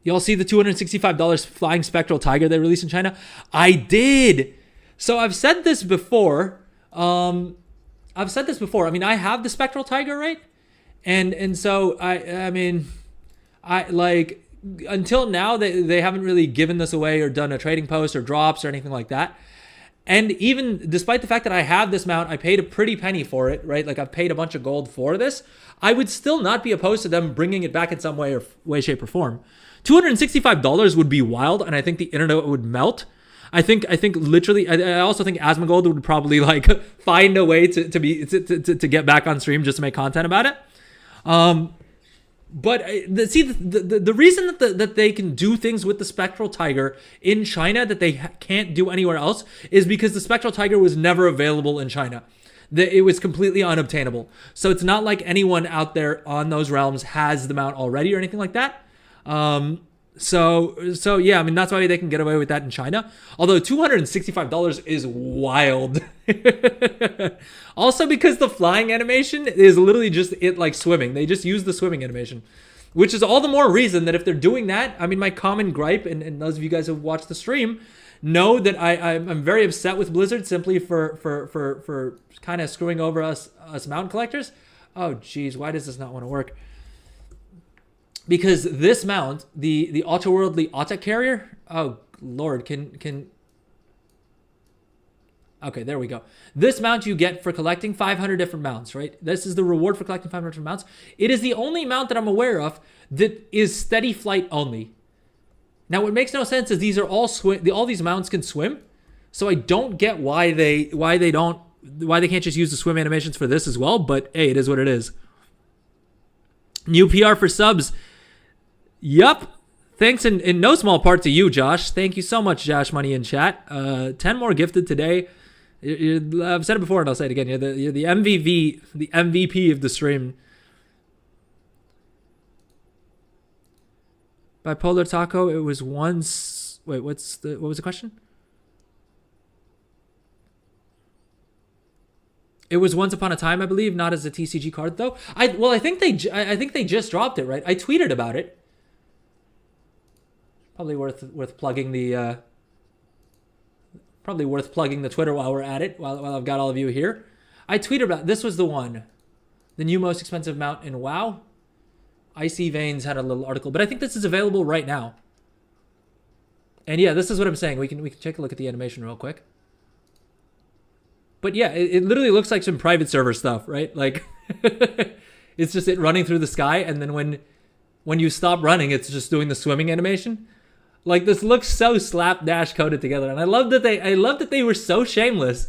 Y'all see the $265 flying spectral tiger they released in China? I did. So I've said this before. I have the spectral tiger, right? And so I like until now they haven't really given this away or done a trading post or drops or anything like that. And even despite the fact that I have this mount, I paid a pretty penny for it, right? Like I've paid a bunch of gold for this. I would still not be opposed to them bringing it back in some way, shape, or form. $265 would be wild, and I think the internet would melt. I think literally. I also think Asmongold would probably like find a way to get back on stream just to make content about it. But the reason that they can do things with the spectral tiger in China that they can't do anywhere else is because the spectral tiger was never available in China. It was completely unobtainable. So it's not like anyone out there on those realms has the mount already or anything like that. So yeah, that's why they can get away with that in China. Although $265 is wild. Also because the flying animation is literally just it like swimming. They just use the swimming animation, which is all the more reason that if they're doing that, my common gripe, and those of you guys who have watched the stream know that I'm very upset with Blizzard simply for kind of screwing over us mountain collectors. Oh geez, why does this not want to work? Because this mount, the otherworldly Otta carrier, oh lord, can okay, there we go. This mount you get for collecting 500 different mounts, right? This is the reward for collecting 500 different mounts. It is the only mount that I'm aware of that is steady flight only. Now, what makes no sense is these are all these mounts can swim, so I don't get why they can't just use the swim animations for this as well. But hey, it is what it is. New PR for subs. Yup. Thanks in no small part to you, Josh. Thank you so much, Josh Money in chat. 10 more gifted today. I've said it before and I'll say it again. You're the MVP of the stream. Bipolar Taco, it was once... Wait, what was the question? It was once upon a time, I believe, not as a TCG card though. I think they just dropped it, right? I tweeted about it. Probably worth plugging the Twitter while we're at it. While I've got all of you here, I tweeted about this was the one, the new most expensive mount in WoW. Icy Veins had a little article, but I think this is available right now. And yeah, this is what I'm saying. We can take a look at the animation real quick. But yeah, it literally looks like some private server stuff, right? Like it's just it running through the sky, and then when you stop running, it's just doing the swimming animation. Like this looks so slapdash coded together, and I love that they were so shameless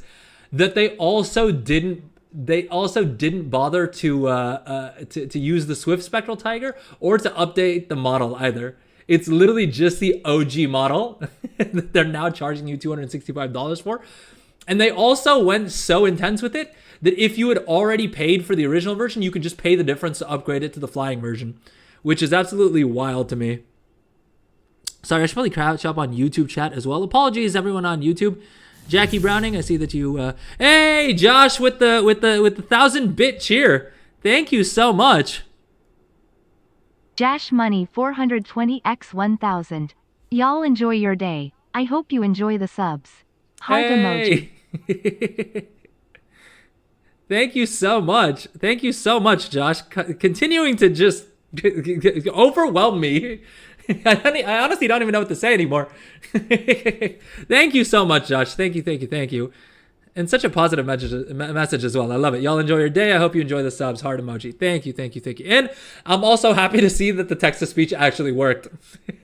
that they also didn't they also didn't bother to use the Swift Spectral Tiger or to update the model either. It's literally just the OG model that they're now charging you $265 for. And they also went so intense with it that if you had already paid for the original version, you could just pay the difference to upgrade it to the flying version, which is absolutely wild to me. Sorry, I should probably crouch up on YouTube chat as well. Apologies, everyone on YouTube. Jackie Browning, I see that you. Hey, Josh, with the 1,000-bit cheer. Thank you so much. Jash Money 420x 1000. Y'all enjoy your day. I hope you enjoy the subs. Heart emoji. Thank you so much. Thank you so much, Josh. Continuing to just overwhelm me. I honestly don't even know what to say anymore. Thank you so much, Josh. Thank you. And such a positive message as well. I love it. Y'all enjoy your day. I hope you enjoy the subs. Heart emoji. Thank you. And I'm also happy to see that the text-to-speech actually worked.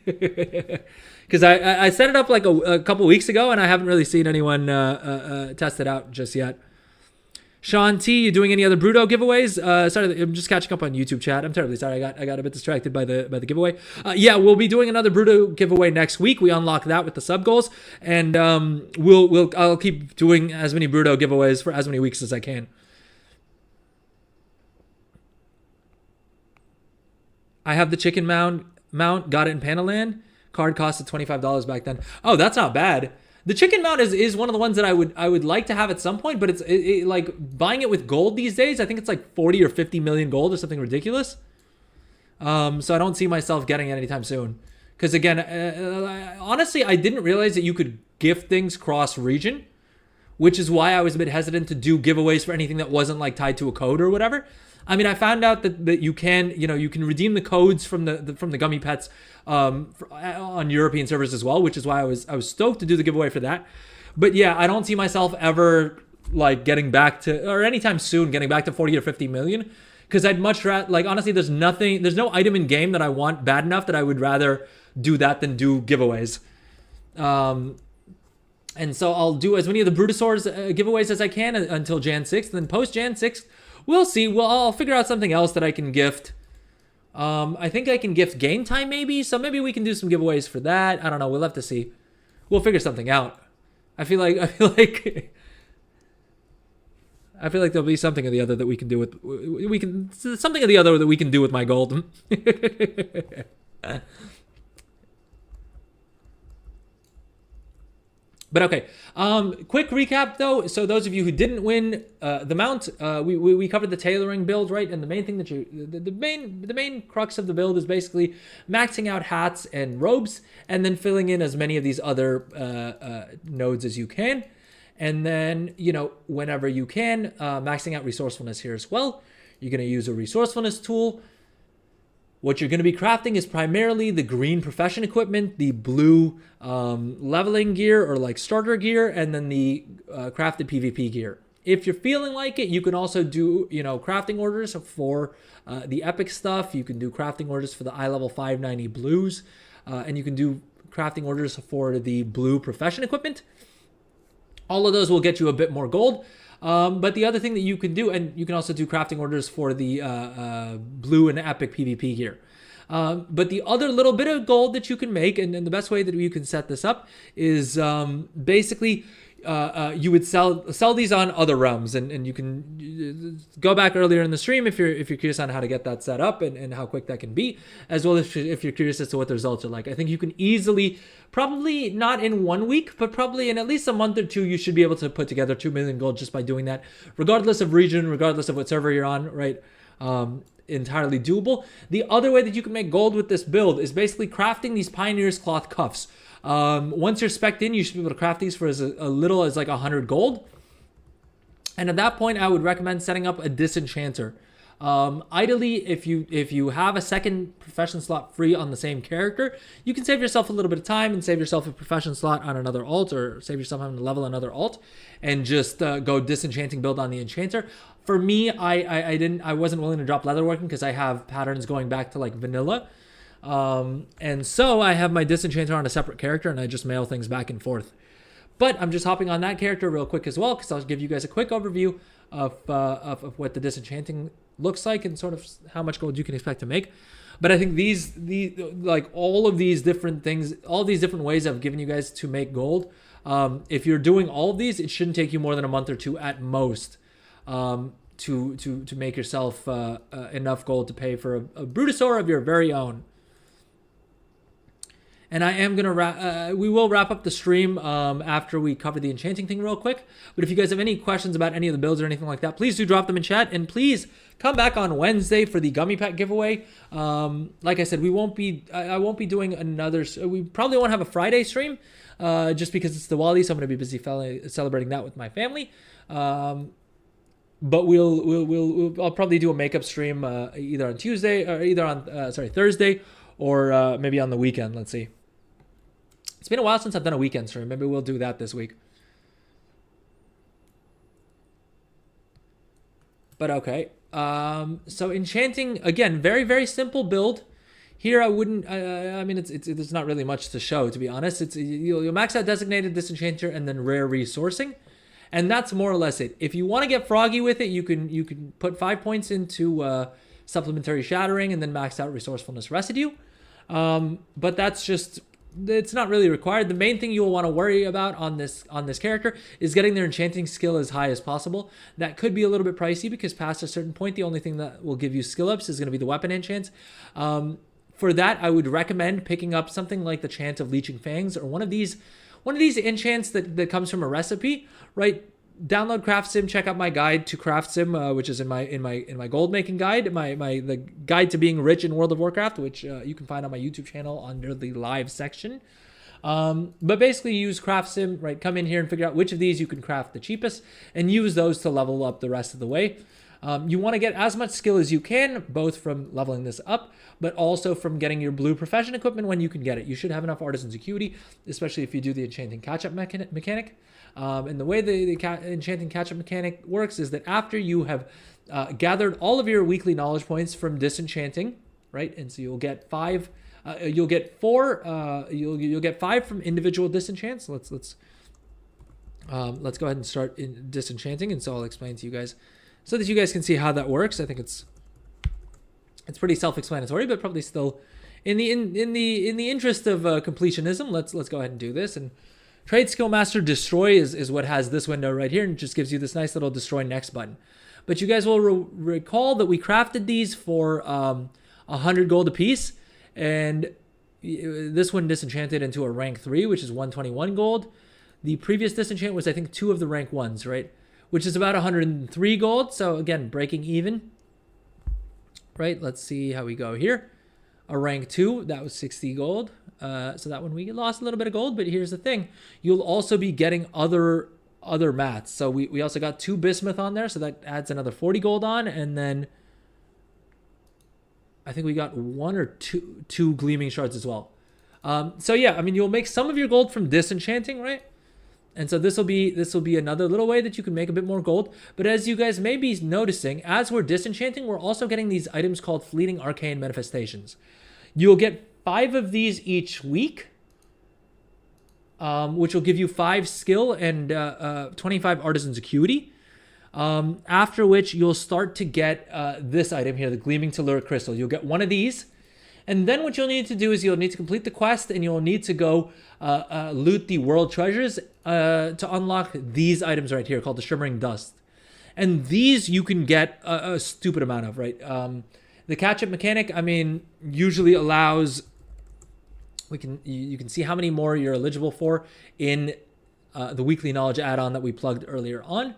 Because I set it up like a couple weeks ago, and I haven't really seen anyone test it out just yet. Sean T, you doing any other Bruto giveaways? Sorry, I'm just catching up on YouTube chat. I'm terribly sorry. I got a bit distracted by the giveaway. Yeah, we'll be doing another Bruto giveaway next week. We unlock that with the sub goals, and I'll keep doing as many Bruto giveaways for as many weeks as I can. I have the chicken mount. Got it in Panaland. Card costed $25 back then. Oh, that's not bad. The chicken mount is one of the ones that I would like to have at some point, but it's like buying it with gold these days. I think it's like 40 or 50 million gold or something ridiculous. So I don't see myself getting it anytime soon. Because again, honestly, I didn't realize that you could gift things cross region, which is why I was a bit hesitant to do giveaways for anything that wasn't like tied to a code or whatever. I mean, I found out that you can redeem the codes from the gummy pets on European servers as well, which is why I was stoked to do the giveaway for that. But yeah, I don't see myself ever like getting back to, or anytime soon getting back to 40 or 50 million, because I'd much rather, like, honestly, there's no item in game that I want bad enough that I would rather do that than do giveaways. And so I'll do as many of the Brutosaurs giveaways as I can until Jan 6th, and then post Jan 6th, we'll see. Well, I'll figure out something else that I can gift. I think I can gift game time maybe, so maybe we can do some giveaways for that. I don't know. We'll have to see. We'll figure something out. I feel like there'll be something or the other that we can do with my gold. But okay, quick recap though. So those of you who didn't win the mount, we covered the tailoring build, right? And the main thing that the main crux of the build is basically maxing out hats and robes, and then filling in as many of these other nodes as you can. And then, whenever you can, maxing out resourcefulness here as well. You're going to use a resourcefulness tool. What you're going to be crafting is primarily the green profession equipment, the blue leveling gear or like starter gear, and then the crafted PvP gear. If you're feeling like it, you can also do, crafting orders for the epic stuff. You can do crafting orders for the eye level 590 blues, and you can do crafting orders for the blue profession equipment. All of those will get you a bit more gold. But the other thing that you can do, and you can also do crafting orders for the blue and epic PvP gear. But the other little bit of gold that you can make, and the best way that you can set this up is basically you would sell these on other realms, and you can go back earlier in the stream if you're curious on how to get that set up and how quick that can be, as well as if you're curious as to what the results are like. I think you can easily, probably not in 1 week, but probably in at least a month or two, you should be able to put together 2 million gold just by doing that, regardless of region, regardless of what server you're on, right? Entirely doable. The other way that you can make gold with this build is basically crafting these Pioneer's Cloth Cuffs. Once you're spec'd in, you should be able to craft these for as little as like 100 gold. And at that point, I would recommend setting up a disenchanter. Ideally, if you have a second profession slot free on the same character, you can save yourself a little bit of time and save yourself a profession slot on another alt, or save yourself having to level another alt, and just go disenchanting build on the enchanter. For me, I wasn't willing to drop leatherworking because I have patterns going back to like vanilla. And so I have my disenchanter on a separate character, and I just mail things back and forth. But I'm just hopping on that character real quick as well, because I'll give you guys a quick overview of what the disenchanting looks like and sort of how much gold you can expect to make. But I think these like all of these different things, all these different ways I've given you guys to make gold. If you're doing all of these, it shouldn't take you more than a month or two at most to make yourself enough gold to pay for a Brutosaur of your very own. And I am gonna we will wrap up the stream after we cover the enchanting thing real quick. But if you guys have any questions about any of the builds or anything like that, please do drop them in chat. And please come back on Wednesday for the gummy pack giveaway. Like I said, I won't be doing another. We probably won't have a Friday stream, just because it's Diwali, so I'm gonna be busy celebrating that with my family. But I'll probably do a makeup stream either on Tuesday or either on Thursday or maybe on the weekend. Let's see. It's been a while since I've done a weekend stream. Maybe we'll do that this week. But okay. So enchanting, again, very, very simple build. Here I wouldn't, I mean, it's not really much to show, to be honest. You'll max out designated disenchanter and then rare resourcing. And that's more or less it. If you want to get froggy with it, you can put 5 points into supplementary shattering and then max out resourcefulness residue. But that's just, it's not really required. The main thing you'll want to worry about on this character is getting their enchanting skill as high as possible. That could be a little bit pricey because past a certain point, the only thing that will give you skill ups is going to be the weapon enchants. For that, I would recommend picking up something like the Chant of Leeching Fangs or one of these enchants that comes from a recipe, right? Download Craft Sim, check out my guide to Craft Sim, which is in my gold making guide, the guide to being rich in World of Warcraft, which you can find on my YouTube channel under the live section. But basically use Craft Sim, right? Come in here and figure out which of these you can craft the cheapest and use those to level up the rest of the way. You want to get as much skill as you can, both from leveling this up, but also from getting your blue profession equipment when you can get it. You should have enough Artisan's Acuity, especially if you do the enchanting catch-up mechanic. And the way the enchanting catch-up mechanic works is that after you have gathered all of your weekly knowledge points from disenchanting, right? And so you'll get 5. You'll get 4. You'll get 5 from individual disenchants. Let's go ahead and start in disenchanting, and so I'll explain to you guys so that you guys can see how that works. I think it's pretty self-explanatory, but probably still in the interest of completionism, let's go ahead and do this. And Trade Skill Master Destroy is what has this window right here, and it just gives you this nice little Destroy Next button. But you guys will recall that we crafted these for 100 gold apiece, and this one disenchanted into a rank 3, which is 121 gold. The previous disenchant was, I think, 2 of the rank 1s, right? Which is about 103 gold, so again, breaking even. Right, let's see how we go here. A rank 2, that was 60 gold. So that one we lost a little bit of gold, but here's the thing. You'll also be getting other mats. So we also got 2 bismuth on there, so that adds another 40 gold on, and then I think we got 1 or 2 gleaming shards as well. So yeah, I mean, you'll make some of your gold from disenchanting, right? And so this will be another little way that you can make a bit more gold. But as you guys may be noticing, as we're disenchanting, we're also getting these items called Fleeting Arcane Manifestations. You'll get 5 of these each week, which will give you 5 skill and 25 Artisan's Acuity. After which you'll start to get this item here, the Gleaming Telluric Crystal. You'll get 1 of these. And then what you'll need to do is you'll need to complete the quest, and you'll need to go loot the world treasures to unlock these items right here called the Shimmering Dust. And these you can get a stupid amount of, right? The catch-up mechanic, I mean, usually allows, you can see how many more you're eligible for in the weekly knowledge add-on that we plugged earlier on.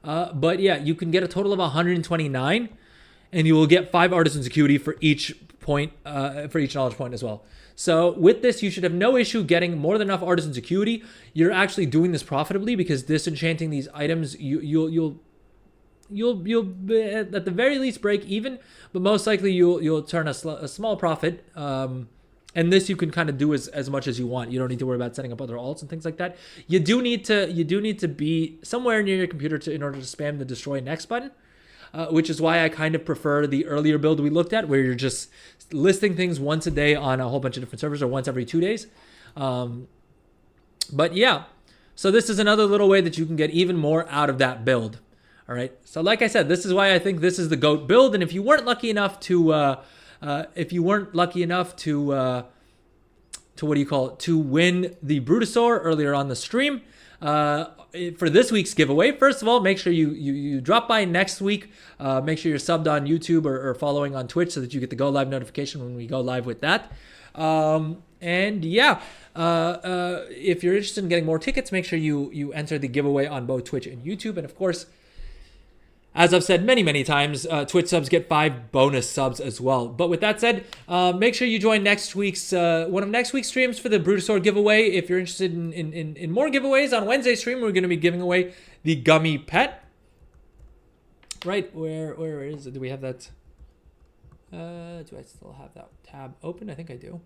But yeah, you can get a total of 129, and you will get 5 Artisan's Acuity for each point, for each knowledge point as well. So with this, you should have no issue getting more than enough Artisan's Acuity. You're actually doing this profitably because disenchanting these items, you'll at the very least break even, but most likely you'll turn a small profit. And this you can kind of do as much as you want. You don't need to worry about setting up other alts and things like that. You do need to be somewhere near your computer in order to spam the Destroy Next button. Which is why I kind of prefer the earlier build we looked at, where you're just listing things once a day on a whole bunch of different servers or once every 2 days. But yeah, So this is another little way that you can get even more out of that build. All right. So like I said, this is why I think this is the GOAT build. And if you weren't lucky enough to, to win the Brutosaur earlier on the stream, for this week's giveaway, first of all, make sure you drop by next week. Make sure you're subbed on YouTube or following on Twitch so that you get the go live notification when we go live with that. And yeah, if you're interested in getting more tickets, make sure you enter the giveaway on both Twitch and YouTube. And of course, as I've said many times, Twitch subs get 5 bonus subs as well. But with that said, make sure you join next week's one of next week's streams for the Brutosaur giveaway. If you're interested in more giveaways, on Wednesday's stream, we're going to be giving away the gummy pet. Right, where is it? Do we have that? Do I still have that tab open? I think I do.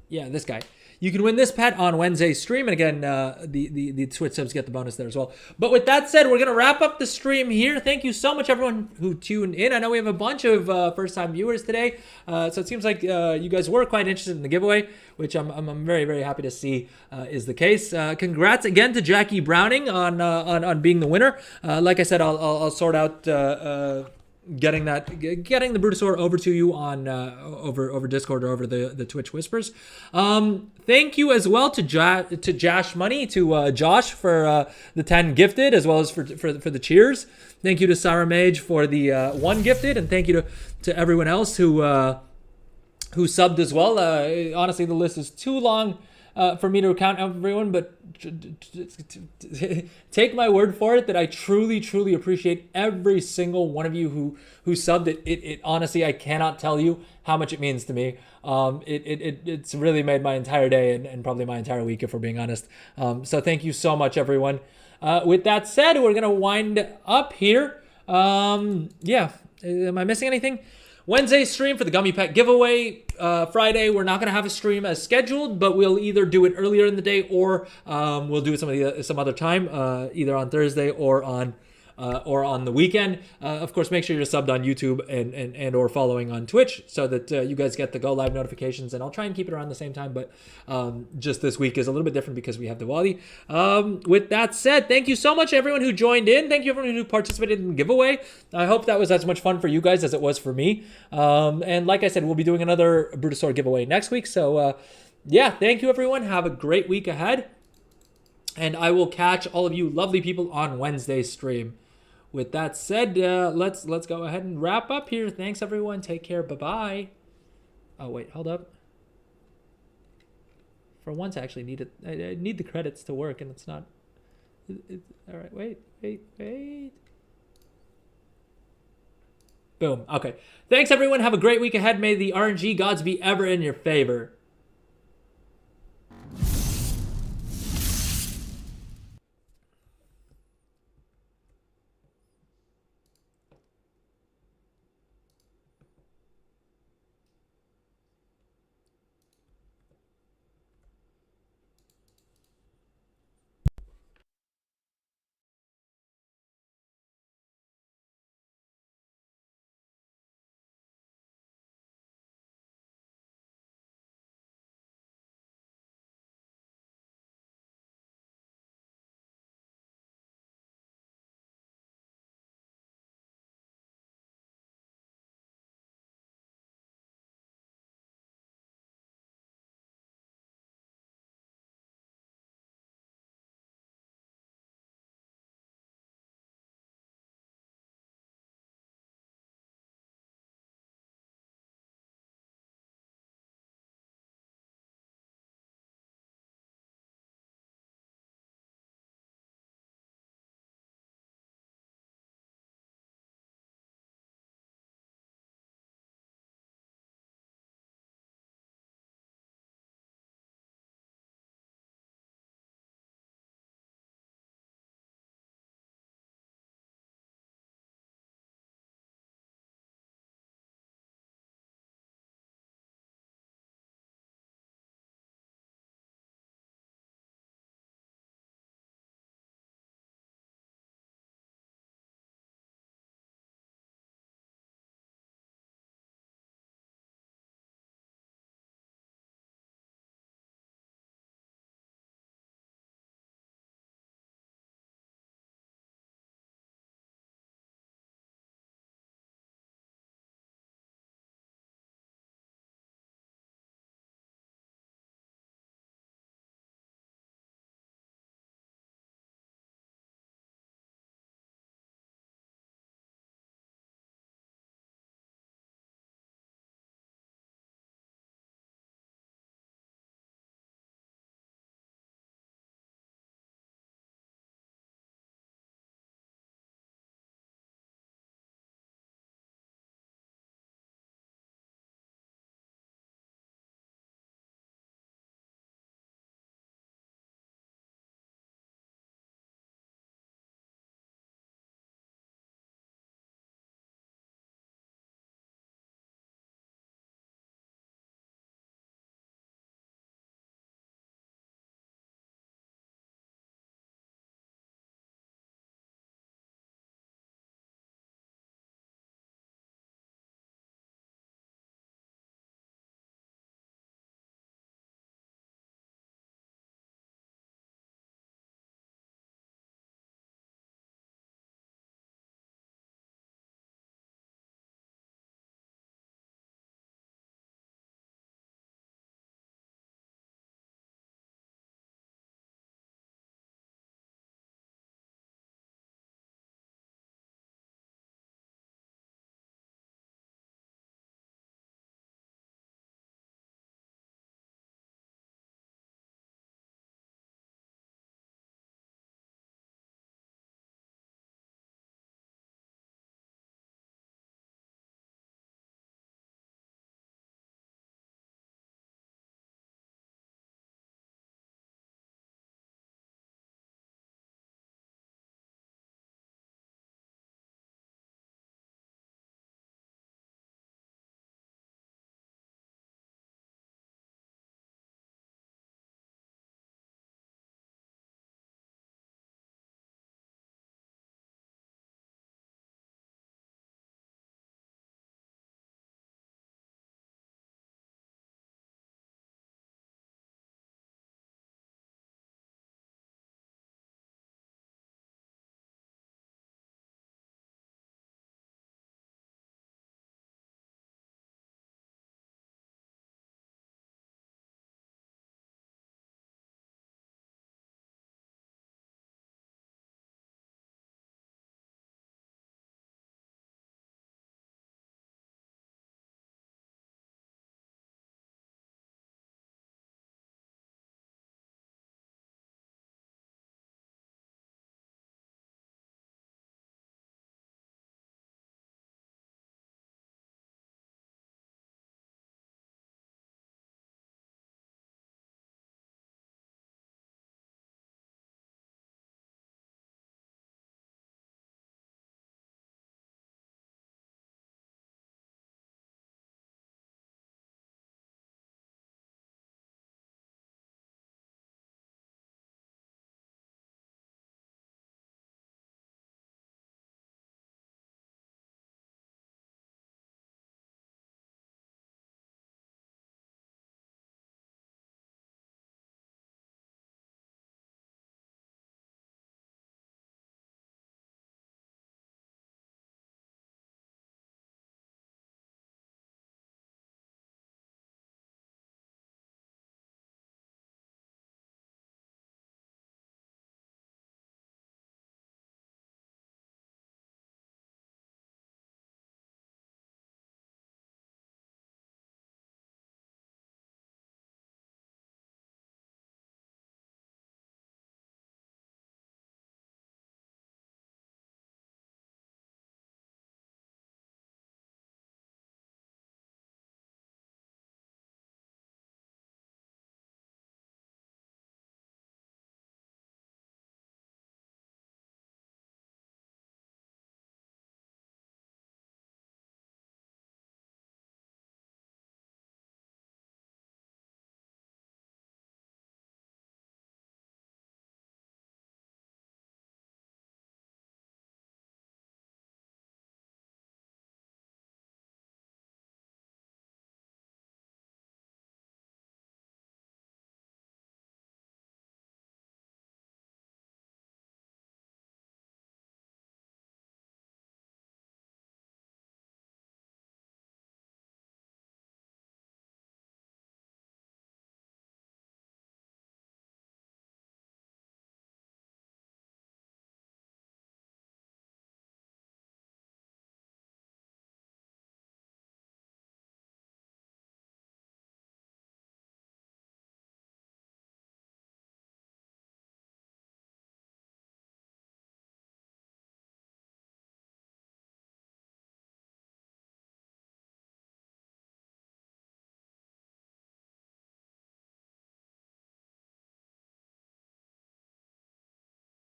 Yeah, this guy. You can win this pet on Wednesday's stream. And again, the Twitch subs get the bonus there as well. But with that said, we're going to wrap up the stream here. Thank you so much, everyone who tuned in. I know we have a bunch of first-time viewers today. So it seems like you guys were quite interested in the giveaway, which I'm very happy to see is the case. Congrats again to Jackie Browning on being the winner. Like I said, I'll sort out getting the Brutosaur over to you on over Discord or over the Twitch Whispers. Thank you as well to Josh Money, to Josh for the 10 gifted, as well as for the cheers. Thank you to Sarah Mage for the 1 gifted, and thank you to everyone else who subbed as well. Honestly, the list is too long for me to count everyone, but take my word for it that I truly appreciate every single one of you who subbed it. It honestly, I cannot tell you how much it means to me. It's really made my entire day and probably my entire week, if we're being honest. So thank you so much, everyone. With that said, we're gonna wind up here. Yeah, am I missing anything? Wednesday stream for the Gummy Pet giveaway. Friday, we're not going to have a stream as scheduled, but we'll either do it earlier in the day or we'll do it some other time, either on Thursday or on the weekend. Of course, make sure you're subbed on YouTube and or following on Twitch so that you guys get the go live notifications. And I'll try and keep it around the same time, but just this week is a little bit different because we have Diwali. With that said, thank you so much everyone who joined in. Thank you everyone who participated in the giveaway. I hope that was as much fun for you guys as it was for me. And like I said, we'll be doing another Brutosaur giveaway next week. So yeah, thank you everyone. Have a great week ahead. And I will catch all of you lovely people on Wednesday's stream. With that said, let's go ahead and wrap up here. Thanks, everyone. Take care. Bye-bye. Oh, wait. Hold up. For once, I actually need it. I need the credits to work, and it's not. All right. Wait. Boom. Okay. Thanks, everyone. Have a great week ahead. May the RNG gods be ever in your favor.